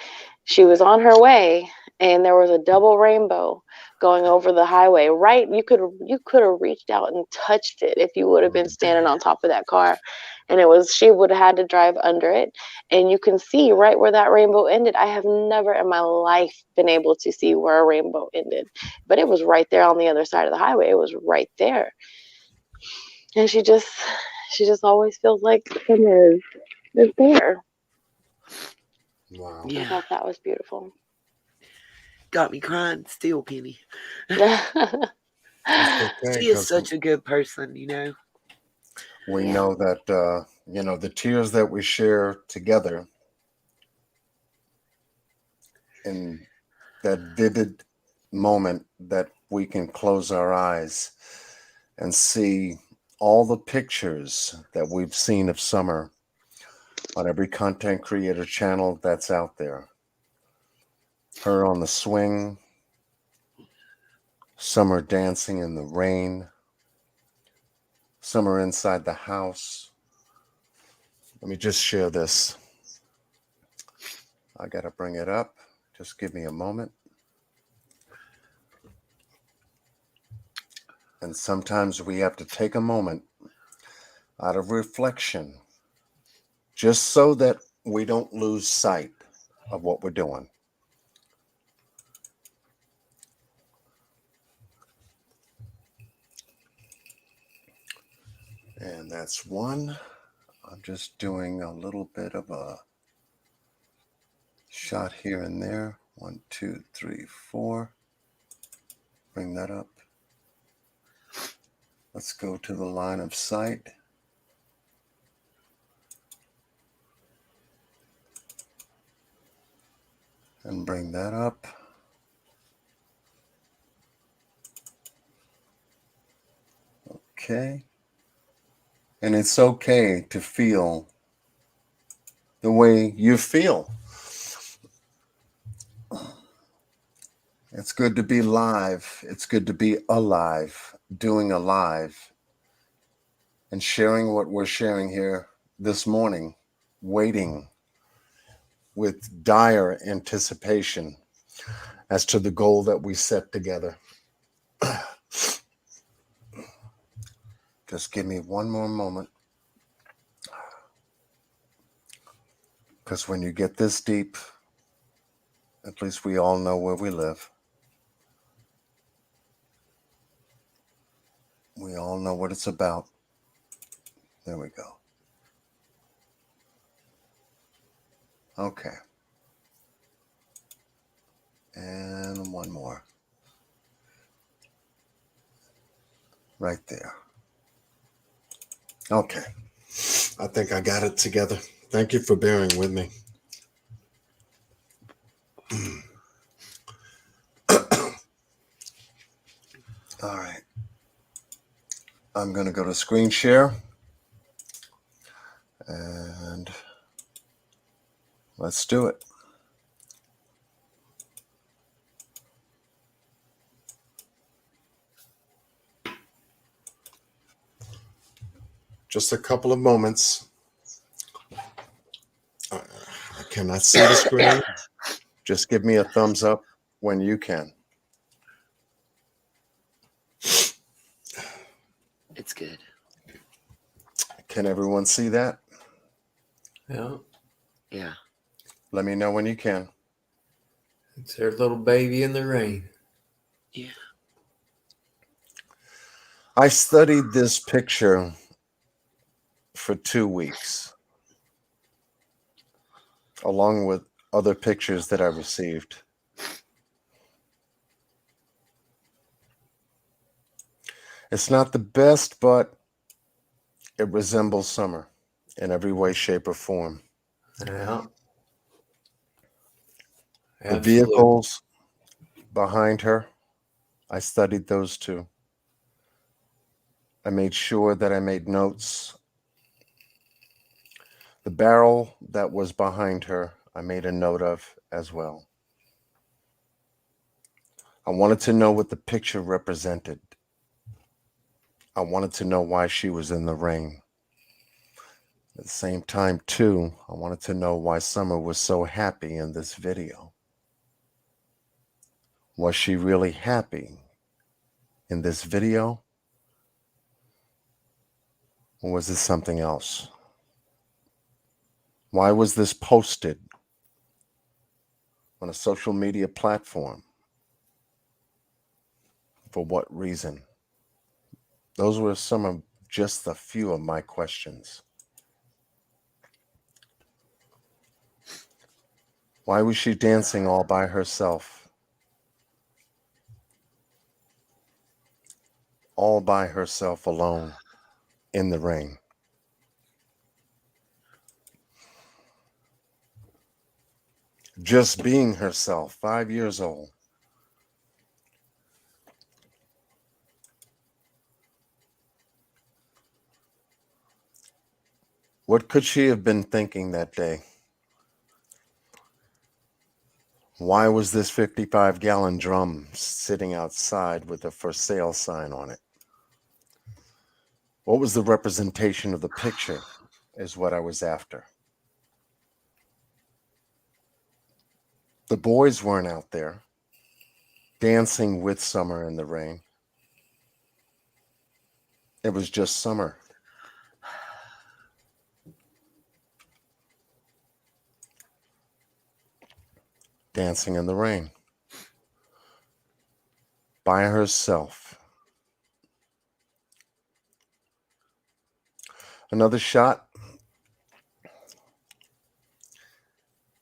she was on her way, and there was a double rainbow going over the highway. Right, you could have reached out and touched it if you would have been standing on top of that car, and she would have had to drive under it, and you can see right where that rainbow ended. I have never in my life been able to see where a rainbow ended, but it was right there on the other side of the highway. It was right there, and she just always feels like summer is there. Wow. I thought that was beautiful. Got me crying still, Penny. It's okay, She is such a good person, We know that, the tears that we share together in that vivid moment that we can close our eyes and see all the pictures that we've seen of summer on every content creator channel that's out there. Her on the swing, summer dancing in the rain, summer inside the house. Let me just share this. I gotta bring it up. Just give me a moment. And sometimes we have to take a moment out of reflection just so that we don't lose sight of what we're doing. And that's one. I'm just doing a little bit of a shot here and there. 1, 2, 3, 4. Bring that up. Let's go to the line of sight. And bring that up. Okay. And it's okay to feel the way you feel. It's good to be live. It's good to be alive, doing alive, and sharing what we're sharing here this morning, waiting with dire anticipation as to the goal that we set together. Just give me one more moment. Because when you get this deep, at least we all know where we live. We all know what it's about. There we go. Okay. And one more. Right there. Okay. I think I got it together. Thank you for bearing with me. All right. I'm going to go to screen share. And let's do it. Just a couple of moments. I cannot see the screen. Just give me a thumbs up when you can. It's good. Can everyone see that? Yeah. Yeah. Let me know when you can. It's their little baby in the rain. Yeah. I studied this picture for 2 weeks, along with other pictures that I received. It's not the best, but it resembles summer in every way, shape, or form. Yeah. The Absolutely. vehicles behind her, I studied those too. I made sure that I made notes. The barrel that was behind her, I made a note of as well. I wanted to know what the picture represented. I wanted to know why she was in the rain. At the same time, too, I wanted to know why Summer was so happy in this video. Was she really happy in this video? Or was this something else? Why was this posted on a social media platform? For what reason? Those were just a few of my questions. Why was she dancing all by herself? All by herself alone in the rain. Just being herself, 5 years old. What could she have been thinking that day? Why was this 55-gallon drum sitting outside with a for sale sign on it? What was the representation of the picture is what I was after. The boys weren't out there dancing with Summer in the rain. It was just Summer. Dancing in the rain. By herself. Another shot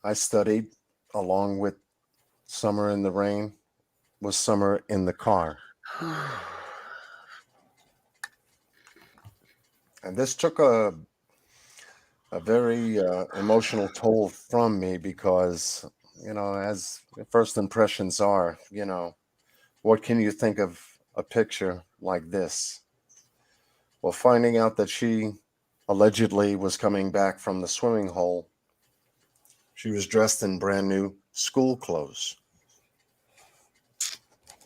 I studied along with Summer in the rain was Summer in the car. And this took a very emotional toll from me because, as first impressions are, what can you think of a picture like this? Well, finding out that she allegedly was coming back from the swimming hole, she was dressed in brand new school clothes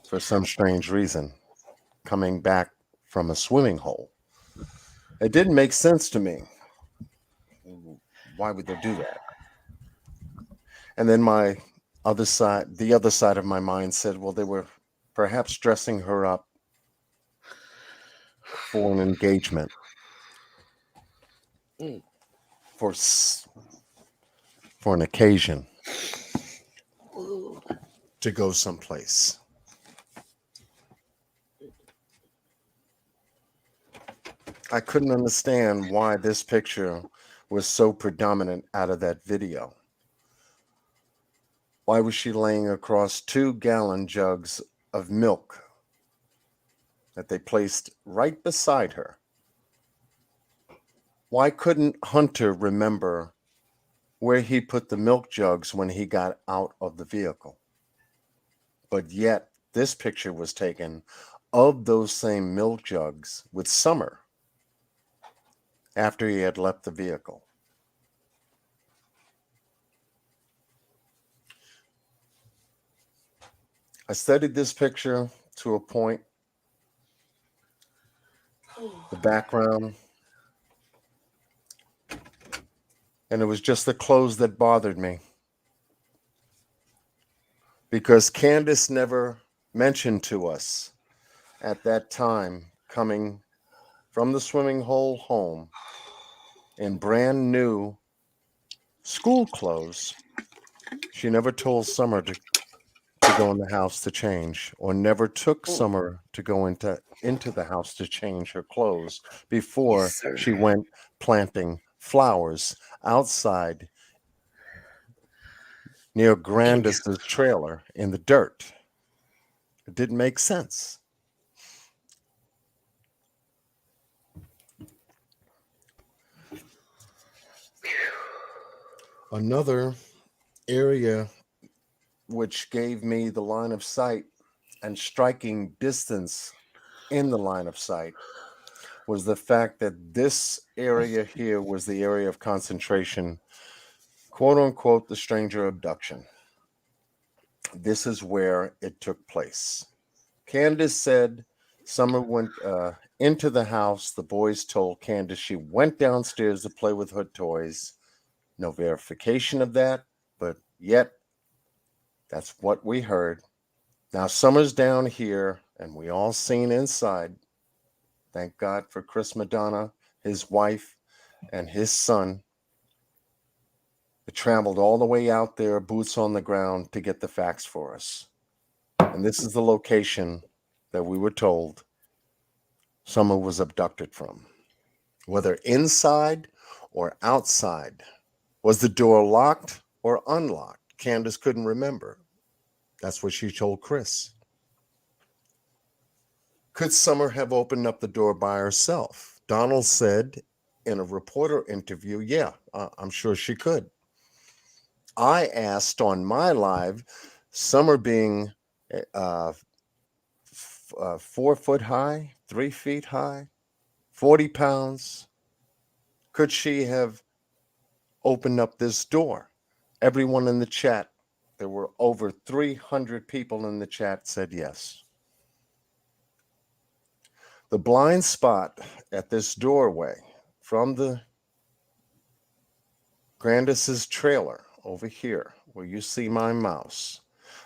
for some strange reason, coming back from a swimming hole. It didn't make sense to me. Why would they do that? And then the other side of my mind said, well, they were perhaps dressing her up for an engagement. For for an occasion to go someplace. I couldn't understand why this picture was so predominant out of that video. Why was she laying across 2-gallon jugs of milk that they placed right beside her? Why couldn't Hunter remember where he put the milk jugs when he got out of the vehicle? But yet, this picture was taken of those same milk jugs with Summer after he had left the vehicle. I studied this picture to a point, the background, and it was just the clothes that bothered me. Because Candace never mentioned to us at that time, coming from the swimming hole home in brand new school clothes, she never told Summer to go in the house to change, or never took Summer to go into the house to change her clothes before she went planting flowers outside near Grandis's trailer in the dirt. It didn't make sense. Another area which gave me the line of sight and striking distance in the line of sight was the fact that this area here was the area of concentration, quote unquote, the stranger abduction. This is where it took place. Candace said Summer went into the house. The boys told Candace she went downstairs to play with her toys. No verification of that, but yet that's what we heard. Now Summer's down here, and we all seen inside. Thank God for Chris Madonna, his wife, and his son. They traveled all the way out there, boots on the ground, to get the facts for us. And this is the location that we were told Summer was abducted from. Whether inside or outside. Was the door locked or unlocked? Candace couldn't remember. That's what she told Chris. Could Summer have opened up the door by herself? Donald said in a reporter interview, yeah, I'm sure she could. I asked on my live, Summer being 4 foot high, 3 feet high, 40 pounds, could she have opened up this door? Everyone in the chat, there were over 300 people in the chat, said yes. The blind spot at this doorway from the Grandis's trailer over here, where you see my mouse,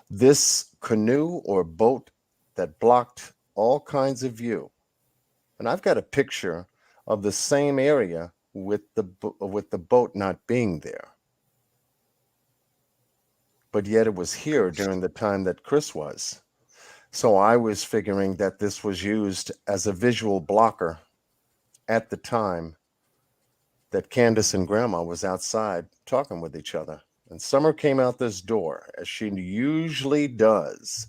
this canoe or boat that blocked all kinds of view. And I've got a picture of the same area with the boat not being there. But yet it was here during the time that Chris was. So I was figuring that this was used as a visual blocker at the time that Candace and Grandma was outside talking with each other. And Summer came out this door, as she usually does.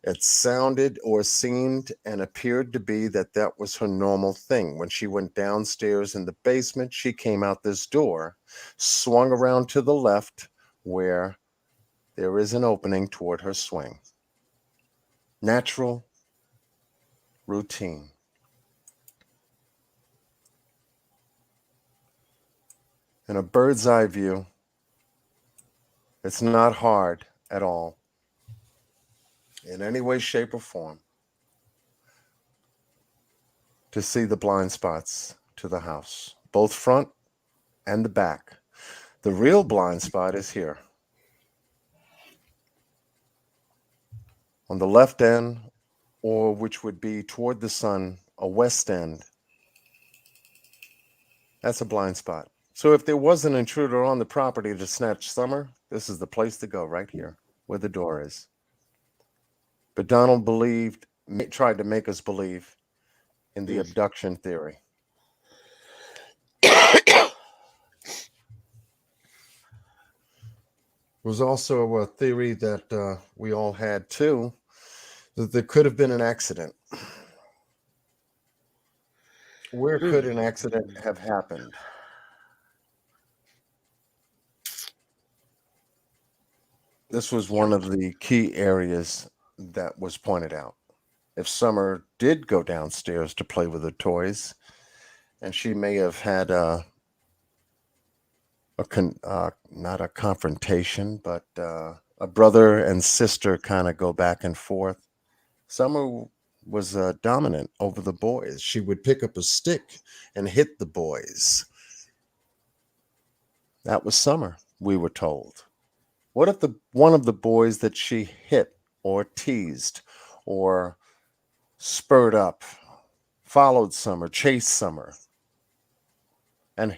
It sounded or seemed and appeared to be that that was her normal thing. When she went downstairs in the basement, she came out this door, swung around to the left where there is an opening toward her swing. Natural routine. In a bird's eye view, it's not hard at all, in any way, shape, or form, to see the blind spots to the house, both front and the back. The real blind spot is here. On the left end, or which would be toward the sun, a west end. That's a blind spot. So if there was an intruder on the property to snatch Summer, this is the place to go, right here, where the door is. But Donald tried to make us believe in the abduction theory. There was also a theory that we all had too, that there could have been an accident. Where could an accident have happened? This was one of the key areas that was pointed out. If Summer did go downstairs to play with her toys, and she may have had not a confrontation, but a brother and sister kind of go back and forth. Summer was dominant over the boys. She would pick up a stick and hit the boys. That was Summer, we were told. What if one of the boys that she hit or teased or spurred up followed Summer, chased Summer, and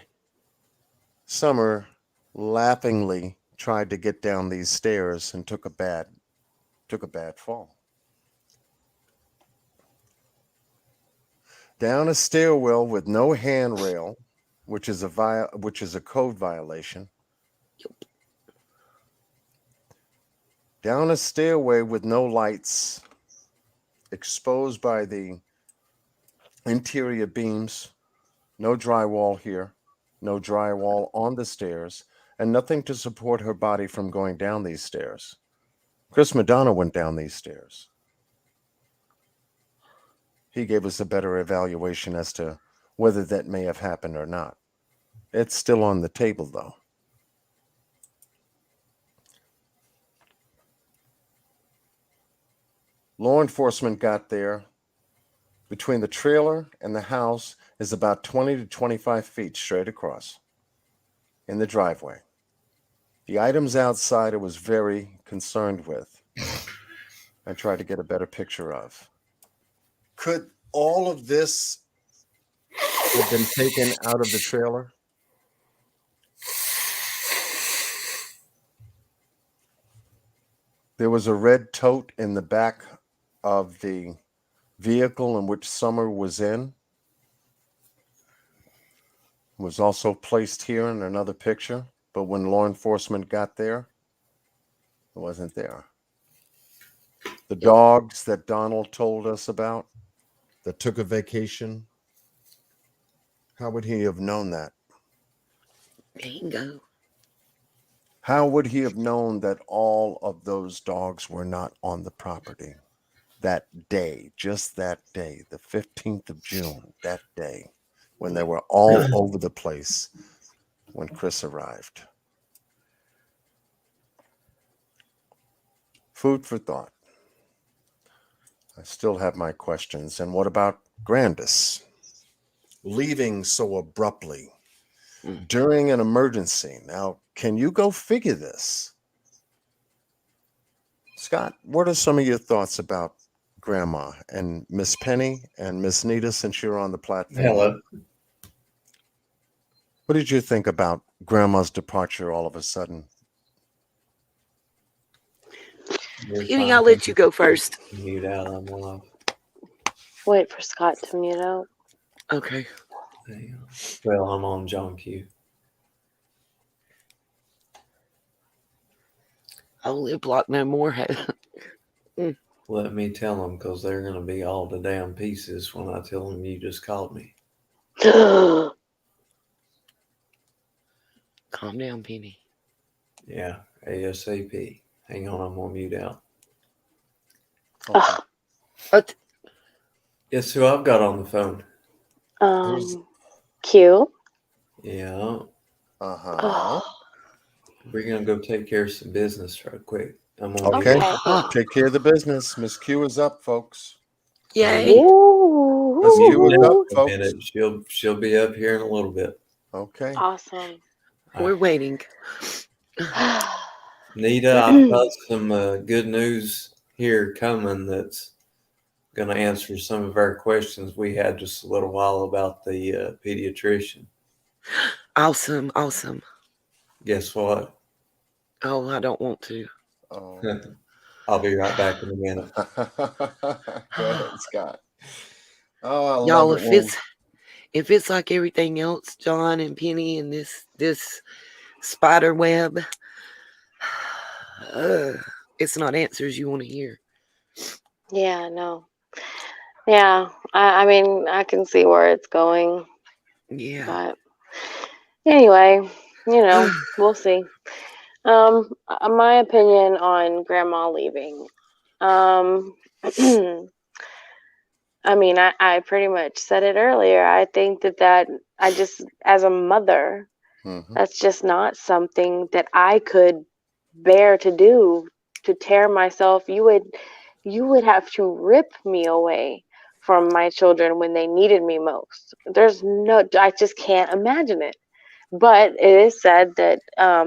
Summer laughingly tried to get down these stairs and took a bad fall. Down a stairwell with no handrail, which is a code violation. Down a stairway with no lights, exposed by the interior beams, no drywall here, no drywall on the stairs, and nothing to support her body from going down these stairs. Chris Madonna went down these stairs. He gave us a better evaluation as to whether that may have happened or not. It's still on the table, though. Law enforcement got there. Between the trailer and the house is about 20 to 25 feet straight across in the driveway. The items outside I was very concerned with. I tried to get a better picture of. Could all of this have been taken out of the trailer? There was a red tote in the back of the vehicle in which Summer was in. It was also placed here in another picture, but when law enforcement got there, it wasn't there. The dogs that Donald told us about that took a vacation, how would he have known that? Bingo. How would he have known that all of those dogs were not on the property that day, just that day, the 15th of June, that day, when they were all over the place when Chris arrived? Food for thought. I still have my questions. And what about Grandis? Leaving so abruptly during an emergency. Now, can you go figure this? Scott, what are some of your thoughts about Grandma and Miss Penny and Miss Nita, since you're on the platform? Hello. What did you think about Grandma's departure all of a sudden? Penny, I'll let you go first. Mute out. I'm live. Wait for Scott to mute out. Okay. Well, I'm on John Q. I'll lip block no more. Let me tell them, because they're going to be all to damn pieces when I tell them you just called me. Calm down, Penny. Yeah, ASAP. Hang on, I'm going to mute out. What? Guess who I've got on the phone? Q. Yeah. Uh-huh. We're going to go take care of some business real quick. I'm on Okay. mute. Take care of the business. Miss Q is up, folks. Yay. Miss Q is up, folks. She'll be up here in a little bit. Okay. Awesome. We're waiting. Nita, I've got some good news here coming that's going to answer some of our questions we had just a little while about the pediatrician. Awesome, awesome. Guess what? Oh, I don't want to. Oh. I'll be right back in a minute. Go ahead, Scott. Oh, I Y'all, love it. if it's like everything else, John and Penny, and this spider web, it's not answers you want to hear. Yeah, no. Yeah, I mean, I can see where it's going. Yeah. But anyway, we'll see. My opinion on grandma leaving. I mean, I pretty much said it earlier. I think that I just, as a mother, that's just not something that I could bear to do, to tear myself. You would have to rip me away from my children when they needed me most. I just can't imagine it. But it is said that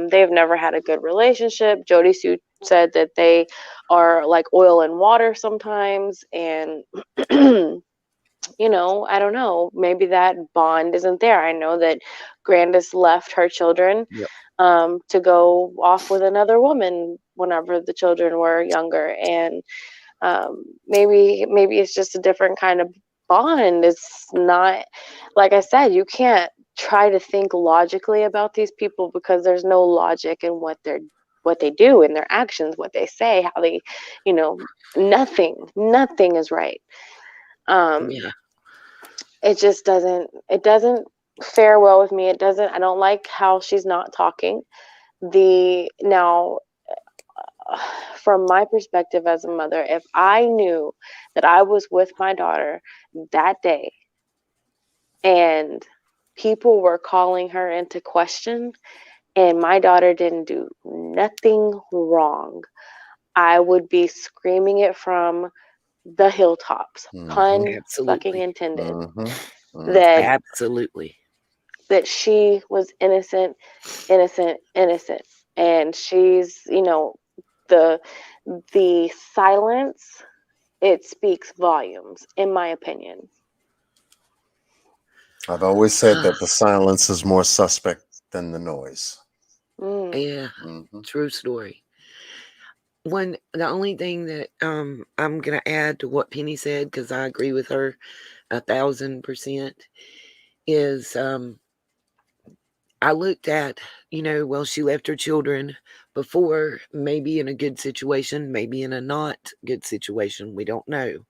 they've never had a good relationship. Jody Sue said that they are like oil and water sometimes, and I don't know. Maybe that bond isn't there. I know that Grandis left her children to go off with another woman whenever the children were younger, and maybe it's just a different kind of bond. It's not, like I said, you can't try to think logically about these people because there's no logic in what they do, in their actions, what they say, how they, nothing is right. Yeah. It just doesn't fare well with me. I don't like how she's not talking. Now, from my perspective as a mother, if I knew that I was with my daughter that day and people were calling her into question and my daughter didn't do nothing wrong, I would be screaming it from the hilltops, pun fucking intended, Absolutely. that she was innocent, and she's, the silence, it speaks volumes, in my opinion. I've always said that the silence is more suspect than the noise. Yeah, true story. The only thing that I'm gonna add to what Penny said, because I agree with her 1,000%, is I looked at, well, she left her children before, maybe in a good situation, maybe in a not good situation. We don't know.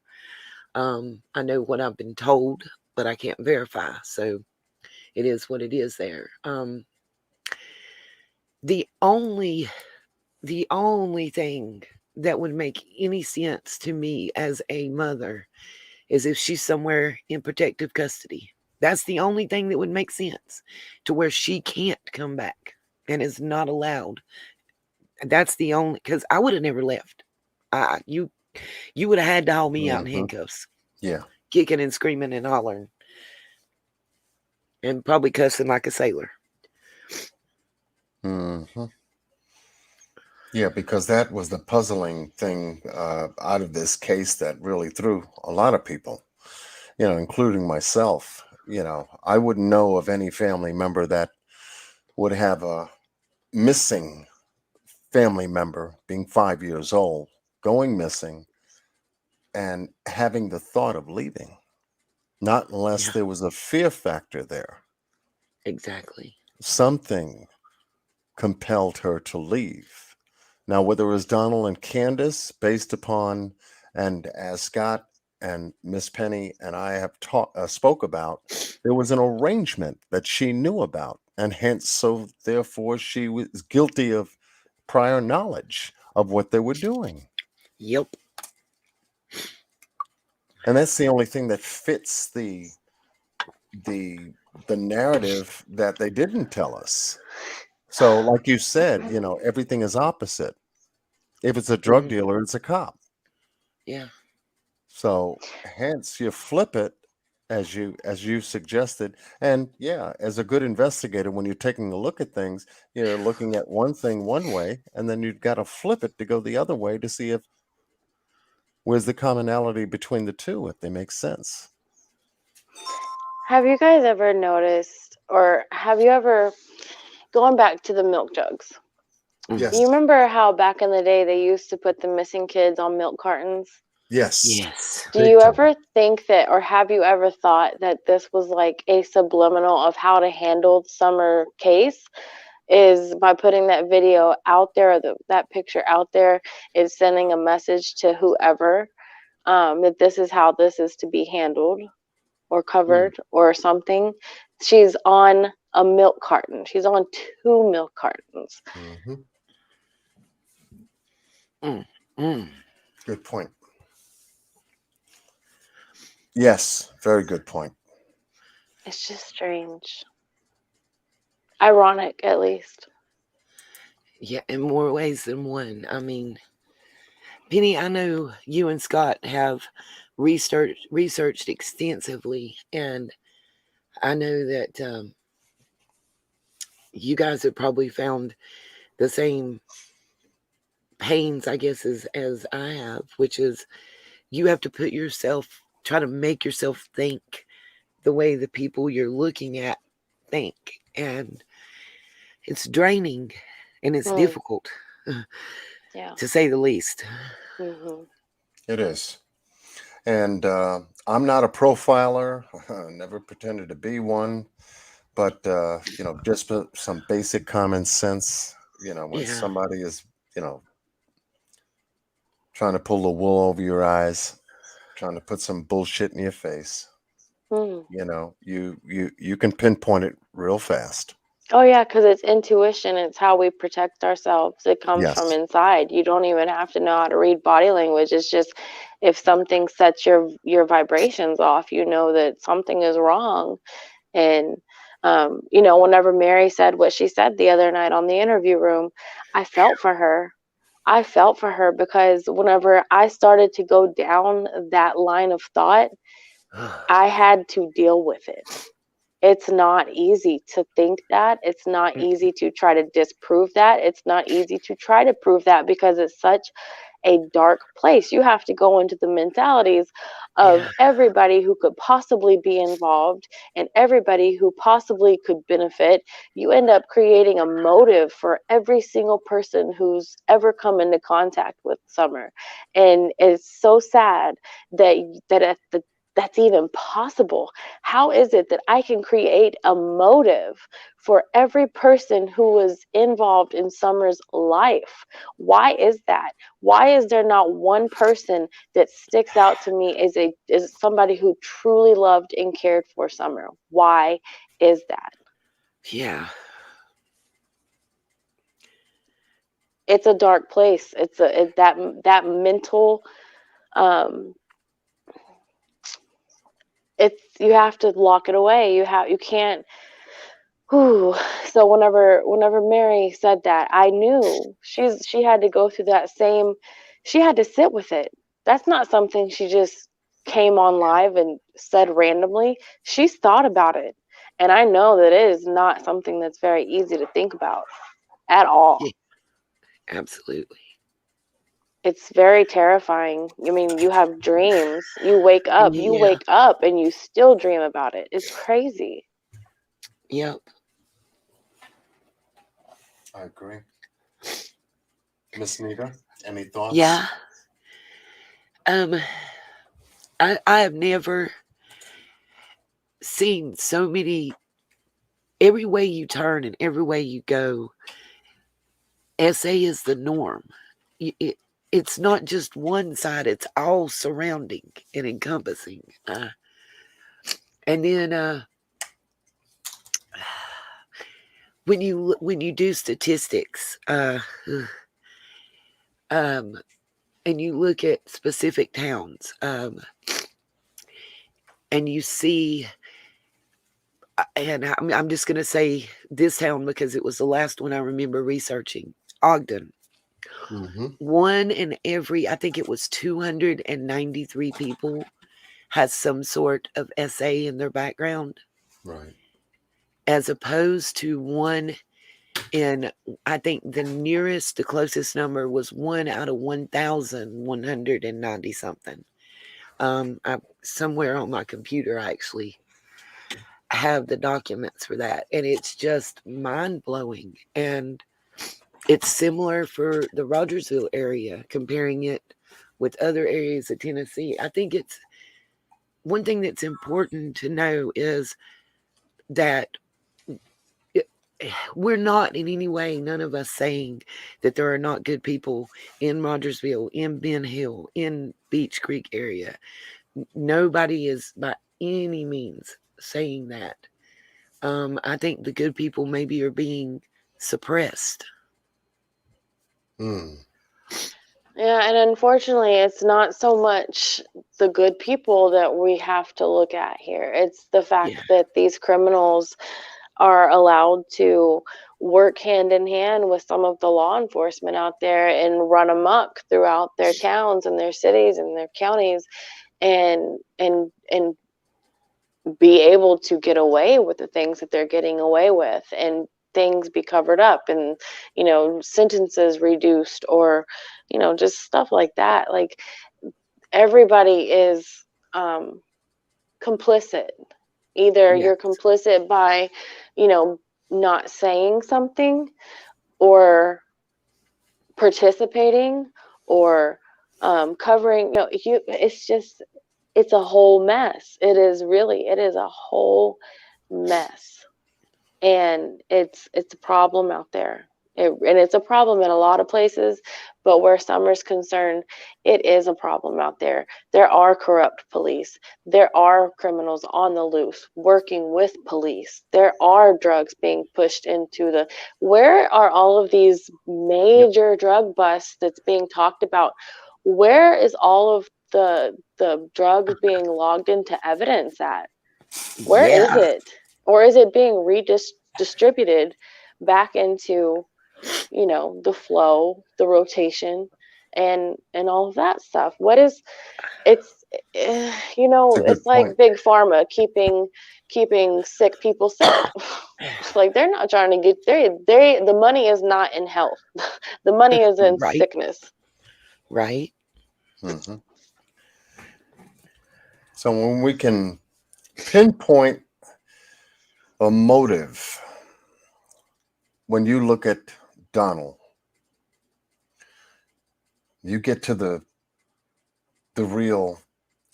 I know what I've been told, but I can't verify. So it is what it is there. The only thing that would make any sense to me as a mother is if she's somewhere in protective custody. That's the only thing that would make sense, to where she can't come back and is not allowed. That's the only, because I would have never left. You would have had to haul me out in handcuffs. Yeah. Kicking and screaming and hollering. And probably cussing like a sailor. Yeah, because that was the puzzling thing out of this case that really threw a lot of people, including myself. I wouldn't know of any family member that would have a missing family member being 5 years old, going missing, and having the thought of leaving. Not unless there was a fear factor there. Exactly. Something compelled her to leave. Now, whether it was Donald and Candace, based upon, and as Scott and Miss Penny and I have spoke about, there was an arrangement that she knew about, and hence, so therefore, she was guilty of prior knowledge of what they were doing. Yep. And that's the only thing that fits the narrative that they didn't tell us. So, like you said, everything is opposite. If it's a drug dealer, it's a cop. Yeah. So, hence you flip it as you suggested, and yeah, as a good investigator, when you're taking a look at things, you're looking at one thing one way, and then you've got to flip it to go the other way to see where's the commonality between the two, if they make sense. Have you guys ever noticed or have you ever, going back to the milk jugs? Yes. You remember how back in the day they used to put the missing kids on milk cartons? Yes. Yes. Do you ever think that, or have you ever thought that this was like a subliminal of how to handle the Summer case? Is by putting that video out there, or that picture out there, is sending a message to whoever that this is how this is to be handled or covered or something. She's on a milk carton. She's on 2 milk cartons. Good point. Yes, very good point. It's just strange. Ironic, at least. Yeah, in more ways than one. I mean, Penny, I know you and Scott have researched extensively, and I know that you guys have probably found the same pains, I guess, as I have, which is you have to try to make yourself think the way the people you're looking at think, and it's draining and it's difficult, to say the least. It is. And I'm not a profiler. Never pretended to be one. But, just some basic common sense, when somebody is, trying to pull the wool over your eyes, trying to put some bullshit in your face, you can pinpoint it real fast. Oh, yeah, because it's intuition. It's how we protect ourselves. It comes from inside. You don't even have to know how to read body language. It's just if something sets your vibrations off, you know that something is wrong. And, whenever Mary said what she said the other night on the interview room, I felt for her. I felt for her because whenever I started to go down that line of thought, I had to deal with it. It's not easy to think that. It's not easy to try to disprove that. It's not easy to try to prove that because it's such a dark place. You have to go into the mentalities of everybody who could possibly be involved and everybody who possibly could benefit. You end up creating a motive for every single person who's ever come into contact with Summer. And it's so sad that's even possible. How is it that I can create a motive for every person who was involved in Summer's life? Why is that? Why is there not one person that sticks out to me as somebody who truly loved and cared for Summer? Why is that? Yeah. It's a dark place. It's that mental you have to lock it away. You can't. Whew. So whenever Mary said that, I knew she had to go through that same. She had to sit with it. That's not something she just came on live and said randomly. She's thought about it, and I know that it is not something that's very easy to think about at all. Yeah, absolutely. It's very terrifying. I mean, you have dreams. You wake up and you still dream about it. It's crazy. Yep. I agree. Miss Nita, any thoughts? Yeah. I have never seen so many. Every way you turn and every way you go, SA is the norm. It's not just one side; it's all surrounding and encompassing. And then when you do statistics, and you look at specific towns, and you see. And I'm just going to say this town because it was the last one I remember researching. Ogden. One in every, I think it was 293 people has some sort of SA in their background. Right. As opposed to one in, I think the closest number was 1 out of 1,190 something. Somewhere on my computer, I actually have the documents for that. And it's just mind-blowing. And it's similar for the Rogersville area, comparing it with other areas of Tennessee. I think it's one thing that's important to know is that we're not in any way, none of us, saying that there are not good people in Rogersville, in Ben Hill, in Beach Creek area. Nobody is by any means saying that. I think the good people maybe are being suppressed. Yeah, and unfortunately, it's not so much the good people that we have to look at here. It's the fact that these criminals are allowed to work hand in hand with some of the law enforcement out there and run amok throughout their towns and their cities and their counties, and be able to get away with the things that they're getting away with, and things be covered up, and sentences reduced, or just stuff like that. Like, everybody is complicit. Either you're complicit by not saying something, or participating, or covering. It's a whole mess. It is a whole mess. And it's a problem out there. And it's a problem in a lot of places, but where Summer's concerned, it is a problem out there. There are corrupt police. There are criminals on the loose working with police. There are drugs being pushed into where are all of these major drug busts that's being talked about? Where is all of the drugs being logged into evidence at? Where is it? Or is it being redistributed back into, the flow, the rotation, and all of that stuff? It's like big pharma keeping sick people sick. Like, they're not trying to get the money is not in health. The money is in sickness. Right. So when we can pinpoint a motive, when you look at Donald, you get to the real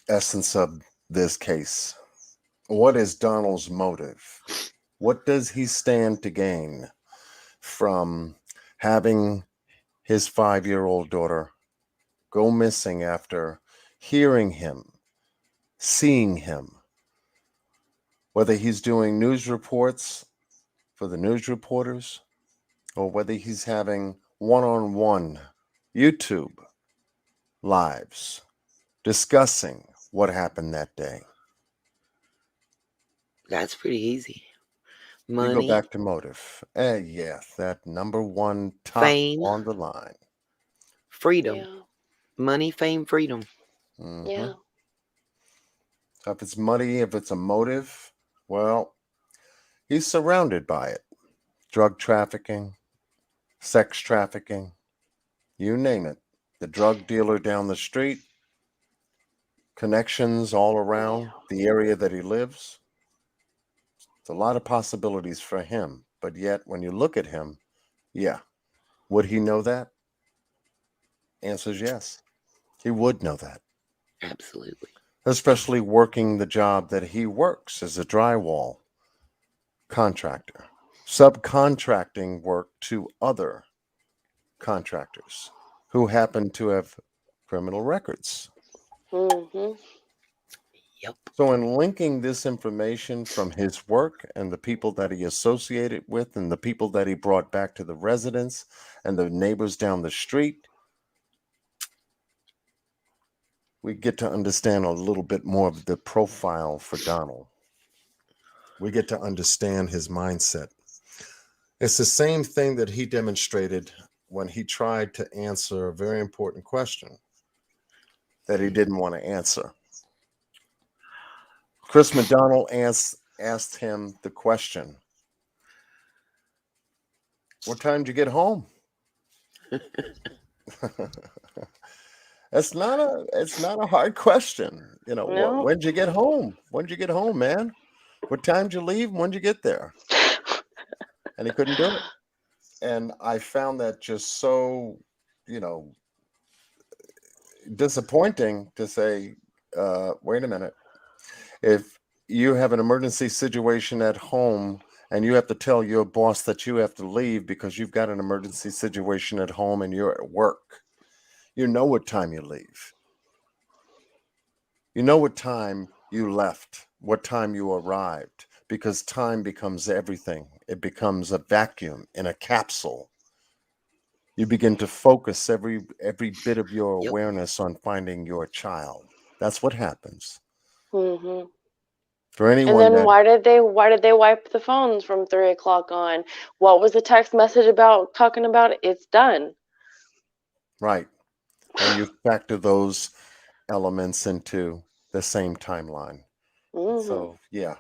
essence of this case. What is Donald's motive? What does he stand to gain from having his 5-year-old daughter go missing after hearing him, seeing him? Whether he's doing news reports for the news reporters, or whether he's having one-on-one YouTube lives discussing what happened that day. That's pretty easy. Money. You go back to motive. That number one top fame, on the line. Freedom. Yeah. Money, fame, freedom. Yeah. So if it's money, if it's a motive, well, he's surrounded by it. Drug trafficking, sex trafficking, you name it. The drug dealer down the street, connections all around the area that he lives. It's a lot of possibilities for him. But yet, when you look at him, would he know that? Answer's yes. He would know that. Absolutely. Especially working the job that he works as a drywall contractor, subcontracting work to other contractors who happen to have criminal records. Yep. So in linking this information from his work and the people that he associated with and the people that he brought back to the residence and the neighbors down the street, we get to understand a little bit more of the profile for Donald. We get to understand his mindset. It's the same thing that he demonstrated when he tried to answer a very important question that he didn't want to answer. Chris McDonald asked him the question, "What time did you get home?" It's not a hard question. No. When'd you get home? When'd you get home, man? What time did you leave? When did you get there? And he couldn't do it. And I found that just so, disappointing to say, wait a minute. If you have an emergency situation at home and you have to tell your boss that you have to leave because you've got an emergency situation at home and you're at work, you know what time you leave. You know what time you left, what time you arrived, because time becomes everything. It becomes a vacuum in a capsule. You begin to focus every bit of your awareness on finding your child. That's what happens. Mm-hmm. For anyone and then why did they wipe the phones from 3 o'clock on? What was the text message about talking about? It's done. Right. And you factor those elements into the same timeline. Mm-hmm. So yeah,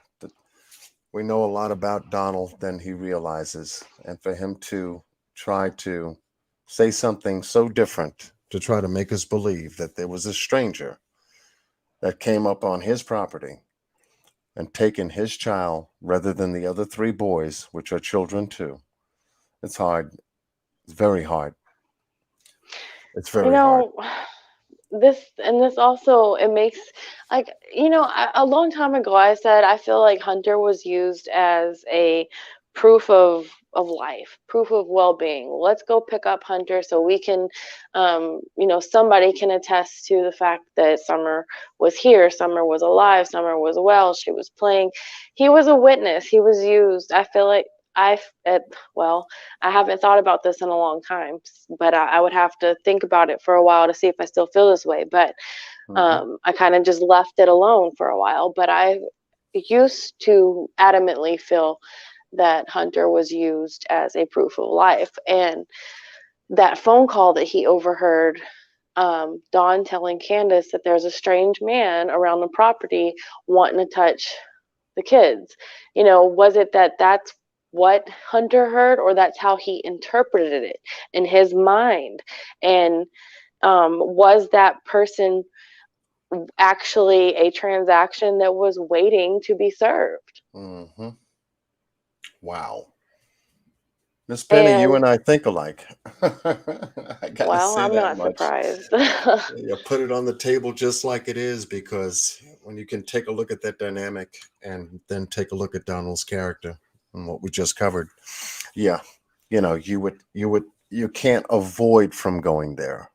we know a lot about Donald than he realizes, and for him to try to say something so different to try to make us believe that there was a stranger that came up on his property and taken his child rather than the other 3 boys, which are children too. It's hard. It's very hard. It's very hard. This also, it makes, like, a long time ago I said I feel like Hunter was used as a proof of life, proof of well-being. Let's go pick up Hunter so we can, somebody can attest to the fact that Summer was here, Summer was alive, Summer was well, she was playing. He was a witness. He was used. I feel like I haven't thought about this in a long time, but I would have to think about it for a while to see if I still feel this way. But I kind of just left it alone for a while. But I used to adamantly feel that Hunter was used as a proof of life. And that phone call that he overheard, Dawn telling Candace that there's a strange man around the property wanting to touch the kids. Was it that that's what Hunter heard, or that's how he interpreted it in his mind? And was that person actually a transaction that was waiting to be served? Mm-hmm. Wow. Miss Penny, you and I think alike. I gotta say I'm that not much. surprised. You put it on the table just like it is, because when you can take a look at that dynamic and then take a look at Donald's character and what we just covered, you can't avoid from going there.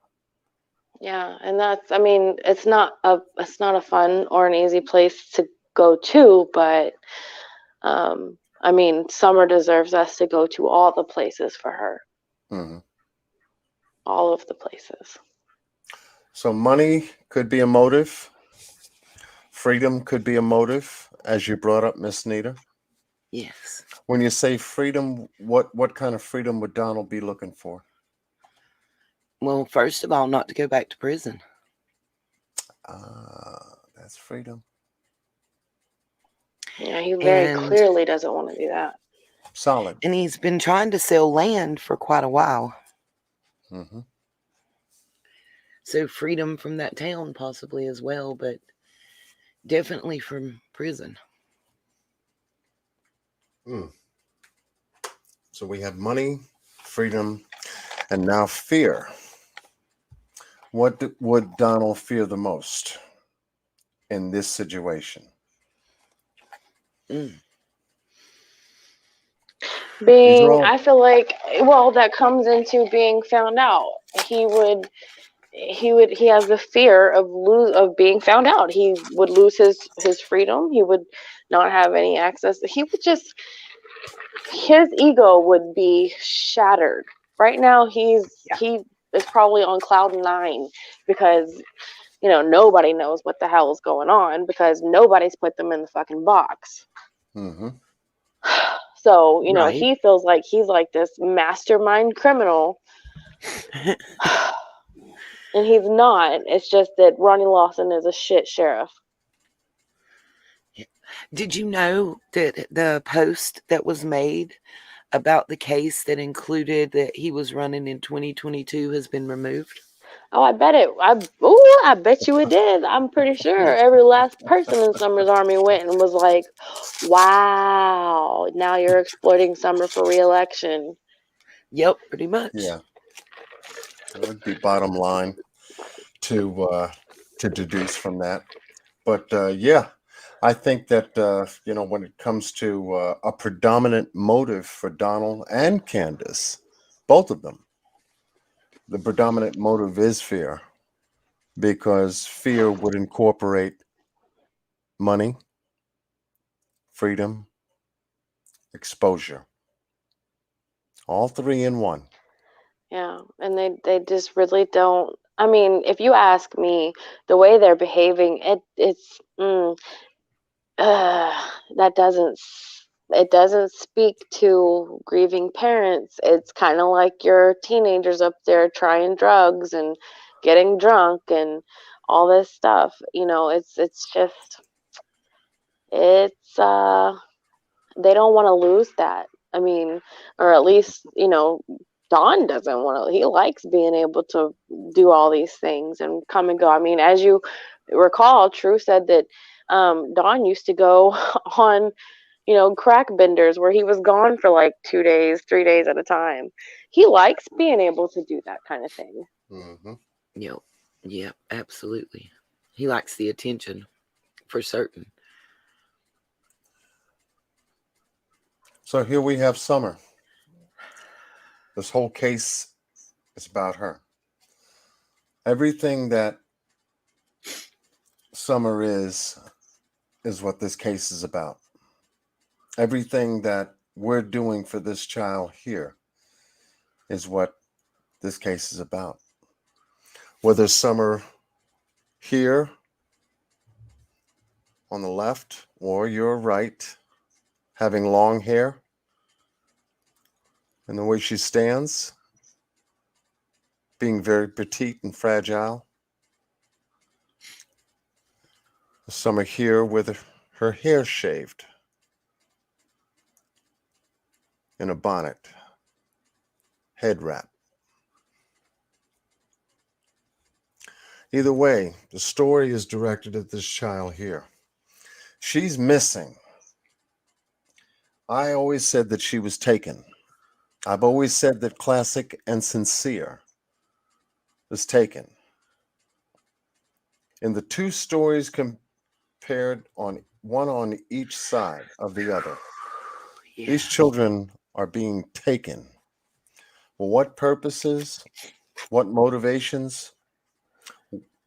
Yeah, and it's not a fun or an easy place to go to, but Summer deserves us to go to all the places for her. Mm-hmm. All of the places. So money could be a motive. Freedom could be a motive, as you brought up, Miss Nita. Yes. When you say freedom, what kind of freedom would Donald be looking for? Well, first of all, not to go back to prison. That's freedom. Yeah, he very clearly doesn't want to do that. Solid. And he's been trying to sell land for quite a while. Mm-hmm. So freedom from that town possibly as well, but definitely from prison. So we have money, freedom, and now fear. What would Donald fear the most in this situation? I feel like, that comes into being found out. He has the fear of being found out. He would lose his freedom. He would not have any access. His ego would be shattered. Right now, he is probably on cloud 9 because nobody knows what the hell is going on because nobody's put them in the fucking box. Mm-hmm. So he feels like he's like this mastermind criminal. And he's not. It's just that Ronnie Lawson is a shit sheriff. Did you know that the post that was made about the case that included that he was running in 2022 has been removed? Oh, I bet I bet you it did. I'm pretty sure every last person in Summer's Army went and was like, "Wow, now you're exploiting Summer for re-election." Yep, pretty much. Yeah, that would be bottom line to deduce from that. But yeah, I think that when it comes to a predominant motive for Donald and Candace, both of them, the predominant motive is fear, because fear would incorporate money, freedom, exposure, all three in one. Yeah, and they just really don't. I mean, if you ask me, the way they're behaving, that doesn't speak to grieving parents. It's kind of like your teenagers up there trying drugs and getting drunk and all this stuff. It's they don't want to lose that. I mean, or at least, Don doesn't want to. He likes being able to do all these things and come and go. I mean, as you recall, True said that Don used to go on, crack benders where he was gone for like 2 days, 3 days at a time. He likes being able to do that kind of thing. Mm-hmm. Yep, absolutely. He likes the attention, for certain. So here we have Summer. This whole case is about her. Everything that Summer is what this case is about. Everything that we're doing for this child here is what this case is about. Whether Summer here on the left or your right, having long hair, and the way she stands, being very petite and fragile. Summer here with her hair shaved, in a bonnet, head wrap. Either way, the story is directed at this child here. She's missing. I always said that she was taken. I've always said that Classic and Sincere was taken. In the two stories compared on one on each side of the other, these children are being taken. For what purposes, what motivations,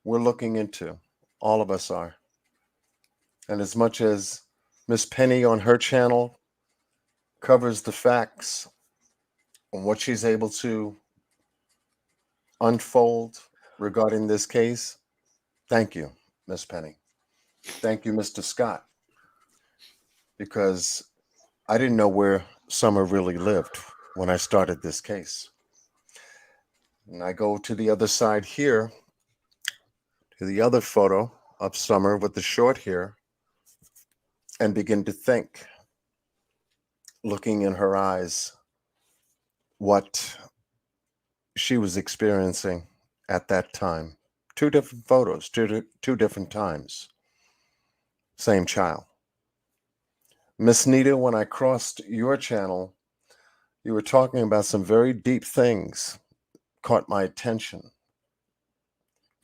we're looking into. All of us are. And as much as Miss Penny on her channel covers the facts on what she's able to unfold regarding this case, thank you, Miss Penny. Thank you, Mr. Scott, because I didn't know where Summer really lived when I started this case. And I go to the other side here, to the other photo of Summer with the short hair, and begin to think, looking in her eyes, what she was experiencing at that time. Two different photos, two different times. Same child. Miss Nita, when I crossed your channel, you were talking about some very deep things, caught my attention.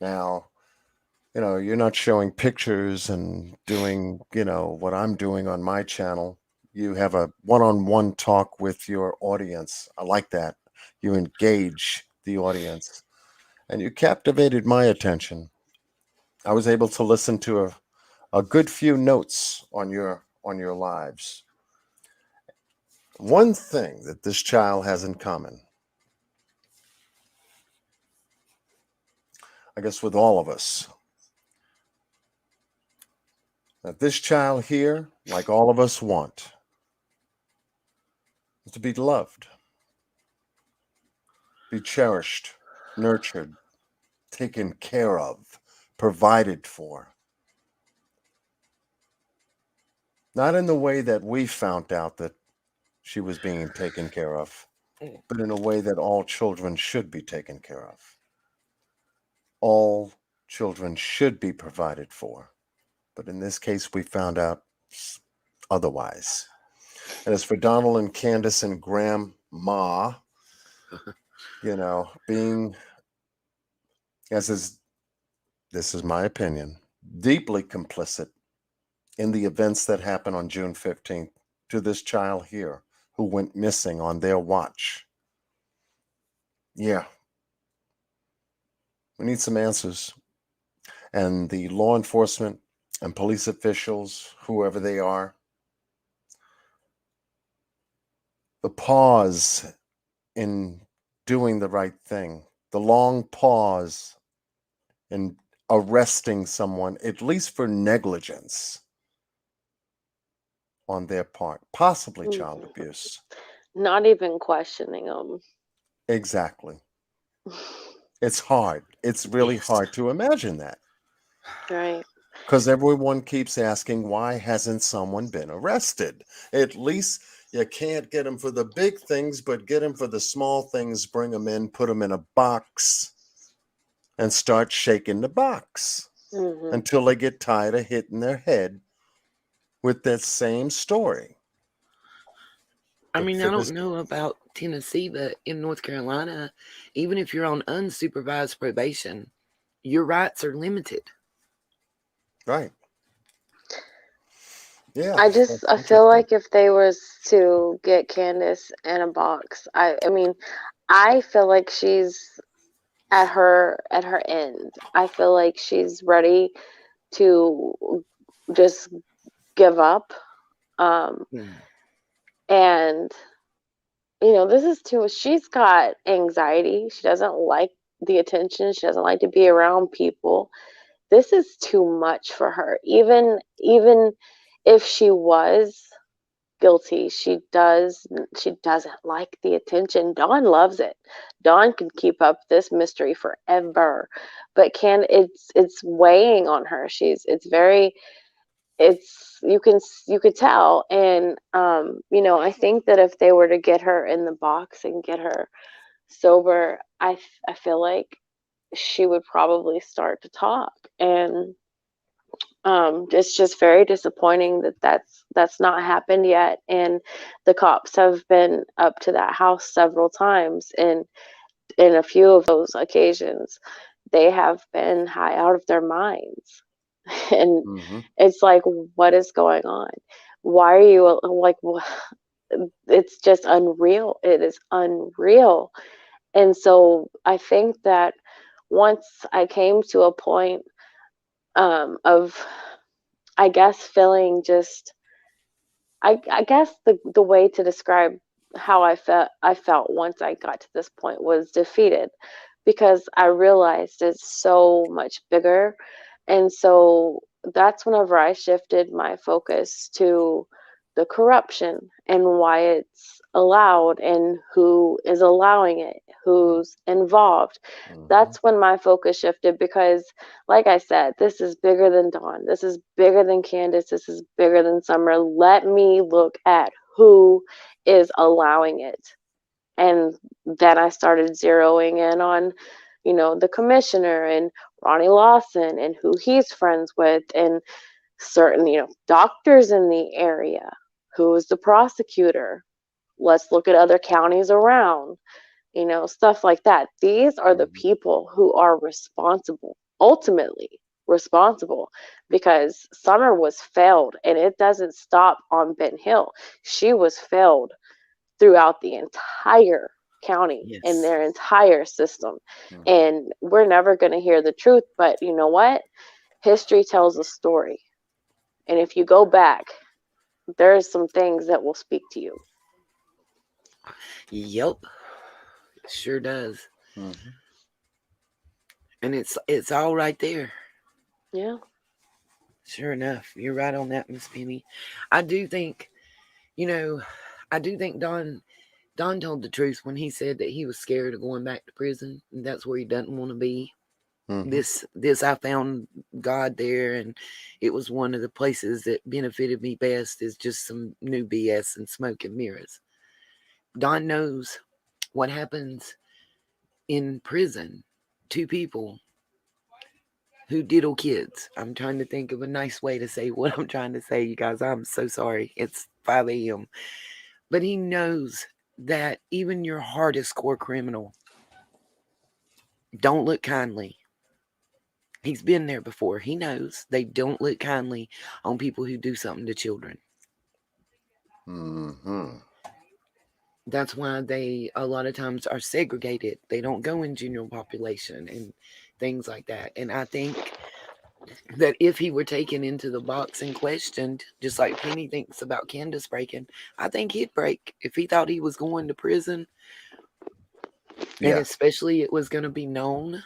Now, you're not showing pictures and doing, what I'm doing on my channel. You have a one-on-one talk with your audience. I like that. You engage the audience, and you captivated my attention. I was able to listen to a good few notes on your lives. One thing that this child has in common, I guess with all of us, that this child here, like all of us want, is to be loved, be cherished, nurtured, taken care of, provided for. Not in the way that we found out that she was being taken care of, but in a way that all children should be taken care of. all children should be provided for. But in this case, we found out otherwise. And as for Donald and Candace and Grandma, being, this is my opinion, deeply complicit in the events that happened on June 15th to this child here who went missing on their watch. Yeah. We need some answers. And the law enforcement and police officials, whoever they are, the pause in doing the right thing, the long pause in arresting someone, at least for negligence on their part, possibly child abuse. Not even questioning them. Exactly. It's hard. It's really hard to imagine that. Right. Because everyone keeps asking, why hasn't someone been arrested? At least you can't get them for the big things, but get them for the small things, bring them in, put them in a box, and start shaking the box until they get tired of hitting their head with that same story. I mean, I don't know about Tennessee, but in North Carolina, even if you're on unsupervised probation, your rights are limited. Right. Yeah. I feel like if they was to get Candace in a box, I mean, I feel like she's at her end. I feel like she's ready to just give up. And this is she's got anxiety. She doesn't like the attention. She doesn't like to be around people. This is too much for her. Even if she was guilty, she doesn't like the attention. Dawn loves it. Dawn can keep up this mystery forever, but it's weighing on her. You could tell. And I think that if they were to get her in the box and get her sober, I feel like she would probably start to talk. And it's just very disappointing that that's not happened yet. And the cops have been up to that house several times, and in a few of those occasions they have been high out of their minds. And it's like, what is going on? Why are you like, it's just unreal. It is unreal. And so I think that once I came to a point of, I guess, feeling just, I guess the way to describe how I felt once I got to this point was defeated, because I realized it's so much bigger. And so that's whenever I shifted my focus to the corruption and why it's allowed and who is allowing it, who's involved. That's when my focus shifted, because like I said, this is bigger than Dawn. This is bigger than Candace. This is bigger than Summer. Let me look at who is allowing it. And then I started zeroing in on, the commissioner and Ronnie Lawson and who he's friends with, and certain, doctors in the area. Who is the prosecutor? Let's look at other counties around, stuff like that. These are the people who are responsible, ultimately responsible, because Summer was failed, and it doesn't stop on Ben Hill. She was failed throughout the entire county and their entire system. And we're never going to hear the truth, but you know what? History tells a story. And if you go back, there's some things that will speak to you. Yep. It sure does. And it's all right there. Yeah. Sure enough. You're right on that, Miss Penny. I do think Don told the truth when he said that he was scared of going back to prison, and that's where he doesn't want to be. This I found God there, and it was one of the places that benefited me best. Is just some new BS and smoke and mirrors. Don knows what happens in prison. 2 people who diddle kids. I'm trying to think of a nice way to say what I'm trying to say, you guys. I'm so sorry. It's 5 a.m. But he knows that even your hardest core criminal don't look kindly. He's been there before. He knows they don't look kindly on people who do something to children. Mm-hmm. That's why they a lot of times are segregated. They don't go in general population and things like that. And I think that if he were taken into the box and questioned, just like Penny thinks about Candace breaking, I think he'd break if he thought he was going to prison. Yeah. And especially it was going to be known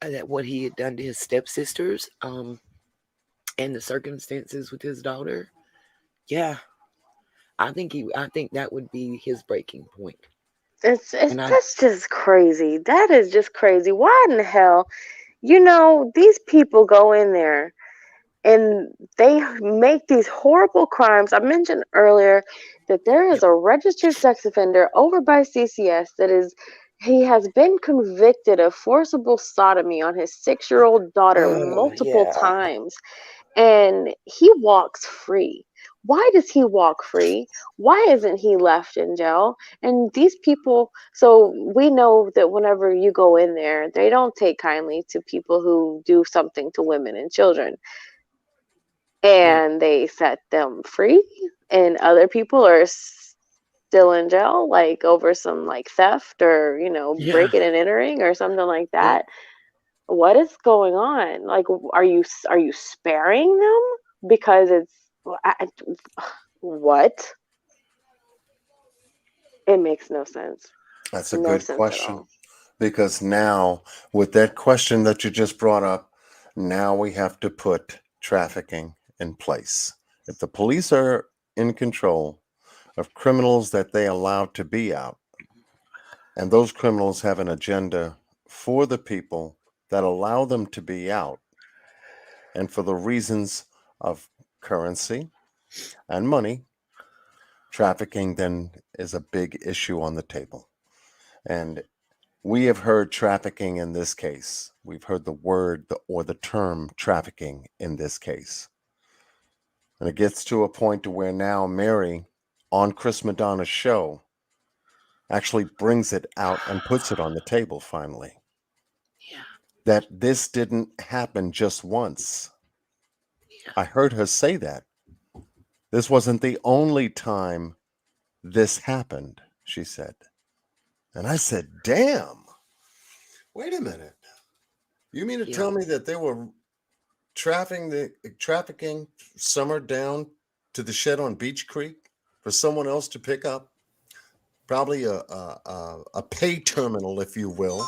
that what he had done to his stepsisters, and the circumstances with his daughter. Yeah, I think that would be his breaking point. That's just crazy. That is just crazy. Why in the hell? You know, these people go in there and they make these horrible crimes. I mentioned earlier that there is a registered sex offender over by CCS he has been convicted of forcible sodomy on his 6-year-old daughter multiple times, and he walks free. Why does he walk free? Why isn't he left in jail? And these people, so we know that whenever you go in there, they don't take kindly to people who do something to women and children. And they set them free, and other people are still in jail, like over some like theft or, breaking and entering or something like that. What is going on? Like, are you sparing them because it's what? It makes no sense. That's a good question, because now with that question that you just brought up, now we have to put trafficking in place. If the police are in control of criminals that they allow to be out, and those criminals have an agenda for the people that allow them to be out, and for the reasons of currency and money, trafficking then is a big issue on the table. And we have heard trafficking in this case. We've heard the word or the term trafficking in this case. And it gets to a point to where now Mary, on Chris Madonna's show, actually brings it out and puts it on the table finally. Yeah. That this didn't happen just once. Yeah. I heard her say that. This wasn't the only time this happened, she said. And I said, damn, wait a minute. You mean to tell me that they were trafficking Summer down to the shed on Beach Creek for someone else to pick up? Probably a pay terminal, if you will.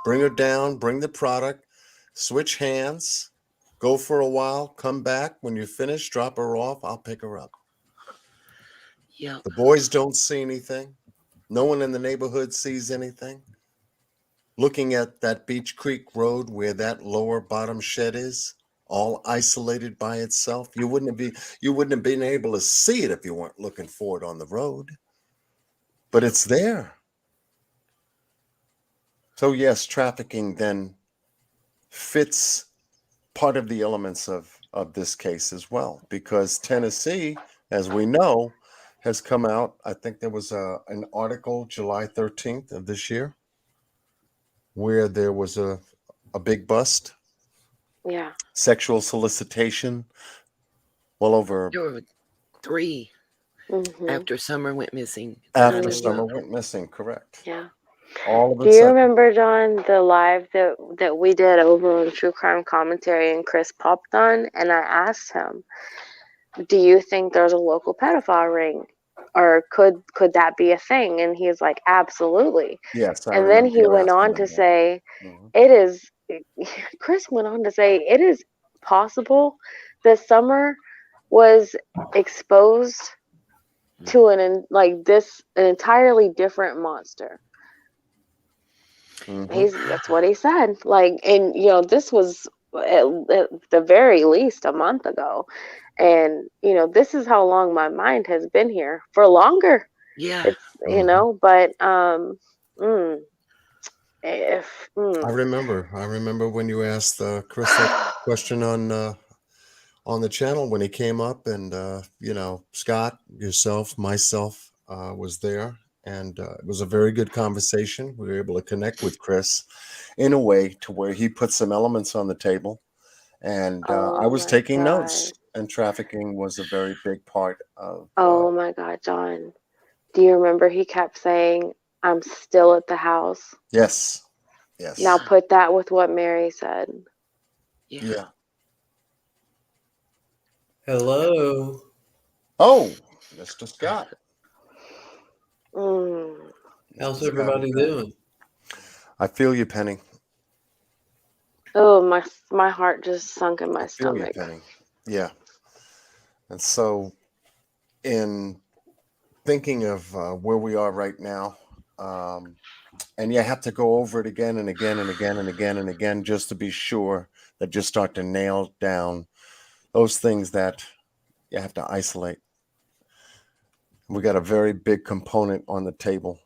Bring her down, bring the product, switch hands, go for a while, come back. When you're finished, drop her off. I'll pick her up. Yeah. The boys don't see anything. No one in the neighborhood sees anything. Looking at that Beach Creek Road where that lower bottom shed is, all isolated by itself, you wouldn't have been able to see it if you weren't looking for it on the road. But it's there. So yes, trafficking then fits part of the elements of this case as well, because Tennessee, as we know, has come out. I think there was an article July 13th of this year where there was a big bust. Yeah. Sexual solicitation. Well over. There were 3 after Summer went missing. After Summer went missing, correct. Yeah. All of Do you remember, John, the live that we did over on True Crime Commentary and Chris popped on? And I asked him, do you think there's a local pedophile ring? Or could that be a thing? And he's like, absolutely. Yes. And then he went on to say, Chris went on to say, it is possible that Summer was exposed to an entirely different monster. That's what he said. Like, and this was at the very least a month ago, and this is how long my mind has been here, for longer. Yeah. It's but If I remember when you asked Chris that question on the channel when he came up, and Scott, yourself, myself was there, and it was a very good conversation. We were able to connect with Chris in a way to where he put some elements on the table, and I oh was my taking god, notes. And trafficking was a very big part of. oh my god, John, do you remember he kept saying, "I'm still at the house"? Yes, Now yes, put that with what Mary said. yeah. Hello. Oh, Mr. Scott. Mm. How's Mr. Scott is everybody back. doing? I feel you, Penny. Oh, my heart just sunk in I my feel you, stomach. Penny. Yeah. And so, in thinking of where we are right now, um, and you have to go over it again and again and again and again and again just to be sure that you start to nail down those things that you have to isolate. We got a very big component on the table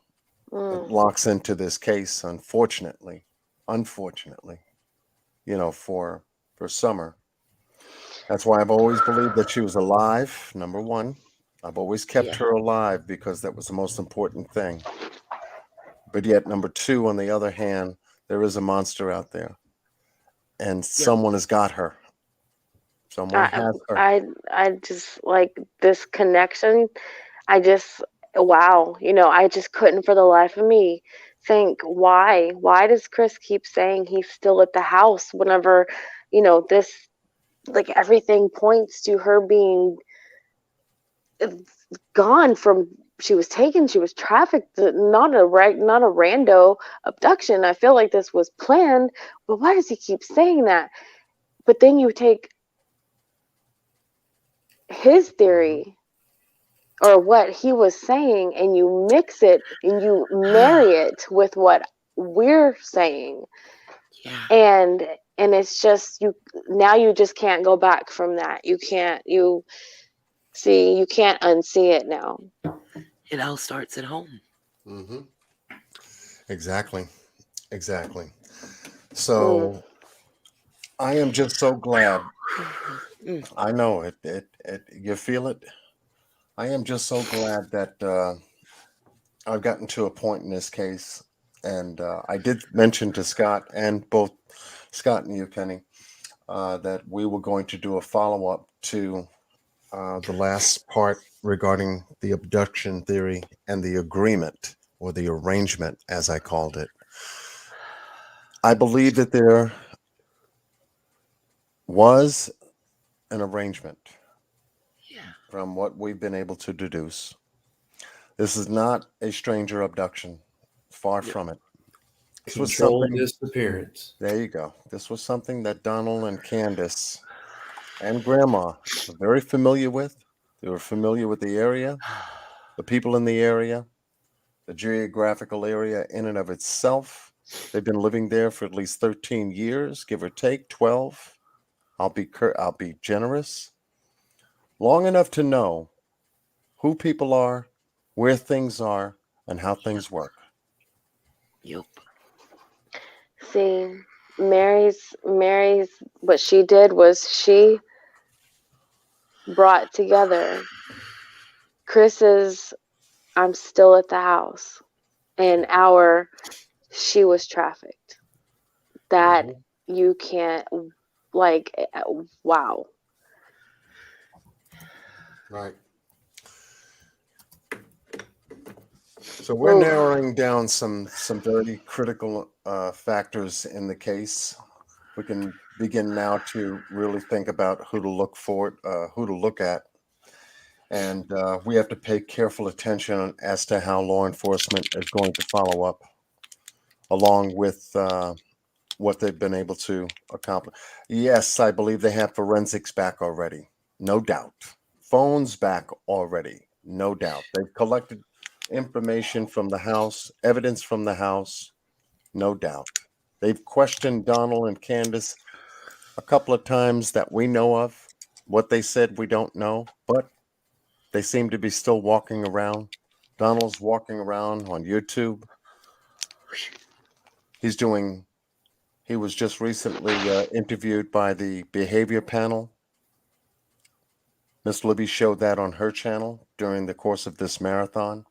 that Mm. locks into this case, unfortunately, for Summer. That's why I've always believed that she was alive, number one. I've always kept Yeah. her alive because that was the most important thing. But yet, number two, on the other hand, there is a monster out there, and Yep. someone has got her. Someone I has her. I just like this connection. I just wow, I just couldn't for the life of me think why does Chris keep saying he's still at the house whenever, this like everything points to her being gone from she was taken, she was trafficked, not a rando abduction. I feel like this was planned, but why does he keep saying that? But then you take his theory or what he was saying and you mix it and you marry it with what we're saying, Yeah. and it's just you just can't go back from that. You can't unsee it now. It all starts at home. Mm-hmm. Exactly. Mm. So I am just so glad. Mm. I know it. You feel it. I am just so glad that I've gotten to a point in this case, and I did mention to Scott and both Scott and you, Penny, that we were going to do a follow up to the last part regarding the abduction theory and the agreement or the arrangement, as I called it. I believe that there was an arrangement Yeah. from what we've been able to deduce. This is not a stranger abduction. Far Yep. from it. This was Controlled something. disappearance. There you go. This was something that Donald and Candace and Grandma were very familiar with. They were familiar with the area, the people in the area, the geographical area in and of itself. They've been living there for at least 13 years, give or take 12. I'll be generous. Long enough to know who people are, where things are, and how things work. Yep. See, Mary's what she did was she brought together Chris's "I'm still at the house" and our "she was trafficked." That you can't like wow. Right. So we're Oof. narrowing down some very critical factors in the case. We can begin now to really think about who to look for, who to look at, and we have to pay careful attention as to how law enforcement is going to follow up, along with what they've been able to accomplish. Yes, I believe they have forensics back already, no doubt. Phones back already, no doubt. They've collected information from the house, evidence from the house, no doubt. They've questioned Donald and Candace a couple of times that we know of. What they said, we don't know, but they seem to be still walking around. Donald's walking around on YouTube. He was just recently interviewed by the behavior panel. Miss Libby showed that on her channel during the course of this marathon.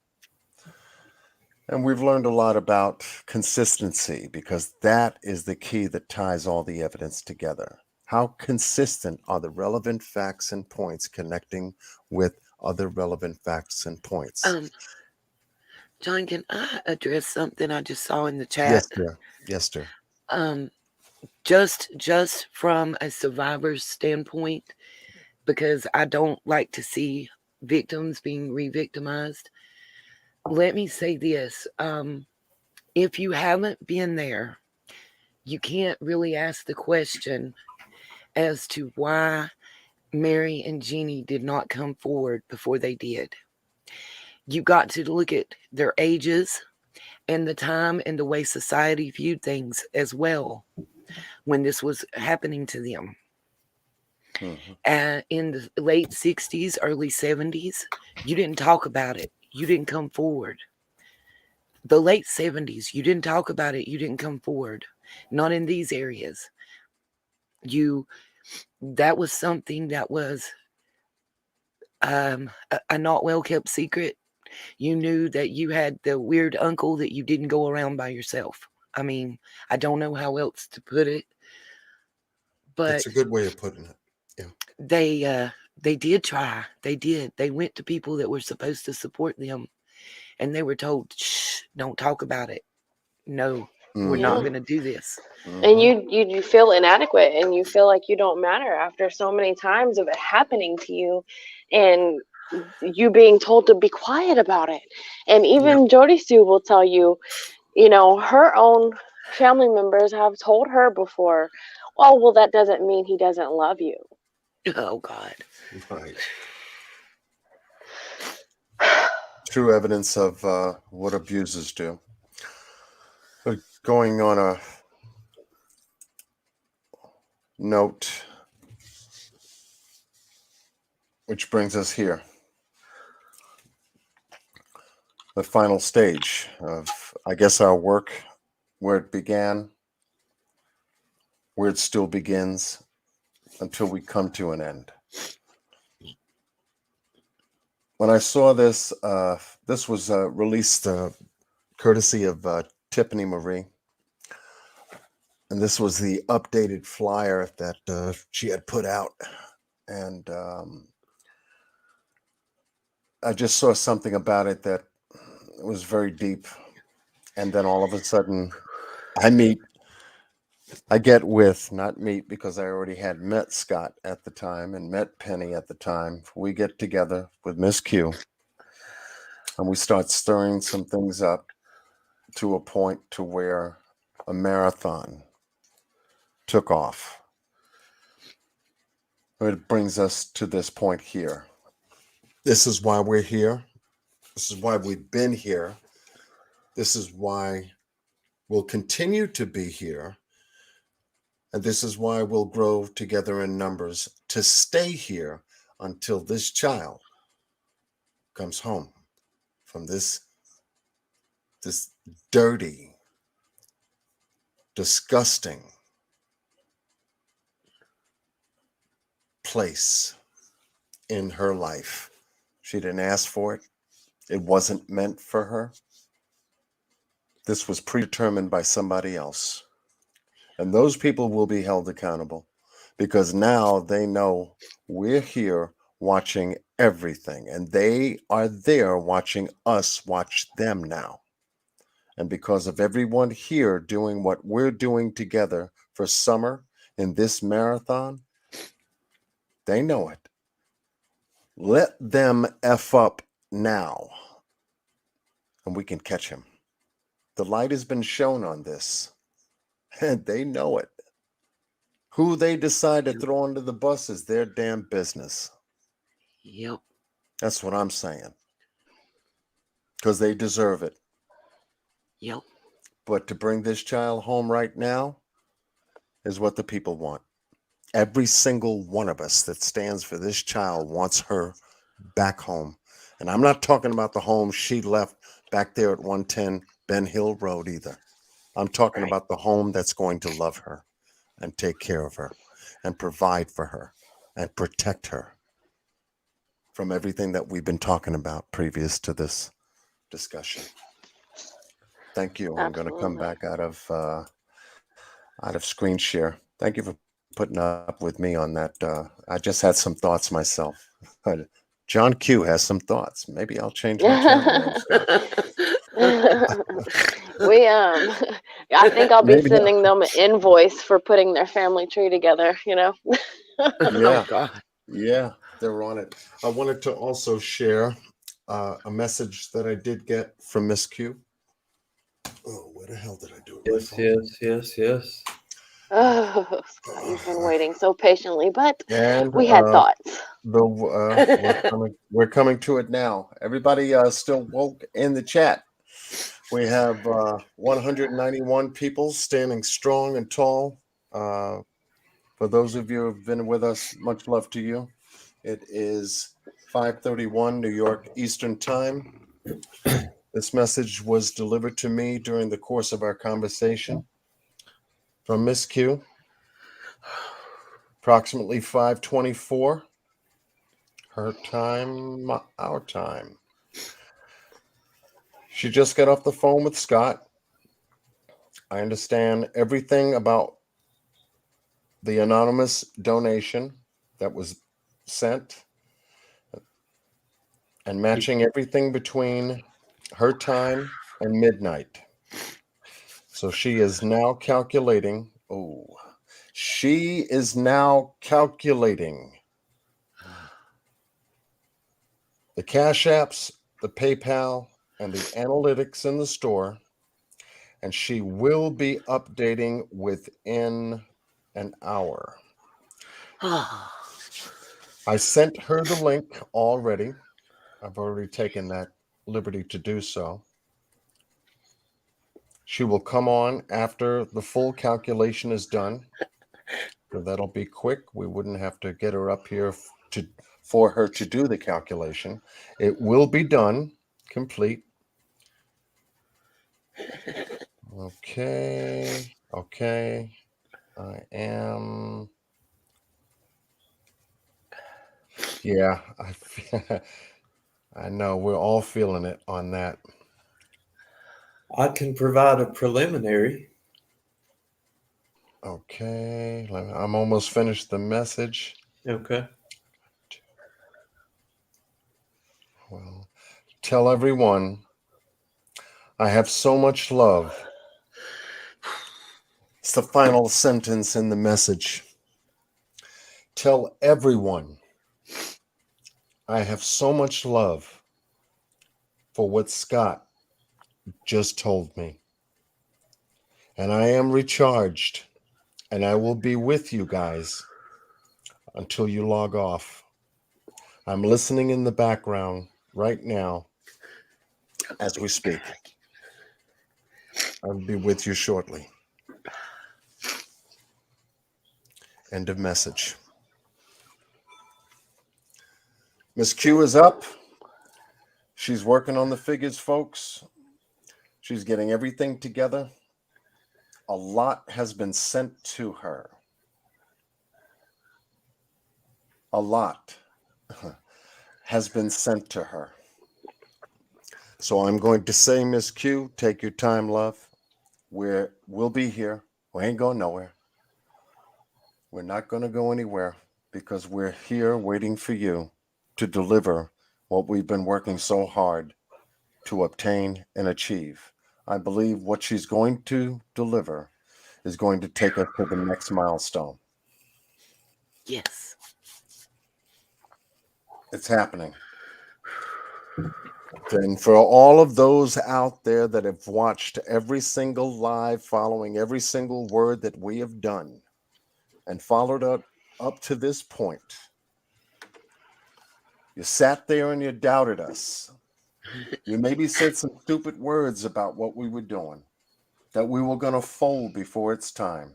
And we've learned a lot about consistency, because that is the key that ties all the evidence together. How consistent are the relevant facts and points connecting with other relevant facts and points? John, can I address something I just saw in the chat? Yes, sir. Yes, sir. Just from a survivor's standpoint, because I don't like to see victims being re-victimized. Let me say this. If you haven't been there, you can't really ask the question as to why Mary and Jeannie did not come forward before they did. You got to look at their ages and the time and the way society viewed things as well when this was happening to them. In the late 60s, early 70s, you didn't talk about it. You didn't come forward. The late 70s, you didn't talk about it. You didn't come forward. Not in these areas. That was something that was a not well kept secret. You knew that you had the weird uncle that you didn't go around by yourself. I mean, I don't know how else to put it, but it's a good way of putting it. Yeah. They did try. They did. They went to people that were supposed to support them, and they were told, "Shh, don't talk about it. No, we're not going to do this." And you feel inadequate, and you feel like you don't matter after so many times of it happening to you, and you being told to be quiet about it. And even Jody Sue will tell you, her own family members have told her before, "Oh, well, that doesn't mean he doesn't love you." Oh, God. Right. True evidence of what abusers do. But going on a note, which brings us here. The final stage of, I guess, our work, where it began, where it still begins, until we come to an end. When I saw this, this was released courtesy of Tiffany Marie. And this was the updated flyer that she had put out. And I just saw something about it that was very deep. And then all of a sudden, not meet, because I already had met Scott at the time and met Penny at the time. We get together with Miss Q and we start stirring some things up to a point to where a marathon took off. It brings us to this point here. This is why we're here. This is why we've been here. This is why we'll continue to be here. And this is why we'll grow together in numbers to stay here until this child comes home from this dirty, disgusting place in her life. She didn't ask for it. It wasn't meant for her. This was predetermined by somebody else. And those people will be held accountable, because now they know we're here watching everything, and they are there watching us watch them now. And because of everyone here doing what we're doing together for summer in this marathon, they know it. Let them F up now, and we can catch him. The light has been shown on this, and they know it. Who they decide to throw under the bus is their damn business. Yep. That's what I'm saying. Because they deserve it. Yep. But to bring this child home right now is what the people want. Every single one of us that stands for this child wants her back home. And I'm not talking about the home she left back there at 110 Ben Hill Road either. I'm talking Right. about the home that's going to love her and take care of her and provide for her and protect her from everything that we've been talking about previous to this discussion. Thank you. I'm going to come Absolutely. back out of screen share. Thank you for putting up with me on that. I just had some thoughts myself. John Q has some thoughts. Maybe I'll change my channel name, Scott. We I think I'll be Maybe. sending them an invoice for putting their family tree together, you know. Oh Yeah, God. yeah, they're on it. I wanted to also share a message that I did get from Miss Q. Oh, where the hell did I do it? My Yes, phone. yes. Oh, Scott, you've been waiting so patiently, but And we had thoughts. we're coming to it now. Everybody still woke in the chat. We have 191 people standing strong and tall. For those of you who've been with us, much love to you. It is 5:31 New York Eastern Time. This message was delivered to me during the course of our conversation from Miss Q, approximately 5:24 her time, our time. She just got off the phone with Scott. I understand everything about the anonymous donation that was sent and matching everything between her time and midnight. So she is now calculating. Oh, she is now calculating the Cash Apps, the PayPal, and the analytics in the store. And she will be updating within an hour. I sent her the link already. I've already taken that liberty to do so. She will come on after the full calculation is done. So that'll be quick. We wouldn't have to get her up here for her to do the calculation. It will be done, complete. Okay. I am. Yeah, I know we're all feeling it on that. I can provide a preliminary. Okay, I'm almost finished the message. Okay. Well, tell everyone I have so much love. It's the final sentence in the message. Tell everyone I have so much love for what Scott just told me. And I am recharged, and I will be with you guys until you log off. I'm listening in the background right now as we speak. I'll be with you shortly. End of message. Miss Q is up. She's working on the figures, folks. She's getting everything together. A lot has been sent to her. A lot has been sent to her. So I'm going to say, Miss Q, take your time, love. We'll be here. We ain't going nowhere. We're not going to go anywhere because we're here waiting for you to deliver what we've been working so hard to obtain and achieve. I believe what she's going to deliver is going to take us to the next milestone. Yes. It's happening. And for all of those out there that have watched every single live, following every single word that we have done and followed up to this point, you sat there and you doubted us. You maybe said some stupid words about what we were doing, that we were going to fold before it's time,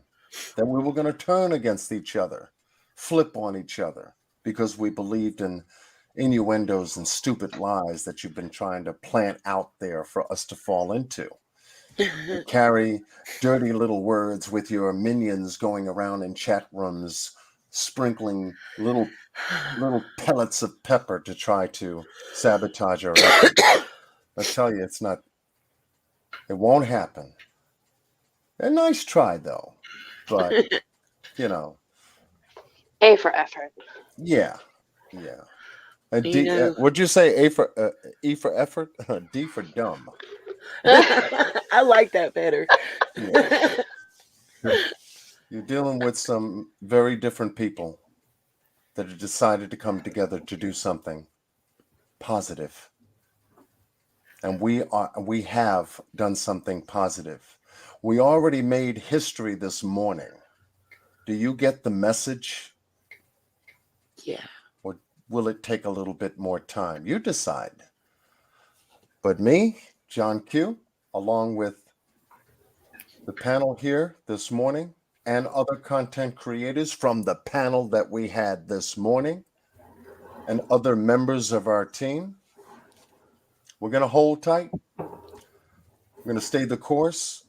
that we were going to turn against each other, flip on each other, because we believed in innuendos and stupid lies that you've been trying to plant out there for us to fall into. You carry dirty little words with your minions going around in chat rooms, sprinkling little pellets of pepper to try to sabotage our efforts. I tell you, it won't happen. A nice try, though. But, A for effort. Yeah. Would you say E for effort? D for dumb. I like that better. Yeah. You're dealing with some very different people that have decided to come together to do something positive. And we have done something positive. We already made history this morning. Do you get the message? Yeah. Or will it take a little bit more time? You decide. But me, John Q, along with the panel here this morning and other content creators from the panel that we had this morning and other members of our team, we're going to hold tight. We're going to stay the course.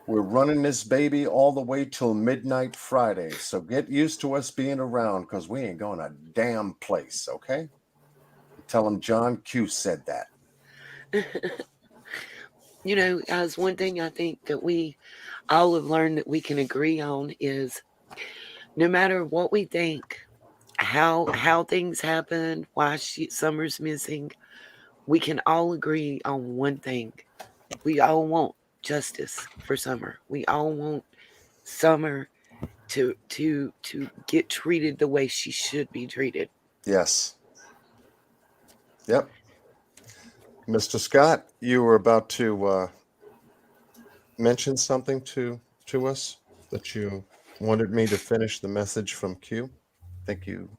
We're running this baby all the way till midnight Friday. So get used to us being around because we ain't going a damn place, okay? Tell them John Q said that. Guys, one thing I think that we all have learned that we can agree on is no matter what we think, how things happen, why Summer's missing, we can all agree on one thing. We all want justice for Summer. We all want Summer to get treated the way she should be treated. Yes. Yep. Mr. Scott, you were about to mention something to us that you wanted me to finish the message from Q. Thank you.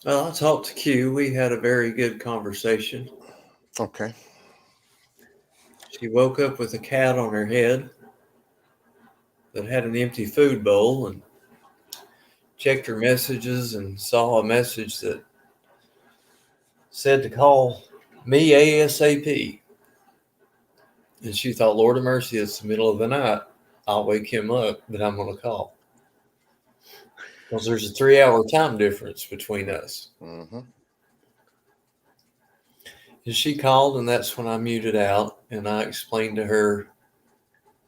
Well, I talked to Q. We had a very good conversation. Okay. She woke up with a cat on her head that had an empty food bowl and checked her messages and saw a message that said to call me ASAP. And she thought, Lord of mercy, it's the middle of the night. I'll wake him up, but I'm going to call. Because there's a 3-hour time difference between us. Mm-hmm. And she called, and that's when I muted out, and I explained to her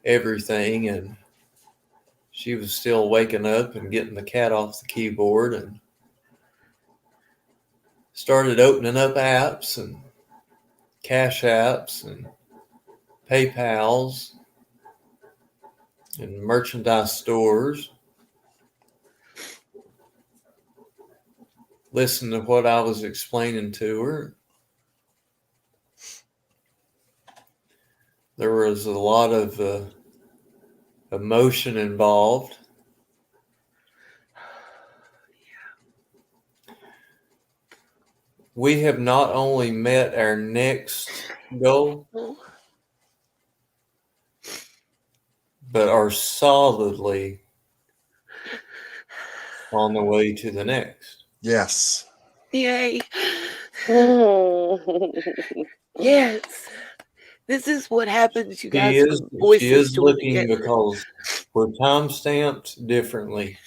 everything, and she was still waking up and getting the cat off the keyboard and started opening up apps and Cash Apps and PayPals and merchandise stores. Listen to what I was explaining to her. There was a lot of emotion involved. We have not only met our next goal, but are solidly on the way to the next. Yes. Yay. Yes. This is what happens, you guys. She is looking because we're time stamped differently.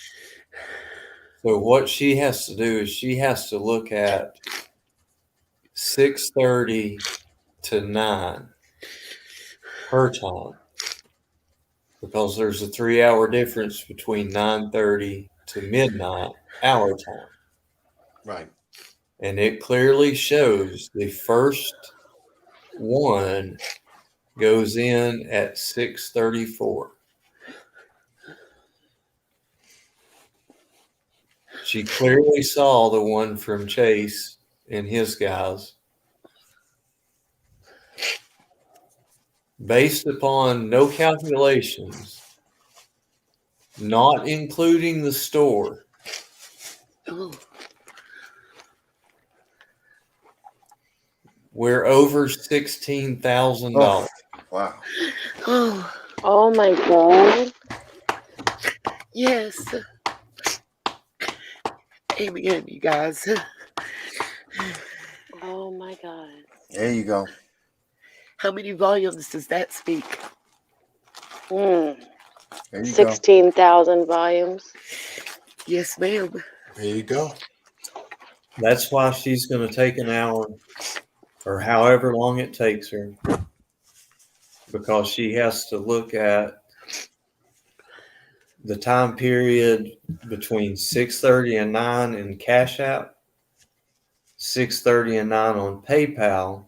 So what she has to do is she has to look at 6:30 to 9 her time, because there's a 3-hour difference between 9:30 to midnight our time. Right. And it clearly shows the first one goes in at 6:34. She clearly saw the one from Chase and his guys. Based upon no calculations, not including the store, we're over $16,000. Wow. Oh my God. Yes. Amen, you guys. Oh my God. There you go. How many volumes does that speak? There you 16,000 volumes. Yes, ma'am. There you go. That's why she's going to take an hour or however long it takes her, because she has to look at the time period between 6:30 and 9 in Cash App, 6:30 and 9 on PayPal,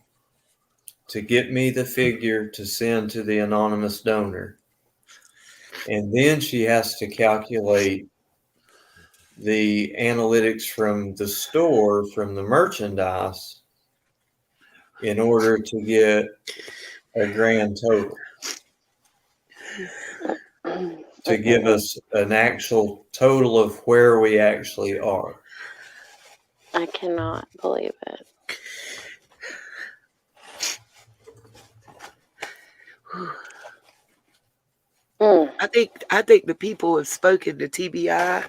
to get me the figure to send to the anonymous donor. And then she has to calculate the analytics from the store, from the merchandise, in order to get a grand total, to give us an actual total of where we actually are. I cannot believe it. I think the people have spoken to TBI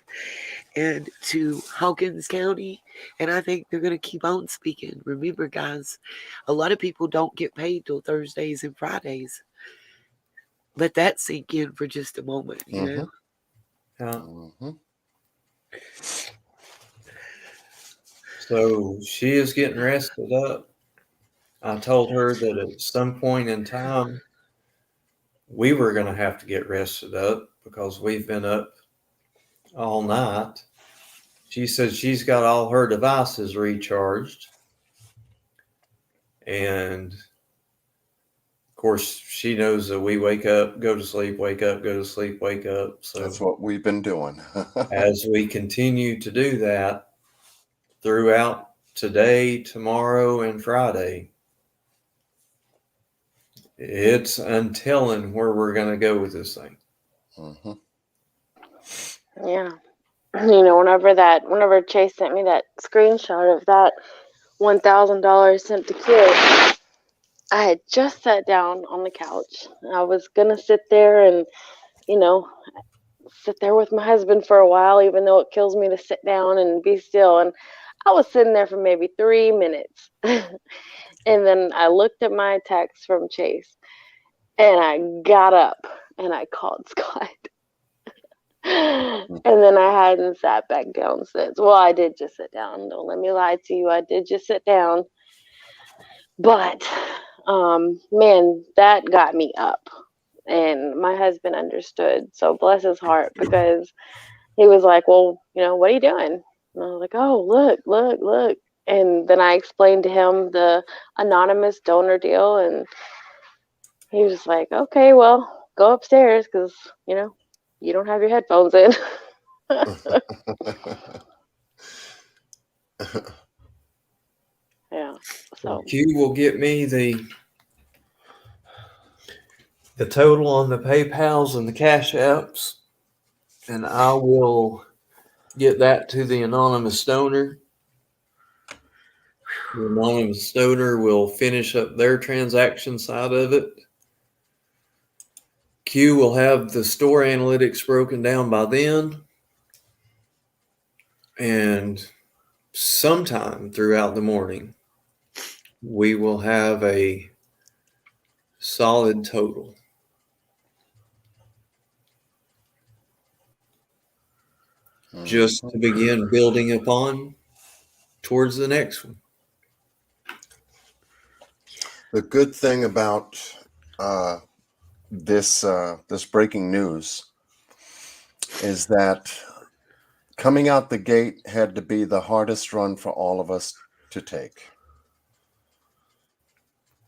and to Hawkins County, and I think they're going to keep on speaking. Remember, guys, a lot of people don't get paid till Thursdays and Fridays. Let that sink in for just a moment, you know? Yeah. So she is getting rested up. I told her that at some point in time, we were going to have to get rested up because we've been up all night. She said she's got all her devices recharged. And of course, she knows that we wake up, go to sleep, wake up, go to sleep, wake up. So that's what we've been doing. as we continue to do that throughout today, tomorrow, and Friday, it's untelling where we're going to go with this thing. Yeah. You know, whenever Chase sent me that screenshot of that $1,000 sent to Q, I had just sat down on the couch. I was going to sit there and, you know, sit there with my husband for a while, even though it kills me to sit down and be still. And I was sitting there for maybe 3 minutes. And then I looked at my text from Chase and I got up and I called Scott. And then I hadn't sat back down since. Well, I did just sit down. Don't let me lie to you. I did just sit down. But, man, that got me up. And my husband understood. So bless his heart, because he was like, well, you know, what are you doing? And I was like, oh, look. And then I explained to him the anonymous donor deal. And he was just like, okay, well, go upstairs because, you know, you don't have your headphones in. Yeah. So Q will get me the total on the PayPals and the Cash Apps, and I will get that to the anonymous donor. The anonymous donor will finish up their transaction side of it. Q will have the store analytics broken down by then. And sometime throughout the morning, we will have a solid total. Just to begin building upon towards the next one. The good thing about this breaking news is that coming out the gate had to be the hardest run for all of us to take.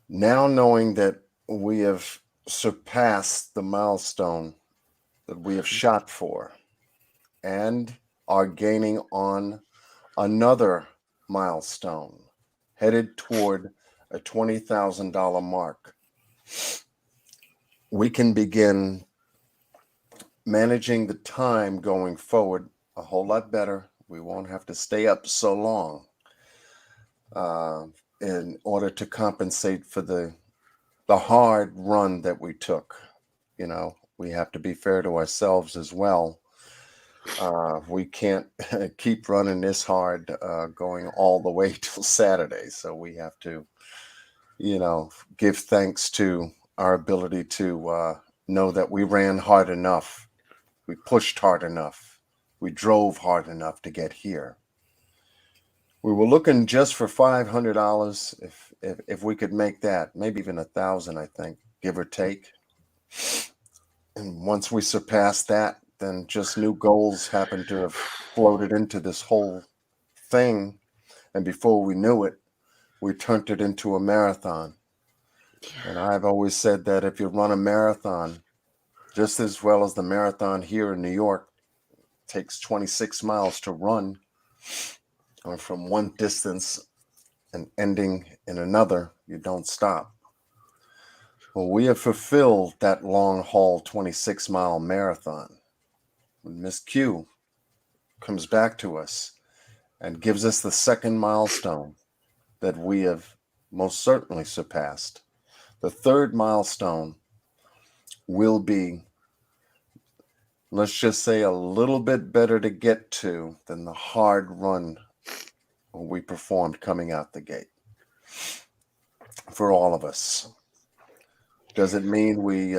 Now knowing that we have surpassed the milestone that we have shot for and are gaining on another milestone headed toward a $20,000 mark, we can begin managing the time going forward a whole lot better. We won't have to stay up so long in order to compensate for the hard run that we took. You know, we have to be fair to ourselves as well. We can't keep running this hard going all the way till Saturday. So we have to give thanks to our ability to know that we ran hard enough, we pushed hard enough, we drove hard enough to get here. We were looking just for $500 if we could make that, maybe even 1,000, I think, give or take. And once we surpassed that, then just new goals happened to have floated into this whole thing. And before we knew it, we turned it into a marathon. And I've always said that if you run a marathon, just as well as the marathon here in New York takes 26 miles to run, or from one distance and ending in another, you don't stop. Well, we have fulfilled that long haul 26-mile marathon. When Miss Q comes back to us and gives us the second milestone that we have most certainly surpassed, the third milestone will be, let's just say, a little bit better to get to than the hard run we performed coming out the gate. For all of us. Does it mean we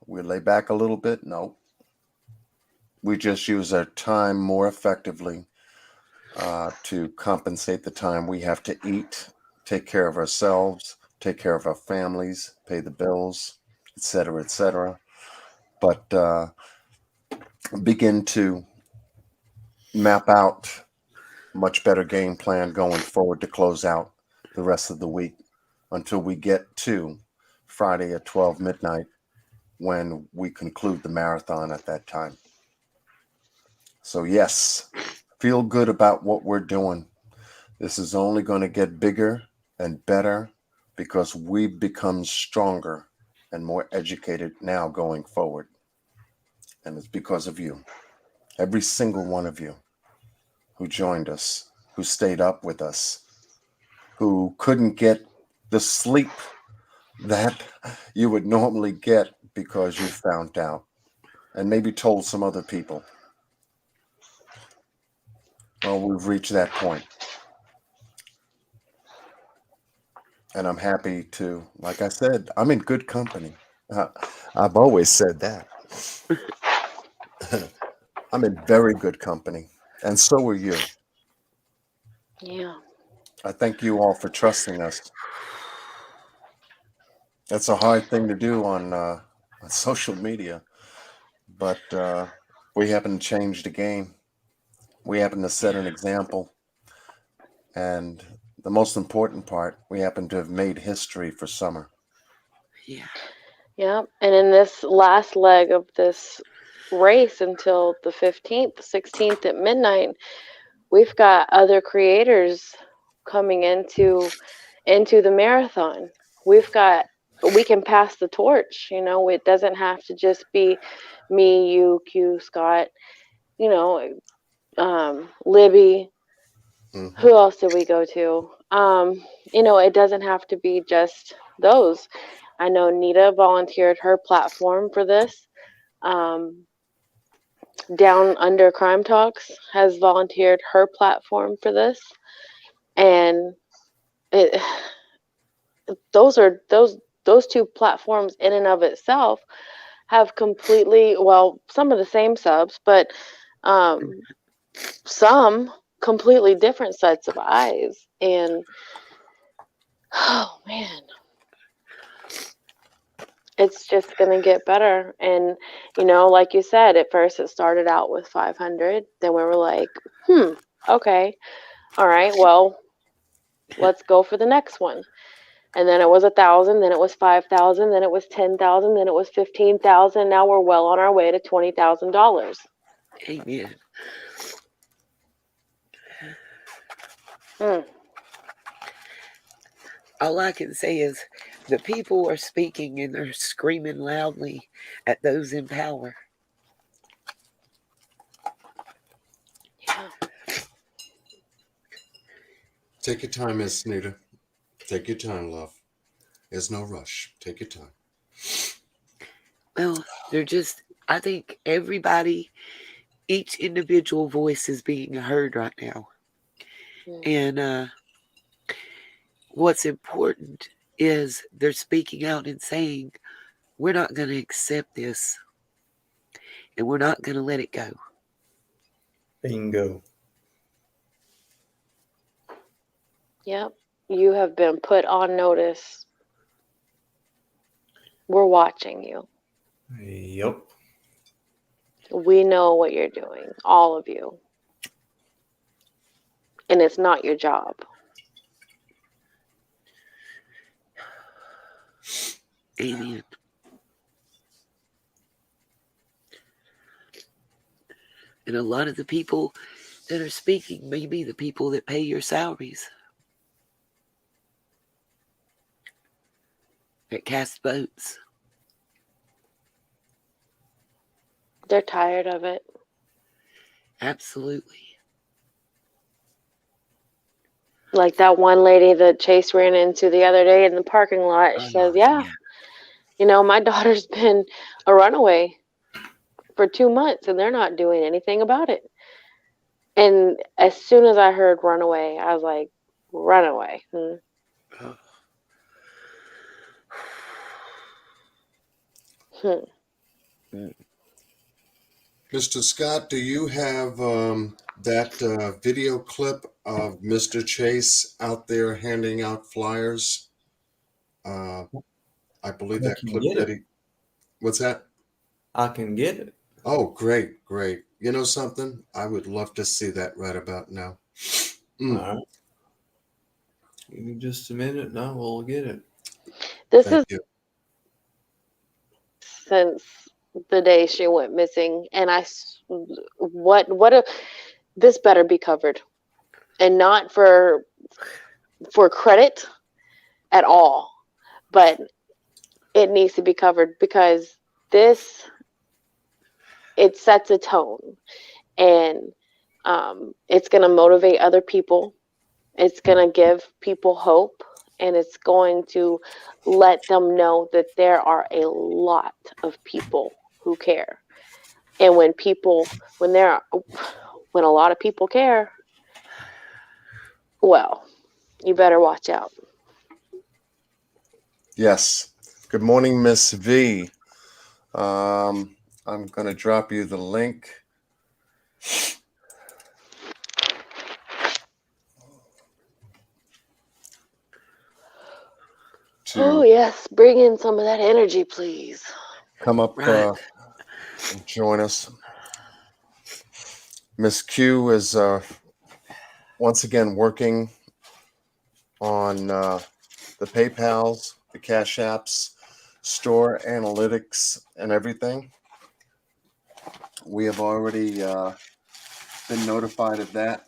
lay back a little bit? No. We just use our time more effectively to compensate the time we have to eat, take care of ourselves, take care of our families, pay the bills, etc., etc. But begin to map out a much better game plan going forward to close out the rest of the week until we get to Friday at 12 midnight when we conclude the marathon at that time. So yes, feel good about what we're doing. This is only going to get bigger and better because we've become stronger and more educated now going forward. And it's because of you. Every single one of you who joined us, who stayed up with us, who couldn't get the sleep that you would normally get because you found out and maybe told some other people. Well, we've reached that point. And I'm happy to, like I said, I'm in good company. I've always said that. I'm in very good company. And so are you. Yeah. I thank you all for trusting us. That's a hard thing to do on social media, but we happen to change the game. We happen to set an example. And the most important part, we happen to have made history for summer. Yeah. Yeah. And in this last leg of this race until the 15th, 16th at midnight, we've got other creators coming into the marathon. We can pass the torch, it doesn't have to just be me, you, Q, Scott, Libby. Mm-hmm. Who else did we go to? It doesn't have to be just those. I know Nita volunteered her platform for this. Down Under Crime Talks has volunteered her platform for this. And those two platforms in and of itself have completely, well, some of the same subs, but some completely different sets of eyes. And oh man, it's just gonna get better. And like you said, at first it started out with 500, then we were like, okay, all right, well, let's go for the next one. And then it was 1,000, then it was 5,000, then it was 10,000, then it was 15,000. Now we're well on our way to $20,000. Amen. All I can say is the people are speaking and they're screaming loudly at those in power. Yeah. Take your time, Miss Nita. Take your time, love. There's no rush. Take your time. Well, I think everybody, each individual voice is being heard right now. And what's important is they're speaking out and saying, we're not going to accept this, and we're not going to let it go. Bingo. Yep. You have been put on notice. We're watching you. Yep. We know what you're doing, all of you. And it's not your job. Amen. And a lot of the people that are speaking may be the people that pay your salaries, that cast votes. They're tired of it. Absolutely. Like that one lady that Chase ran into the other day in the parking lot. She says, yeah, you know, my daughter's been a runaway for 2 months and they're not doing anything about it. And as soon as I heard runaway, I was like, runaway. Mr. Scott, do you have that video clip of Mr. Chase out there handing out flyers? I believe that clip that he. What's that? I can get it. Oh, great, great. You know something? I would love to see that right about now. All right. Give me just a minute and I will get it. Thank you. Since the day she went missing, and this better be covered, and not for credit at all, but it needs to be covered because it sets a tone, and it's going to motivate other people. It's going to give people hope, and it's going to let them know that there are a lot of people who care. And when a lot of people care, well, you better watch out. Yes. Good morning, Miss V. I'm going to drop you the link. Oh, yes. Bring in some of that energy, please. Come up and join us. Miss Q is once again working on the PayPals, the Cash Apps, store analytics, and everything. We have already been notified of that.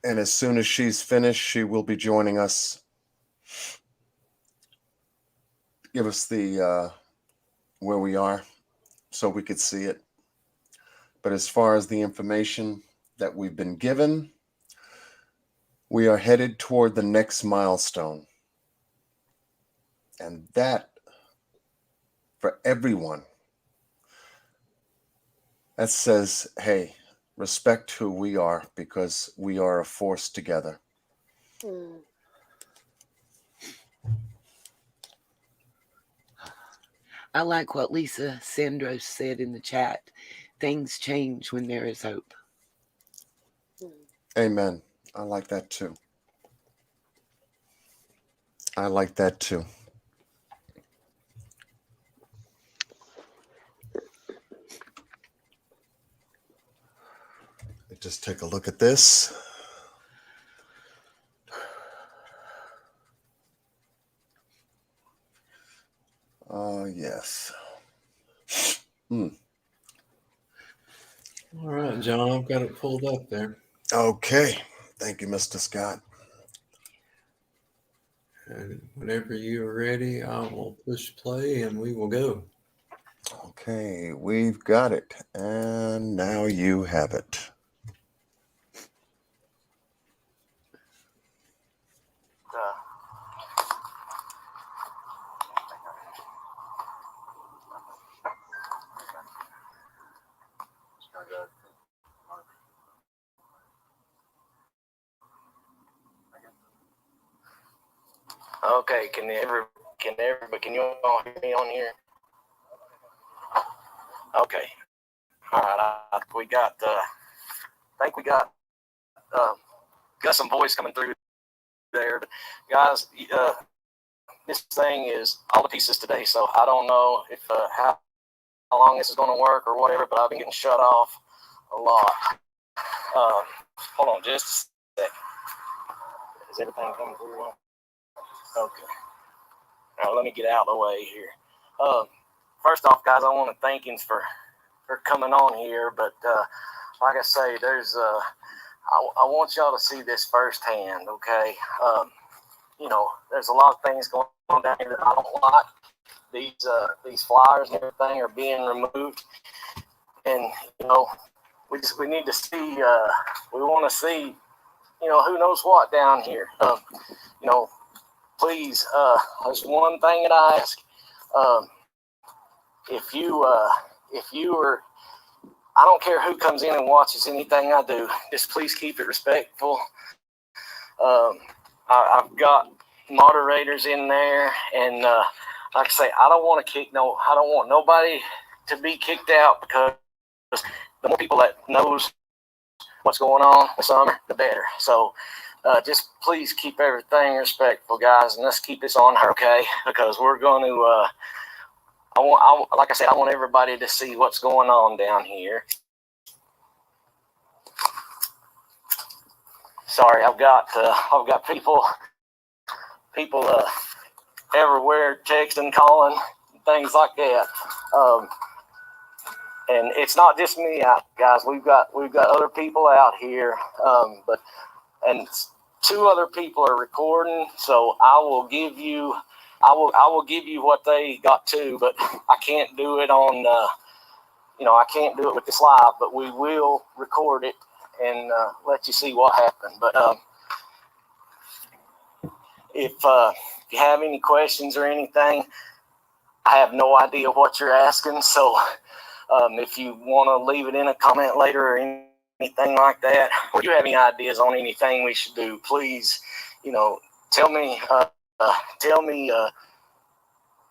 And as soon as she's finished, she will be joining us. Give us the where we are so we could see it. But as far as the information that we've been given, we are headed toward the next milestone. And that, for everyone, that says, hey, respect who we are because we are a force together. I like what Lisa Sandros said in the chat. Things change when there is hope. Amen. I like that too. I like that too. Just take a look at this. Yes. All right, John, I've got it pulled up there. Okay. Thank you, Mr. Scott. And whenever you're ready, I will push play and we will go. Okay, we've got it. And now you have it. Okay, can you all hear me on here? Okay. All right. I think we got some voice coming through there. But guys, this thing is all the pieces today, so I don't know if how long this is going to work or whatever, but I've been getting shut off a lot. Hold on just a sec. Is everything coming through? Okay. All right, let me get out of the way here. First off, guys, I want to thank you for coming on here, but like I say, there's I want y'all to see this firsthand, okay? There's a lot of things going on down here that I don't like. These flyers and everything are being removed, and we need to see. We want to see, who knows what down here. Please, there's one thing that I ask. If you are, I don't care who comes in and watches anything I do, just please keep it respectful. I've got moderators in there, and like I say, I don't want nobody to be kicked out, because the more people that knows what's going on this summer, the better. So just please keep everything respectful, guys, and let's keep this on her, okay? Because we're going to, like I said, I want everybody to see what's going on down here. Sorry, I've got people everywhere texting, calling, things like that. And it's not just me out, guys. We've got other people out here, and 2 other people are recording. So I will give you what they got too, but I can't do it on. I can't do it with this live, but we will record it and let you see what happened. But if you have any questions or anything, I have no idea what you're asking. So if you want to leave it in a comment later or anything like that, or you have any ideas on anything we should do, please, tell me.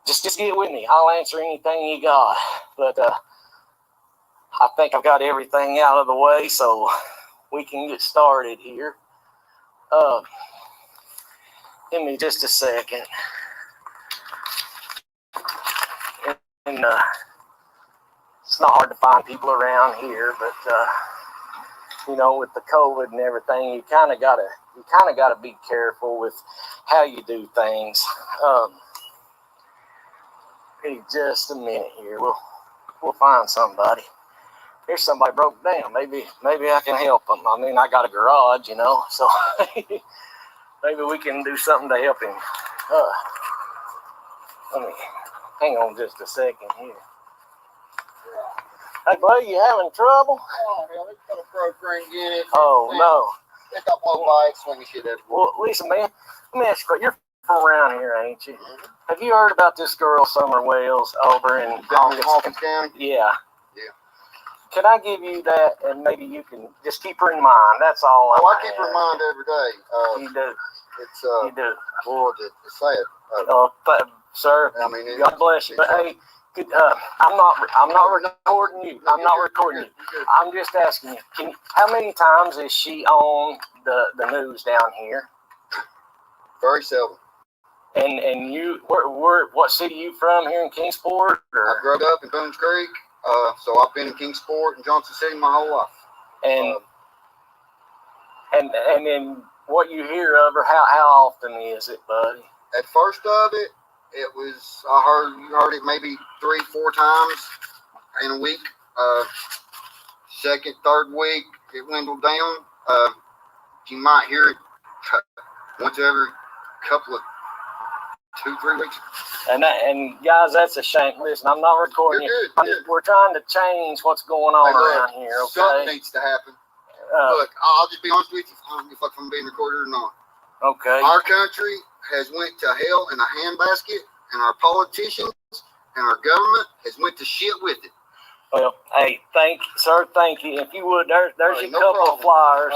Just get with me. I'll answer anything you got. But I think I've got everything out of the way, so we can get started here. Give me just a second. And it's not hard to find people around here, but with the COVID and everything, you kind of gotta be careful with how you do things. Hey, just a minute here. We'll find somebody. Here's somebody broke down. Maybe I can help them. I mean, I got a garage, so maybe we can do something to help him. Let me hang on just a second here. Hey, buddy, you having trouble? Oh, hell, they got a broke in it. Oh, no. They got one bike, swing shit at. Well, listen, man, let me ask you, you're from around here, ain't you? Mm-hmm. Have you heard about this girl, Summer Wells, over in Hawkins County? Yeah. Yeah. Can I give you that, and maybe you can just keep her in mind? That's all. I keep her in mind every day. You do. It's you do. Lord, it's sad. Sir, I mean, God bless you. But hey, I'm not recording you. I'm not recording you. I'm just asking you. How many times is she on the news down here? Very seldom. And you, what city you from here in Kingsport? Or? I grew up in Boones Creek, so I've been in Kingsport and Johnson City my whole life. And then what you hear of her, how often is it, buddy? At first of it, you heard it maybe 3-4 times in a week. Second, third week, it dwindled down. You might hear it once every couple of 2-3 weeks. And guys, that's a shame. Listen, I'm not recording you. We're trying to change what's going on around here. Okay, something needs to happen. Look, I'll just be honest with you. I don't give a fuck if I'm being recorded or not. Okay. Our country has went to hell in a handbasket, and our politicians and our government has went to shit with it. Well, hey, thank you. If you would, there's a couple of flyers.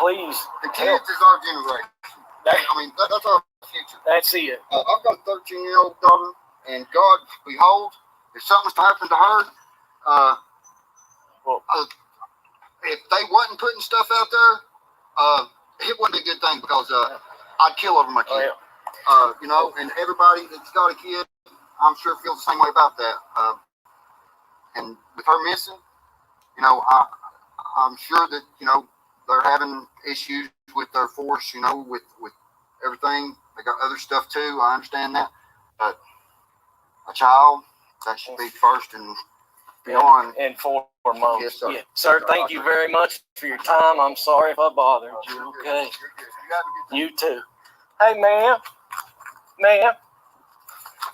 Please. The kids is our generation. That's our future. That's it. I've got a 13-year-old daughter, and God, behold, if something's to happen to her, if they wasn't putting stuff out there, it wouldn't be a good thing because I'd kill over my kid. You know, and everybody that's got a kid, I'm sure feels the same way about that. And with her missing, you know, I'm sure that, you know, they're having issues with their force, you know, with everything. They got other stuff too. I understand that. But a child, that should be first and beyond. And foremost. Yes, sir. Yeah. Sir, thank you very much for your time. I'm sorry if I bothered you. Okay. You too. Hey, ma'am. Ma'am,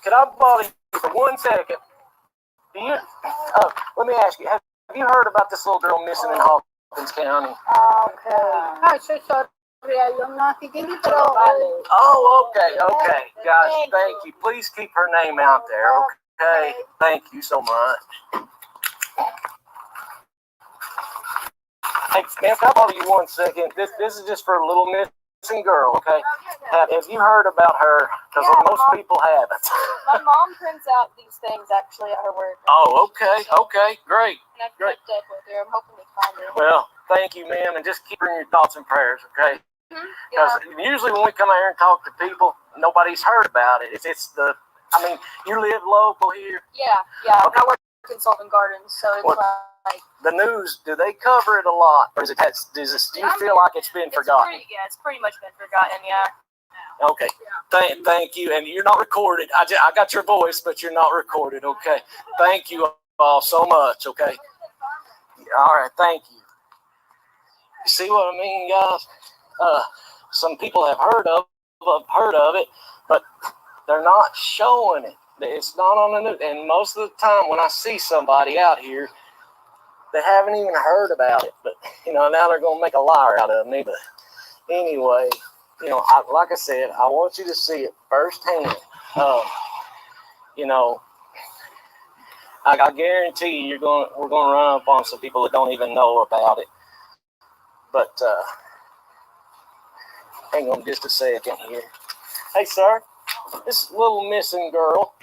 could I bother you for 1 second? Do you? Let me ask you. Have you heard about this little girl missing in Hawkins County? Ay, soy sorry, yo no nakikinig pero Oh, okay. Guys, thank you. Please keep her name out there, okay? Thank you so much. Hey, man, can I bother you 1 second? This is just for a little missing girl, okay? Have you heard about her? Because most people haven't. My mom prints out these things actually at her work. Oh, okay, great. And I've kept up with her. I'm hoping to find her. Well, thank you, ma'am, and just keep her in your thoughts and prayers, okay? Because usually when we come out here and talk to people, nobody's heard about it. I mean, you live local here. Yeah. Okay. I work in Sullivan Gardens, so it's like the news. Do they cover it a lot, or do you feel like it's been forgotten? It's pretty much been forgotten. Yeah. Okay. Thank you, and you're not recorded. I got your voice, but you're not recorded. Okay. Thank you all so much. Okay. All right. Thank you. You see what I mean, guys? Some people have heard of it, but they're not showing it. It's not on the news. And most of the time when I see somebody out here, they haven't even heard about it. But, you know, now they're going to make a liar out of me. But anyway, you know, like I said, I want you to see it firsthand. You know, I guarantee you we're going to run up on some people that don't even know about it. But, hang on just a second here. Hey, sir, this little missing girl.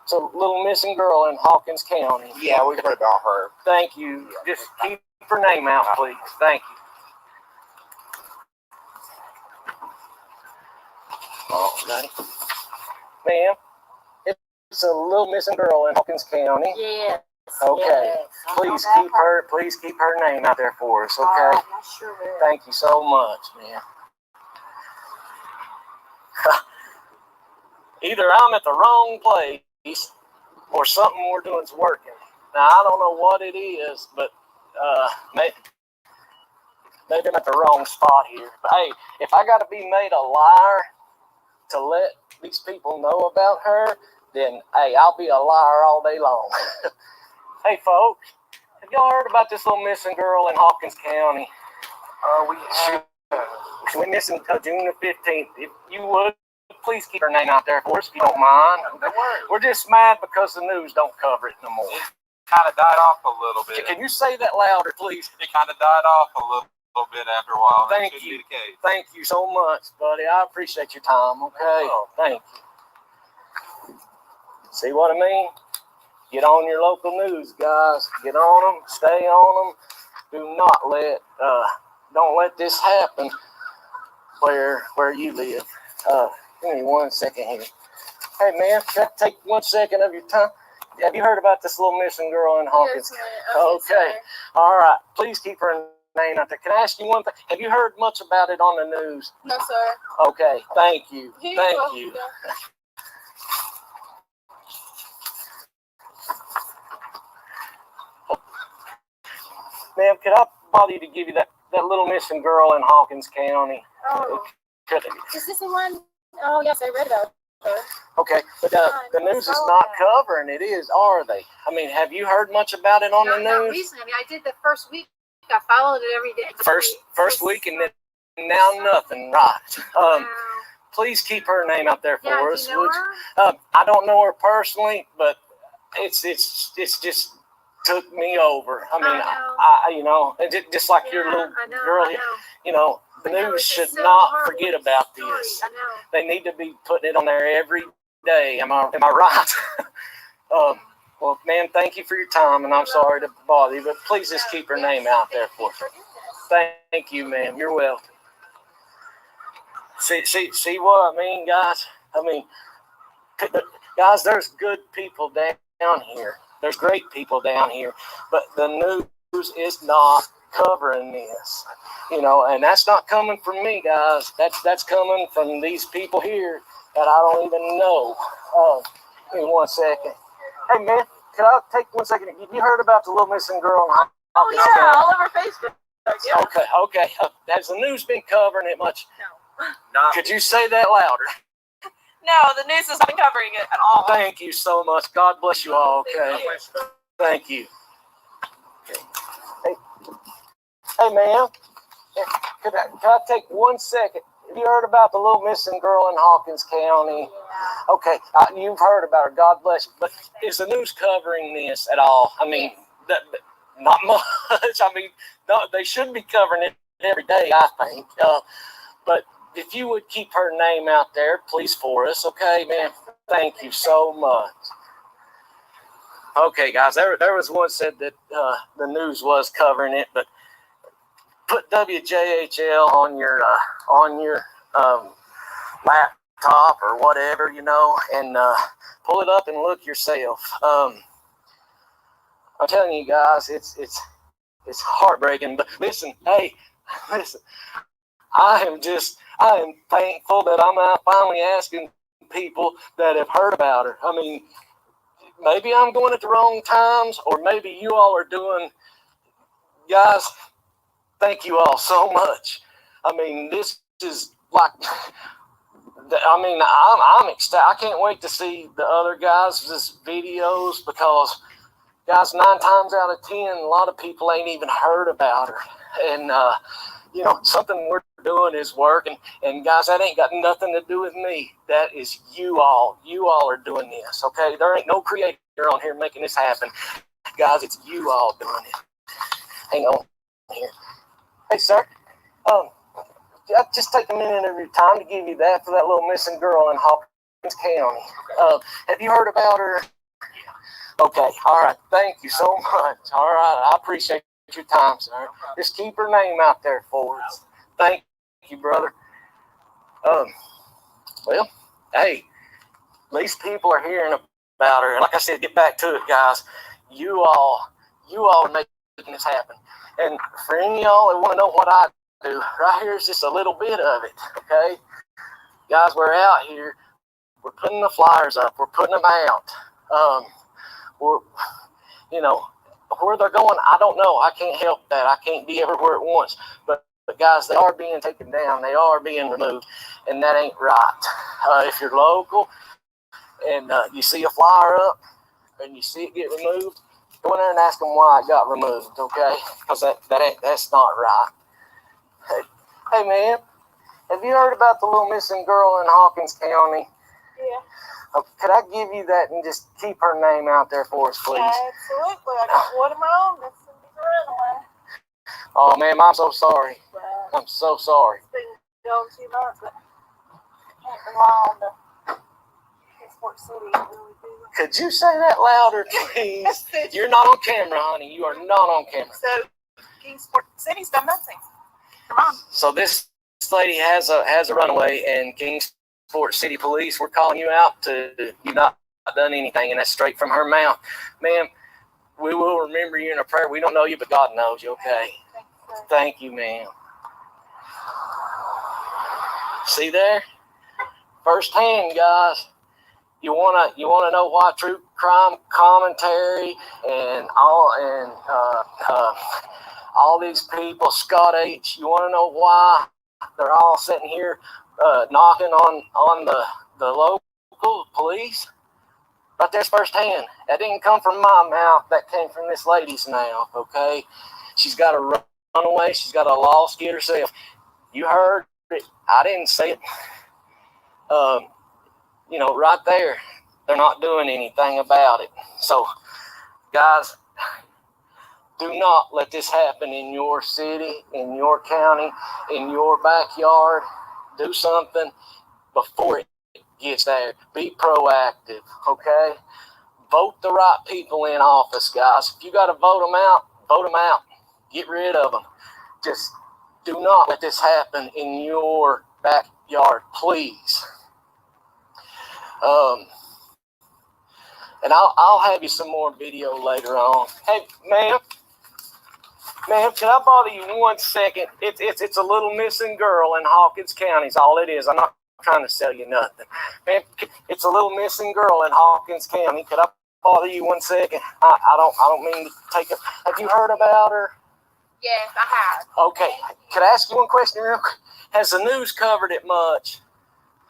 It's a little missing girl in Hawkins County. Yeah, we've heard about her. Thank you. Just keep her name out, please. Thank you. Alrighty. Ma'am, it's a little missing girl in Hawkins County. Yes. Okay. Yes. Please keep her name out there for us, okay? I sure will. Thank you so much, man. Either I'm at the wrong place or something we're doing is working. Now, I don't know what it is, but maybe I'm at the wrong spot here. But hey, if I got to be made a liar to let these people know about her, then hey, I'll be a liar all day long. Hey, folks, have y'all heard about this little missing girl in Hawkins County? We're missing June the 15th. If you would, please keep her name out there for us, if you don't mind. We're just mad because the news don't cover it no more. It kind of died off a little bit. Can you say that louder, please? It kind of died off a little bit after a while. Thank you. Thank you so much, buddy. I appreciate your time, okay? Thank you. See what I mean? Get on your local news, guys. Get on them. Stay on them. Do not don't let this happen where you live. Give me 1 second here. Hey, man, can I take 1 second of your time? Have you heard about this little missing girl in Hawkins? Yes, okay. All right. Please keep her name out there. Can I ask you one thing? Have you heard much about it on the news? No, sir. Okay. Thank you. Thank you. Ma'am, could I bother you to give you that little missing girl in Hawkins County? Oh. Is this the one? Oh, yes, I read about her. Okay, but the news is not covering it, are they? I mean, have you heard much about it on the news? Not recently. I mean, I did the first week. I followed it every day. First week, and then now nothing, right? Please keep her name out there for us. Do you know her? I don't know her personally, but it's just took me over. I mean, I you know, just like your little girl, you know, The news should not forget about this. They need to be putting it on there every day. Am I right? Well, ma'am, thank you for your time, and I'm sorry to bother you, but please just keep her name out there for us. Thank you, ma'am. You're welcome. See what I mean, guys? I mean, guys, there's good people down here. There's great people down here, but the news is not covering this, and that's not coming from me, guys. That's coming from these people here that I don't even know. Give me 1 second. Hey, man, can I take 1 second? Have you heard about the little missing girl? Oh yeah, all over Facebook. Yeah. Okay. Has the news been covering it much? No. Could you say that louder? No, the news isn't covering it at all. Thank you so much. God bless you all. Okay. Thank you. Okay. Hey, ma'am. Could I take 1 second? Have you heard about the little missing girl in Hawkins County? Yeah. Okay, you've heard about her. God bless you. But is the news covering this at all? I mean, not much. I mean, no, they should be covering it every day, I think. But if you would keep her name out there, please, for us, okay, man? Thank you so much. Okay, guys, there was one said that the news was covering it, but put WJHL on your laptop or whatever, and pull it up and look yourself. I'm telling you guys, it's heartbreaking. But listen, I am thankful that I'm out finally asking people that have heard about her. I mean, maybe I'm going at the wrong times, or maybe you all are doing, guys. Thank you all so much. I mean, this is like, I'm ecstatic. I can't wait to see the other guys' videos because, guys, 9 times out of 10, a lot of people ain't even heard about her. And, something we're doing is working. And, guys, that ain't got nothing to do with me. That is you all. You all are doing this, okay? There ain't no creator on here making this happen. Guys, it's you all doing it. Hang on here. Hey, sir. I'll just take a minute of your time to give you that for that little missing girl in Hawkins County. Have you heard about her? Okay. All right. Thank you so much. All right. I appreciate your time, sir. Just keep her name out there for us. Thank you, brother. Well, hey, at least people are hearing about her. And like I said, get back to it, guys. You all are making this happen. And for any of y'all that want to know what I do, right here is just a little bit of it, okay? Guys, we're out here. We're putting the flyers up. We're putting them out. Where they're going, I don't know. I can't help that. I can't be everywhere at once. But guys, they are being taken down. They are being removed. And that ain't right. If you're local and you see a flyer up and you see it get removed, go in there and ask them why it got removed, okay? Because that's not right. Hey, man, have you heard about the little missing girl in Hawkins County? Yeah. Could I give you that and just keep her name out there for us, please? Absolutely. I got one of my own. That's Cindy's runaway. Oh, ma'am, I'm so sorry. I'm so sorry. It's been going 2 months, but I can't rely on the Sport City really do. Could you say that louder, please? You're not on camera, honey. You are not on camera. So, Kingsport City's done nothing. Come on. So this lady has a runaway, and Kingsport City Police, we're calling you out to you not done anything, and that's straight from her mouth. Ma'am, we will remember you in a prayer. We don't know you, but God knows you, okay? Thank you, ma'am. See there? Firsthand, guys. You wanna know why true crime commentary and all these people, Scott H. You wanna know why they're all sitting here knocking on the local police? Right there's firsthand. That didn't come from my mouth. That came from this lady's mouth. Okay, she's got a runaway. She's got a lost kid herself. You heard it. I didn't say it. Right there, they're not doing anything about it. So, guys, Do not let this happen in your city, in your county, in your backyard. Do something before it gets there. Be proactive, okay? Vote the right people in office, guys. If you got to vote them out, vote them out. Get rid of them. Just do not let this happen in your backyard, please. And I'll have you some more video later on. Hey, ma'am, can I bother you 1 second? It's a little missing girl in Hawkins County is all it is. I'm not trying to sell you nothing. Man, it's a little missing girl in Hawkins County. Could I bother you 1 second? I don't mean to take it. Have you heard about her? Yes, I have. Okay. Could I ask you one question real quick? Has the news covered it much?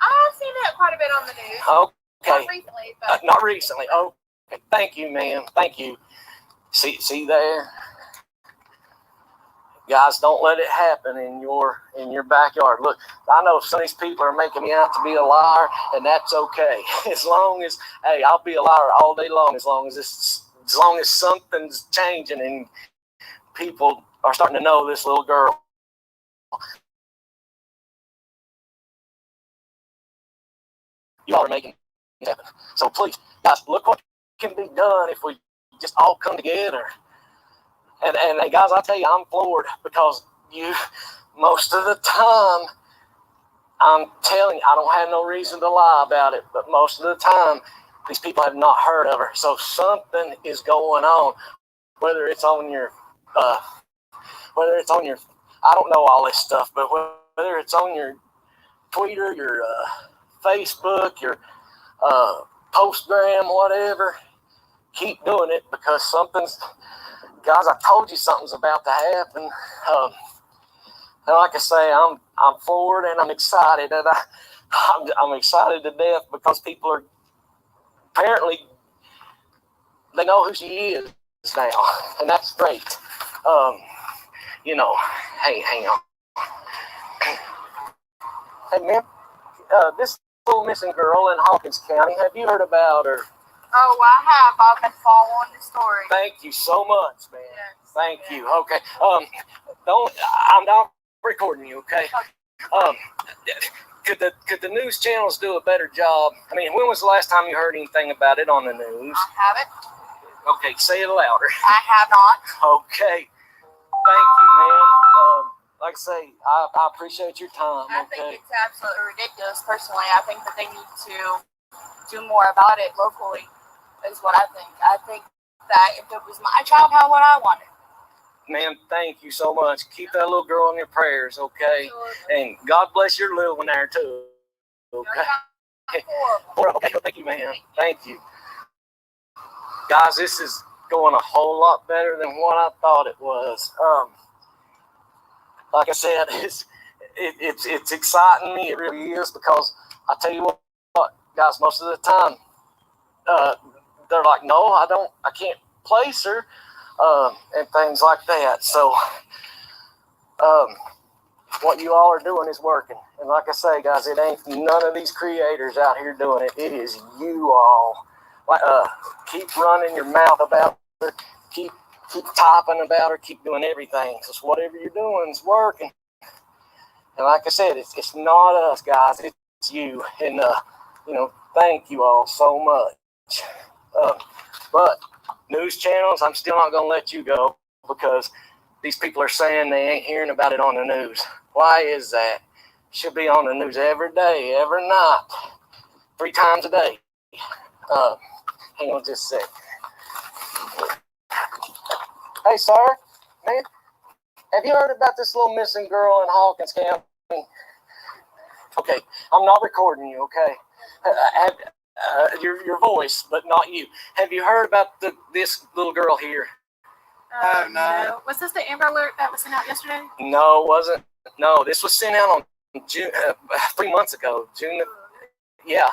I've seen that quite a bit on the news. Okay. Not recently, but Not recently. Okay. Thank you, ma'am. Thank you. See there? Guys, don't let it happen in your backyard. Look, I know some of these people are making me out to be a liar, and that's okay. As long as, hey, I'll be a liar all day long as long as something's changing and people are starting to know this little girl. You all are making it happen. So please, guys, look what can be done if we just all come together. And guys, I tell you, I'm floored because most of the time, I'm telling you, I don't have no reason to lie about it, but most of the time, these people have not heard of her. So something is going on, whether it's on your, I don't know all this stuff, but whether it's on your Twitter, your Facebook, your Postgram, whatever, keep doing it because guys, I told you something's about to happen. And like I say, I'm forward and I'm excited, and I'm excited to death because people are apparently they know who she is now, and that's great. Hey, hang on. Hey, man, this little missing girl in Hawkins County. Have you heard about her? oh, I have. I've been following the story. Thank you so much, man. Yes. Thank you. Okay. I'm not recording you. Okay. Could the news channels do a better job? I mean, when was the last time you heard anything about it on the news? I haven't. Okay, say it louder. I have not. Okay. Thank you, man. Like I say, I appreciate your time. I think it's absolutely ridiculous. Personally, I think that they need to do more about it locally. Is what I think. I think that if it was my child, how would I want it? Man, thank you so much. Keep that little girl in your prayers, okay? Absolutely. And God bless your little one there too. Okay. Okay, thank you, man. Thank you. Guys, this is going a whole lot better than what I thought it was. Like I said, it's exciting me. It really is because I tell you what, guys, most of the time, they're like, no, I can't place her, and things like that. So, what you all are doing is working. And like I say, guys, it ain't none of these creators out here doing it. It is you all. Keep running your mouth about her. Keep typing about her. Keep doing everything. Because whatever you're doing is working. And like I said, it's not us, guys. It's you. And, thank you all so much. But news channels, I'm still not going to let you go because these people are saying they ain't hearing about it on the news. Why is that? It should be on the news every day, every night, 3 times a day. Hang on just a sec. Hey, sir, man, have you heard about this little missing girl in Hawkins County? Okay, I'm not recording you, okay? Your voice, but not you. Have you heard about this little girl here? No. Was this the Amber Alert that was sent out yesterday? No, it wasn't. No, this was sent out on June, 3 months ago. June. Yeah.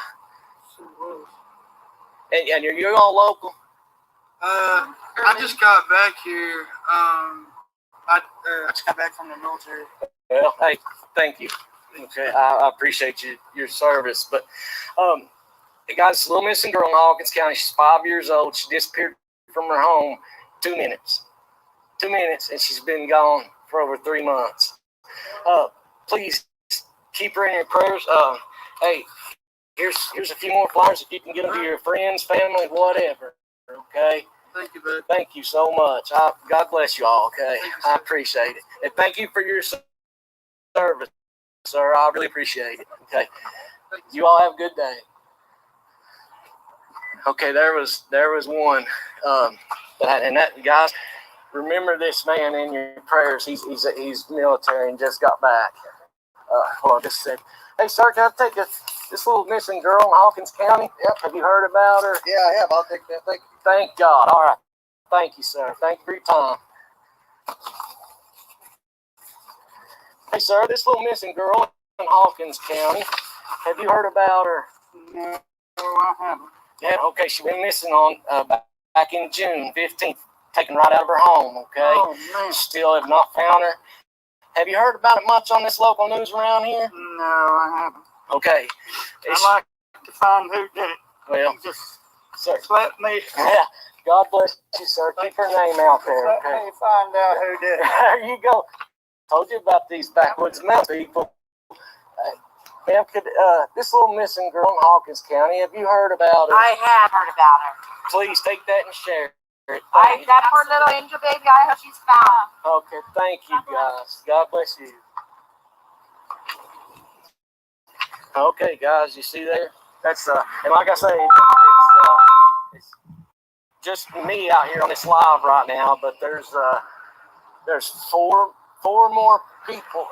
And you're all local? I just got back here. I just got back from the military. Well, hey, thank you. Okay, I appreciate your service. But, guys, little missing girl in Hawkins County. She's 5 years old. She disappeared from her home 2 minutes. 2 minutes, and she's been gone for over 3 months. Please keep her in your prayers. Hey, here's a few more flyers if you can get them to your friends, family, whatever. Okay. Thank you, bud. Thank you so much. God bless you all. Okay, I appreciate it, and thank you for your service, sir. I really appreciate it. Okay, you all have a good day. Okay, there was one, and that guys, remember this man in your prayers. He's military and just got back. Hold on, just a second. Hey, sir, can I take this little missing girl in Hawkins County? Yep. Have you heard about her? Yeah, I have. I'll take that. Thank you. Thank God. All right. Thank you, sir. Thank you for your time. Hey, sir, this little missing girl in Hawkins County. Have you heard about her? No, I haven't. Yeah, okay. She went missing on back in June 15th, taken right out of her home. Okay. Oh, man. Still have not found her. Have you heard about it much on this local news around here? No, I haven't. Okay. I'd like to find who did it. Well, just let me. Yeah. God bless you, sir. Keep her name out there. Let me find out who did it. There you go. Told you about these backwoods mountain people. Ma'am, could this little missing girl in Hawkins County, have you heard about her? I have heard about her. Please take that and share it. That poor little angel baby, I hope she's found. Okay, thank you, guys. God bless you. Okay, guys, you see there? That's and like I say, it's just me out here on this live right now, but there's four more people.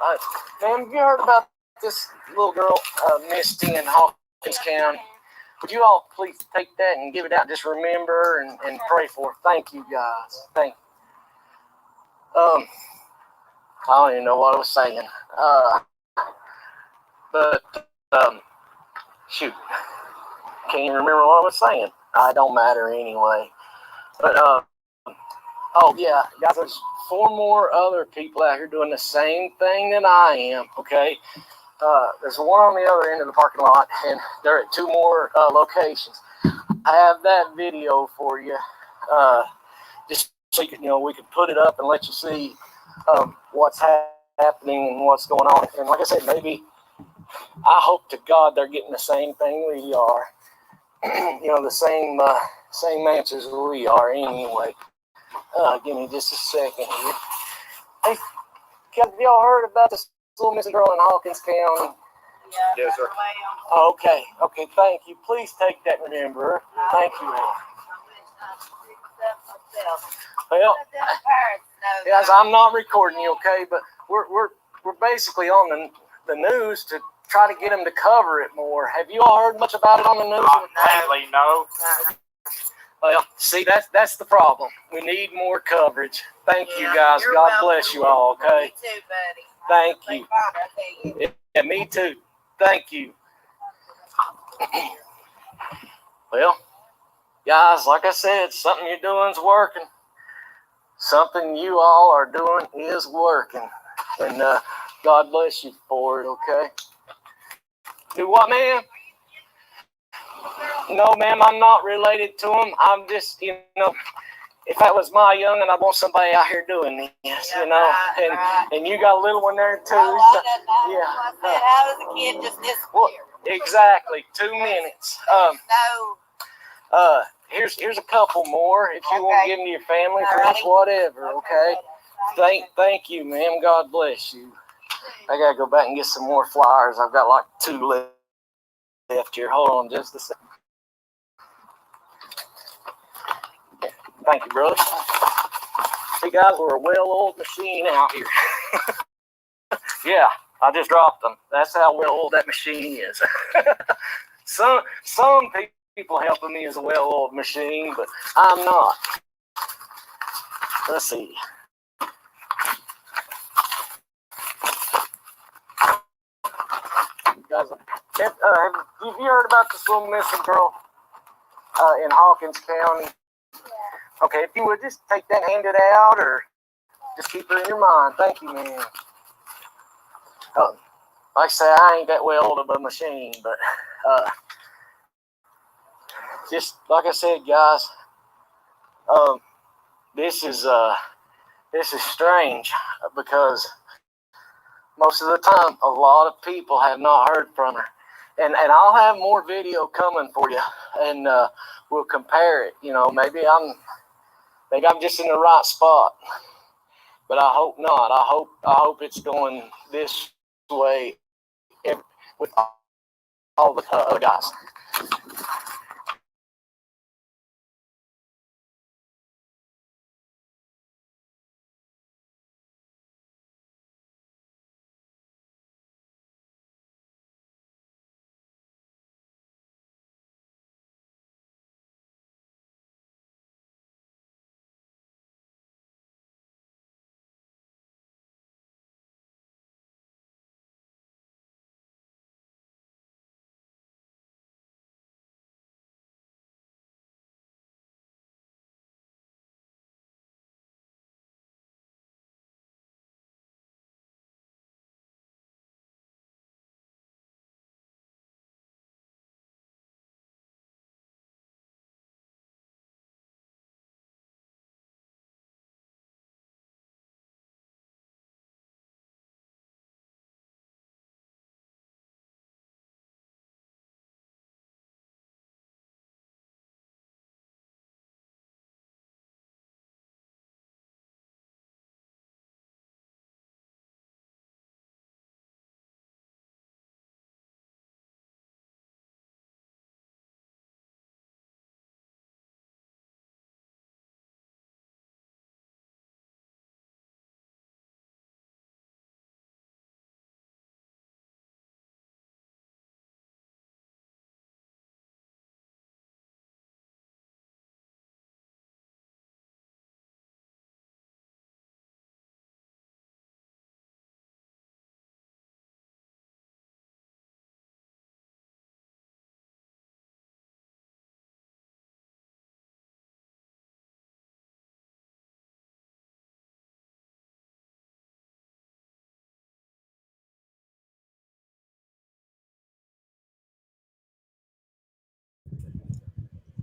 Man, have you heard about this little girl, Misty in Hawkins County? Would you all please take that and give it out? Just remember and pray for her. Thank you, guys. Thank you. I don't even know what I was saying. Shoot. Can't even remember what I was saying. It don't matter anyway. But, oh yeah, guys, there's 4 more other people out here doing the same thing that I am, okay? There's one on the other end of the parking lot, and they're at 2 more locations. I have that video for you, just so you can, we can put it up and let you see what's happening and what's going on. And like I said, maybe I hope to God they're getting the same thing we are, the same answers we are anyway. Give me just a second here. Hey, have y'all heard about this little missing girl in Hawkins County? Yeah. Yes, sir. Okay, thank you. Please take that and remember her. Thank you. Well, guys, I'm not recording you, okay? But we're basically on the news to try to get them to cover it more. Have you all heard much about it on the news? Lately, no. Well, see, that's the problem. We need more coverage. Thank you, guys. God bless you all, okay? Me too, buddy. Thank you. Yeah, me too. Thank you. Well, guys, like I said, something you're doing is working. Something you all are doing is working. And God bless you for it, okay? Do what, ma'am? No, ma'am, I'm not related to him. I'm just, if that was my young, and I want somebody out here doing this, and you got a little one there too. I said, how does a kid just disappear? Well, exactly, 2 minutes. Here's a couple more if you want to give them to your family, friends, whatever. Okay. Thank you, ma'am. God bless you. I gotta go back and get some more flyers. I've got like 2 left here. Hold on just a second. Thank you, brother. Hey, guys, we're a well-oiled machine out here. Yeah, I just dropped them. That's how well-oiled that machine is. Some people helping me is a well-oiled machine, but I'm not. Let's see. Guys, have you heard about this little missing girl in Hawkins County? Okay, if you would just take that and hand it out, or just keep her in your mind. Thank you, man. Like I say, I ain't that well old of a machine, but just like I said, guys, this is this is strange because most of the time, a lot of people have not heard from her. And I'll have more video coming for you, and we'll compare it. You know, maybe I'm just in the right spot, but I hope not. I hope it's going this way with all the other guys.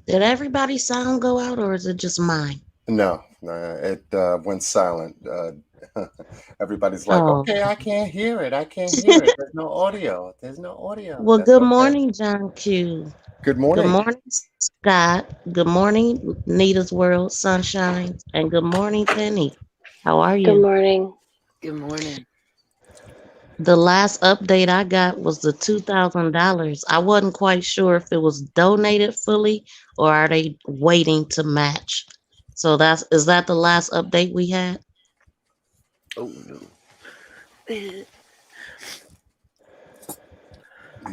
Did everybody's sound go out, or is it just mine? No, it went silent. Everybody's like, Oh. okay, I can't hear it. I can't hear it. There's no audio. There's no audio. Well, That's good okay. morning, John Q. Good Good morning. morning, Scott. Good morning, Nita's World, Sunshine. And good morning, Penny. How are you? Good morning. Good morning. The last update I got was the $2,000. I wasn't quite sure if it was donated fully or are they waiting to match. So is that the last update we had? Oh no. The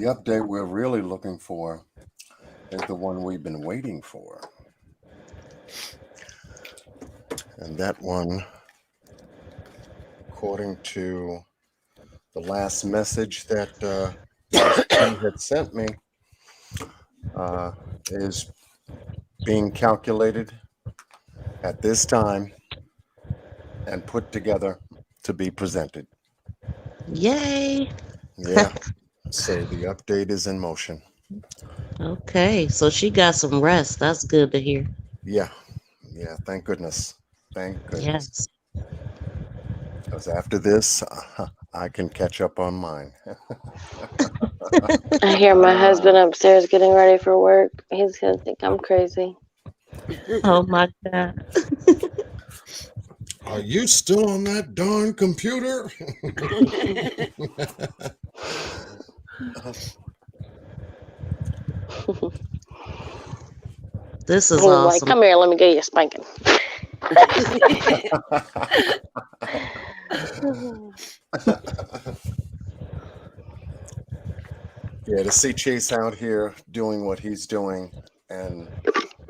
update we're really looking for is the one we've been waiting for. And that one, according to the last message that he had sent me, is being calculated at this time and put together to be presented. Yay! Yeah. So the update is in motion. Okay, so she got some rest. That's good to hear. Yeah. Yeah. Thank goodness. Thank goodness. Yes. Because after this, I can catch up on mine. I hear my husband upstairs getting ready for work. He's gonna think I'm crazy. Oh my God. Are you still on that darn computer? This is He's like, awesome. come here, let me get you a spanking. Yeah, to see Chase out here doing what he's doing and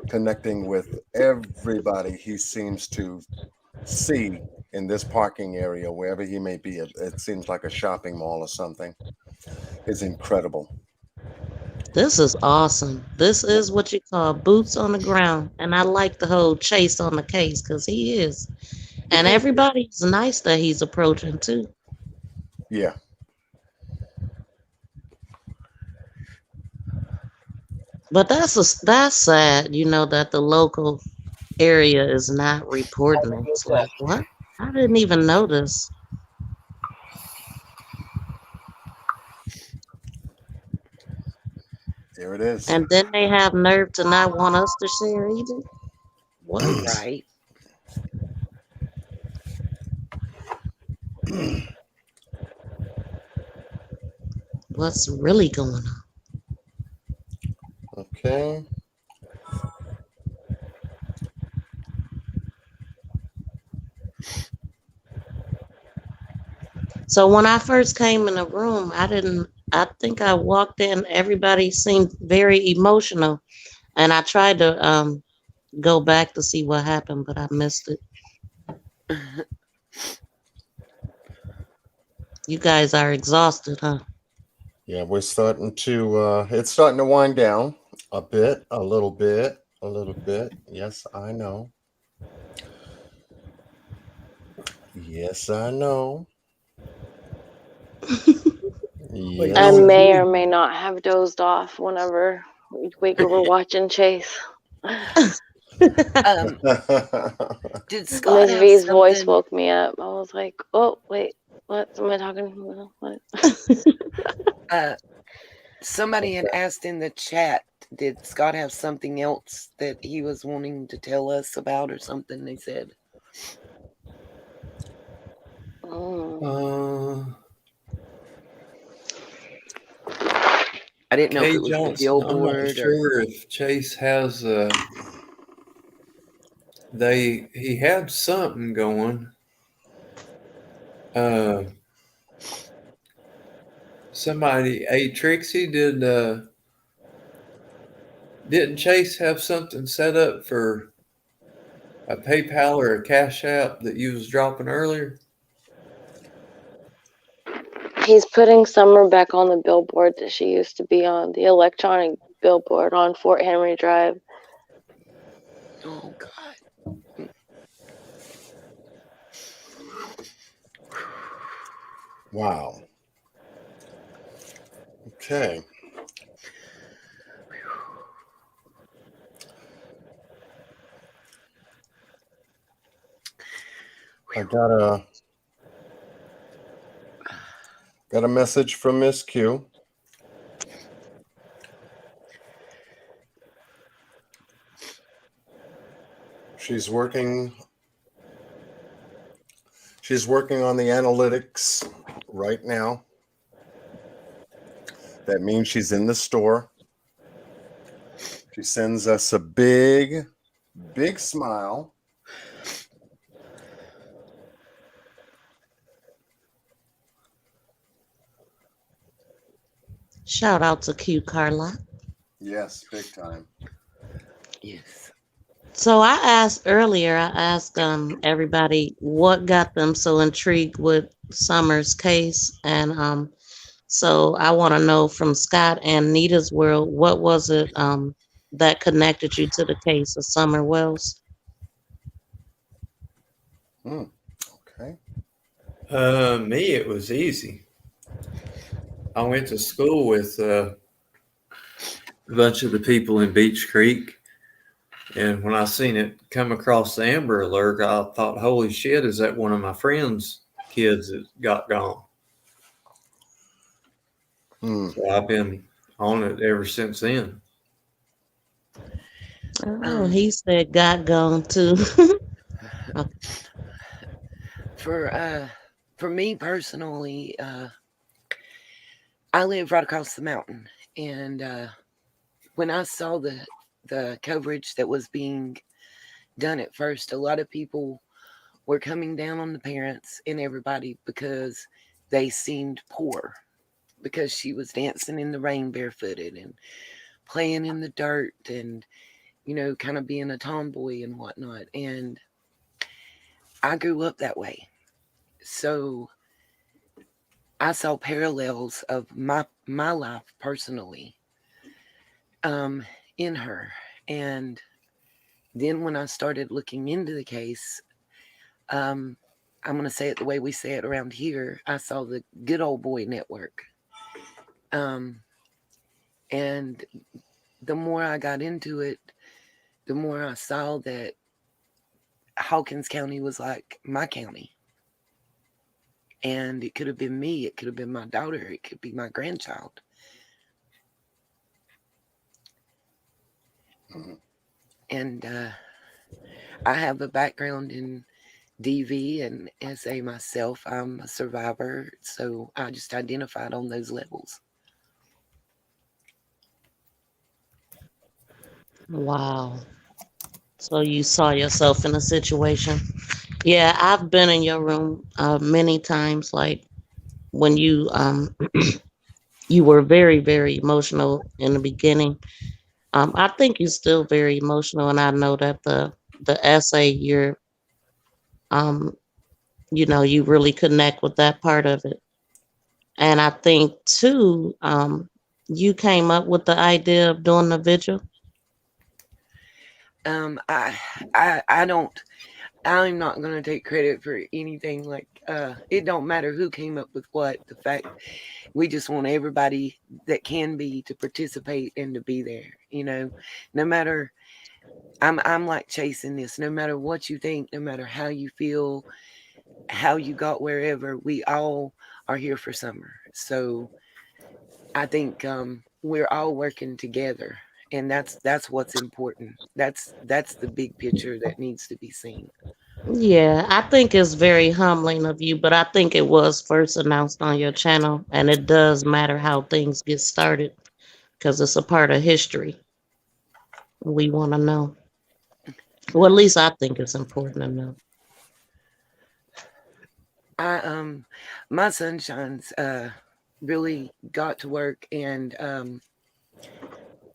connecting with everybody he seems to see in this parking area, wherever he may be, it seems like a shopping mall or something, is incredible. This is awesome. This is what you call boots on the ground. And I like the whole Chase on the case because he is. And everybody's nice that he's approaching too. Yeah. But that's sad, that the local area is not reporting it. It's like, what? I didn't even notice. There it is. And then they have nerve to not want us to share either. What? Right. What's really going on? Okay. So when I first came in the room, I think I walked in, everybody seemed very emotional. And I tried to go back to see what happened, but I missed it. You guys are exhausted, huh? Yeah, we're starting to it's starting to wind down a bit, a little bit, a little bit. Yes, I know. Yes, I know. Well, you I Yes, know, I may or know. may not have dozed off whenever we were watching Chase. Um, did Scott Miss have V's voice something? woke me up. I was like, oh, wait, what? Somebody talking? What? Somebody had asked in the chat, did Scott have something else that he was wanting to tell us about or something? They said. I didn't know if Kay it was the Johnson, I'm not billboard or. sure if Chase has he had something going. Somebody, hey Trixie, didn't Chase have something set up for a PayPal or a Cash App that you was dropping earlier? He's putting Summer back on the billboard that she used to be on, the electronic billboard on Fort Henry Drive. Oh God. Wow. Okay. I got a message from Miss Q. She's working on the analytics right now. That means she's in the store. She sends us a big, big smile. Shout out to Q Carlock. Yes, big time. Yes. So I asked everybody what got them so intrigued with Summer's case, and so I want to know from Scott and Nita's world, what was it that connected you to the case of Summer Wells? Okay. Me, it was easy. I went to school with a bunch of the people in Beach Creek, and when I seen it come across the Amber Alert, I thought, "Holy shit! Is that one of my friends' kids that got gone?" So I've been on it ever since then. Oh, he said got gone too. For me personally, I live right across the mountain, and when I saw the coverage that was being done at first, a lot of people were coming down on the parents and everybody because they seemed poor, because she was dancing in the rain barefooted and playing in the dirt and, kind of being a tomboy and whatnot. And I grew up that way. So I saw parallels of my life personally in her. And then when I started looking into the case, I'm going to say it the way we say it around here, I saw the Good Old Boy Network. And the more I got into it, the more I saw that Hawkins County was like my county. And it could have been me, it could have been my daughter, it could be my grandchild. And I have a background in DV and SA myself. I'm a survivor, so I just identified on those levels. Wow. So you saw yourself in a situation. Yeah, I've been in your room many times. Like when you were very, very emotional in the beginning. I think you're still very emotional, and I know that the essay um you really connect with that part of it. And I think too, you came up with the idea of doing the vigil. I I don't. I'm not gonna take credit for anything. Like it don't matter who came up with what. The fact we just want everybody that can be to participate and to be there. No matter. I'm like chasing this. No matter what you think, no matter how you feel, how you got wherever, we all are here for summer. So I think we're all working together, and that's what's important. That's the big picture that needs to be seen. Yeah, I think it's very humbling of you, but I think it was first announced on your channel, and it does matter how things get started because it's a part of history. We want to know. Well, at least I think it's important to know. My sunshine's really got to work and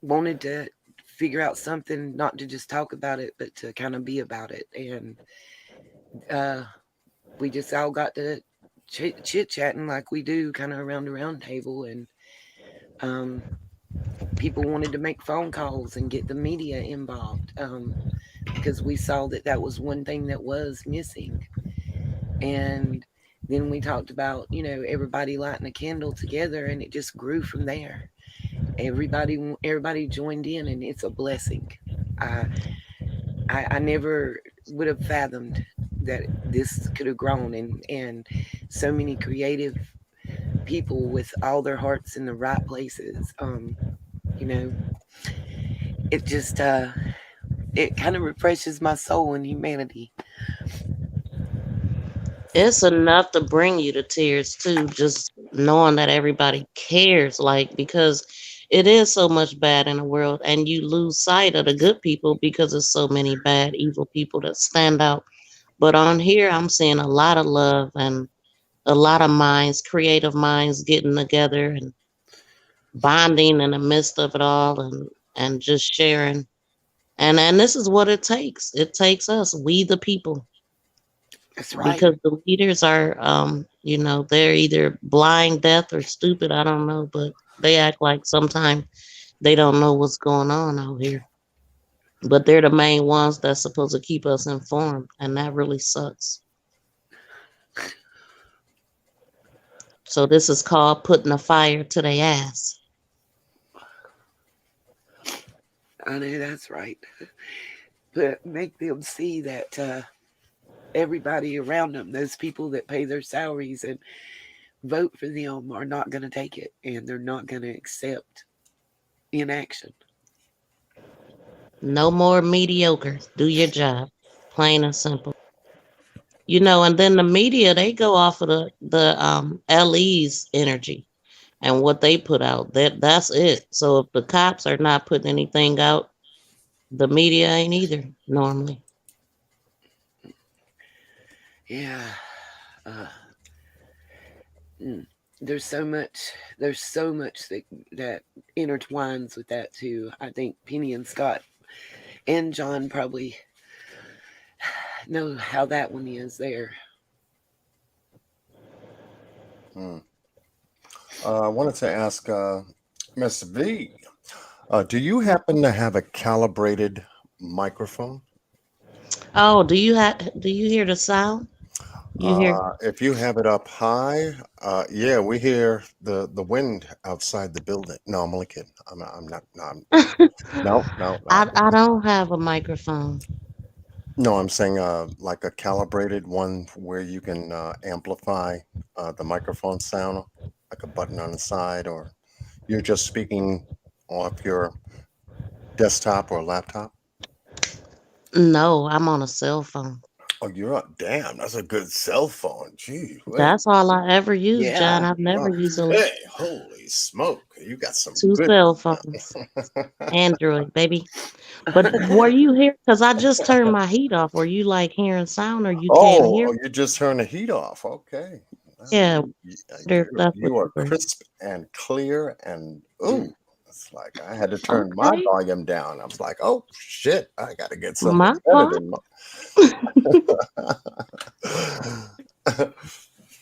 wanted to figure out something, not to just talk about it, but to kind of be about it. And we just all got to chit chatting like we do, kind of around the round table, and people wanted to make phone calls and get the media involved because we saw that that was one thing that was missing. And then we talked about everybody lighting a candle together, and it just grew from there. Everybody joined in, and it's a blessing. I never would have fathomed that this could have grown, and so many creative people with all their hearts in the right places. You know, it just it kind of refreshes my soul and humanity. It's enough to bring you to tears too, just knowing that everybody cares, like because it is so much bad in the world, and you lose sight of the good people because there's so many bad, evil people that stand out. But on here, I'm seeing a lot of love and a lot of minds, creative minds getting together and bonding in the midst of it all and just sharing. And this is what it takes. It takes us, we the people, That's right. because the leaders are they're either blind, deaf, or stupid. I don't know, but they act like sometimes they don't know what's going on out here. But they're the main ones that's supposed to keep us informed, and that really sucks. So this is called putting a fire to their ass. I know that's right. But make them see that everybody around them, those people that pay their salaries and vote for them, are not going to take it, and they're not going to accept inaction. No more mediocre. Do your job. Plain and simple. And then the media, they go off of the LE's energy and what they put out. That's it. So if the cops are not putting anything out, the media ain't either normally. Yeah. Uh, there's so much. There's so much that intertwines with that too. I think Penny and Scott and John probably know how that one is there. I wanted to ask Miss V, do you happen to have a calibrated microphone? Oh, do you hear the sound? You hear? If you have it up high, yeah, we hear the wind outside the building. No, I'm only kidding. I'm not. No, no. I don't have a microphone. No, I'm saying like a calibrated one where you can amplify the microphone sound, like a button on the side, or you're just speaking off your desktop or laptop? No, I'm on a cell phone. Oh, you're on. Damn, that's a good cell phone. Gee, wait. That's all I ever use, John. Yeah. I've never used a Okay, holy smoke. You got some two good. cell phones. Android, baby. But were you here? Because I just turned my heat off. Were you like hearing sound or you can't Oh, hear? oh, you just turned the heat off. Okay. Well, Yeah, wonder if you, that's what you are you were. crisp and clear, and ooh, it's like I had to turn my Okay, volume down. I was like, oh shit, I got to get my something better fault. than yeah,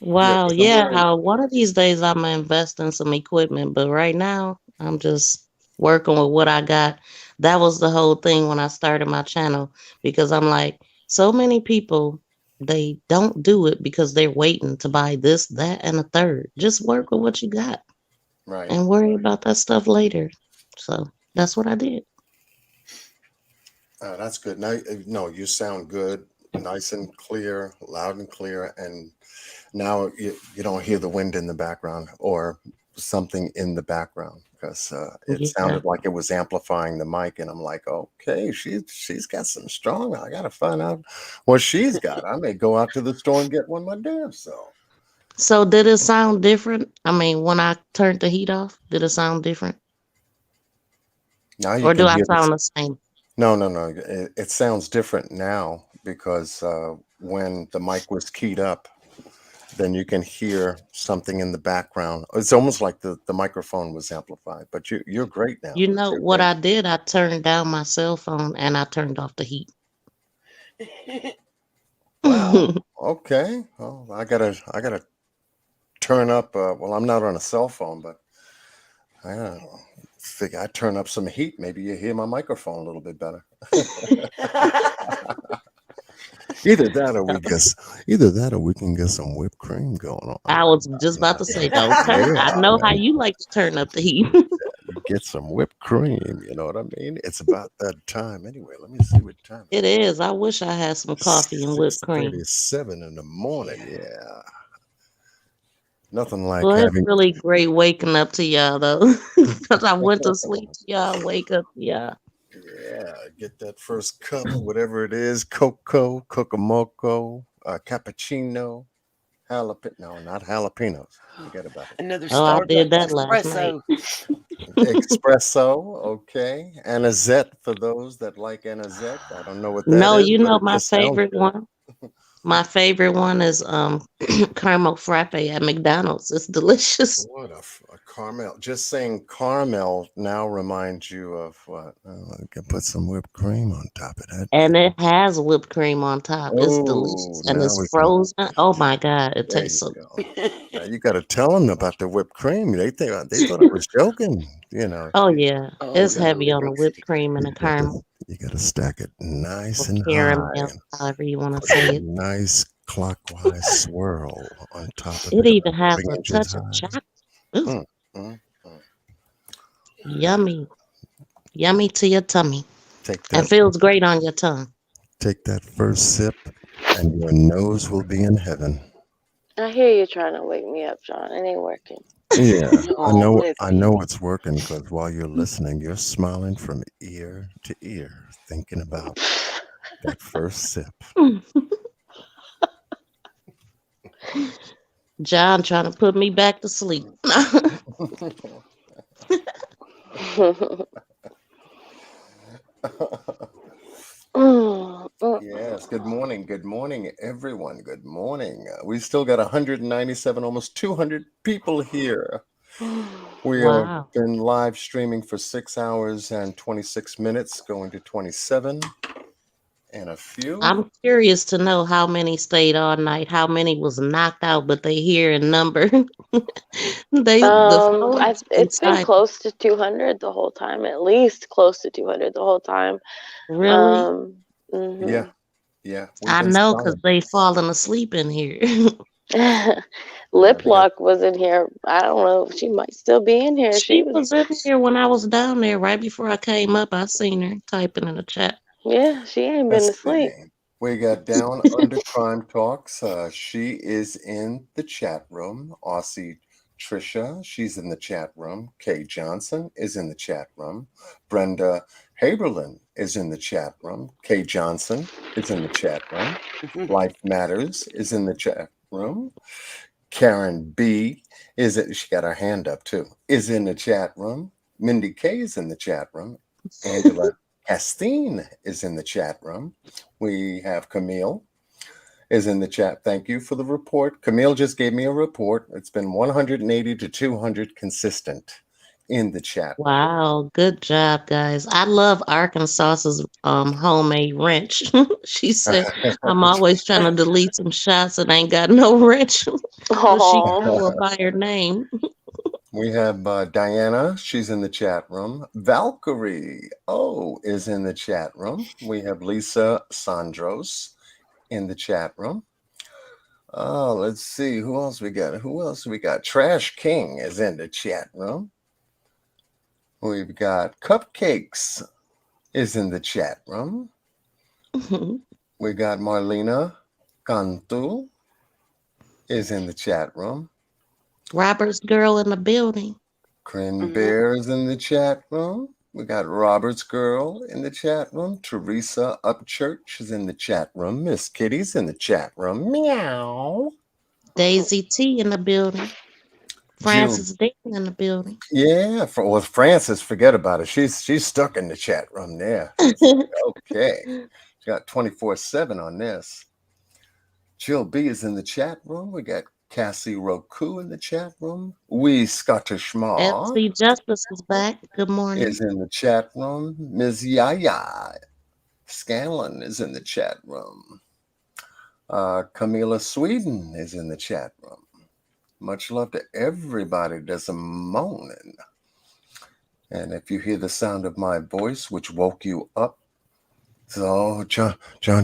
Wow, because I'm yeah. wearing. One of these days I'm gonna invest in some equipment, but right now I'm just working with what I got. That was the whole thing when I started my channel because I'm like, so many people they don't do it because they're waiting to buy this, that, and a third. Just work with what you got Right. and worry about that stuff later. So that's what I did. That's good. Now, no, you sound good, nice and clear, loud and clear, and now you don't hear the wind in the background or something in the background because it Yeah. sounded like it was amplifying the mic, and I'm like, okay, she's got some strong. I gotta find out what she's got. I may go out to the store and get one my damn self. So did it sound different? I mean, when I turned the heat off, did it sound different? Now you Or do can I hear this. sound the same? No, no, no. It sounds different now because when the mic was keyed up, then you can hear something in the background. It's almost like the microphone was amplified, but you're great now. You know You're what great. I did? I turned down my cell phone and I turned off the heat. Wow. Okay. Well, I gotta turn up. Well, I'm not on a cell phone, but I don't know. Figure I turn up some heat. Maybe you hear my microphone a little bit better. Either that, or we can get some whipped cream going on. I was just about to say, don't turn. I Yeah, know how man. you like to turn up the heat. Get some whipped cream. You know what I mean? It's about that time anyway. Let me see what time It is. I wish I had some coffee and whipped cream. 6:37 in the morning. Yeah, nothing like Well, it's having. really great waking up to y'all though, because I went to sleep to y'all, wake up to y'all. Yeah, get that first cup, whatever it is, cocoa, cocomoco, cappuccino, jalapeno. No, not jalapenos. Forget about it. Another Oh, I did Starbucks that last night. espresso. Espresso, okay. Anisette for those that like anisette. I don't know what that No, is, you but know it my just sounds favorite good. one. My favorite one is caramel frappe at McDonald's. It's delicious. What a caramel. Just saying caramel now reminds you of what? I can put some whipped cream on top of that. And it has whipped cream on top. It's Oh, delicious and now it's we can. frozen. Oh my God, it There tastes you so go. Now you got to tell them about the whipped cream. They thought I was joking. You know, Oh yeah, Oh it's you heavy no, on the whipped roasted. cream and the caramel got to stack it nice or and high caramel, and however you want to put say that it. nice clockwise swirl on top of It it even about has 3 inches touch of high. chocolate. Ooh, Mm, mm, mm. yummy, yummy to your tummy, Take and that feels great on your tongue. Take that first sip, and your nose will be in heaven. I hear you trying to wake me up, John. It ain't working. Yeah, I Oh, know. bless I you. know it's working because while you're listening, you're smiling from ear to ear, thinking about that first sip. John trying to put me back to sleep. Yes. Good morning. Good morning, everyone. Good morning. We still got 197, almost 200 people here. We have Wow. been live streaming for 6 hours and 26 minutes, going to 27 and a few. I'm curious to know how many stayed all night, how many was knocked out, but they here in number. The phone stayed It's been silent. close to 200 the whole time, at least close to 200 the whole time. Really? Yeah. Mhm. Yeah. We've I been know because solid. they falling asleep in here. Yeah. Lip Lock was in here. I don't know. She might still be in here. She She was. was in here when I was down there right before I came up. I seen her typing in the chat. Yeah, she ain't been Let's asleep. see. We got Down Under Crime Talks. She is in the chat room. Aussie Trisha, she's in the chat room. Kay Johnson is in the chat room. Brenda Haberlin is in the chat room. Kay Johnson is in the chat room. Life Matters is in the chat room. Karen B she got her hand up too, is in the chat room. Mindy K is in the chat room. Angela Castine is in the chat room. We have Camille is in the chat. Thank you for the report. Camille just gave me a report. It's been 180 to 200 consistent in the chat. Wow, good job, guys. I love Arkansas's homemade wrench. She said, I'm always trying to delete some shots and ain't got no wrench. But she can know her by her name. We have Diana. She's in the chat room. Valkyrie, is in the chat room. We have Lisa Sandros in the chat room. Oh, let's see. Who else we got? Trash King is in the chat room. We've got Cupcakes is in the chat room. We got Marlena Cantu is in the chat room. Robert's girl in the building. Cream Bear is in the chat room. We got Robert's girl in the chat room. Teresa Upchurch is in the chat room. Miss Kitty's in the chat room. Meow. Daisy T in the building. Francis Dean in the building. Yeah, Francis, forget about it. She's stuck in the chat room there. Okay. She got 24/7 on this. Jill B is in the chat room. We got Cassie Roku in the chat room. We Scottish Ma FC Justice is back. Good morning. is in the chat room. Ms. Yaya Scanlon is in the chat room. Camila Sweden is in the chat room. Much love to everybody that's moaning. And if you hear the sound of my voice, which woke you up, so John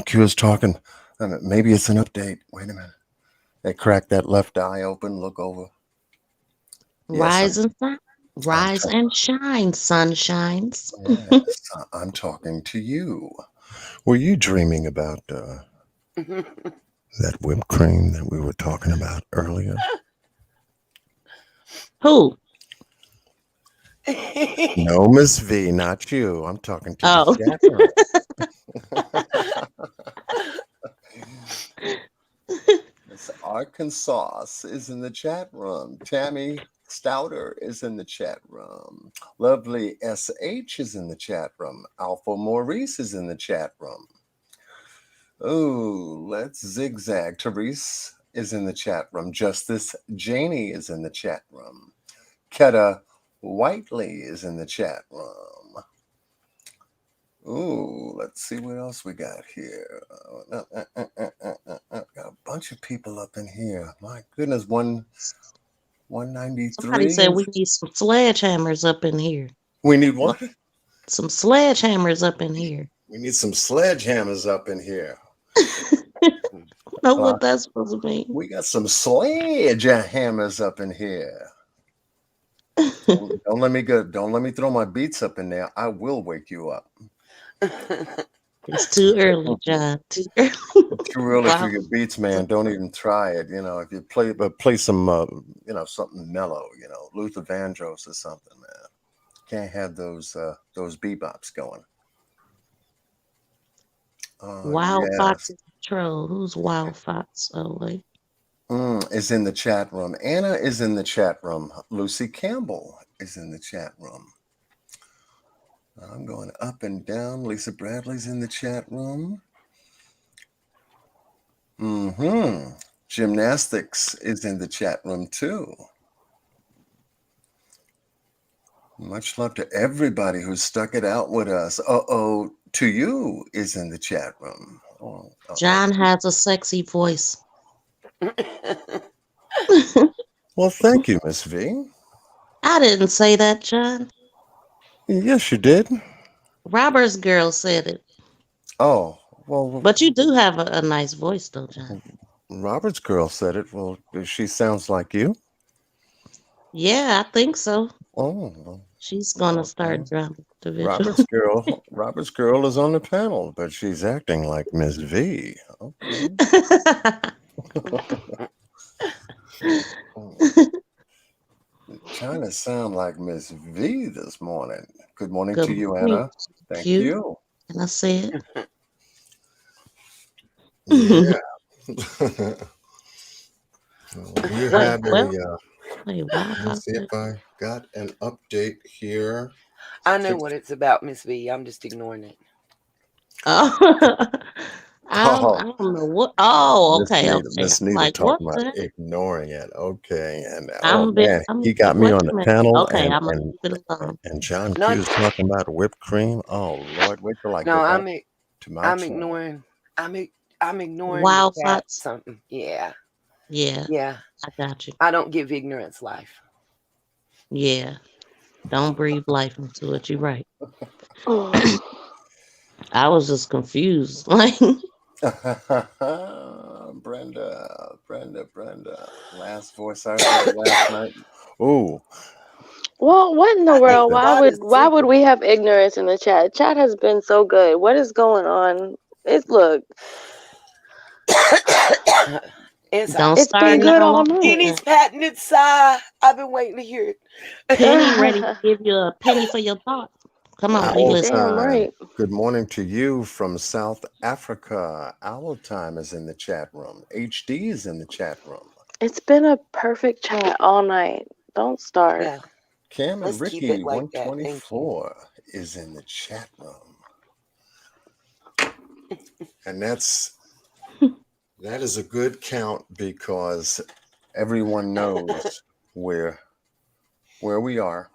Q is talking. Maybe it's an update. Wait a minute. They cracked that left eye open. Look over. Rise and shine, sunshines. Yes, I'm talking to you. Were you dreaming about that whipped cream that we were talking about earlier? Who? No, Miss V, not you. I'm talking to the chat room. Miss Arkansas is in the chat room. Tammy Stouter is in the chat room. Lovely SH is in the chat room. Alpha Maurice is in the chat room. Oh, let's zigzag. Therese is in the chat room. Justice Janie is in the chat room. Ketta Whiteley is in the chat room. Ooh, let's see what else we got here. Got a bunch of people up in here. My goodness, 193. Somebody said we need some sledgehammers up in here. We need what? Some sledgehammers up in here. We need some sledgehammers up in here. I don't know what that's supposed to mean. We got some sledgehammers up in here. Don't let me throw my beats up in there. I will wake you up. It's too early, John. Too early. Too early for your beats, man. Don't even try it. If you play some, something mellow. Luther Vandross or something, man. Can't have those bebops going. Wild Fox is a troll. Who's Wild Fox? Oh wait. Is in the chat room. Anna is in the chat room. Lucy Campbell is in the chat room. I'm going up and down. Lisa Bradley's in the chat room. Gymnastics is in the chat room too. Much love to everybody who stuck it out with us. To you is in the chat room. John has a sexy voice. Well, thank you, Miss V. I didn't say that, John. Yes, you did. Robert's girl said it. Oh, well. But you do have a nice voice, though, John. Robert's girl said it. Well, she sounds like you. Yeah, I think so. Oh, She's gonna okay. start driving the vigil. Robert's girl is on the panel, but she's acting like Miss V. Okay. Trying to sound like Miss V this morning. Good morning Good to you, morning, Anna. Thank Q. you. And I said, Yeah. We wait, have well, a, wait, why let me about see if that? I got an update here. I know what it's about, Miss V. I'm just ignoring it. Oh, I Oh, don't know what. Oh, Miss okay, Nita, okay. Miss I'm Nita like, what talking about the? ignoring it. Okay, and oh Bit. man, I'm. he got me Wait on a the minute. panel, Okay, I'm gonna leave it alone. and John Q Not is talking about whipped cream. Oh Lord, wait till I no, get back to my I'm channel. ignoring I'm ignoring the Wild cat thoughts. something. Yeah. Yeah, Yeah. I got you. I don't give ignorance life. Yeah, don't breathe life into it. You're right. I was just confused. Like, Brenda. Last voice I heard last night. Oh, Well, what in the I world? ain't got a Why would secret. we have ignorance in the chat? Chat has been so good. What is going on? Look, It's don't it's start been now good all on night. Penny's patented sigh. I've been waiting to hear it. Penny ready to give you a penny for your thoughts. Come on, we owl listen. Damn time. right. Good morning to you from South Africa. Owl time is in the chat room. HD is in the chat room. It's been a perfect chat all night. Don't start. Yeah. Cam and Let's keep it Ricky like that. Thank you. 124 is in the chat room. And that is a good count because everyone knows where we are,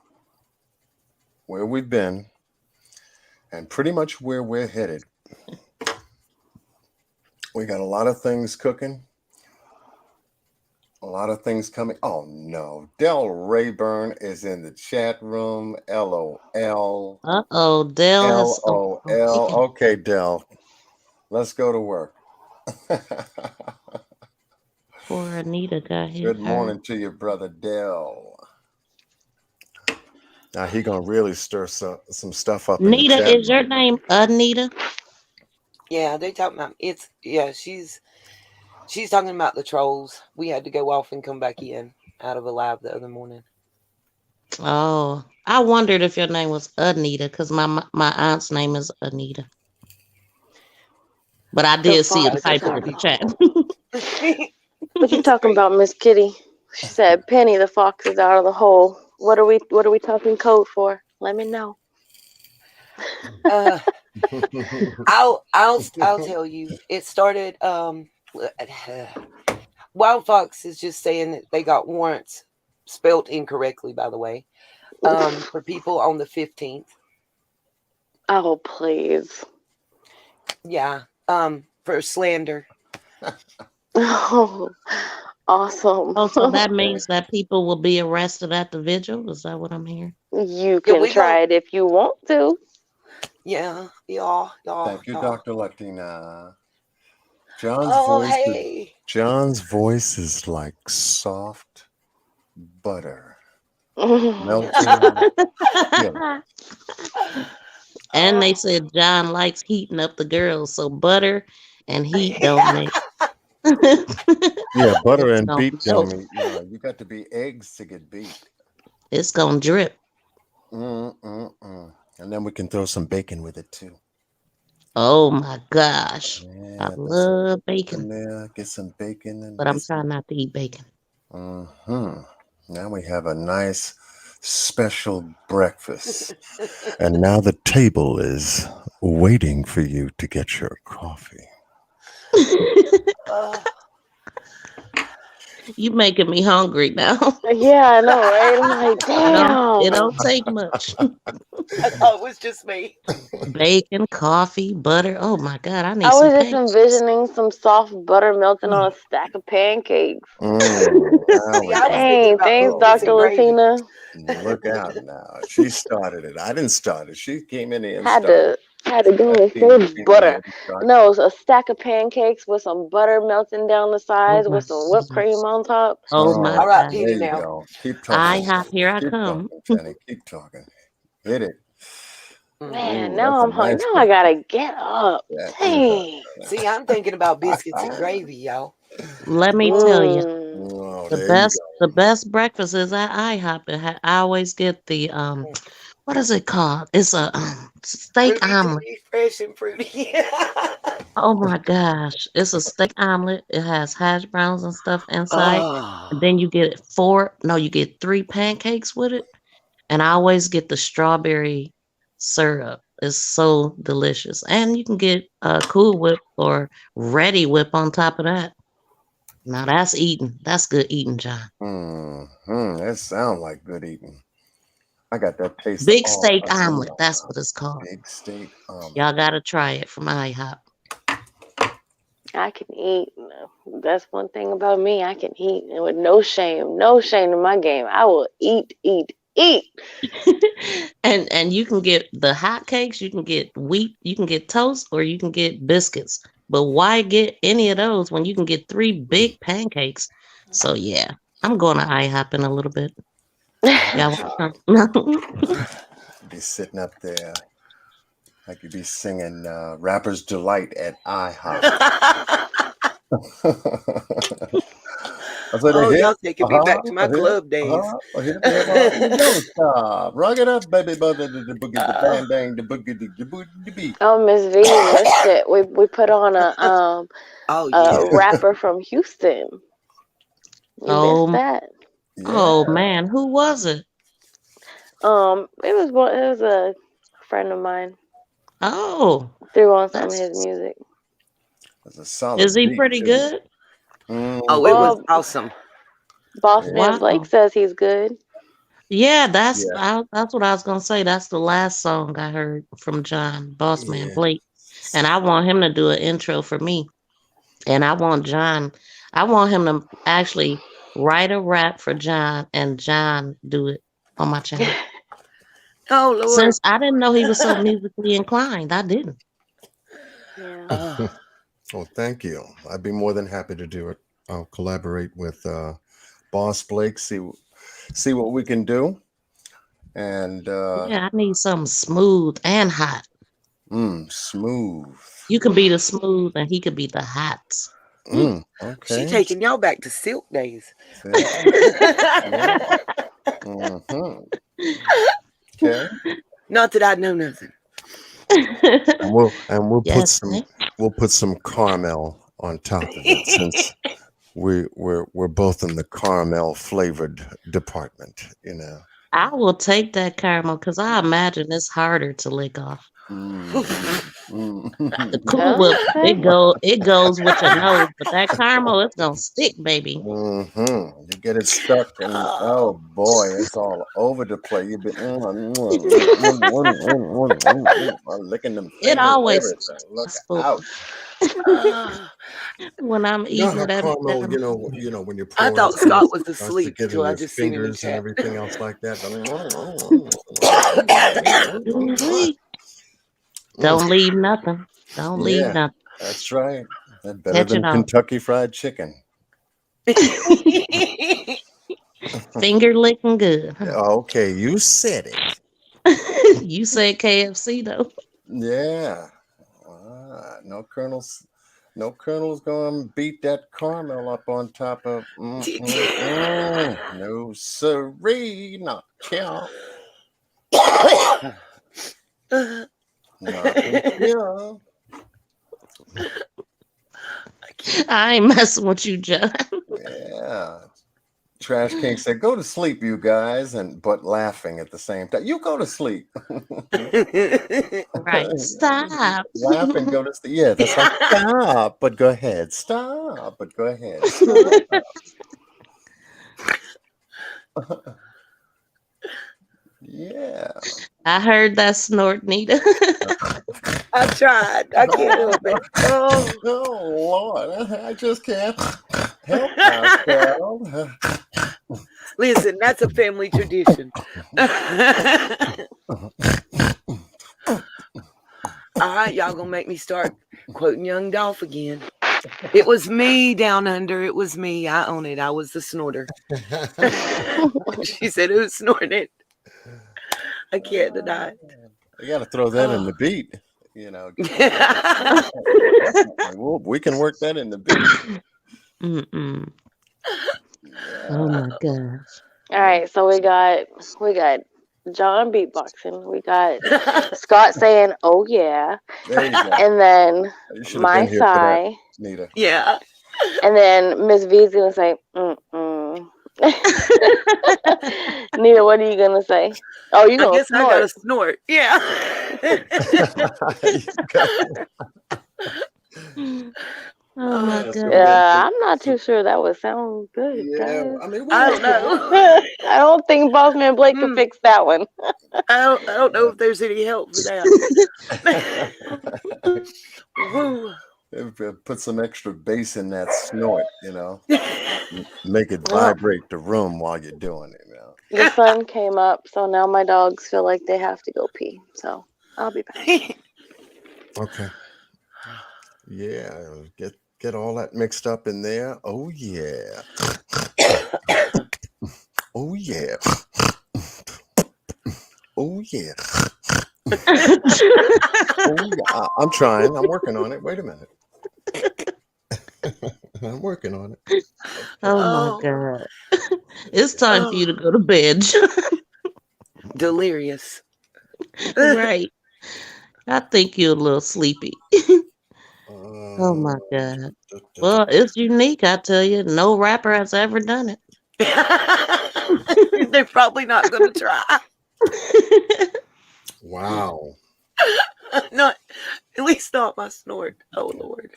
where we've been, and pretty much where we're headed. We got a lot of things cooking, a lot of things coming. Oh no, Del Rayburn is in the chat room. LOL. Uh-oh, Dell has LOL. Okay, Del, let's go to work. poor Anita got hit Good hurt. morning to your brother Dell. Now he gonna really stir some stuff up in the Nita, chat is your room. name Anita? Yeah, they talking about she's talking about the trolls. We had to go off and come back in out of a live the other morning. Oh, I wondered if your name was Anita because my aunt's name is Anita. But I did see it typed in the chat. What you talking about, Miss Kitty? She said, "Penny, the fox is out of the hole." What are we talking code for? Let me know. I'll tell you. It started. Wild Fox is just saying that they got warrants spelt incorrectly. By the way, for people on the 15th. Oh please. Yeah. For slander. Oh, awesome. Oh, so that means that people will be arrested at the vigil? Is that what I'm hearing? You can try it if you want to. Yeah. Thank you, Dr. Latina. Hey. John's voice is like soft butter. Melting. And they said John likes heating up the girls, so butter and heat don't mix. Yeah, butter It's and gonna beet don't mean, you got to be eggs to get beat. It's gonna drip. And then we can throw some bacon with it too. Oh my gosh. Yeah, I love bacon. There, get some bacon. But I'm trying not to eat bacon. Now we have a nice special breakfast. And now the table is waiting for you to get your coffee. You making me hungry now. Yeah, I know, right? I'm like, damn. It don't take much. I thought it was just me. Bacon, coffee, butter. Oh my God, I need I some was just pancakes. envisioning some soft butter melting on a stack of pancakes. Dang, thanks, Dr. Latina. Look out now. She started it. I didn't start it. She came in here and Had started. I had to go and say butter. No, it was a stack of pancakes with some butter melting down the Oh sides my with some whipped cream goodness. on top. Oh my All right, God. Penny There you now. go. Keep talking. IHOP, here I Keep come. talking, Penny. Keep talking. Hit it. Man, Ooh, now that's a I'm hungry. nice Now I breakfast. gotta get up. That is Dang. See, I'm thinking about biscuits and gravy, y'all. Let me tell you, Mm. Oh, the there you best go. the best breakfast is at IHOP. I always get the what is it called? It's a steak Fruity omelet. Tooty, fresh and fruity. Oh my gosh. It's a steak omelet. It has hash browns and stuff inside. And Oh, then you get you get 3 pancakes with it. And I always get the strawberry syrup. It's so delicious. And you can get Cool Whip or Ready Whip on top of that. Now that's eating. That's good eating, John. That sounds like good eating. I got that taste Big all steak up in omelet. my That's mouth. what it's called. Big steak omelet. Y'all gotta try it from IHOP. I can eat. That's one thing about me. I can eat and with no shame. No shame in my game. I will eat, eat, eat. And you can get the hot cakes, you can get wheat, you can get toast, or you can get biscuits. But why get any of those when you can get 3 big pancakes? So yeah, I'm going to IHOP in a little bit. Y'all want some? Be sitting up there like you be singing Rapper's Delight at IHOP. I said, oh, hip, y'all taking me back to my hip, club days. hip, you don't stop. Rock it up, baby, mother, the boogie, the bang, bang, the boogie, the boogie, the beat. Oh, Miss V, you missed it. We put on Oh a yeah. rapper from Houston. You missed Oh, that. oh Yeah. man, who was it? It was a friend of mine. Oh, Threw on some of his that's music. That's a is solid he beat, pretty too. good? Oh, it was Well, awesome. Boss Yeah. Man Blake Wow. says he's good. Yeah, Yeah. that's what I was gonna say. That's the last song I heard from John, Boss Man Yeah. Blake. And I want him to do an intro for me. And I want him to actually write a rap for John and John do it on my channel. Oh Lord. Since I didn't know he was so musically inclined, I didn't. Yeah. Well, thank you. I'd be more than happy to do it. I'll collaborate with Boss Blake, see what we can do. And Yeah, I need something smooth and hot. smooth. You can be the smooth and he could be the hot. She Okay. taking y'all back to silk days. Yeah. Okay. Not that I know nothing. And we'll Yes, put some caramel on top of it since we're both in the caramel flavored department, you know. I will take that caramel because I imagine it's harder to lick off. The Cool Whip, it goes with your nose, but that caramel, it's gonna stick, baby. You get it stuck, and oh boy, it's all over the place. You've been licking them It fingers, always everything. Look stressful out! when I'm You know eating how it every caramel, time. when you're I pouring thought it, Scott was starts to asleep get in till I your just seen him in fingers and chat. everything else like that. Don't leave nothing. Don't leave Yeah, nothing. that's right. That's better Catch than it all. Kentucky Fried Chicken. Finger licking good. Huh? Okay, you said it. You said KFC though. Yeah. No kernels. No kernel's gonna beat that caramel up on top of. No siree, not here. Not here. I ain't messing with you, John. Yeah. Trash King said, "Go to sleep, you guys," but laughing at the same time. You go to sleep. Right. Stop. Laugh and go to sleep. Yeah, that's like stop, but go ahead. Stop, but go ahead. Stop. Yeah. I heard that snort, Nita. I tried. I can't help it. Oh Lord, I just can't help myself. Listen, that's a family tradition. All right, y'all gonna make me start quoting Young Dolph again. It was me down under. It was me. I own it. I was the snorter. She said, "Who snorted?" I can't deny it. You got to throw that in the beat. You know, well, we can work that in the beat. Mm-mm. Oh my gosh. All right, so we got John beatboxing. We got Scott saying, "Oh yeah," There you go. and then You should have my been here for that, sigh, Nita. Yeah. and then Miss V's gonna say, "Mm." Nita, what are you gonna say? Oh, you I gonna guess I gotta snort? snort. Yeah. Oh my Yeah, so god. we got I'm not too sure that would sound good, yeah, guys. I mean, we I have don't to work. know. I don't think Bossman Blake can fix that one. I don't know if there's any help for that. Woo. Put some extra bass in that snort, you know. Make it Well, vibrate the room while you're doing it, you know. the sun came up, so now my dogs feel like they have to go pee. So I'll be back. Okay. Yeah, get all that mixed up in there. Oh yeah. Oh yeah. Oh yeah. Oh yeah. I'm trying. I'm working on it. Wait a minute. I'm working on it. Oh my god. It's time for you to go to bed. Delirious. Right. I think you're a little sleepy. Oh my god. Well, it's unique, I tell you. No rapper has ever done it. They're probably not gonna try. Wow. Not at least not my snort. Oh Lord.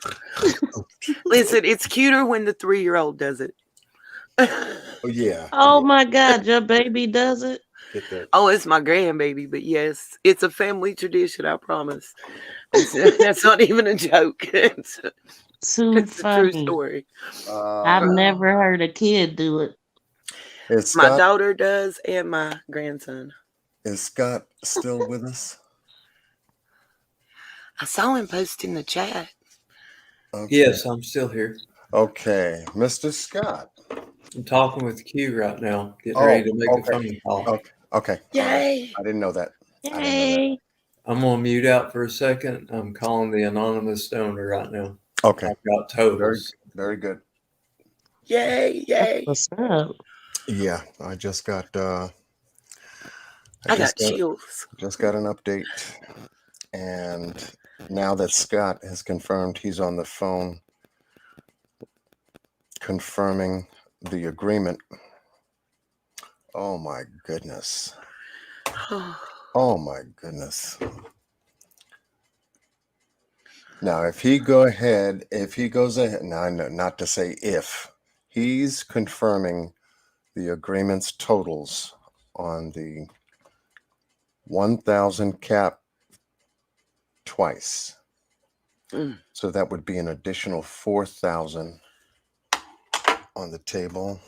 Listen, it's cuter when the 3-year-old does it. Oh yeah. Oh my god, your baby does it? Get that. Oh, it's my grandbaby, but yes, it's a family tradition, I promise. That's not even a joke. It's a true funny. story. I've never heard a kid do it. Is My Scott, daughter does and my grandson. is Scott still with us? I saw him post in the chat. Okay. Yes, I'm still here. Okay, Mr. Scott. I'm talking with Q right now, getting ready to make a phone call. Okay. Okay. Yay. I didn't know that. Yay. I'm gonna mute out for a second. I'm calling the anonymous donor right now. Okay. I've got totals. Very good. Yay, yay. What's up? Yeah, I just got I got chills. Just got an update. And now that Scott has confirmed he's on the phone confirming the agreement. Oh my goodness. Oh my goodness. Now, if he goes ahead, now I know not to say if, he's confirming the agreement's totals on the 1,000 cap twice. So that would be an additional 4,000 on the table.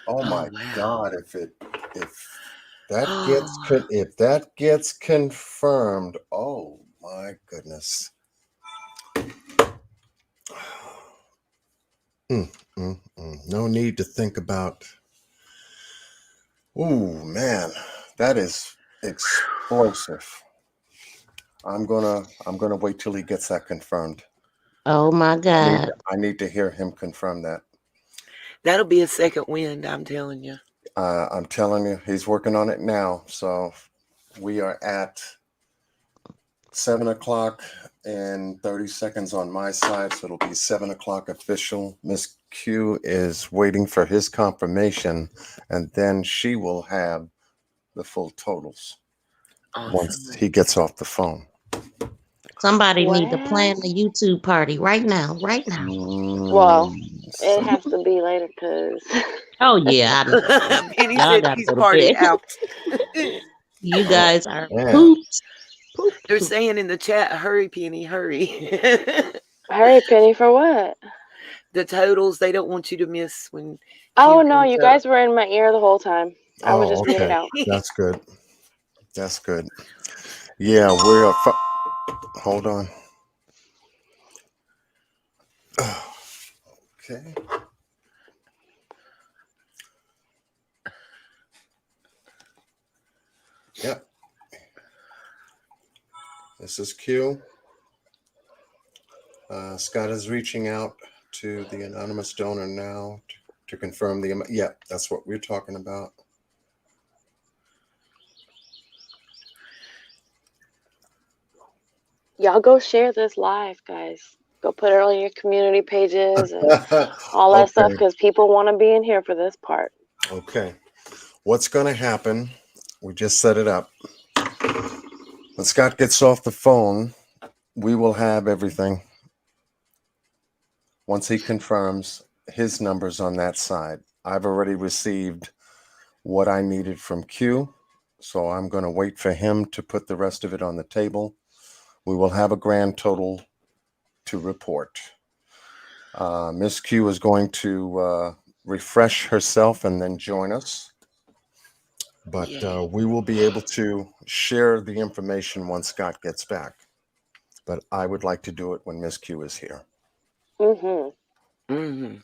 Oh my God! If that gets confirmed, oh my goodness. No need to think about. Oh man, that is explosive. I'm gonna wait till he gets that confirmed. Oh my god. I need to hear him confirm that. That'll be a second wind, I'm telling you. I'm telling you, he's working on it now. So we are at 7:00 and 30 seconds on my side. So it'll be 7:00 official. Miss Q is waiting for his confirmation, and then she will have the full totals once he gets off the phone. Somebody need to plan the YouTube party right now. Well, it has to be later because. Oh yeah, I know. Penny Y'all said gotta he's go to party bed. out. You guys are Yeah. pooped. They're saying in the chat, hurry, Penny, hurry. Hurry, Penny, for what? The totals, they don't want you to miss when. Oh Q no, comes you up. guys were in my ear the whole time. I was Oh, just muted okay. out. That's good. That's good. Yeah, we're hold on. Okay. Yep. This is Q. Scott is reaching out to the anonymous donor now to confirm the amount. Yeah, that's what we're talking about. Y'all go share this live, guys. Go put it on your community pages and all that stuff Okay. because people want to be in here for this part. Okay. What's going to happen? We just set it up. When Scott gets off the phone, we will have everything. Once he confirms his numbers on that side, I've already received what I needed from Q. So I'm going to wait for him to put the rest of it on the table. We will have a grand total to report. Miss Q is going to refresh herself and then join us. But we will be able to share the information once Scott gets back. But I would like to do it when Miss Q is here. Mm-hmm. Mm-hmm.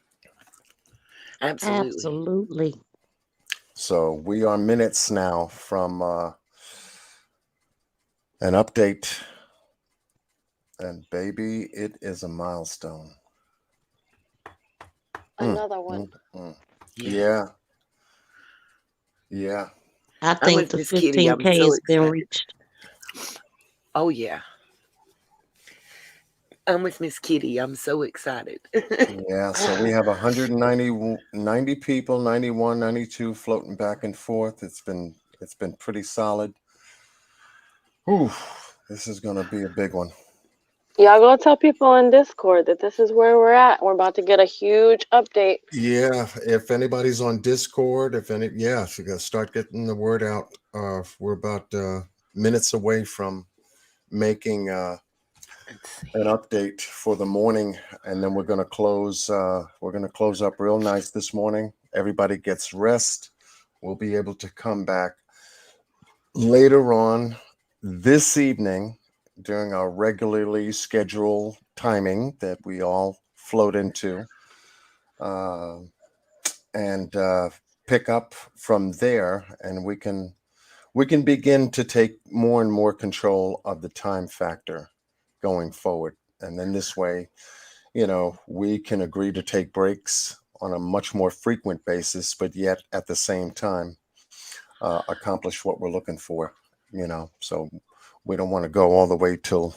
Absolutely. Absolutely. So we are minutes now from an update. And baby, it is a milestone. Another one. Yeah. Yeah. I I'm think with the Miss Kitty. I'm 15K so has been excited. reached. Oh yeah. I'm with Miss Kitty. I'm so excited. Yeah, so we have 190 people, 91, 92 floating back and forth. It's been pretty solid. Ooh, this is gonna be a big one. Y'all go tell people in Discord that this is where we're at. We're about to get a huge update. Yeah, if anybody's on Discord, so you gotta start getting the word out. We're about minutes away from making an update for the morning, and then we're gonna close. We're gonna close up real nice this morning. Everybody gets rest. We'll be able to come back later on this evening during our regularly scheduled timing that we all float into, and pick up from there, and we can begin to take more and more control of the time factor going forward. And then this way, we can agree to take breaks on a much more frequent basis, but yet at the same time accomplish what we're looking for. So we don't want to go all the way till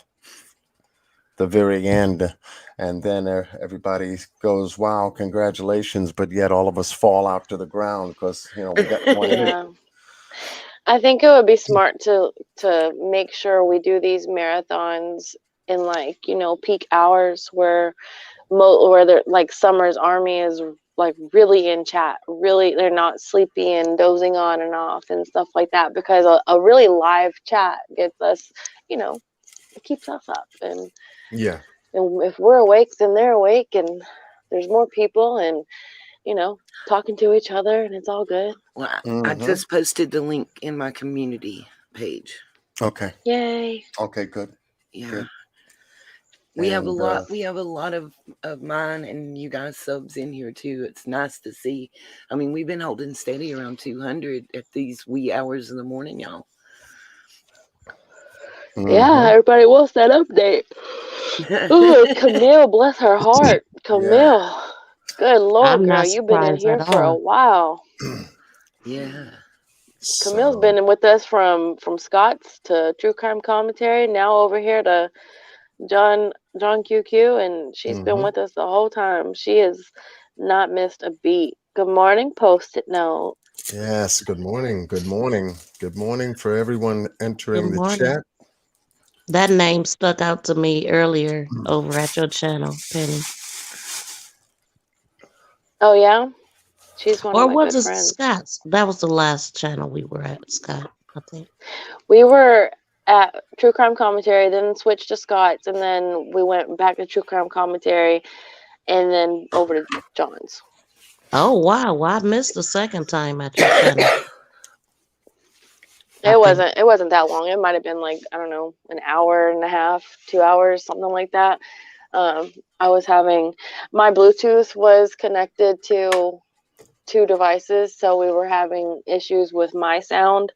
the very end, and then everybody goes, "Wow, congratulations!" But yet all of us fall out to the ground because we got one in. Yeah. I think it would be smart to make sure we do these marathons in peak hours where they're like Summer's Army is like really in chat, really they're not sleepy and dozing on and off and stuff like that, because a really live chat gets us, it keeps us up, and Yeah. and if we're awake, then they're awake, and there's more people, and talking to each other, and it's all good. Well, I just posted the link in my community page. Okay. Yay. Okay, good. Yeah. Good. We have a lot. We have a lot of mine and you guys subs in here too. It's nice to see. I mean, we've been holding steady around 200 at these wee hours in the morning, y'all. Yeah, everybody wants that update. Oh, Camille, bless her heart. Camille, good Lord, I'm girl, not you've been in surprised here at for a all. while. Yeah. Camille's been with us from Scott's to True Crime Commentary, now over here to John QQ, and she's been with us the whole time. She has not missed a beat. Good morning, Post-it note. Yes, good morning. Good morning. Good morning for everyone entering Good the morning. chat. That name stuck out to me earlier over at your channel, Penny. Oh, yeah? She's one of Or my was good it friends. Scott's? That was the last channel we were at, Scott, I think. We were at True Crime Commentary, then switched to Scott's, and then we went back to True Crime Commentary, and then over to John's. Oh, wow. Well, I missed the second time at your channel. It wasn't that long. It might have been like, I don't know, an hour and a half, 2 hours, something like that. I was having, my Bluetooth was connected to two devices, so we were having issues with my sound.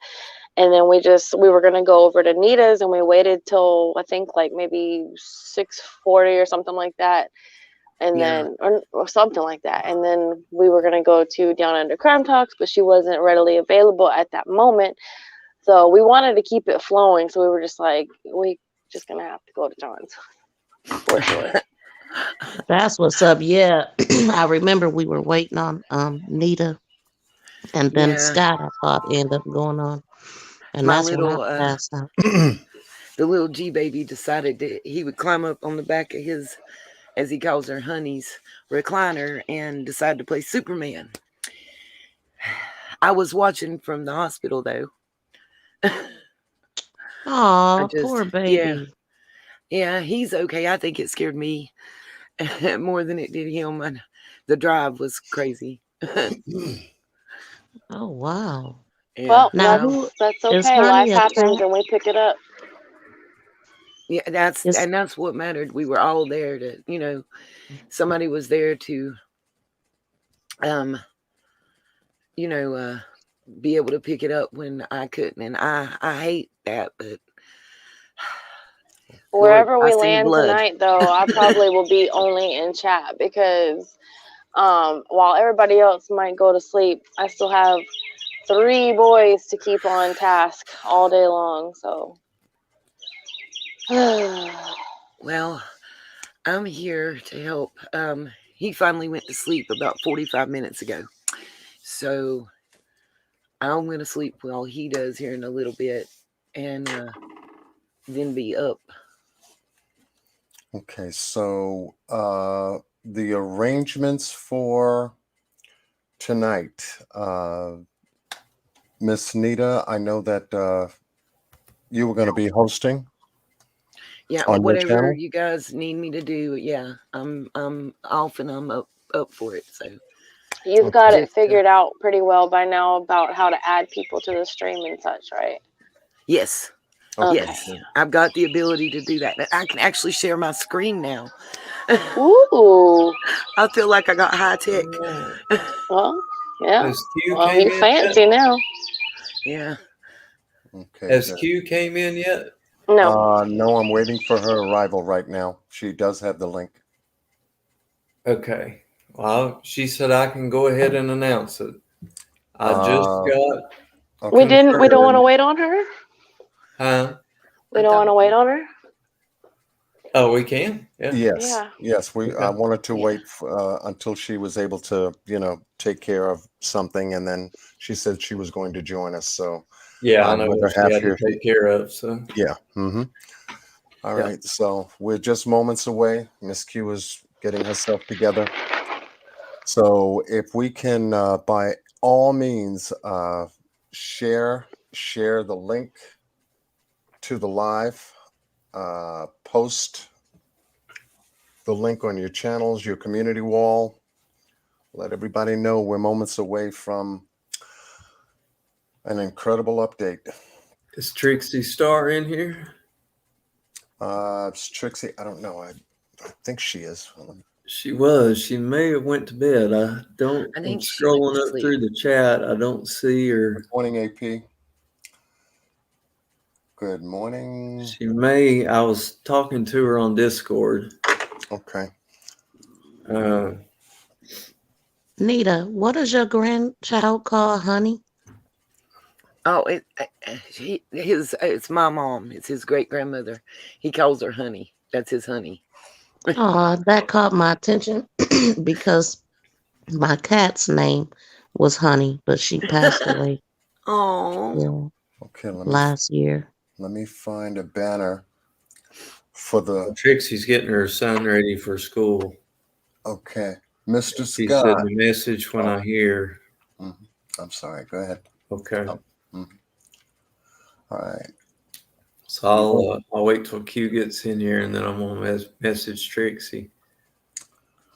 And then we were gonna go over to Nita's, and we waited till I think like maybe 6:40 or something like that, and then or something like that. And then we were gonna go to Down Under Crime Talks, but she wasn't readily available at that moment. So we wanted to keep it flowing. So we were just like, we just gonna have to go to John's for sure. That's what's up. Yeah, I remember we were waiting on Nita, and then Scott. I thought ended up going on, and My that's when I little passed out. the little G baby decided that he would climb up on the back of his, as he calls her, Honey's recliner, and decided to play Superman. I was watching from the hospital though. Oh, poor baby. Yeah, he's okay. I think it scared me more than it did him, and the drive was crazy. Oh wow. Well, Now that's is okay. Life Honey a happens, cat? and we pick it up. Yeah, that's what mattered. We were all there to, somebody was there to, be able to pick it up when I couldn't, and I hate that, but Wherever Lord, I we seen land blood. tonight, though, I probably will be only in chat because while everybody else might go to sleep, I still have 3 boys to keep on task all day long. So, Well, I'm here to help. He finally went to sleep about 45 minutes ago, so I'm going to sleep while he does here in a little bit, and then be up. Okay, so the arrangements for tonight, Miss Nita, I know that you were going to be hosting. Yeah, on your whatever channel. you guys need me to do, yeah, I'm off and I'm up for it. So you've got it figured out pretty well by now about how to add people to the stream and such, right? Yes. Okay. Yes, I've got the ability to do that. I can actually share my screen now. Ooh. I feel like I got high tech. Well, yeah. Has Q Well, came you in fancy yet? now. Yeah. Okay. Has good. Q came in yet? No. No, I'm waiting for her arrival right now. She does have the link. Okay. Well, she said I can go ahead and announce it. I just got. We don't want to wait on her. Huh? We don't want to wait on her. Oh, we can. Yeah. Yes. Yeah. Yes. I Okay. wanted to wait until she was able to, take care of something, and then she said she was going to join us. So Yeah, I I'd know rather what she have had to her. take care of. So Yeah. Mm-hmm. All Yeah. right. So we're just moments away. Miss Q is getting herself together. So if we can, by all means, share the link to the live, post the link on your channels, your community wall. Let everybody know we're moments away from an incredible update. Is Trixie Star in here? It's Trixie. I don't know. I think she is. She was. She may have went to bed. I I'm think she went scrolling to up sleep. through the chat. I don't see her. Good morning, AP. Good morning. She may. I was talking to her on Discord. Okay. Nita, what is your grandchild called, Honey? Oh, it's my mom. It's his great grandmother. He calls her Honey. That's his Honey. Oh, that caught my attention because my cat's name was Honey, but she passed away. Oh. Yeah. Okay. Last year. Let me find a banner for the. Trixie's getting her son ready for school. Okay, Mr. She Scott. said the message when I hear. Mm-hmm. I'm sorry. Go ahead. Okay. Mm-hmm. All right. So I'll wait till Q gets in here, and then I'm gonna message Trixie.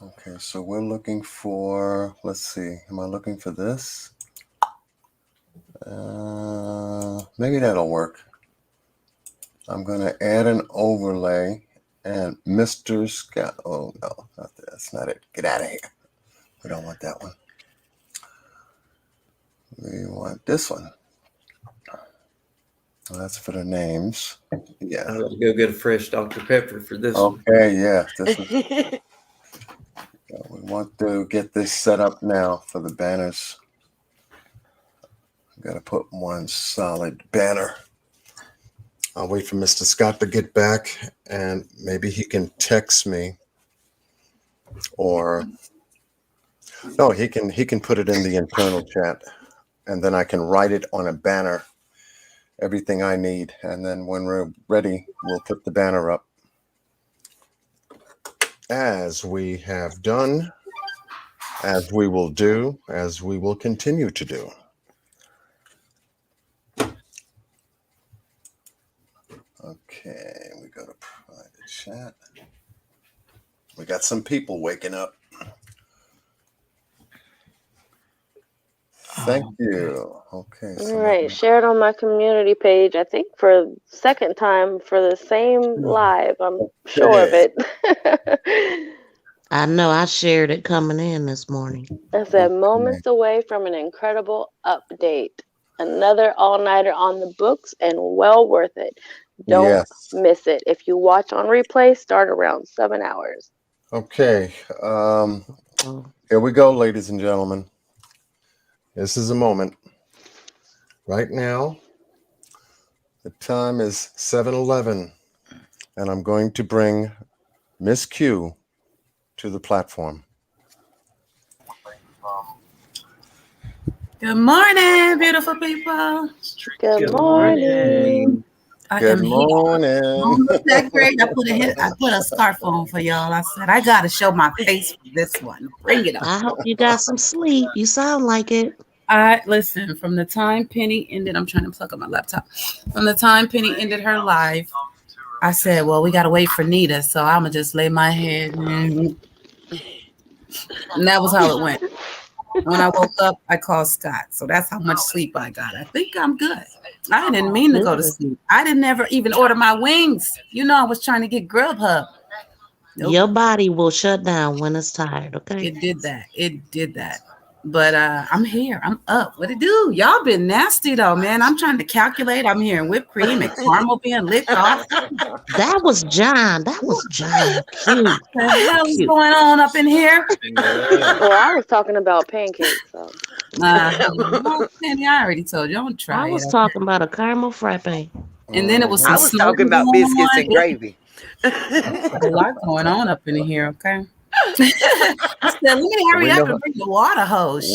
Okay, so we're looking for. Let's see. Am I looking for this? Maybe that'll work. I'm going to add an overlay and Mr. Scott. Oh, no, that's not it. Get out of here. We don't want that one. We want this one. Well, that's for the names. Yeah. I gotta go get a fresh Dr. Pepper for this one. Okay, yeah. This is, we want to get this set up now for the banners. Got to put one solid banner. I'll wait for Mr. Scott to get back, and maybe he can text me, or no, he can put it in the internal chat, and then I can write it on a banner, everything I need, and then when we're ready, we'll put the banner up, as we have done, as we will do, as we will continue to do. Okay, we go to private chat. We got some people waking up. Thank you. Okay. All right, share it on my community page. I think for second time for the same live. I'm sure of it. I know I shared it coming in this morning. I said moments away from an incredible update. Another all-nighter on the books and well worth it. Don't miss it. If you watch on replay, start around 7 hours. Okay. Here we go, ladies and gentlemen. This is a moment. Right now, the time is 7:11, and I'm going to bring Miss Q to the platform. Good morning, beautiful people. Good morning. Good morning. Look that great. I put a scarf on for y'all. I said I gotta show my face for this one. Bring it up. I hope you got some sleep. You sound like it. Listen, from the time Penny ended, I'm trying to plug up my laptop. From the time Penny ended her live, I said, well, we gotta wait for Nita, so I'ma just lay my head and that was how it went. When I woke up, I called Scott. So that's how much sleep I got. I think I'm good. I didn't mean to go to sleep. I didn't ever even order my wings. You know, I was trying to get Grubhub. Nope. Your body will shut down when it's tired, okay? It did that. But I'm here. I'm up. What it do? Y'all been nasty though, man. I'm trying to calculate. I'm hearing whipped cream and caramel being licked off. That was John. Cute. What the hell is going on up in here? Well, I was talking about pancakes. So. Penny, I already told you. Don't try. I was talking about a caramel frappe. And then it was some I was talking about biscuits and gravy. A lot going on up in here, okay? I said, let me hurry up and bring the water hose.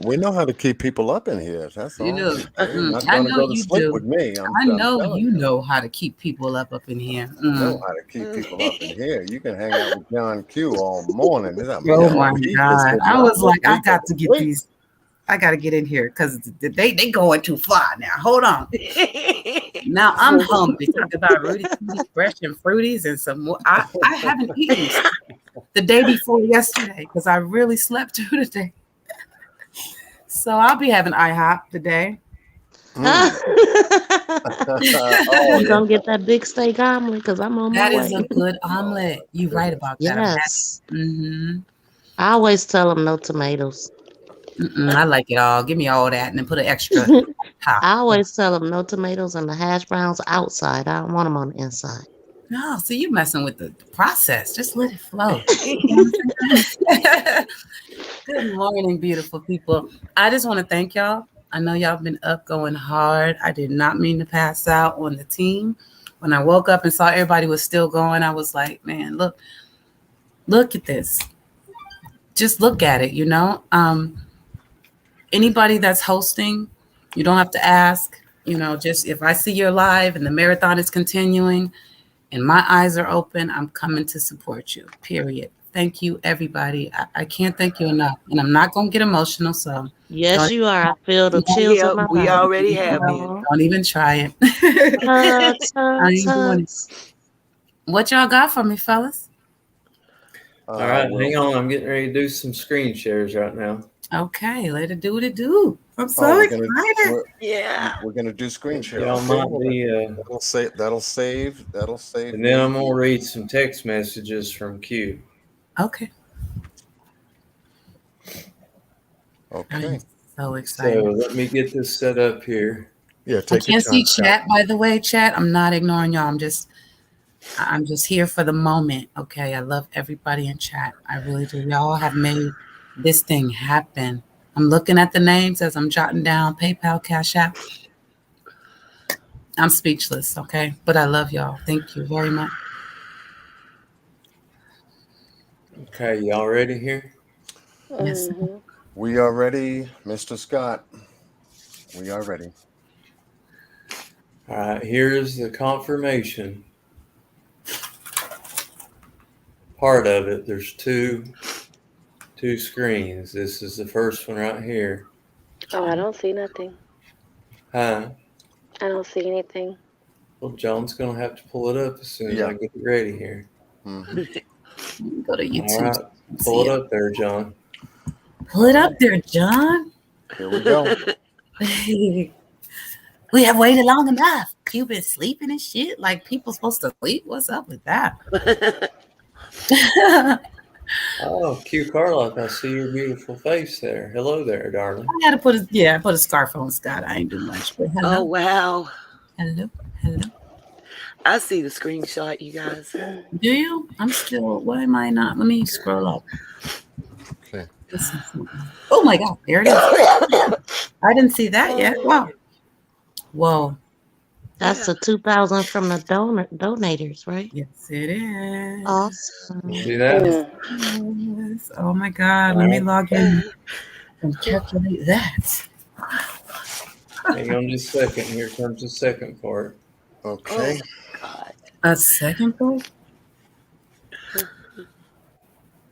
We know how to keep people up in here. That's all. You know, I know you do. With me. I know you know how to keep people up in here. I know how to keep people up in here. You can hang out with John Q all morning. Oh my God! I was like, I got to get these. I got to get in here because they going too far now. Hold on. Now I'm hungry. Talk about Rudy Fresh and Fruities and some more. I haven't eaten the day before yesterday because I really slept through the day. So I'll be having IHOP today. I'm gonna get that big steak omelet because I'm on my way. That is a good omelet. You're right about that. Yes. I always tell them no tomatoes. I like it all. Give me all that and then put an extra. I always tell them no tomatoes and the hash browns outside. I don't want them on the inside. No, so you messing with the process. Just let it flow. Good morning, beautiful people. I just want to thank y'all. I know y'all been up going hard. I did not mean to pass out on the team. When I woke up and saw everybody was still going, I was like, man, look at this. Just look at it, you know? Anybody that's hosting, you don't have to ask, you know, just if I see you're live and the marathon is continuing and my eyes are open, I'm coming to support you, period. Thank you, everybody. I can't thank you enough. And I'm not going to get emotional, so. Yes, you are. I feel the chills in my body. We already have you. Don't even try it. I ain't doing it. What y'all got for me, fellas? All right, hang on. I'm getting ready to do some screen shares right now. Okay, let it do what it do. I'm so Oh, excited. we're gonna do screen share. Y'all Okay, might be, that'll save and then me. I'm gonna read some text messages from Q. Okay. Okay. I'm so excited. So let me get this set up here. Yeah, I take your can't see time, Scott. chat, by the way, chat. I'm not ignoring y'all. I'm just here for the moment. Okay. I love everybody in chat. I really do. Y'all have made this thing happen. I'm looking at the names as I'm jotting down PayPal, Cash App. I'm speechless, okay? But I love y'all. Thank you very much. Okay, y'all ready here? Yes. We are ready, Mr. Scott. We are ready. All right, here's the confirmation part of it. There's two screens. This is the first one right here. Oh, I don't see nothing. Huh? I don't see anything. Well, John's gonna have to pull it up as soon as Yeah. I get it ready here. Go to YouTube. All right, pull it up there, John. Pull it up there, John. Here we go. We have waited long enough. You've been sleeping and shit. Like people supposed to sleep. What's up with that? Oh, Q Carlock, I see your beautiful face there. Hello there, darling. I had to I put a scarf on Scott. I ain't do much. But hello. Oh, wow. Hello. I see the screenshot, you guys. Do you? I'm still, why am I not? Let me scroll up. Okay. Oh my God, there it is. I didn't see that yet. Wow. Whoa. That's the 2,000 from the donators, right? Yes, it is. Awesome. See that? Yes. Oh my God. Let me log in and calculate that. Hang on just a second. Here comes the second part. Okay. Oh, God. A second part?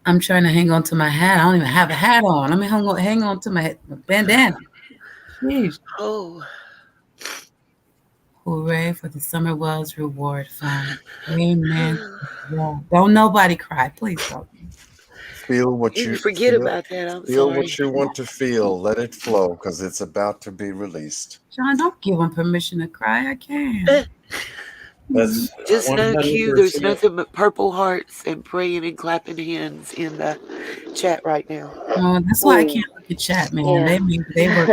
I'm trying to hang on to my hat. I don't even have a hat on. Let me hang on to my bandana. Jeez. Oh. Hooray for the Summer Wells Reward Fund. Amen. Yeah. Don't nobody cry. Please don't. Feel what You you forget feel, about that. I'm feel sorry. what you want to feel. Let it flow because it's about to be released. John, don't give him permission to cry. I can't. That's Just know, Q, there's 100%. nothing but purple hearts and praying and clapping hands in the chat right now. Oh, that's why I can't look at chat, man. Yeah. They work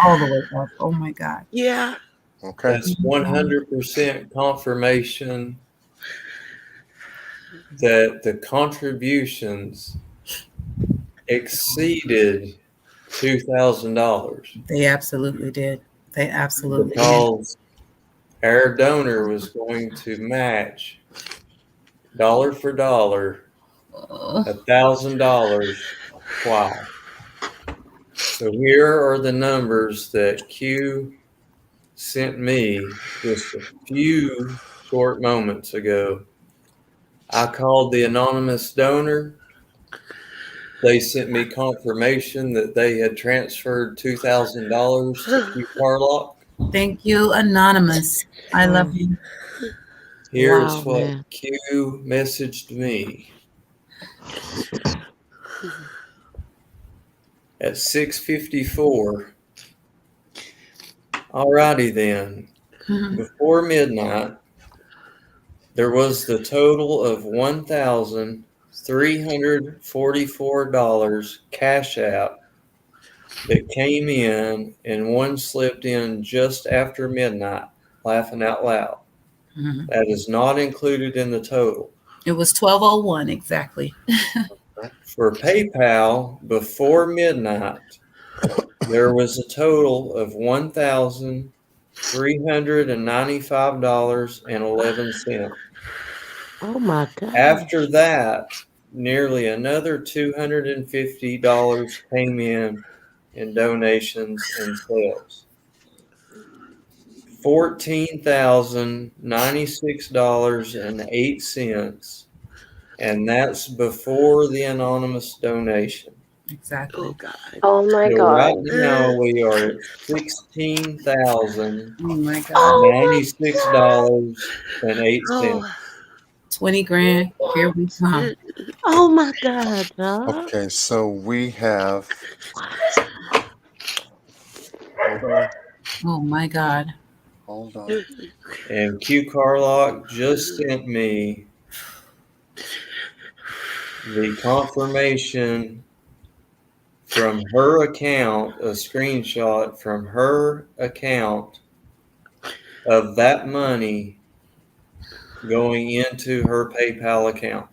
all the way up. Oh my God. Yeah. Okay. That's 100% confirmation that the contributions exceeded $2,000 They absolutely did. They absolutely did. because our donor was going to match dollar for dollar $1,000. Wow. So here are the numbers that Q sent me just a few short moments ago. I called the anonymous donor. They sent me confirmation that they had transferred $2,000 to Q Carlock. Thank you, Anonymous. I love you. Here's Wow, what man. Q messaged me. At 6:54. Alrighty then. Before midnight, there was the total of $1,344 cash out that came in, and one slipped in just after midnight, laughing out loud. That is not included in the total. It was 12:01 exactly. For PayPal, before midnight, there was a total of $1,395.11. Oh my God. After that, nearly another $250 came in donations and sales. $14,096.08, and that's before the anonymous donation. Exactly. Oh, God. Oh my So God. right now we are at $16,096.08. Oh my God. Oh. 20 grand. Here we come. Oh my God, dog. Okay, so we have. Hold on. Oh my God. Hold on. And Q Carlock just sent me the confirmation from her account, a screenshot from her account of that money going into her PayPal account.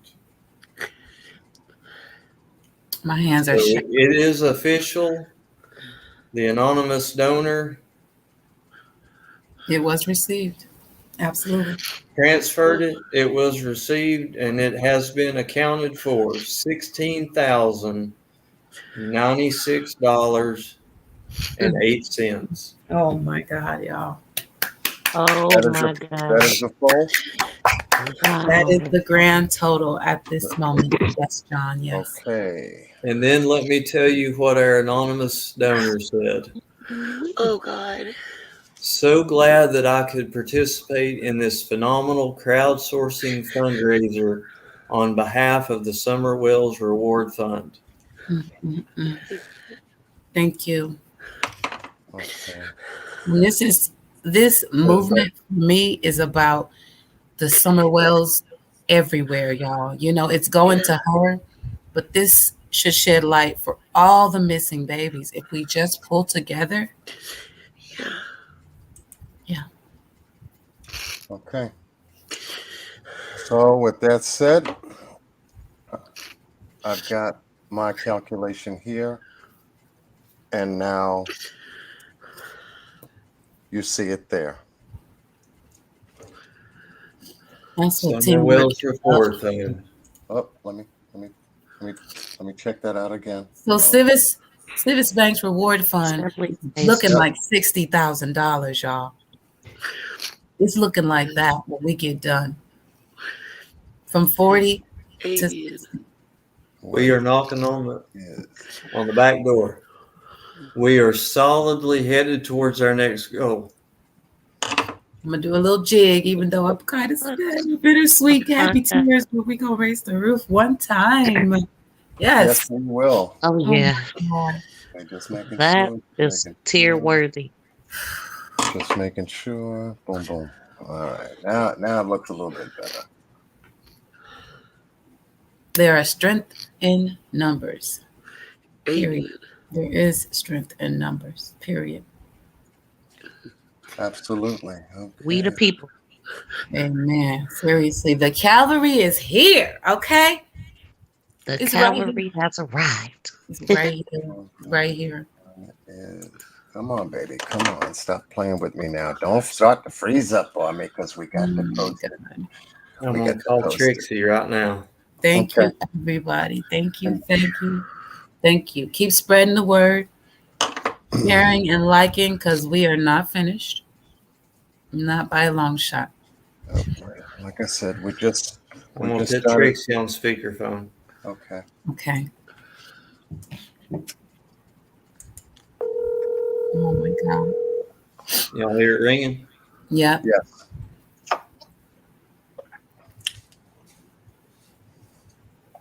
My hands So are shaking. it is official. The anonymous donor It was received. Absolutely. transferred it, it was received, and it has been accounted for. $16,096.08. Oh my God, y'all. Oh That is my a God. that is a full. That is Wow. the grand total at this moment. Yes, John. Yes. Okay. And then let me tell you what our anonymous donor said. Oh God. So glad that I could participate in this phenomenal crowdsourcing fundraiser on behalf of the Summer Wells Reward Fund. Mm-mm-mm. Thank you. Okay. And this movement for me is about the Summer Wells everywhere, y'all. You know, it's going to her, but this should shed light for all the missing babies. If we just pull together. Yeah. Okay. So with that said, I've got my calculation here, and now you see it there. That's what Summer teamwork Wells is Reward about. Fund. Oh, let me check that out again. So Civis Bank's Reward Fund Simply looking Yep. like $60,000, y'all. It's looking like that when we get done. From 40 to 60. We are knocking on the back door. We are solidly headed towards our next goal. I'm gonna do a little jig, even though I'm kind of sad, bittersweet, happy tears, but we gonna raise the roof one time. Yes. Yes, we will. Oh yeah. God. Okay, just making That sure. is Making tear sure. worthy. Just making sure. Boom, boom. All right. Now it looks a little bit better. There are strength in numbers. Period. There is strength in numbers. Period. Absolutely. Okay. We the people. Amen. Seriously, the cavalry is here. Okay. The It's cavalry has arrived. It's right here. Right here. Come on, baby. Come on. Stop playing with me now. Don't start to freeze up on me because we got to post it. I'm going to call Trixie right now. Thank you, everybody. Thank you. Thank you. Thank you. Keep spreading the word, sharing and liking, because we are not finished. Not by a long shot. Like I said, we just I'm going to put started. Trixie on speakerphone. Okay. Okay. Oh my God. Y'all hear it ringing? Yeah. Yes.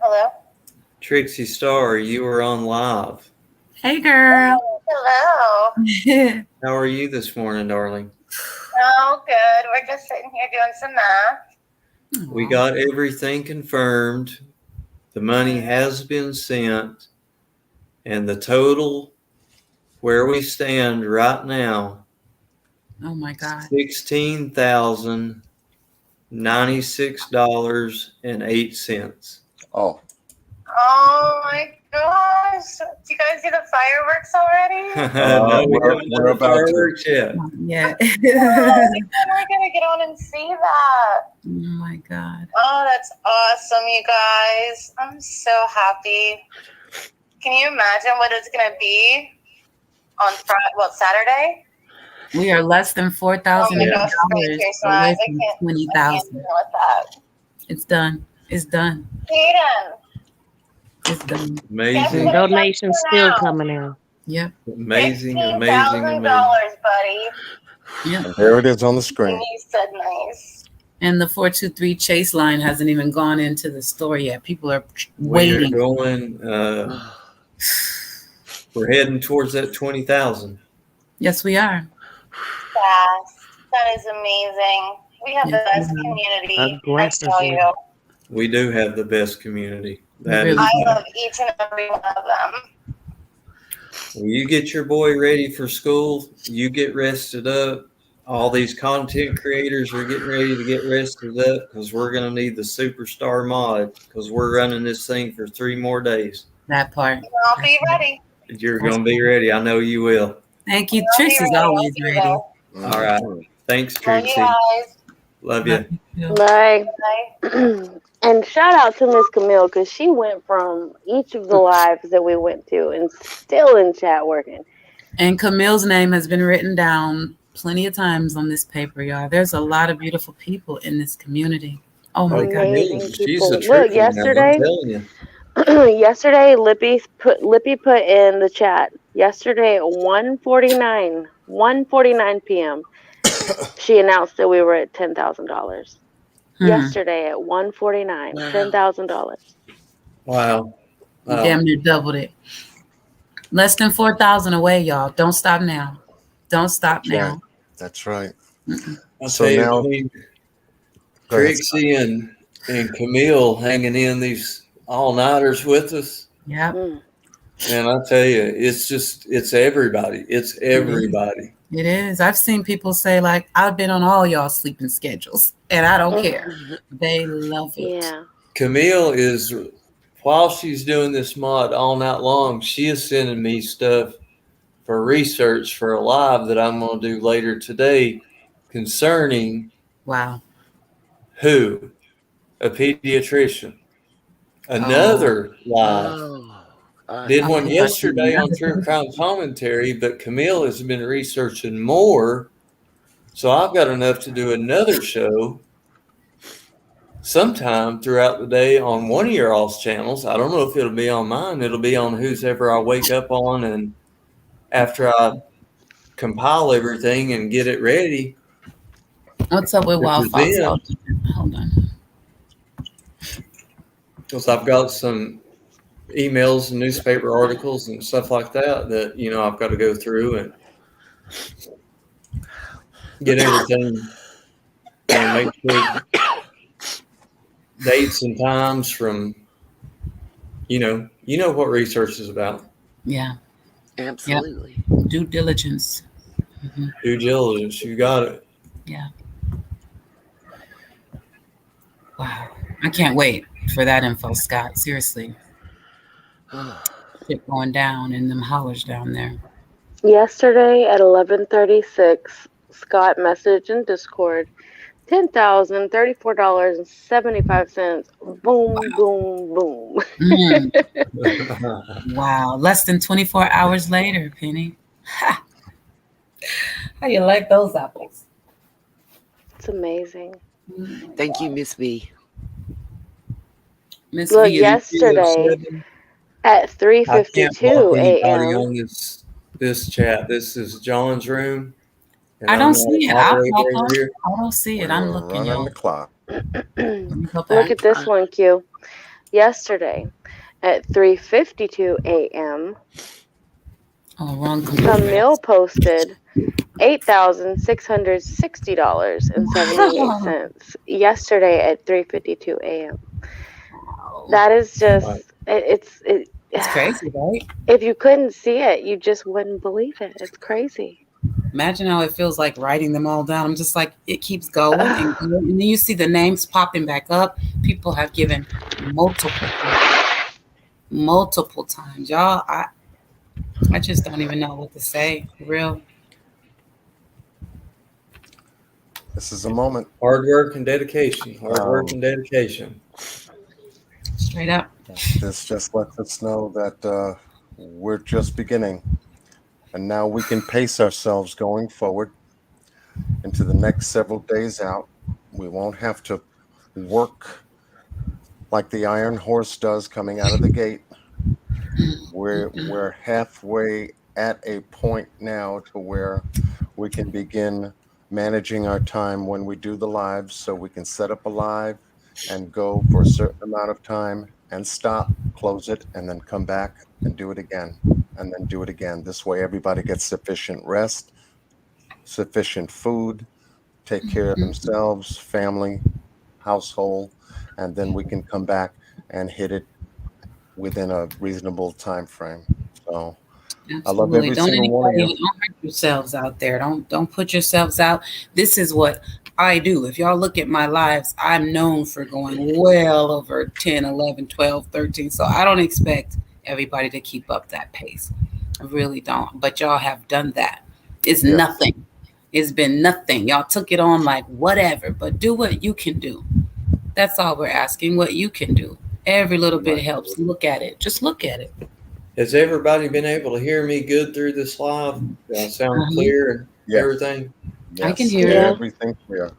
Hello? Trixie Star, you are on live. Hey, girl. Hello. How are you this morning, darling? Oh, good. We're just sitting here doing some math. We got everything confirmed. The money has been sent. And the total where we stand right now, Oh my God. $16,096.08. Oh. Oh my gosh. Do you guys see the fireworks already? No, we haven't done we're the about to. fireworks yet. Yeah. When am I gonna get on and see that? Oh my God. Oh, that's awesome, you guys. I'm so happy. Can you imagine what it's gonna be on Saturday? We are less than $4,000 Oh my gosh, away I from can't 20,000. deal with that. It's done. It's done. Hayden, It's done. Amazing. Donations still coming in. Yep. Amazing, $15,000, buddy. Yep. And there it is on the screen. And you said nice. And the 423 chase line hasn't even gone into the store yet. People are waiting. We're going. We're heading towards that 20,000. Yes, we are. Fast. That is amazing. We have the best community. I tell you. We do have the best community. That really is. I love each and every one of them. When you get your boy ready for school, you get rested up. All these content creators are getting ready to get rested up because we're going to need the superstar mod because we're running this thing for 3 more days. That part. I'll be ready. You're going to be ready. I know you will. Thank you. Trix is always ready. All right. Thanks, Trixie. Love you. Bye. And shout out to Miss Camille because she went from each of the lives that we went to and still in chat working. And Camille's name has been written down plenty of times on this paper, y'all. There's a lot of beautiful people in this community. Oh my God. She's a Look, yesterday, yesterday Lippy put in the chat. Yesterday at 1:49 p.m. she announced that we were at $10,000. Yesterday at 1:49, $10,000. Wow. Damn near doubled it. Less than 4,000 away, y'all. Don't stop now. Don't stop now. That's right. I'll So tell you, now, Trixie and Camille hanging in these all-nighters with us. Yeah. And I tell you, it's everybody. It's everybody. It is. I've seen people say, like, I've been on all y'all sleeping schedules, and I don't care. They love it. Yeah. Camille is, while she's doing this mod all night long, she is sending me stuff for research for a live that I'm going to do later today concerning who? A pediatrician. Another live. Did one yesterday on True Crime Commentary, but Camille has been researching more. So I've got enough to do another show sometime throughout the day on one of your all's channels. I don't know if it'll be on mine. It'll be on whose ever I wake up on, and after I compile everything and get it ready. What's up with Wild Fox? Hold on. Because I've got some emails and newspaper articles and stuff like that I've got to go through and get everything and make sure dates and times from what research is about. Yeah. Absolutely. Yep. Due diligence. Mm-hmm. Due diligence, you got it. Yeah. Wow. I can't wait for that info, Scott. Seriously. Shit going down in them hollers down there. Yesterday at 11:36, Scott messaged in Discord, $10,034.75. Boom, boom, boom. Wow. Less than 24 hours later, Penny. Ha. How you like those apples? It's amazing. Thank you, Miss V. Look, yesterday at 3:52 a.m. on this chat. This is John's room. I don't see it. I don't see it. I'm looking. Running the clock. Look at this one, Q. Yesterday at 3:52 a.m. Camille posted $8,660.78 yesterday at 3:52 a.m. That is just it's crazy, right? If you couldn't see it, you just wouldn't believe it. It's crazy. Imagine how it feels like writing them all down. I'm just like, it keeps going and going. And then you see the names popping back up. People have given multiple times. Y'all, I just don't even know what to say. For real. This is a moment. Hard work and dedication. Hard work and dedication. Straight up. This just lets us know that we're just beginning. And now we can pace ourselves going forward into the next several days out. We won't have to work like the Iron Horse does coming out of the gate. We're halfway at a point now to where we can begin managing our time when we do the lives so we can set up a live and go for a certain amount of time and stop, close it, and then come back and do it again, and then do it again. This way, everybody gets sufficient rest, sufficient food, take care of themselves, family, household, and then we can come back and hit it within a reasonable time frame. So I love Absolutely. every single one of you. Don't hurt yourselves out there. Don't put yourselves out. This is what I do. If y'all look at my lives, I'm known for going well over 10, 11, 12, 13. So I don't expect everybody to keep up that pace. I really don't. But y'all have done that. It's nothing. It's been nothing. Y'all took it on like whatever, but do what you can do. That's all we're asking, what you can do. Every little bit helps. Look at it. Just look at it. Has everybody been able to hear me good through this live? Do I sound clear and everything? I can Yes, hear clear, it. everything clear.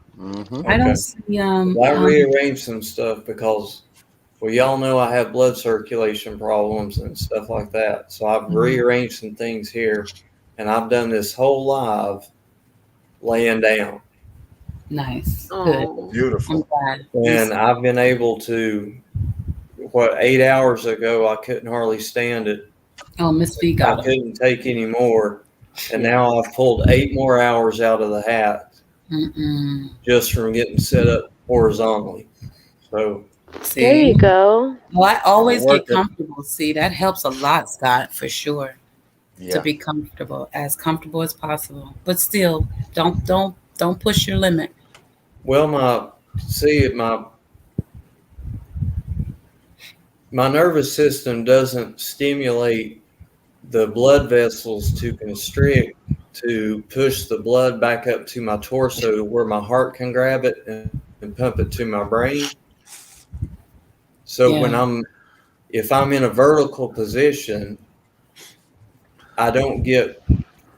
I don't see I rearranged some stuff because, well, y'all know I have blood circulation problems and stuff like that. So I've rearranged some things here, and I've done this whole live laying down. Nice. Oh. Good. Beautiful. I'm glad. And I've been able to, 8 hours ago, I couldn't hardly stand it. Oh, Miss V I got him. couldn't take any more. And now I've pulled 8 more hours out of the hat just from getting set up horizontally. So See? There you go. Well, I always get working. comfortable. See, that helps a lot, Scott, for sure. Yeah. To be comfortable as possible. But still, don't push your limit. Well, my nervous system doesn't stimulate the blood vessels to constrict to push the blood back up to my torso where my heart can grab it and pump it to my brain. So if I'm in a vertical position, I don't get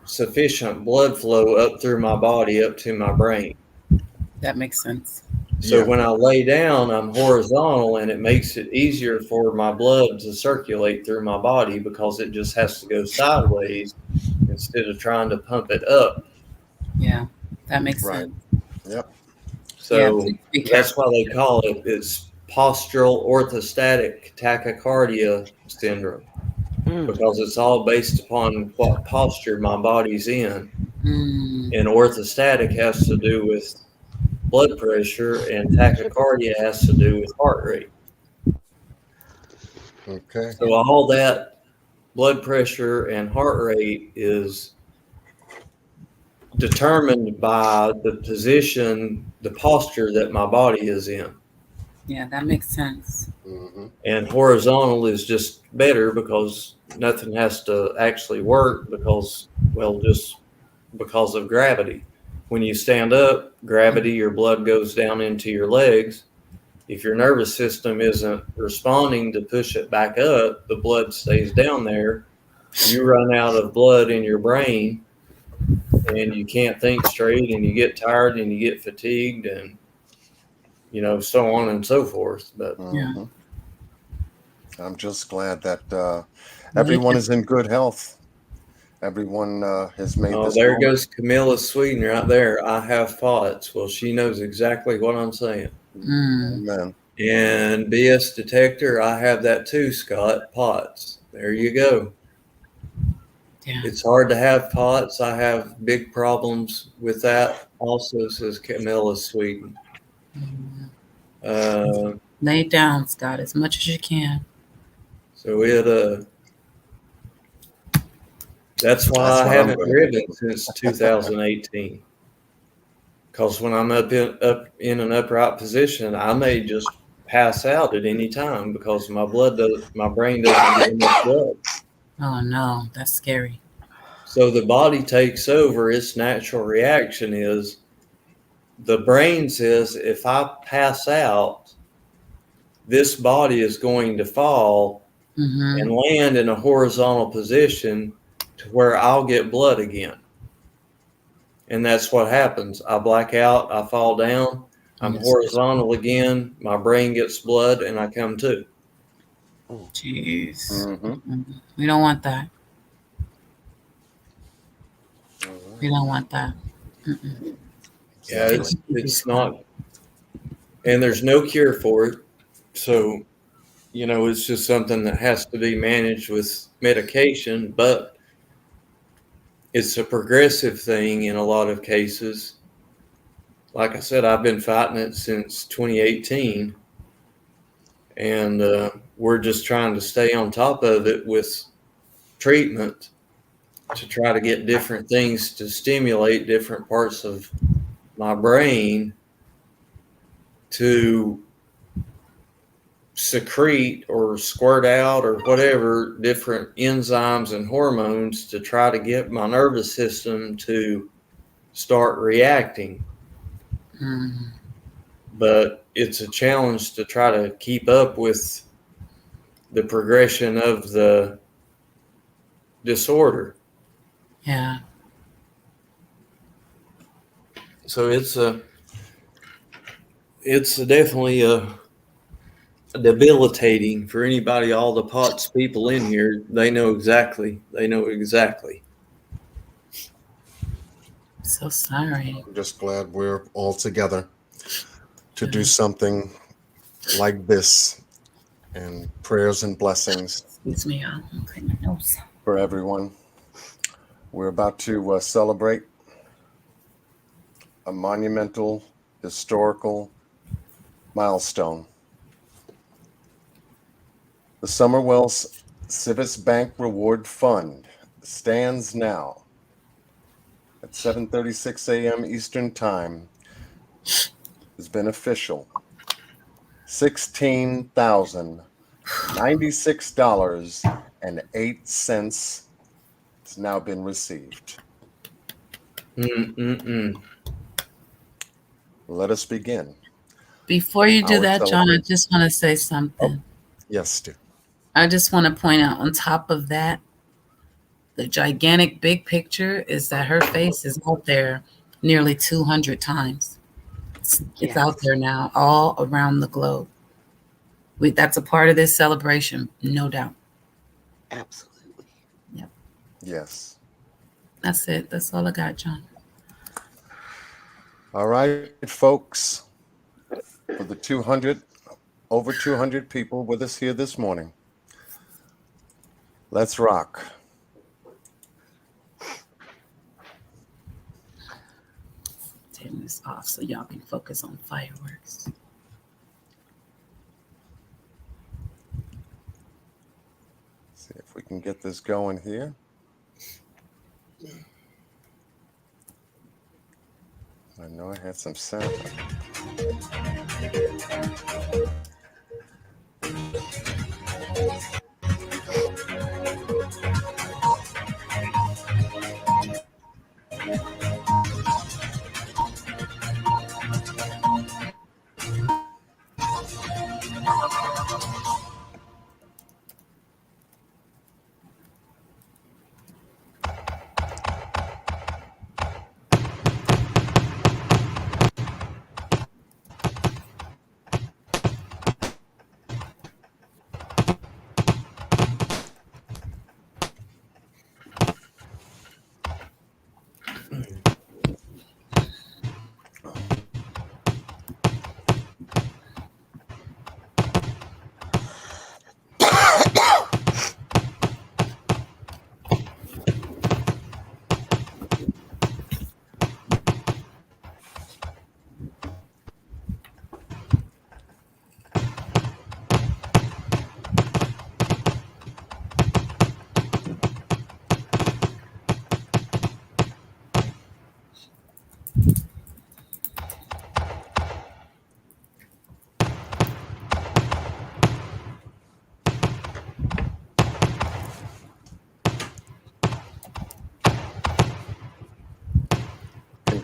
sufficient blood flow up through my body up to my brain. That makes sense. So when I lay down, I'm horizontal, and it makes it easier for my blood to circulate through my body because it just has to go sideways instead of trying to pump it up. Yeah, that makes sense. Yep. So please be that's careful. why they call it's postural orthostatic tachycardia syndrome, because it's all based upon what posture my body's in. And orthostatic has to do with blood pressure, and tachycardia has to do with heart rate. Okay. So all that blood pressure and heart rate is determined by the position, the posture that my body is in. Yeah, that makes sense. And horizontal is just better because nothing has to actually work just because of gravity. When you stand up, gravity, your blood goes down into your legs. If your nervous system isn't responding to push it back up, the blood stays down there. You run out of blood in your brain, and you can't think straight, and you get tired, and you get fatigued, and so on and so forth. But I'm just glad that everyone is in good health. Everyone has made this. There moment. goes Camilla Sweden right there. I have POTS. Well, she knows exactly what I'm saying. Amen. And BS detector, I have that too, Scott. POTS. There you go. Yeah. It's hard to have POTS. I have big problems with that also, says Camilla Sweden. Lay it down, Scott, as much as you can. So that's why I haven't driven since 2018. Because when I'm up in an upright position, I may just pass out at any time because my brain doesn't get enough blood. Oh no, that's scary. So the body takes over. Its natural reaction is the brain says, if I pass out, this body is going to fall and land in a horizontal position to where I'll get blood again. And that's what happens. I black out, I fall down, I'm horizontal again, my brain gets blood, and I come to. Jeez. We don't want that. We don't want that. Yeah, it's not, and there's no cure for it. So, it's just something that has to be managed with medication, but it's a progressive thing in a lot of cases. Like I said, I've been fighting it since 2018, and we're just trying to stay on top of it with treatment to try to get different things to stimulate different parts of my brain to secrete or squirt out or whatever different enzymes and hormones to try to get my nervous system to start reacting. Mm. But it's a challenge to try to keep up with the progression of the disorder. Yeah. So it's definitely debilitating for anybody. All the POTS people in here, they know exactly. So sorry. I'm just glad we're all together to do something like this, and prayers and blessings Excuse me, I'll clean my nose. for everyone. We're about to celebrate a monumental historical milestone. The Summerwells Civis Bank Reward Fund stands now at 7:36 a.m. Eastern Time. Has been official. $16,096.08 has now been received. Let us begin. Before you do our that, John, I celebration. just want to say something. Yes, Stu. I just want to point out on top of that, the gigantic big picture is that her face is out there nearly 200 times. It's out there now, all around the globe. That's a part of this celebration, no doubt. Absolutely. Yep. Yes. That's it. That's all I got, John. All right, folks. For the over 200 people with us here this morning, let's rock. Turn this off so y'all can focus on fireworks. See if we can get this going here. I know I had some sound.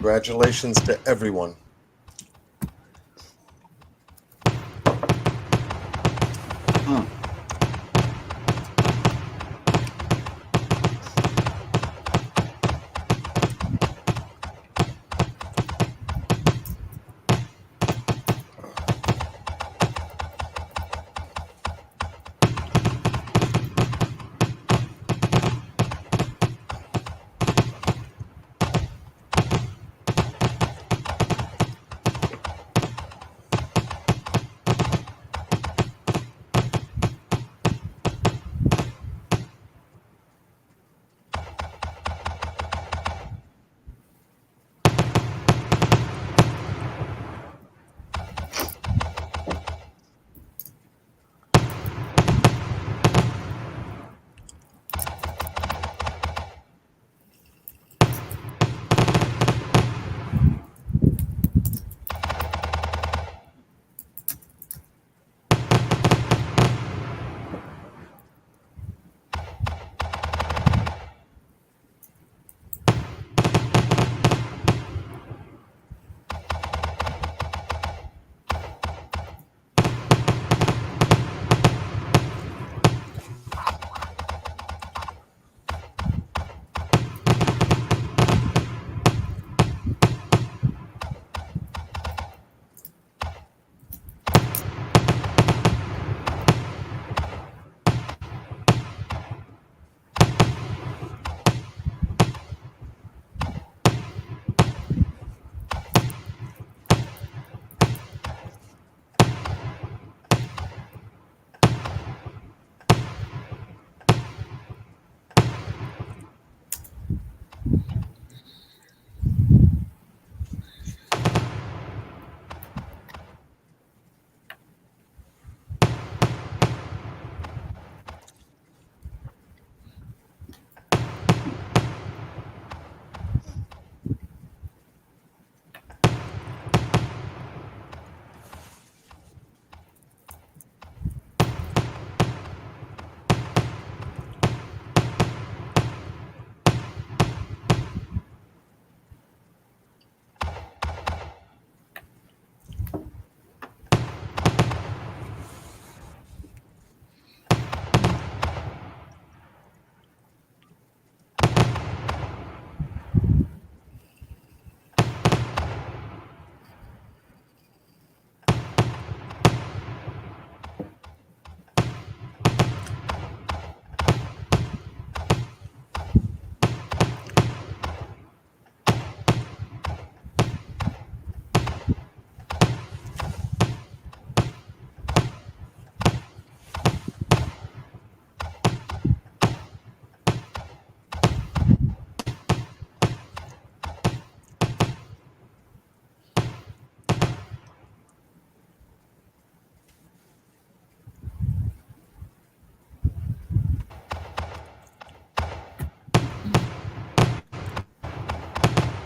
Congratulations to everyone.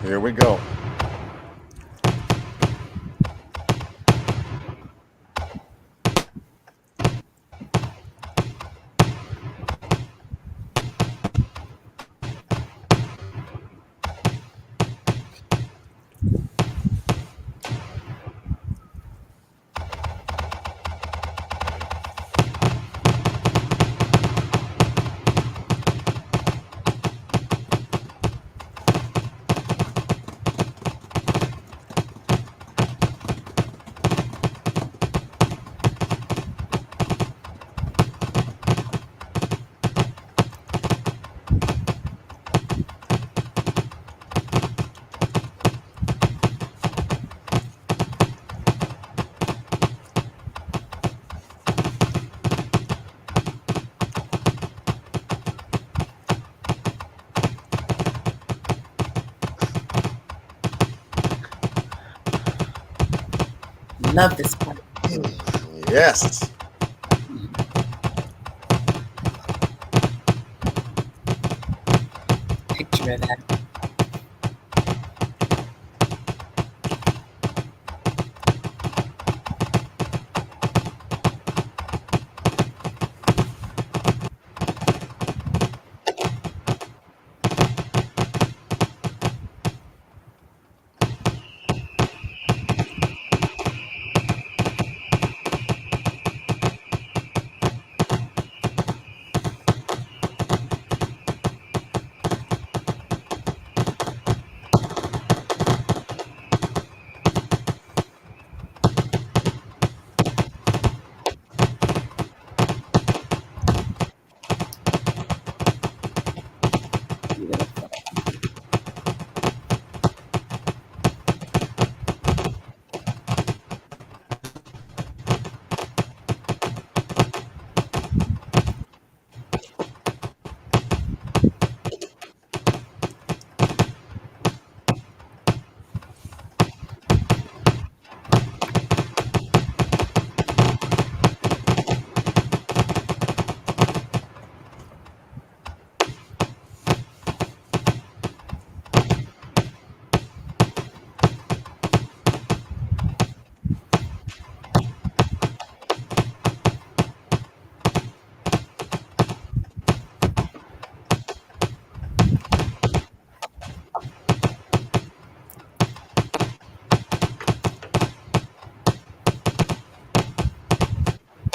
Here we go. Love this part. Yes. Picture of that.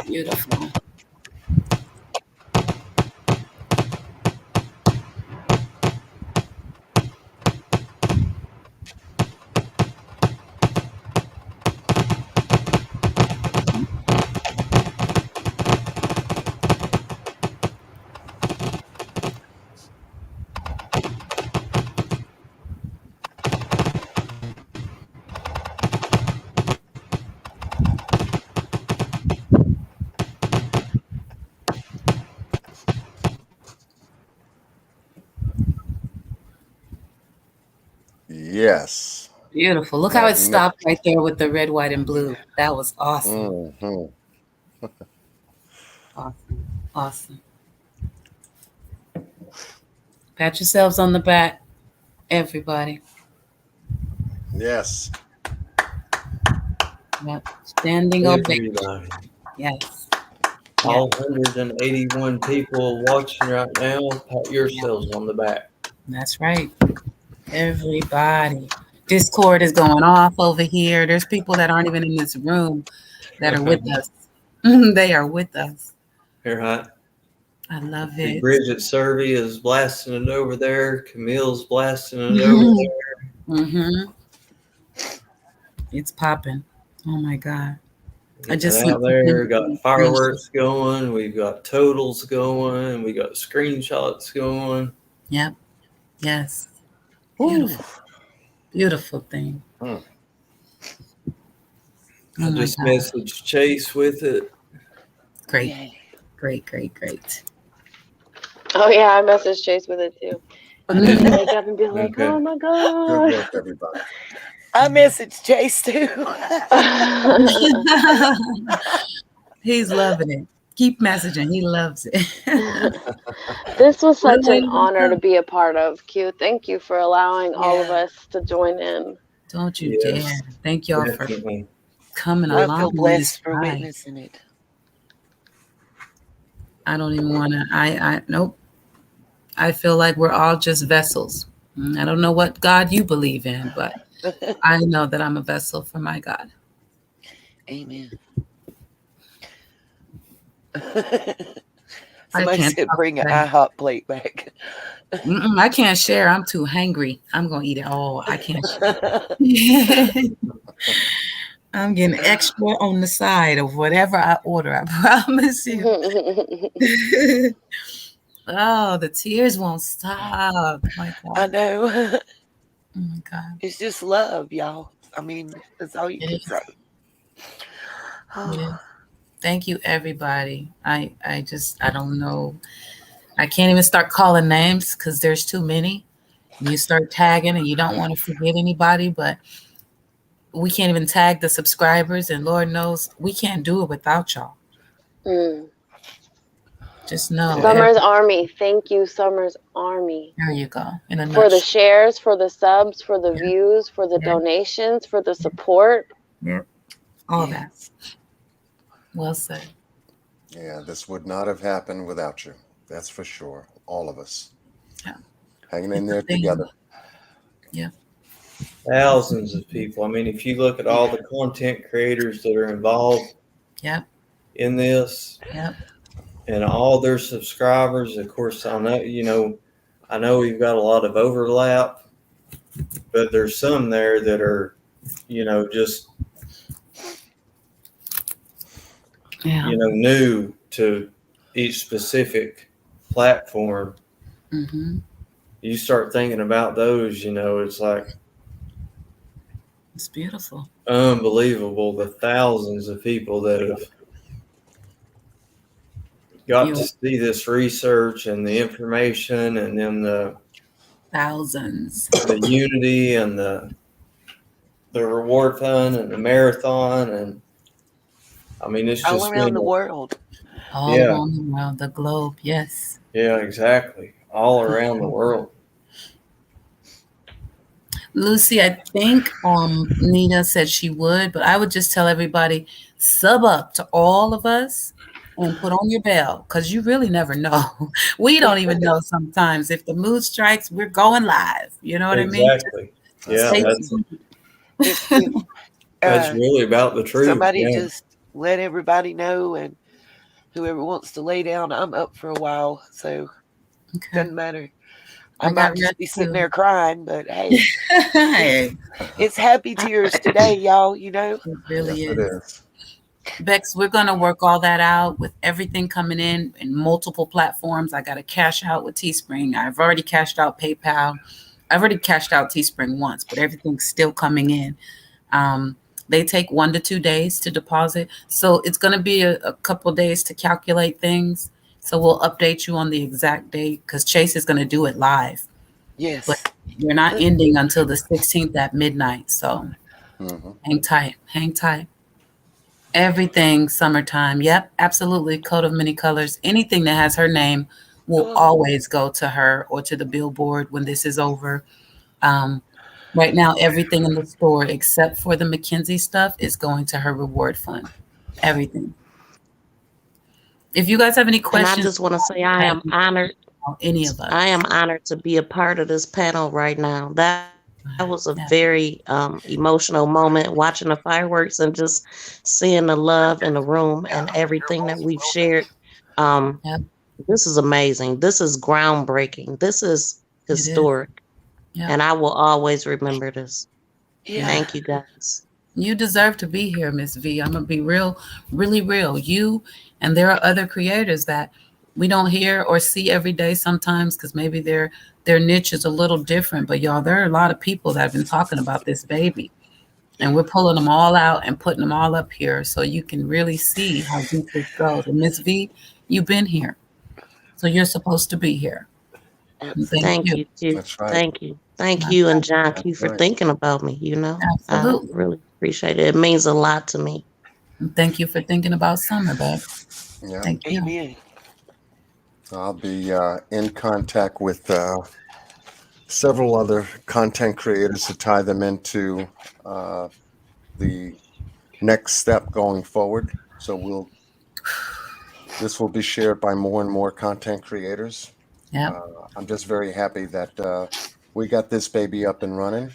Beautiful. Yes. Beautiful. Look how it stopped right there with the red, white, and blue. That was awesome. Mm-hmm. Awesome. Awesome. Pat yourselves on the back, everybody. Yes. Yep. Standing ovation. Everybody. Yes. All 181 people watching right now, pat yourselves on the back. That's right. Everybody. Discord is going off over here. There's people that aren't even in this room that are with us. They are with us. Here, hi. I love it. Bridget Survey is blasting it over there. Camille's blasting it over there. Mm-hmm. It's popping. Oh my God. I just out there, got fireworks going. We've got totals going. We got screenshots going. Yep. Yes. Beautiful. Beautiful thing. Hmm. I just messaged Chase with it. Great. Yeah. Great. Oh yeah, I messaged Chase with it too. Wake up and be like, Okay. oh my God. Good work, everybody. I messaged Chase too. He's loving it. Keep messaging. He loves it. This was such Well, an honor to be a part of, Q. Thank you for allowing all of Yeah. us to join in. Don't you Yes, dare. Thank y'all for definitely. coming I along feel on this blessed for ride. witnessing it. I don't even want to. Nope. I feel like we're all just vessels. I don't know what God you believe in, but I know that I'm a vessel for my God. Amen. I Somebody can't said talk bring an today. IHOP plate back. I can't share. I'm too hungry. I'm going to eat it all. I can't share. I'm getting extra on the side of whatever I order. I promise you. Oh, the tears won't stop. My God. I know. Oh my God. It's just love, y'all. I mean, that's all you It can is. say. It is. Thank you, everybody. I don't know. I can't even start calling names because there's too many. You start tagging and you don't want to forget anybody, but we can't even tag the subscribers, and Lord knows we can't do it without y'all. Just know. Summer's Army. Thank you, Summer's Army. There you go. In a For the nutshell. shares, for the subs, for the views, for the donations, for the support. Yep. All that. Well said. Yeah, this would not have happened without you. That's for sure. All of us. Yeah. Hanging in there together. Yeah. Thousands of people. I mean, if you look at all the content creators that are involved in this, and all their subscribers, of course, I know we've got a lot of overlap, but there's some there that are, just new to each specific platform. Mm-hmm. You start thinking about those, it's like it's beautiful, unbelievable, the thousands of people that have got to see this research and the information, and then the thousands, the unity and the reward fund and the marathon, and I mean, it's all just around the world. All around the world, the globe. Yes. Yeah, exactly. All around the world. Lucy, I think Nita said she would, but I would just tell everybody, sub up to all of us and put on your bell, because you really never know. We don't even know sometimes. If the mood strikes, we're going live. You know what I mean? Exactly. Yeah, that's really about the truth. Somebody just let everybody know, and whoever wants to lay down, I'm up for a while, so doesn't matter. I might just be sitting there crying, but hey, it's happy tears today, y'all. It really is. Bex, we're going to work all that out with everything coming in multiple platforms. I got to cash out with Teespring. I've already cashed out PayPal. I've already cashed out Teespring once, but everything's still coming in. They take 1 to 2 days to deposit. So it's going to be a couple of days to calculate things. So we'll update you on the exact date, because Chase is going to do it live. Yes. But you're not ending until the 16th at midnight. So hang tight. Hang tight. Everything summertime. Yep, absolutely. Coat of many colors. Anything that has her name will always go to her or to the billboard when this is over. Right now, everything in the store except for the McKinsey stuff is going to her reward fund. Everything. If you guys have any questions, and I just want to say I am honored. Any of us. I am honored to be a part of this panel right now. That was a very emotional moment, watching the fireworks and just seeing the love in the room and everything that we've shared. This is amazing. This is groundbreaking. This is historic. And I will always remember this. Thank you, guys. You deserve to be here, Miss V. I'm going to be really real. You, and there are other creators that we don't hear or see every day sometimes, because maybe their niche is a little different. But y'all, there are a lot of people that have been talking about this baby, and we're pulling them all out and putting them all up here so you can really see how deep this goes. And Miss V, you've been here, so you're supposed to be here. Thank you. That's right. Thank you. Thank you and John Q for thinking about me. Absolutely. I really appreciate it. It means a lot to me. And thank you for thinking about Summer, babe. Yeah. Thank you. Amen. I'll be in contact with several other content creators to tie them into the next step going forward. So this will be shared by more and more content creators. Yep. I'm just very happy that we got this baby up and running.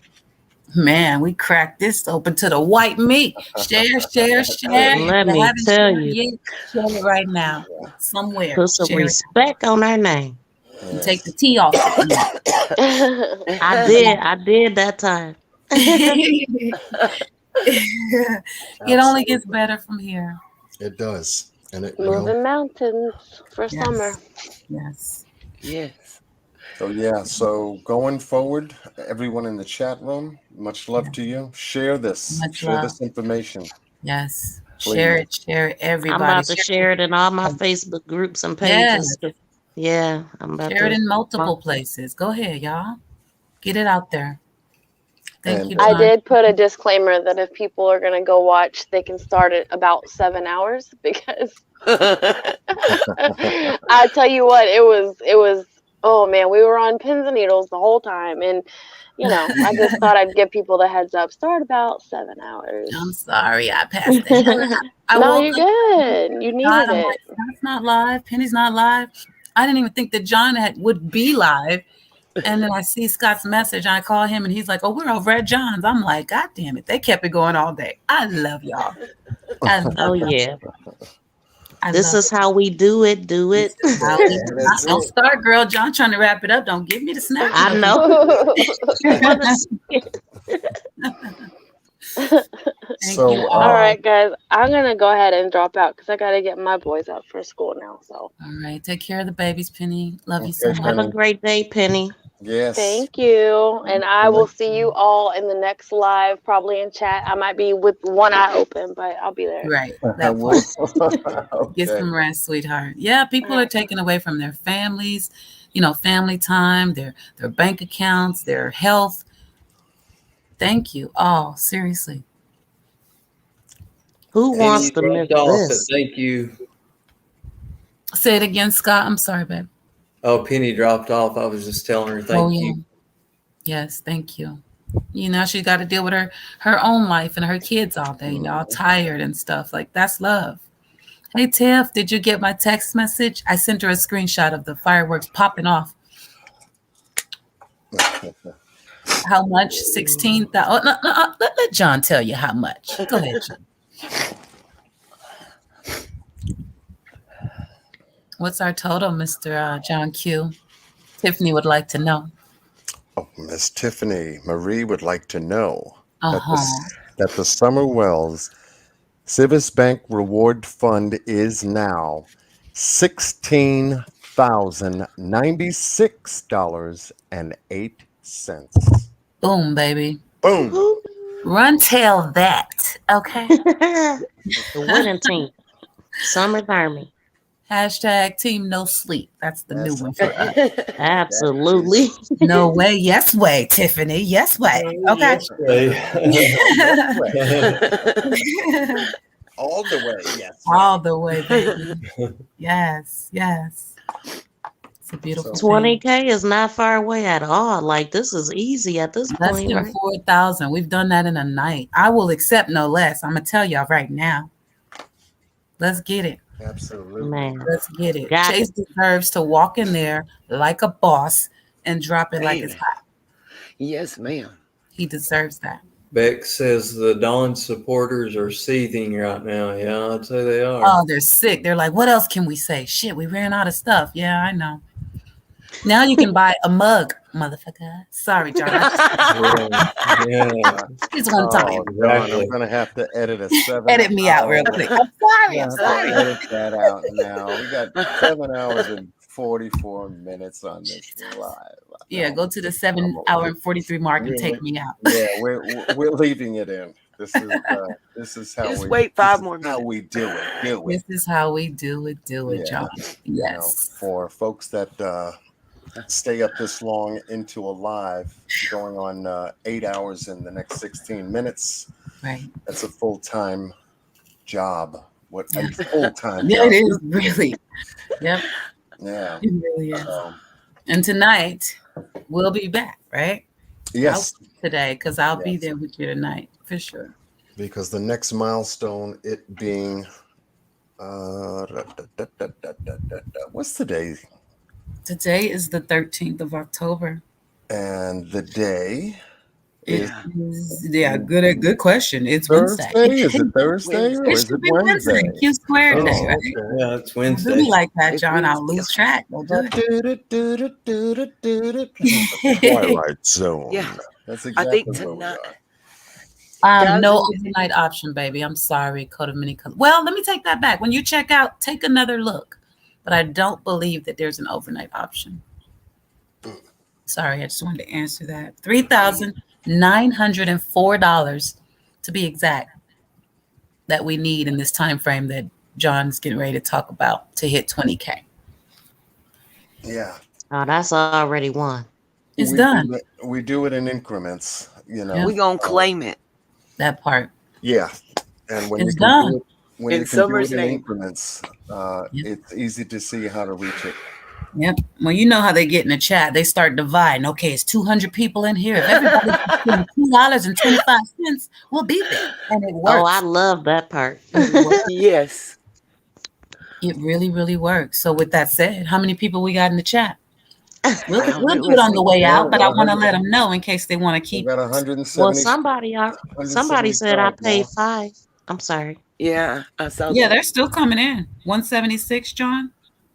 Man, we cracked this open to the white meat. Share, share, share. If Let you me haven't tell shared you, yet, share it right now. Somewhere. put some Share it. respect on our name. And take the tea off it. I did that time. It only gets better from here. It does. And it will. Moving mountains for summer. Yes. Yes. So yeah, so going forward, everyone in the chat room, much love to you. Share this. Much Share love. this information. Yes. Please. Share it, I'm everybody. about to share it in all my Facebook groups and pages. Yes. Yeah, I'm about Share it to. in multiple places. Go ahead, y'all. Get it out there. Thank you, I John. did put a disclaimer that if people are going to go watch, they can start at about 7 hours because I tell you what, it was, oh man, we were on pins and needles the whole time. And, I just thought I'd give people the heads up. Start about 7 hours. I'm sorry, I passed the hell. No, you're good. You needed I'm it. like, Scott's not live. Penny's not live. I didn't even think that John would be live. And then I see Scott's message. And I call him and he's like, oh, we're over at John's. I'm like, God damn it. They kept it going all day. I love y'all. Oh yeah. This love is how we do it. Do it. Don't start, girl. John trying to wrap it up. Don't give me the snap. I know. So, all right, guys, I'm gonna go ahead and drop out because I gotta get my boys up for school now. So, all right, take care of the babies, Penny. Love you so much. Have a great day, Penny. Yes. thank you, and I will see you all in the next live, probably in chat. I might be with one eye open, but I'll be there. Right. That part. Get some rest, sweetheart. Yeah, people are taken away from their families, family time, their bank accounts, their health. Thank you. Oh, seriously. Who wants to miss this? Thank you. Say it again, Scott. I'm sorry, babe. Oh, Penny dropped off. I was just telling her thank you. Yes, thank you. She got to deal with her own life and her kids all day, y'all tired and stuff. Like, that's love. Hey, Tiff, did you get my text message? I sent her a screenshot of the fireworks popping off. How much? 16,000. Oh, no, let John tell you how much. Go ahead, John. What's our total, Mr. John Q? Tiffany would like to know. Oh, Miss Tiffany Marie would like to know that the Summer Wells Civis Bank Reward Fund is now $16,096.08. Boom, baby. Boom. Run tell that, okay? The winning team. Summer's Army. Hashtag team no sleep. That's the new one for us. Absolutely. No way. Yes way, Tiffany. Yes way. Okay. All the way. Yes. All the way, baby. Yes. Yes. It's a beautiful 20K is not far away at all. Like, this is easy at this less point, than right? 4,000. We've done that in a night. I will accept no less. I'm gonna tell y'all right now. Let's get it. Absolutely. Man. Let's get it. Chase deserves to walk in there like a boss and drop it like it's hot. Yes, ma'am. He deserves that. Beck says the Dawn supporters are seething right now. Yeah, I'd say they are. Oh, they're sick. They're like, what else can we say? Shit, we ran out of stuff. Yeah, I know. Now you can buy a mug, motherfucker. Sorry, John. It's one time. John, I'm gonna have to edit a 7. Edit me out real quick. I'm sorry. I'm sorry. Edit that out now. We got 7 hours and 44 minutes on this live. Yeah, go to the 7 hour and 43 mark and take me out. Yeah, we're leaving it in. This is how just wait 5 more minutes. How we do it. This is how we do it, John. Yes. For folks that stay up this long into a live, going on 8 hours in the next 16 minutes. Right. That's a full-time job what a full-time Yeah, job. it is really. Yep, Yeah. it really is. So, And tonight we'll be back, right? yes. Today, because I'll be Yes. there with you tonight for sure. Because the next milestone, it being what's today? Today is the 13th of October. And the day is good question. It's Wednesday. Thursday. Is it Thursday or It is it should be Wednesday? Wednesday. Q square Oh, today, right? okay. Yeah, it's Don't Wednesday. do me like that, It's John. I'll Wednesday. lose track. Don't do it. Twilight Zone. Yeah. That's I think exactly where we tonight. are. Guys, No overnight option, baby. I'm sorry, Code of Many Colors. Well, let me take that back. When you check out, take another look. But I don't believe that there's an overnight option. Sorry, I just wanted to answer that. $3,904 to be exact that we need in this time frame that John's getting ready to talk about to hit 20K. Yeah. Oh, that's already one. It's done. We do it in increments, you know. Yeah. We gonna claim it. That part. Yeah. And when It's you can done. do it, when In you can do Summer's it in name. increments, it's easy to see how to reach it. Yep. Well, you know how they get in the chat. They start dividing. Okay, it's 200 people in here. If everybody's spending $2.25, we'll be there. And it works. Oh, I love that part. Yes. It really, really works. So with that said, how many people we got in the chat? We'll do it Let's on the see. way out, but I want to 100. let them know in case they want to We keep. got 170. Well, somebody said I 175 paid now. 5. I'm sorry. Yeah, I saw Yeah, that. they're still coming in. 176, John.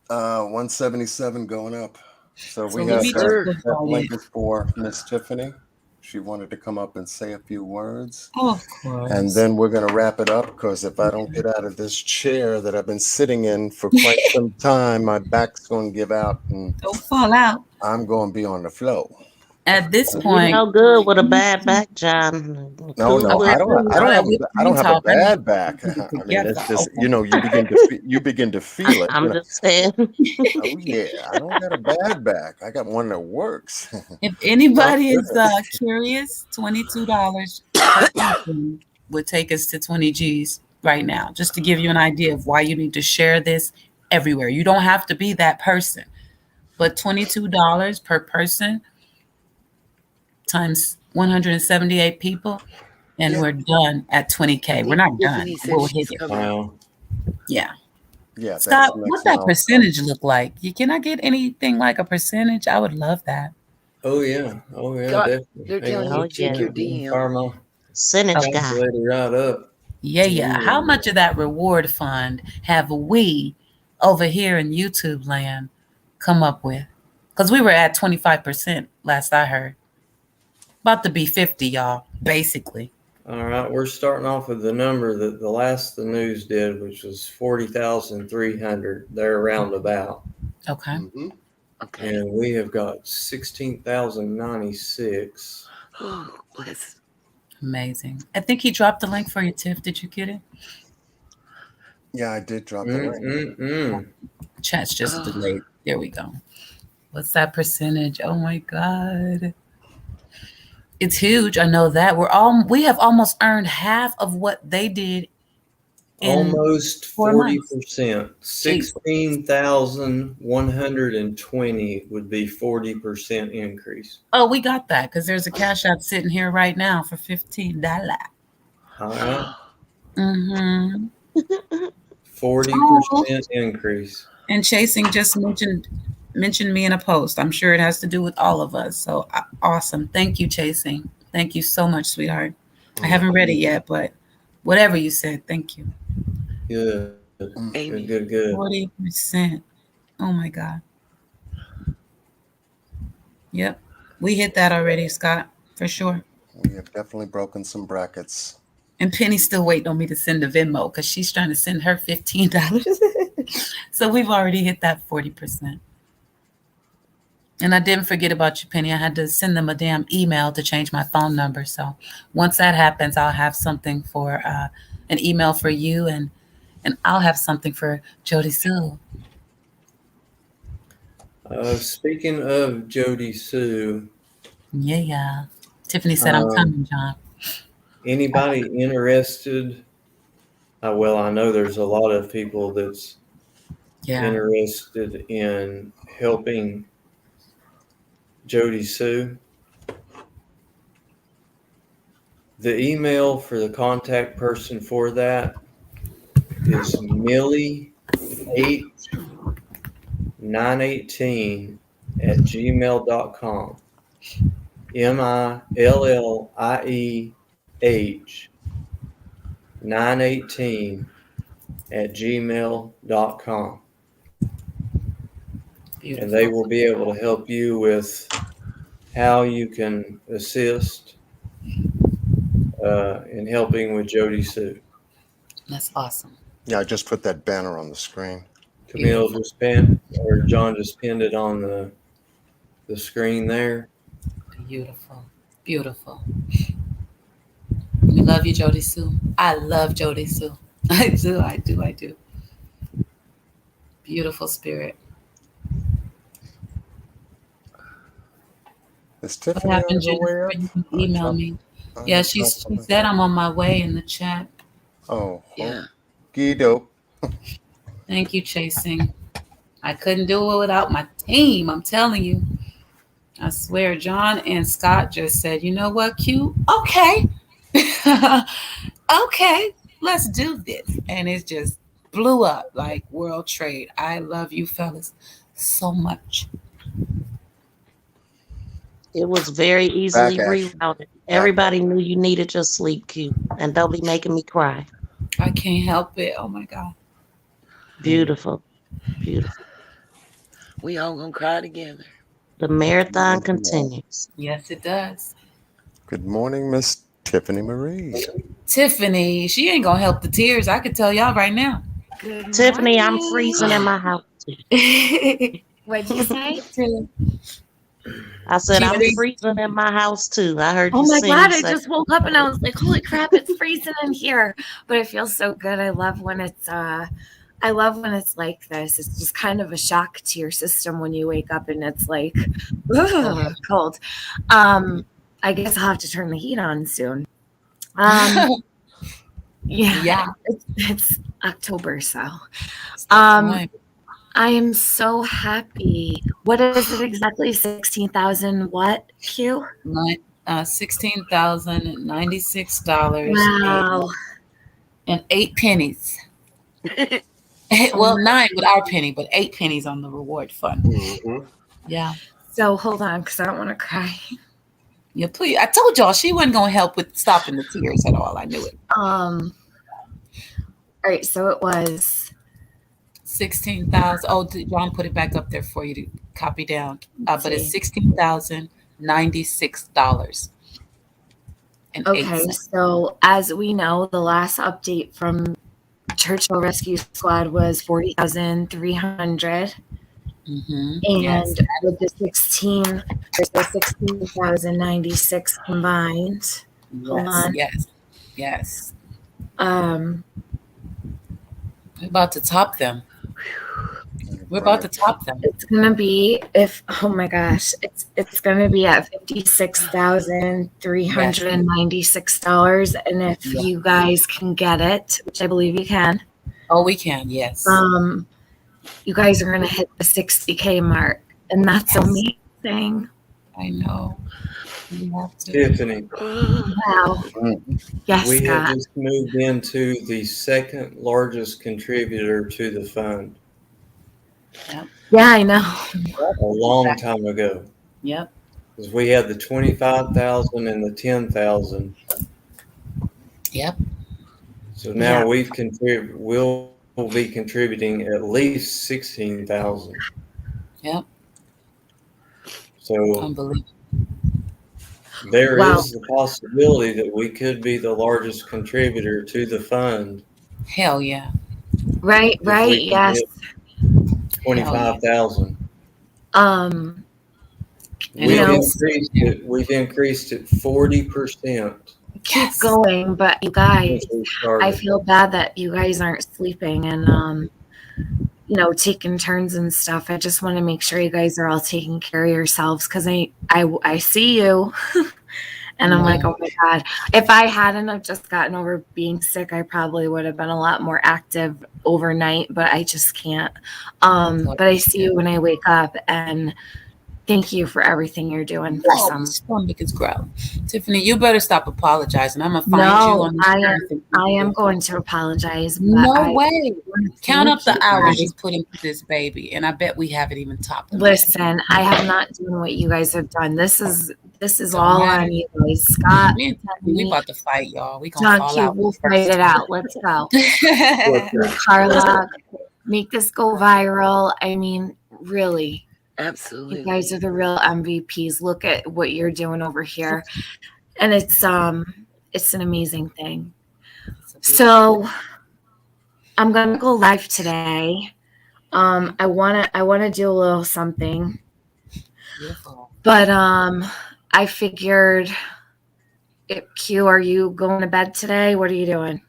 177 going up. So we let have me that link is for Miss Tiffany. She wanted to come up and say a few words. Oh, of course. And then we're going to wrap it up because if I don't get out of this chair that I've been sitting in for quite some time, my back's going to give out and don't fall out. I'm going to be on the floor. At this You point, know good with a bad back, John. No, I don't have a bad back. I mean, it's just you begin to feel it. I'm just saying. Oh yeah, I don't got a bad back. I got one that works. If anybody is curious, $22 per person would take us to 20 G's right now, just to give you an idea of why you need to share this everywhere. You don't have to be that person, but $22 per person times 178 people, and we're done at 20K. We're not done. We'll hit it. Wow. Yeah. Yeah. Scott, what that percentage look like? Can I get anything like a percentage? I would love that. Oh yeah. God, Definitely. they're telling you check your DM. Karma. Percentage guy. Calculator right up. Yeah. How much of that reward fund have we over here in YouTube land come up with? Because we were at 25% last I heard. About to be 50, y'all, basically. All right, we're starting off with the number that the last the news did, which was 40,300. They're around about. Okay. Mm-hmm. Okay. And we have got 16,096. Oh, bless. Amazing. I think he dropped the link for you, Tiff. Did you get it? Yeah, I did drop the link. Chat's just delayed. There we go. What's that percentage? Oh my God. It's huge. I know that. We have almost earned half of what they did in almost 4 months. 40%. 16,120 would be 40% increase. Oh, we got that because there's a cash app sitting here right now for $15. All right. Mm-hmm. 40% increase. And Chasing just mentioned me in a post. I'm sure it has to do with all of us. So awesome. Thank you, Chasing. Thank you so much, sweetheart. I haven't read it yet, but whatever you said, thank you. Good. Good. 40%. Oh my God. Yep. We hit that already, Scott, for sure. We have definitely broken some brackets. And Penny's still waiting on me to send the Venmo because she's trying to send her $15. So we've already hit that 40%. And I didn't forget about you, Penny. I had to send them a damn email to change my phone number. So once that happens, I'll have something for an email for you, and I'll have something for Jody Sue. Speaking of Jody Sue. Yeah. Tiffany said, I'm coming, John. Anybody interested well, I know there's a lot of people that's Yeah. interested in helping Jody Sue. The email for the contact person for that is millie8918@gmail.com. MILLIH918@gmail.com. Beautiful. And they will be able to help you with how you can assist in helping with Jody Sue. That's awesome. Yeah, I just put that banner on the screen. Camille just pinned, or John just pinned it on the screen there. Beautiful. Beautiful. We love you, Jody Sue. I love Jody Sue. I do. Beautiful spirit. Is What Tiffany happened, on her Jennifer? way up? You can email me. Yeah, she said I'm on my way in the chat. Oh, Yeah. Guido. Thank you, Chasing. I couldn't do it without my team. I'm telling you. I swear, John and Scott just said, you know what, Q? Okay. Okay, let's do this. And it just blew up like World Trade. I love you fellas so much. It was very easily Back action. rerouted. Everybody knew you needed your sleep cue, and don't be making me cry. I can't help it. Oh my God. Beautiful. Beautiful. We all gonna cry together. The marathon continues. Yes, it does. Good morning, Miss Tiffany Marie. Tiffany, she ain't gonna help the tears. I can tell y'all right now. Good Tiffany, morning. I'm freezing in my house. What'd you say? I said I'm freezing in my house too. I heard you. Oh my sing God, I say, just woke up and I was like, holy crap, it's freezing in here. But it feels so good. I love when it's like this. It's just kind of a shock to your system when you wake up and it's like cold. I guess I'll have to turn the heat on soon. Yeah. It's October, so I am so happy. What is it exactly? 16,000 what, Q? $16,096. Wow. And 8 pennies. Well, 9 with our penny, but 8 pennies on the reward fund. Mm-hmm. Yeah. So hold on, because I don't want to cry. Yeah, please. I told y'all she wasn't going to help with stopping the tears at all. I knew it. All right, so it was 16,000. Oh, John put it back up there for you to copy down. But it's $16,096. Okay, so as we know, the last update from Churchill Rescue Squad was 40,300. Mm-hmm. And with the 16,096 combined. Hold on. Yes. We're about to top them. It's gonna be oh my gosh, it's gonna be at $56,396. And if you guys can get it, which I believe you can. Oh, we can, yes. You guys are gonna hit the 60K mark, and that's amazing. I know. Tiffany. Wow. Yes, we Scott. have just moved into the second largest contributor to the fund. Yep. Yeah, I know. A long time ago. Yep. Because we had the 25,000 and the 10,000. Yep. So now we'll be contributing at least 16,000. Yep. So unbelievable. There is the possibility that we could be the largest contributor to the fund. Hell yeah. Right, yes. 25,000. We've increased it 40%. Keep going, but you guys, I feel bad that you guys aren't sleeping and taking turns and stuff. I just want to make sure you guys are all taking care of yourselves because I see you And I'm like, oh my God. If I hadn't have just gotten over being sick, I probably would have been a lot more active overnight, but I just can't. But I see you when I wake up, and thank you for everything you're doing for some. Stomach is grow. Tiffany, you better stop apologizing. I'm gonna find you No, on I am going to apologize. But No way. Count up the you hours guys. you put into this baby, and I bet we haven't even topped them. Listen, I have not done what you guys have done. This is Don't all matter. on you guys. Scott, Me and Tiffany, we about to fight, y'all. We gonna fall Donkey, out. we'll fight it out. Let's go. Carlock, make this go viral. I mean, really. Absolutely. You guys are the real MVPs. Look at what you're doing over here. And it's an amazing thing. So I'm gonna go live today. I wanna do a little something. Beautiful. But I figured, Q, are you going to bed today? What are you doing?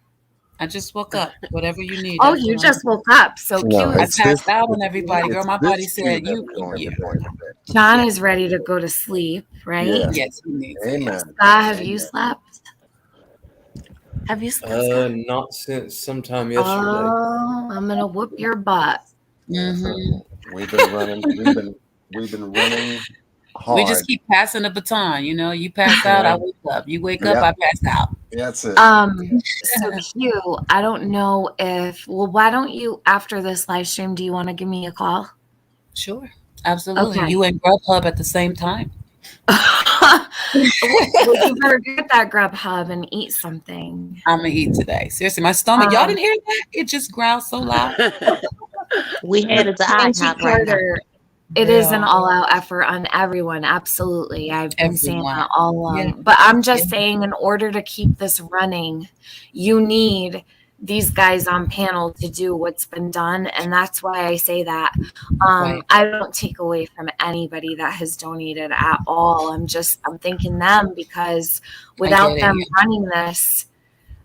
I just woke up. Whatever you need. Oh, that's you what just I'm woke up. So No, Q I is passed out on everybody, girl. My body Q said that's you. going to bed. John is ready to go to sleep, right? Yeah. Yes, he needs it. Amen. Scott, have you slept? Have you slept, Scott? Not since sometime yesterday. Oh, I'm gonna whoop your butt. We've been running. We've been running hard. We just keep passing the baton. You know, you pass out, I wake up. You wake up, I pass out. That's it. So Q, I don't know if, why don't you, after this live stream, do you want to give me a call? Sure, absolutely. Okay. You and Grubhub at the same time. Well, you better get that Grubhub and eat something. I'm gonna eat today. Seriously, my stomach. Y'all didn't hear that? It just growled so loud. We headed to IHOP right now. It is an all-out effort on everyone. Absolutely. I've been saying that all along. Yeah. But I'm just saying, in order to keep this running, you need these guys on panel to do what's been done. And that's why I say that. Right. I don't take away from anybody that has donated at all. I'm thanking them, because without them running this,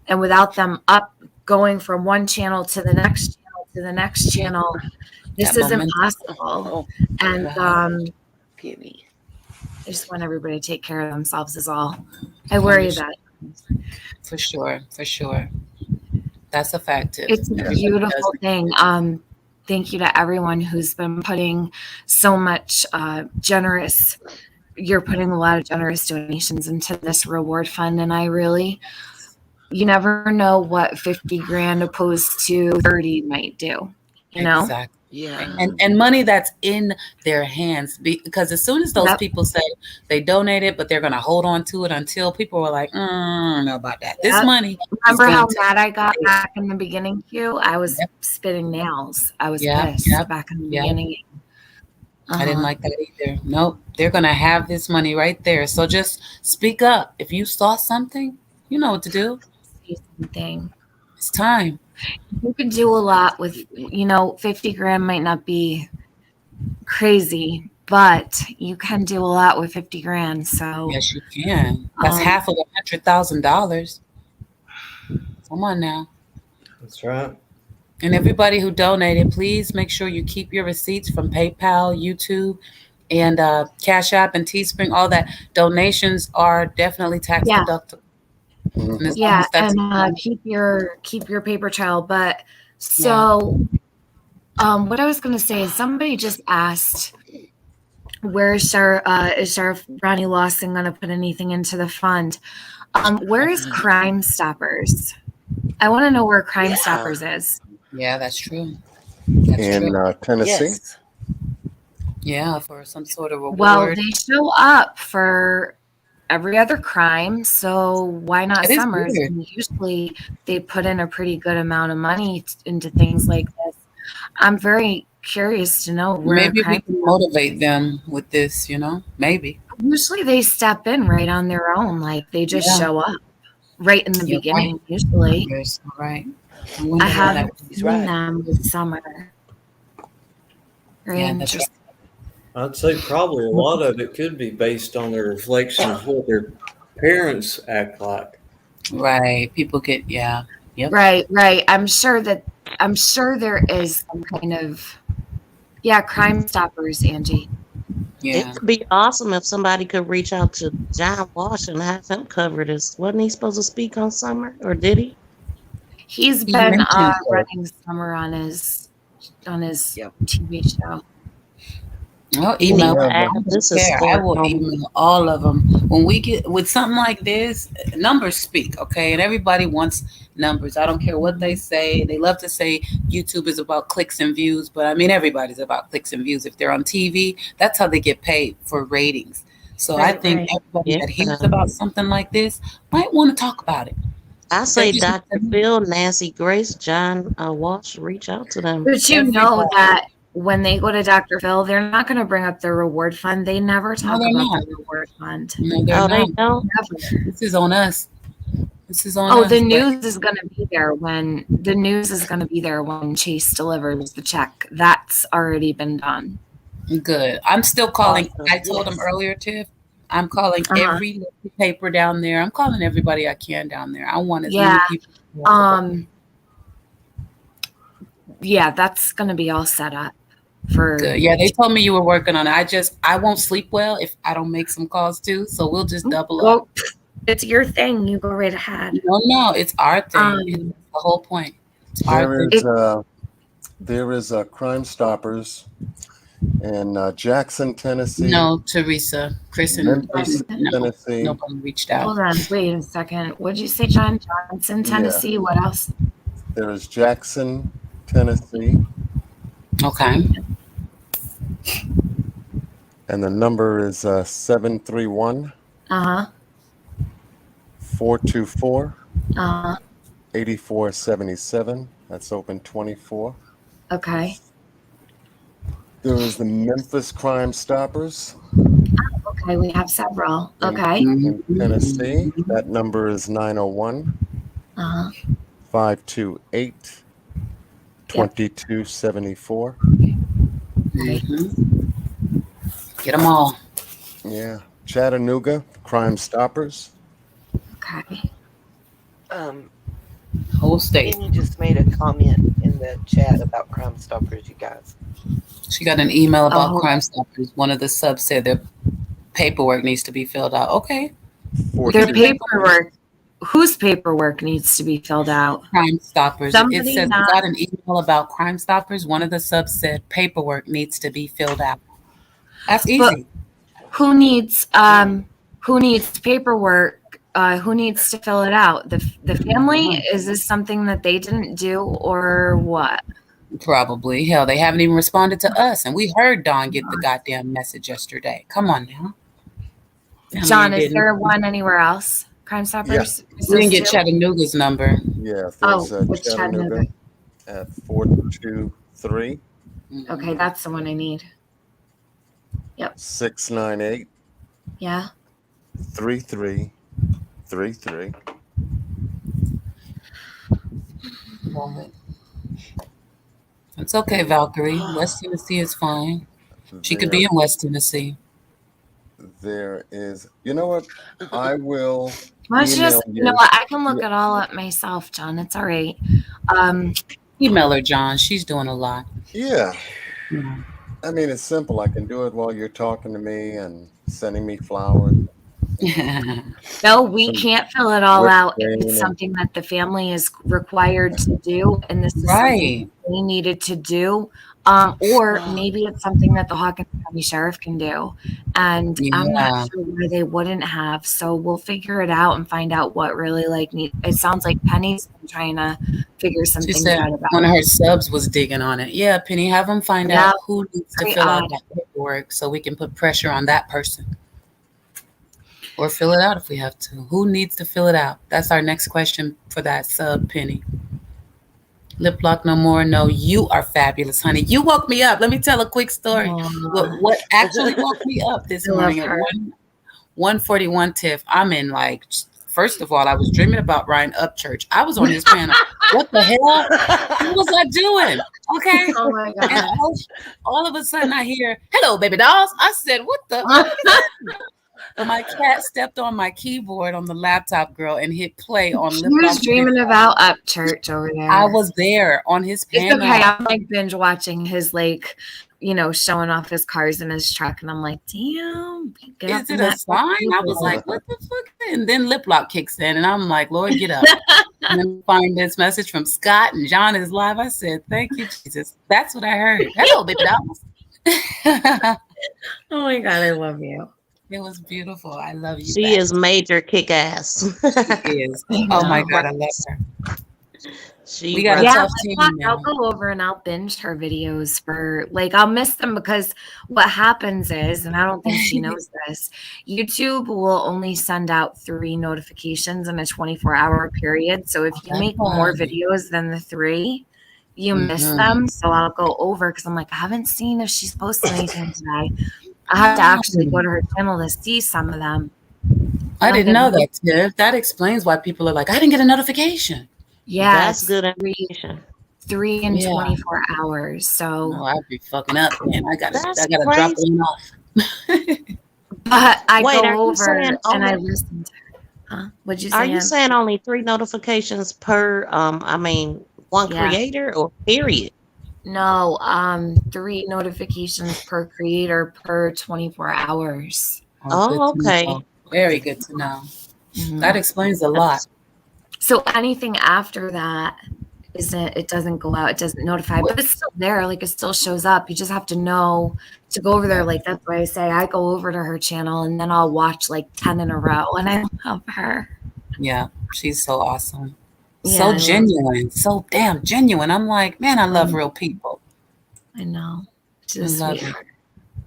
and without them going from one channel to the next channel to the next channel, this is impossible. And I just want everybody to take care of themselves is all. I worry that. For sure. That's a fact too. It's a beautiful thing. Thank you to everyone who's been putting so much you're putting a lot of generous donations into this reward fund. And you never know what 50 grand opposed to 30 might do, you know? Exactly. Yeah. And money that's in their hands, because as soon as those people say they donated, but they're going to hold on to it until people were like, I don't know about that. This money. Remember how mad I got back in the beginning, Q? I was spitting nails. I was pissed back in the beginning. I didn't like that either. Nope. They're going to have this money right there. So just speak up. If you saw something, you know what to do. Say something. It's time. You can do a lot with, 50 grand might not be crazy, but you can do a lot with 50 grand. So yes, you can. That's half of $100,000. Come on now. That's right. And everybody who donated, please make sure you keep your receipts from PayPal, YouTube, and Cash App and Teespring. All that donations are definitely tax deductible. Yeah, and keep your paper trail. But so, what I was going to say is, somebody just asked, where is Sheriff Ronnie Lawson going to put anything into the fund? Where is Crime Stoppers? I want to know where Crime Stoppers is. Yeah, that's true. In Tennessee. Yes. Yeah, for some sort of reward. Well, they show up for every other crime, so why not Summers? And usually they put in a pretty good amount of money into things like this. I'm very curious to know where maybe we can motivate them with this, maybe. Usually they step in right on their own, like they just show up right in the beginning. Right. Usually, right. I haven't seen them with Summer. Very interesting. I'd say probably a lot of it could be based on their reflection of what their parents act like. Right. People get, Yep. Right. I'm sure there is some kind of, Crime Stoppers, Angie. It could be awesome if somebody could reach out to John Walsh and have him cover this. Wasn't he supposed to speak on Summer, or did he? He's He been mentioned it. running Summer on his TV show. I'll email. Yeah, I but don't this is care. I sport. will email all of them. When we get with something like this, numbers speak, okay? And everybody wants numbers. I don't care what they say. They love to say YouTube is about clicks and views, but I mean everybody's about clicks and views. If they're on TV, that's how they get paid for ratings. So I think everybody that hears about something like this might want to talk about it. I say Dr. Phil, Nancy Grace, John Walsh, reach out to them. But you know that when they go to Dr. Phil, they're not going to bring up their reward fund. They never talk they're about not. the reward fund. No, they're they not. don't. Never. This is on us. This is on Oh, us. the news is going to be there when Chase delivers the check. That's already been done. Good. I'm still calling. Awesome. I told him earlier, Tiff. I'm calling every paper down there. I'm calling everybody I can down there. I want as many people. Yeah, that's going to be all set up for. Good. Yeah, they told me you were working on it. I won't sleep well if I don't make some calls too. So we'll just double up. It's your thing. You go right ahead. No, it's our thing. It's the whole point. It's our thing. There is Crime Stoppers in Jackson, Tennessee. No, Teresa, Chris, and Memphis, Tennessee. Nobody reached out. Hold on, wait a second. What did you say, John? Johnson, Tennessee. Yeah. What else? There is Jackson, Tennessee. Okay. And the number is 731. 424. 8477. That's open 24. Okay. There is the Memphis Crime Stoppers. Okay, we have several. Okay. In Tennessee, that number is 901 528 2274. Get them all. Yeah. Chattanooga Crime Stoppers. Okay. Whole state. Penny just made a comment in the chat about Crime Stoppers, you guys. She got an email about Crime Stoppers. One of the subs said their paperwork needs to be filled out. Okay. Their paperwork. Whose paperwork needs to be filled out? Crime Stoppers. It says we got an email about Crime Stoppers. One of the subs said paperwork needs to be filled out. That's easy. But who needs paperwork? Who needs to fill it out? The family? Is this something that they didn't do or what? Probably. Hell, they haven't even responded to us. And we heard Dawn get the goddamn message yesterday. Come on now. John, is there one anywhere else? Crime Stoppers? Yeah. We didn't get Chattanooga's number. Yeah. What's Chattanooga? At 423. Okay, that's the one I need. Yep. 698. Yeah. 3333. Moment. It's okay, Valkyrie. West Tennessee is fine. She could be in West Tennessee. There is, you know what? I will. You know what? I can look it all up myself, John. It's all right. Email her, John. She's doing a lot. Yeah. I mean, it's simple. I can do it while you're talking to me and sending me flowers. No, we can't fill it all out if it's something that the family is required to do, and this is something they needed to do. Or maybe it's something that the Hawkins County Sheriff can do, and I'm not sure why they wouldn't have. So we'll figure it out and find out what really needs. It sounds like Penny's been trying to figure some things out about. One of her subs was digging on it. Yeah, Penny, have them find out who needs to fill out that paperwork so we can put pressure on that person. Or fill it out if we have to. Who needs to fill it out? That's our next question for that sub, Penny. Lip lock no more. No, you are fabulous, honey. You woke me up. Let me tell a quick story. What actually woke me up this morning at 1:41, Tiff. I'm in first of all, I was dreaming about Ryan Upchurch. I was on his panel. What the hell? What was I doing? Okay. Oh my God. And all of a sudden I hear, hello, baby dolls. I said, what the? My cat stepped on my keyboard on the laptop, girl, and hit play on. She was dreaming about Upchurch over there. I was there on his panel. It's okay. I'm binge watching his showing off his cars in his truck, and I'm like, damn, get up Is in it a that truck, sign? I was people. like, what the fuck? And then lip lock kicks in, and I'm like, Lord, get up. And then find this message from Scott, and John is live. I said, thank you, Jesus. That's what I heard. Hello, baby dolls. Oh my God, I love you. It was beautiful. I love you. She is major kick ass. She is. Oh my God, I love her. We got a tough team now. I'll go over and I'll binge her videos for I'll miss them because what happens is, and I don't think she knows this, YouTube will only send out 3 notifications in a 24-hour period. So if you make more videos than the 3, you miss them. So I'll go over because I'm like, I haven't seen if she's posted anything today. I have to actually go to her channel to see some of them. I didn't know that, Tiff. That explains why people are like, I didn't get a notification. Yeah, that's good information. 3 in 24 hours. So I'd be fucking up, man. I gotta drop crazy. them off. But I Wait, go over and I listen to her. Huh? What'd you say? Are you saying only 3 notifications per one creator or period? No, 3 notifications per creator per 24 hours. Oh, okay. Very good to know. That explains a lot. So anything after that it doesn't go out, it doesn't notify, but it's still there. It still shows up. You just have to know to go over there. That's why I say I go over to her channel and then I'll watch 10 in a row, and I love her. Yeah, she's so awesome. Yeah, so genuine, so damn genuine. I'm like, man, I love real people. I know. I love it.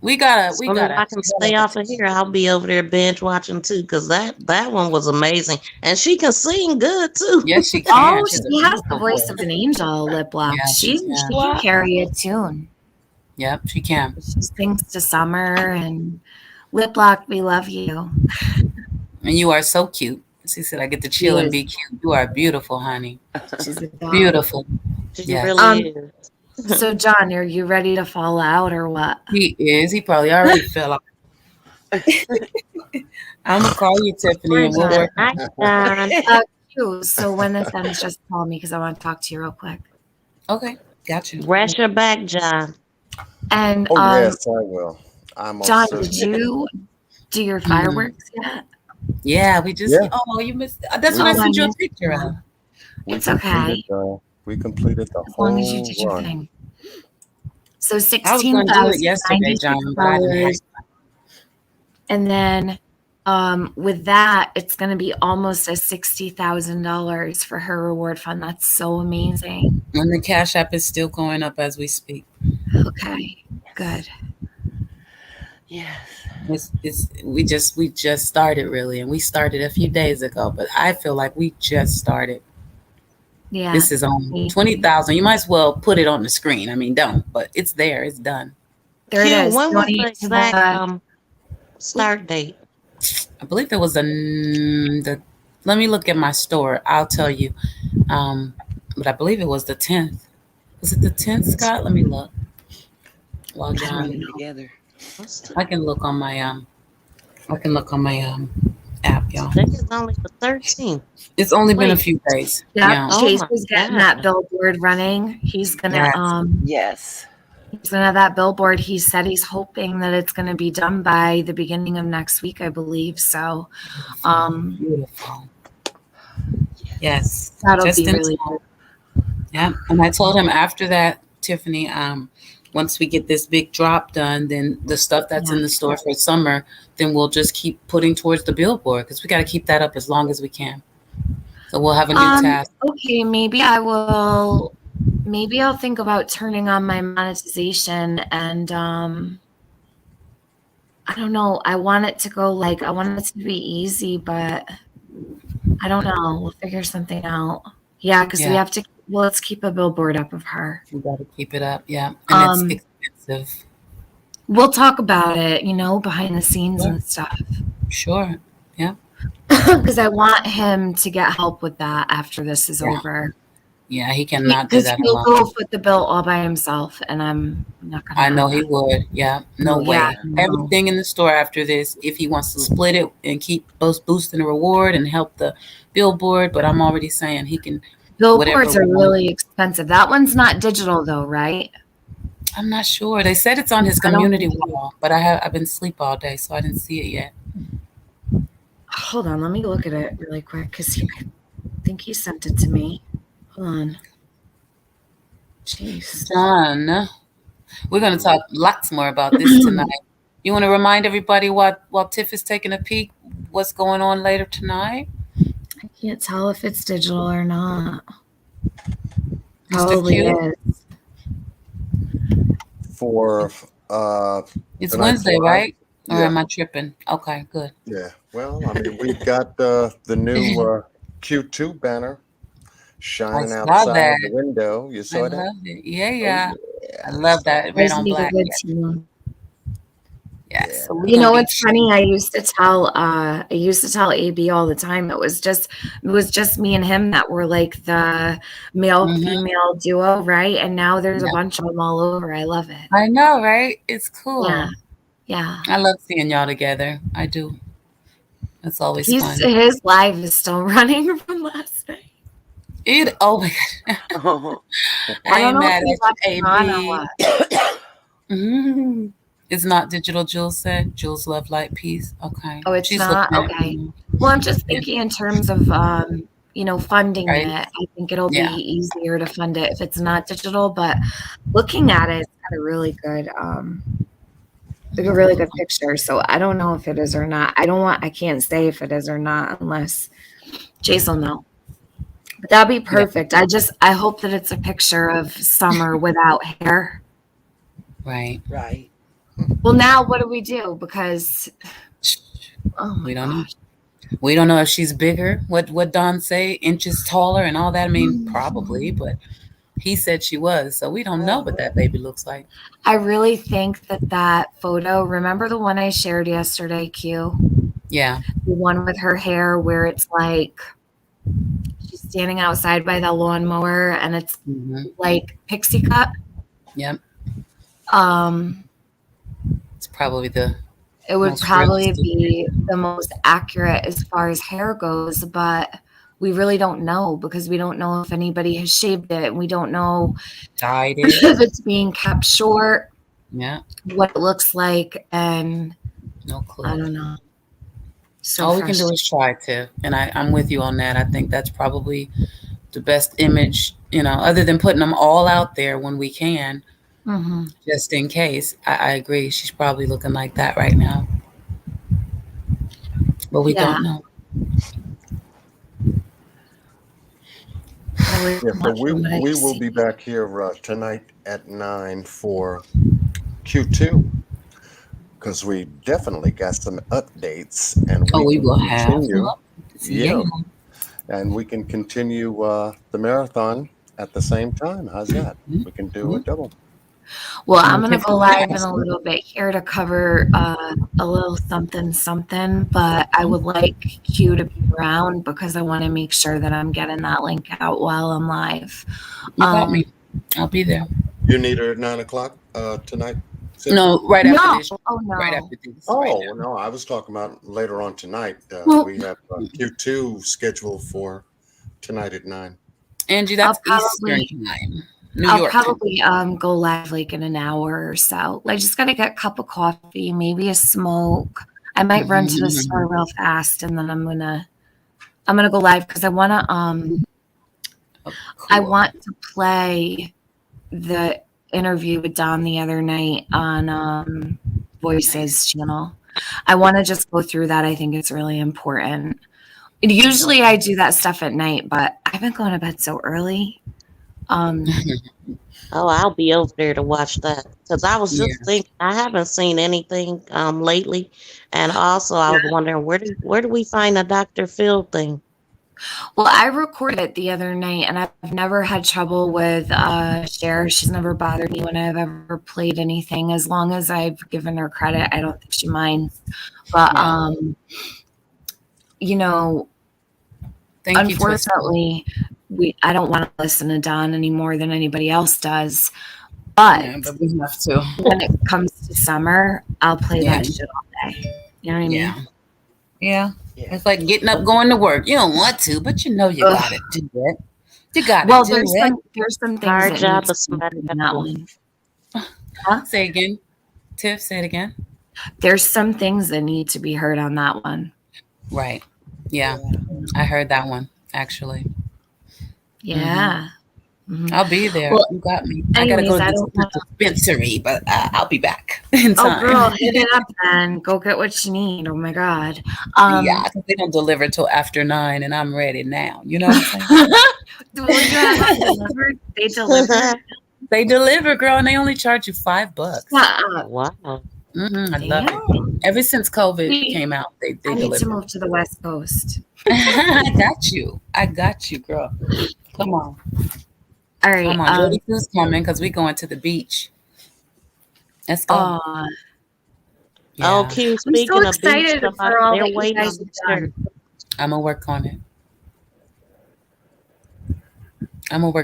We gotta. If I can stay off of here, I'll be over there binge watching too, because that one was amazing, and she can sing good too. Yes, she can. Oh, she has the voice of an angel, Lip Lock. Yeah, she can carry a tune. Yep, she can. She sings to Summer and Lip Lock. We love you. And you are so cute. She said, "I get to chill and be cute." You are beautiful, honey. She's a dog. Beautiful. She really is. So, John, are you ready to fall out or what? He is. He probably already fell out. I'm gonna call you, Tiffany, and we'll work. So when this ends, just call me because I want to talk to you real quick. Okay, got you. Rest your back, John. And yes, I will. John, did you do your fireworks yet? Yeah, we just. Yeah. Oh, you missed. That's what I sent you a picture of. It's okay. We completed the as whole long as you did your thing. So $16,000 and then with that, it's going to be almost a $60,000 for her reward fund. That's so amazing. And the Cash App is still going up as we speak. Okay, good. Yes, we just started really, and we started a few days ago. But I feel like we just started. Yeah, this is only 20,000. You might as well put it on the screen. I mean, don't, but it's there. It's done. There it is. When was the exact start date? I believe there was let me look at my store. I'll tell you. But I believe it was the 10th. Was it the 10th, Scott? Let me look. While John together. I can look on my app, y'all. I think it's only the 13th. It's only been a few days. Yeah, Chase is getting that billboard running. He's gonna yes. He's gonna have that billboard. He said he's hoping that it's gonna be done by the beginning of next week, I believe. So beautiful. Yes. That'll be really cool. Yeah. And I told him after that, Tiffany, once we get this big drop done, then the stuff that's in the store for summer, then we'll just keep putting towards the billboard because we got to keep that up as long as we can. So we'll have a new task. Okay, maybe I'll think about turning on my monetization and I don't know. I want it to go I want it to be easy, but I don't know. We'll figure something out. Yeah, because we have to. Well, let's keep a billboard up of her. We got to keep it up. Yeah, and it's expensive. We'll talk about it, behind the scenes and stuff. Sure. Yeah. Because I want him to get help with that after this is over. Yeah, he cannot do that alone. He'll go foot the bill all by himself, and I'm not gonna. I know he would. Yeah, no way. Yeah, Everything in the store after this, if he wants to split it and keep boosting the reward and help the billboard, but I'm already saying he can. Billboards are really expensive. That one's not digital though, right? I'm not sure. They said it's on his I don't community think wall, but I've been asleep all day, so I didn't see it yet. Hold on, let me look at it really quick because I think he sent it to me. Hold on. Jeez. John, we're going to talk lots more about this tonight. You want to remind everybody while Tiff is taking a peek what's going on later tonight? I can't tell if it's digital or not. Mr. Probably Q? is. For It's tonight's Wednesday, live? right? Or Yeah. am I tripping? Okay, good. Yeah. Well, I mean, we've got the new Q2 banner shining I saw outside that. the window. You I saw that? love it. Yeah, Oh, yeah. yeah. I love that. Red There's on be a black. good Yes. team. Yes. So we're You gonna know, be it's funny. I used to tell AB all the time. It was just me and him that were like the male female duo, right? And now there's a bunch of them all over. I love it. I know, right? It's cool. Yeah. Yeah. I love seeing y'all together. I do. It's always fun. His live is still running from last night. Oh my god. I ain't mad at you, AB. It's not digital, Jules said. Jules love light peace. Okay. Oh, it's She's not? looking at it Okay. now. Well, I'm just thinking in terms of funding Right. it. I think it'll Yeah. be easier to fund it if it's not digital, but looking at it, it's got a really good picture. So I don't know if it is or not. I can't say if it is or not unless Jason will know. But that'd be perfect. I hope that it's a picture of Summer without hair. Right. Right. Well, now what do we do? Because we don't know. We don't know if she's bigger. What Don say? Inches taller and all that. I mean, probably, but he said she was. So we don't know what that baby looks like. I really think that photo, remember the one I shared yesterday, Q? Yeah. The one with her hair where it's like she's standing outside by the lawnmower and it's like pixie cut. Yep. It's probably it would most probably realistic. be the most accurate as far as hair goes, but we really don't know because we don't know if anybody has shaved it and we don't know dyed if it. it's being kept short. Yeah. What it looks like and no clue. I don't know. So all we can do is try to, and I'm with you on that. I think that's probably the best image, other than putting them all out there when we can, just in case. I agree. She's probably looking like that right now, but we don't know. Yeah, but we will be back here tonight at 9 for Q2 because we definitely got some updates, and we will continue. have some updates. Yeah. And we can continue the marathon at the same time. How's that? We can do a double. Well, I'm going to go live in a little bit here to cover a little something, but I would like Q to be around because I want to make sure that I'm getting that link out while I'm live. You got me. I'll be there. You need her at 9 o'clock tonight? No, right after this. Oh, no. Right after this. Oh, no, I was talking about later on tonight. We have Q2 scheduled for tonight at 9. Angie, that's Eastern time. New York. I'll probably go live like in an hour or so. I just got to get a cup of coffee, maybe a smoke. I might run to the store real fast, and then I'm gonna go live because I want to I want to play the interview with Don the other night on Voices channel. I want to just go through that. I think it's really important. Usually I do that stuff at night, but I've been going to bed so early. I'll be over there to watch that because I was just thinking I haven't seen anything lately, and also I was wondering where do we find the Dr. Phil thing? Well, I recorded it the other night, and I've never had trouble with Cher. She's never bothered me when I've ever played anything. As long as I've given her credit, I don't think she minds. But unfortunately, I don't want to listen to Don any more than anybody else does. But we have to. When it comes to Summer, I'll play that shit all day. You know what I mean? Yeah. It's like getting up, going to work. You don't want to, but you gotta do it. You gotta do it. There's some things hard that job needs to be in that one. Huh? Say again. Tiff, say it again. There's some things that need to be heard on that one. Right. Yeah. I heard that one, actually. Yeah. I'll be there. Well, you got me. anyways, I gotta go to I the don't wanna- dispensary, but I'll be back in Oh, time. girl, hit it up then. Go get what you need. Oh my God. Yeah, because they don't deliver till after 9, and I'm ready now. You know what I'm saying? Will you have them delivered? They deliver. They deliver, girl, and they only charge you $5. Wow. I love it. Ever since COVID came out, they I need to deliver. move to the West Coast. I got you, girl. Come on. All right. Come on. Jody Q's coming because we're going to the beach. Let's go. Oh, Q, speaking I'm so of beach excited stuff, for all they're that you waiting guys on have the shirt. done. I'm going to work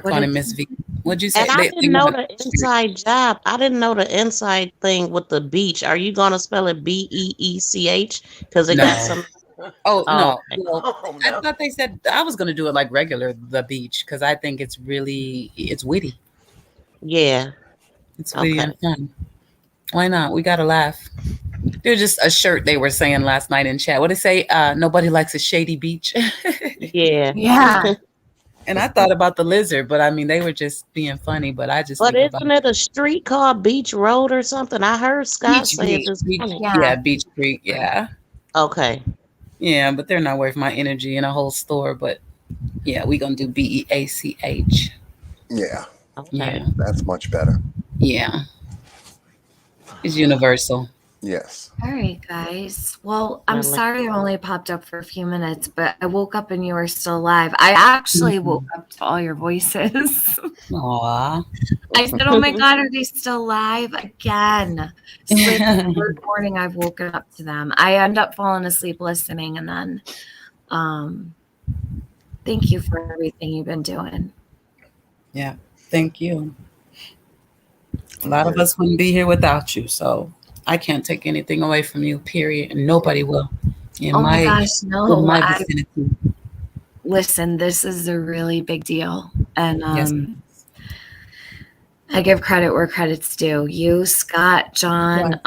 on it. Miss V. What'd you say? And I didn't know the inside job. I didn't know the inside thing with the beach. Are you going to spell it Beech? Because it got some. Oh, no. Okay. Well, I thought they said I was going to do it like regular, the beach, because I think it's witty. Yeah. It's witty and fun. Why not? We got to laugh. There's just a shirt they were saying last night in chat. What did it say? Nobody likes a shady beach. Yeah. Yeah. And I thought about the lizard, but I mean, they were just being funny. But I just But think isn't it a street called Beach Road or something? I heard Scott say it this morning. Yeah, Beach Creek. Yeah. Okay. Yeah, but they're not worth my energy in a whole store. But yeah, we're going to do BEACH. Yeah. Okay. Yeah. That's much better. Yeah. It's universal. Yes. All right, guys. Well, I'm sorry I only popped up for a few minutes, but I woke up and you were still alive. I actually woke up to all your voices. Aww. I said, oh my God, are they still alive again? So it's the third morning I've woken up to them. I end up falling asleep listening, and then thank you for everything you've been doing. Yeah, thank you. A lot of us wouldn't be here without you, so I can't take anything away from you, period. And nobody will. Oh my gosh, no. In my vicinity. Listen, this is a really big deal. And Yes. I give credit where credit's due. You, Scott, John,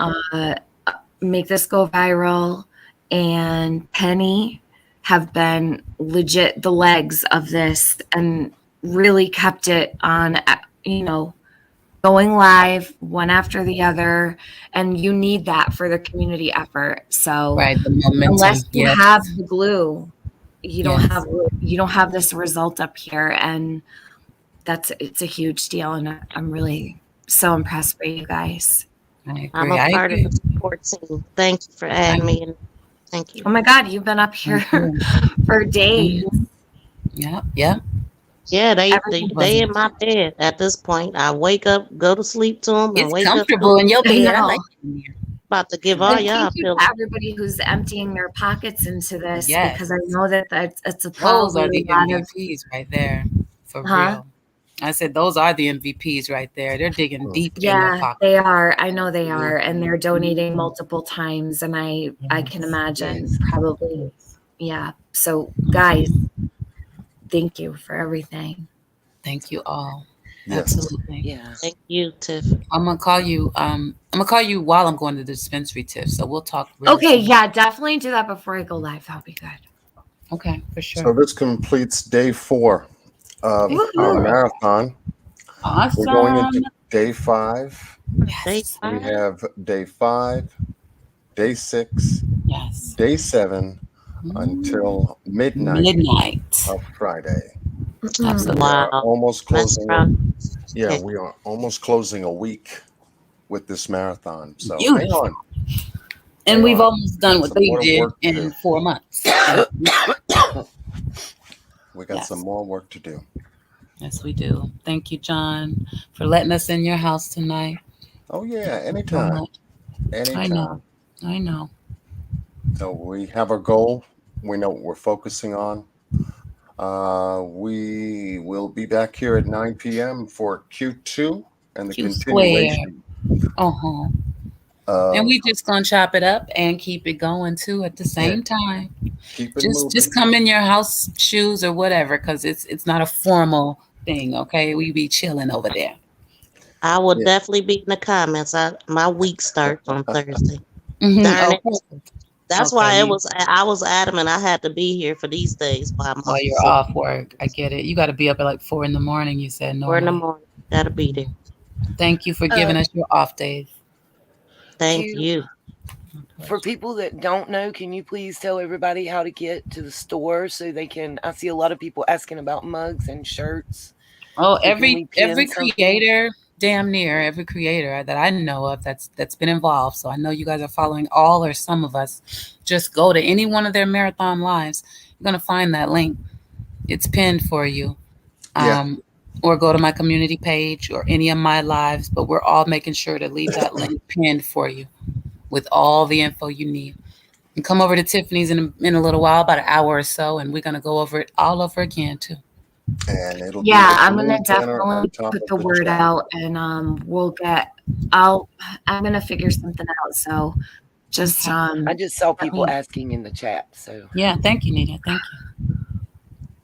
make this go viral, and Penny have been legit the legs of this and really kept it on, going live one after the other, and you need that for the community effort. So the momentum, unless you yes. have the glue, you don't have this result up here, and it's a huge deal, and I'm really so impressed by you guys. I'm a part of the support team. Thank you for adding me. And thank you. Oh my God, you've been up here for days. Yeah. Yeah, they in my bed at this point. I wake up, go to sleep to them, and It's wake comfortable up. in your bed. I know. like it in here. About to give all And y'all thank you to everybody who's emptying their pockets into this, Yes. because I know that it's a Those are probably the a lot of MVPs right there, for Huh? real. I said those are the MVPs right there. They're digging deep in your Yeah, pocket. they are. I know they are, and they're donating multiple times, and I can imagine probably, yeah. So guys, thank you for everything. Thank you all. Yes. Absolutely. Yeah. Thank you, Tiff. I'm gonna call you. I'm gonna call you while I'm going to the dispensary, Tiff. So we'll talk. Really Okay, soon. yeah, definitely do that before I go live. That'll be good. Okay, for sure. So this completes day 4 of our marathon. Awesome. We're going into day 5. Yes. We have day 5, day 6, yes, day 7 until midnight of Friday. Absolutely. We are Wow. almost That's closing. from- Yeah, okay. we are almost closing a week with this marathon. So hang Beautiful. on. And Hang we've on. almost done what Some they more did work to in do. 4 months. We got some more work to do. Yes, we do. Thank you, John, for letting us in your house tonight. Oh yeah, So anytime. much. Anytime. I know. So we have our goal. We know what we're focusing on. We will be back here at 9 p.m. for Q2 and the Q continuation. Uh-huh. And we just gonna chop it up and keep it going too at the same time. Keep it moving. Just come in your house shoes or whatever, because it's not a formal thing. Okay, we be chilling over there. I will Yeah. definitely be in the comments. My week starts on Thursday. Darn Oh, it. perfect. That's Okay. why I was adamant I had to be here for these days while I'm While off. you're So off work, I get it. You got to be up at like 4 a.m. You said 4 in the normally. morning, gotta be there. Thank you for giving us your off days. Thank Q, you. for people that don't know, can you please tell everybody how to get to the store so they can? I see a lot of people asking about mugs and shirts. Oh, So can we every pin something? creator, damn near every creator that I know of that's been involved. So I know you guys are following all or some of us. Just go to any one of their marathon lives. You're gonna find that link. It's pinned for you. Yeah. Or go to my community page or any of my lives. But we're all making sure to leave that link pinned for you with all the info you need. And come over to Tiffany's in a little while, about an hour or so, and we're gonna go over it all over again too. And it'll be Yeah, the I'm gonna community center on definitely top put of the the word chat. out, and I'm gonna figure something out. So just I just saw let people me. asking in the chat. So Yeah, thank you, Nita. Thank you.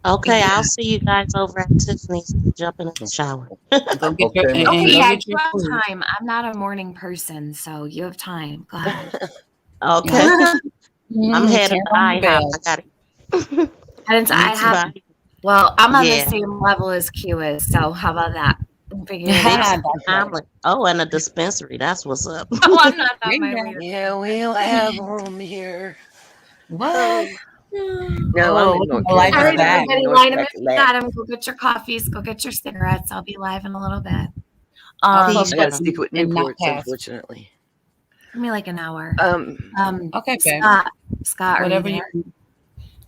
Okay, Yeah. I'll see you guys over at Tiffany's. Jumping in the shower. Go get your Okay, Miss Okay, and go yeah, get you your have food. time. I'm not a morning person, so you have time. Go ahead. Okay. I'm headed Turn to on the IHOP. bell. I gotta And eat I some have. body. Well, I'm on the Yeah. same level as Q is, so how about that? Figure it Big out. omelet. Oh, and a dispensary. That's what's up. Oh, I'm not on my way. yeah, we'll have them here. What? Oh. No, I'm Oh, in what kind North of life All is right, Carolina. that? I'm in everybody, North line them if you Carolina. got them. Go get your coffees. Go get your cigarettes. I'll be live in a little bit. I'll Peace, I post got to up brother. stick with and not Newports, pass. unfortunately. Give me like an hour. Okay, babe. Scott, are you Whatever there?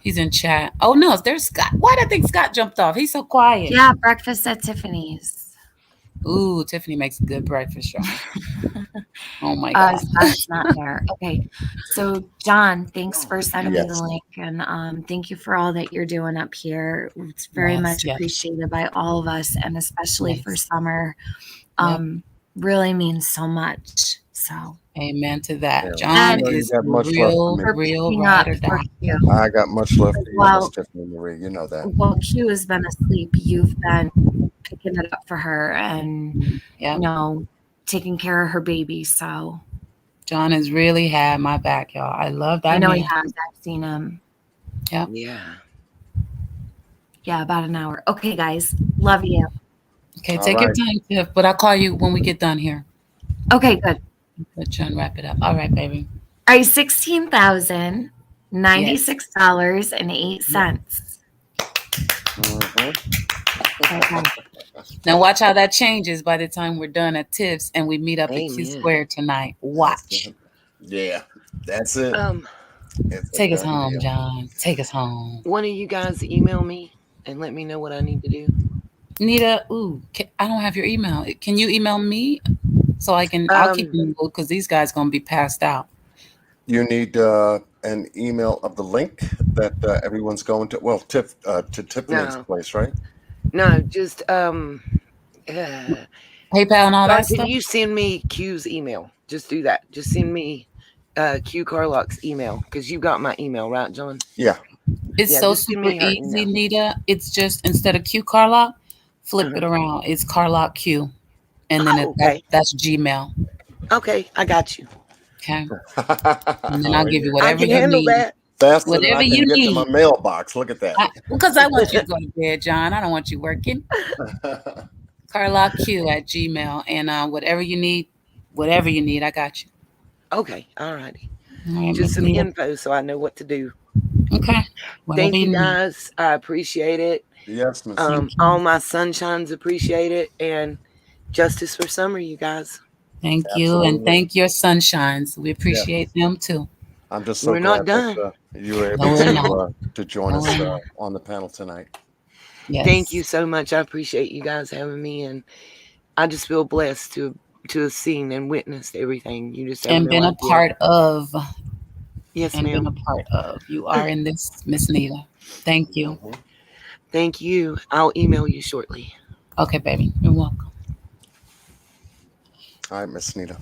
He's in chat. Oh no, there's Scott. Why did I think Scott jumped off? He's so quiet. Yeah, breakfast at Tiffany's. Ooh, Tiffany makes a good breakfast, y'all. Oh my god. Scott's not there. Okay. So John, thanks for sending me the Yes. link, and thank you for all that you're doing up here. It's very Yes, much yes. appreciated by all of us, and especially for Yes. Summer. Yep. Really means so much. So Amen to that. Yeah. John You know you is got much love for me. real picking ride up or for die. Q. I got much love for you, Miss Well, Tiffany Marie. You know that. while Q has been asleep, you've been picking it up for her and taking care of her baby. So John has really had my back, y'all. I love that I know man. he has. I've seen him. Yep. Yeah, about an hour. Okay, guys. Love you. Okay, All take your right. time, Tiff, but I'll call you when we get done here. Okay, good. Let John wrap it up. All right, baby. All right, $16,096.08. Now watch how that changes by the time we're done at Tiff's and we meet up at Q Square tonight. Watch. Yeah, that's it. It's a Take us done home, deal. John. Take us home. One of you guys email me and let me know what I need to do. Nita, I don't have your email. Can you email me so I can? I'll keep you because these guys gonna be passed out. You need an email of the link that everyone's going to. Well, to Tiffany's place, right? No, just PayPal and all that can stuff. you send me Q's email? Just do that. Just send me Q Carlock's email because you got my email, right, John? Yeah. It's so super easy, Nita. It's just instead of Q Carlock, flip it around. It's Carlock Q, and then that's Gmail. Okay, I got you. Okay. And then I'll give you whatever I can you handle need. that. Faster than Whatever I can you get need. to my mailbox. Look at that. Because I want you to go to bed, John. I don't want you working. CarlockQ at Gmail. And whatever you need, I got you. Okay, all righty. Right, just some Nita. info so I know what to do. Okay. Thank you guys. I appreciate it. Yes, Miss. All my sunshines appreciate it. And justice for Summer, you guys. Thank you. And thank your sunshines. We appreciate them too. I'm just so We're glad not done. that you were able to join us on the panel tonight. Yes. Thank you so much. I appreciate you guys having me, and I just feel blessed to have seen and witnessed everything. You just have and no been idea. a part of. Yes, and ma'am. been a part of. You are in this, Miss Nita. Thank you. Thank you. I'll email you shortly. Okay, baby. You're welcome. All right, Miss Nita.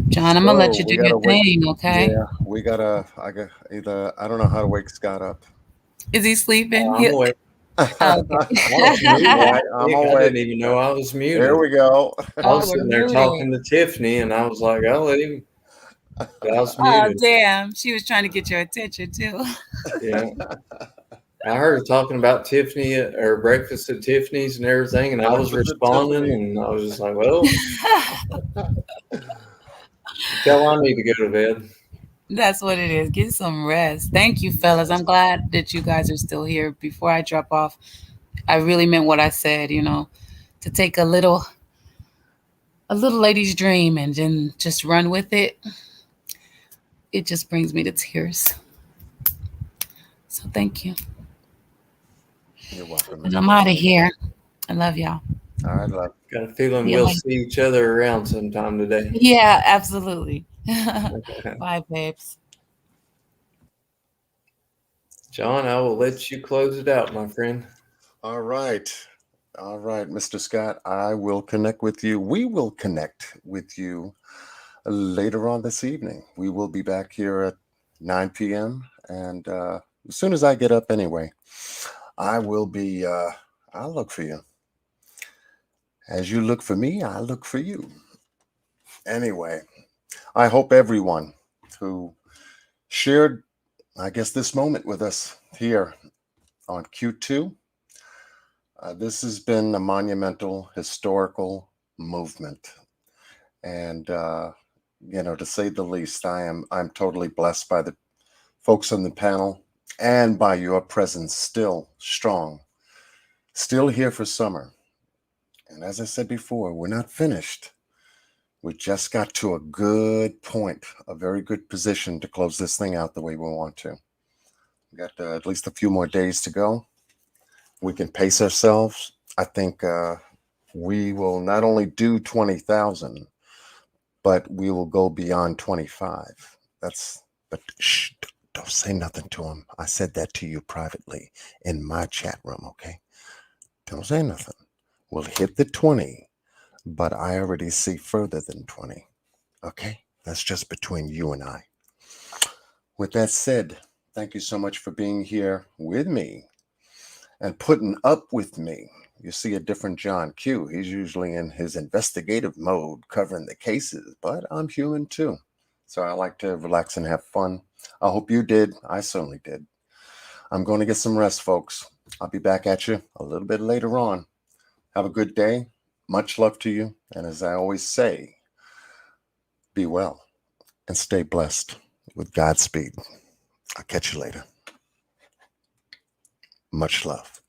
John, I'm gonna let you do your thing, okay? Yeah, I don't know how to wake Scott up. Is he sleeping? I'm awake. I was muted. All right, I'm I away. didn't even know I was muted. There we go. I Oh, was we're sitting there muted. talking to Tiffany, and I was like, "I'll let him." I was Oh, muted. damn. She was trying to get your attention, too. Yeah. I heard her talking about Tiffany or breakfast at Tiffany's and everything, and I was Breakfast at responding, Tiffany. and I was just like, "Well, tell I need to go to bed." That's what it is. Get some rest. Thank you, fellas. I'm glad that you guys are still here. Before I drop off, I really meant what I said, to take a little lady's dream and then just run with it. It just brings me to tears. So thank you. You're welcome. And I'm out of here. I love y'all. All right, love. Got a feeling See you we'll later. see each other around sometime today. Yeah, absolutely. Bye, babes. John, I will let you close it out, my friend. All right. All right, Mr. Scott, I will connect with you. We will connect with you later on this evening. We will be back here at 9 p.m. And as soon as I get up anyway, I will be, I'll look for you. As you look for me, I look for you. Anyway, I hope everyone who shared, I guess, this moment with us here on Q2, this has been a monumental historical movement. And, to say the least, I'm totally blessed by the folks on the panel and by your presence, still strong, still here for summer. And as I said before, we're not finished. We just got to a good point, a very good position to close this thing out the way we want to. We got at least a few more days to go. We can pace ourselves. I think we will not only do 20,000, but we will go beyond 25. But shh, don't say nothing to him. I said that to you privately in my chat room, okay? Don't say nothing. We'll hit the 20, but I already see further than 20, okay? That's just between you and I. With that said, thank you so much for being here with me and putting up with me. You see a different John Q. He's usually in his investigative mode covering the cases, but I'm human too. So I like to relax and have fun. I hope you did. I certainly did. I'm going to get some rest, folks. I'll be back at you a little bit later on. Have a good day. Much love to you. And as I always say, be well and stay blessed with Godspeed. I'll catch you later. Much love.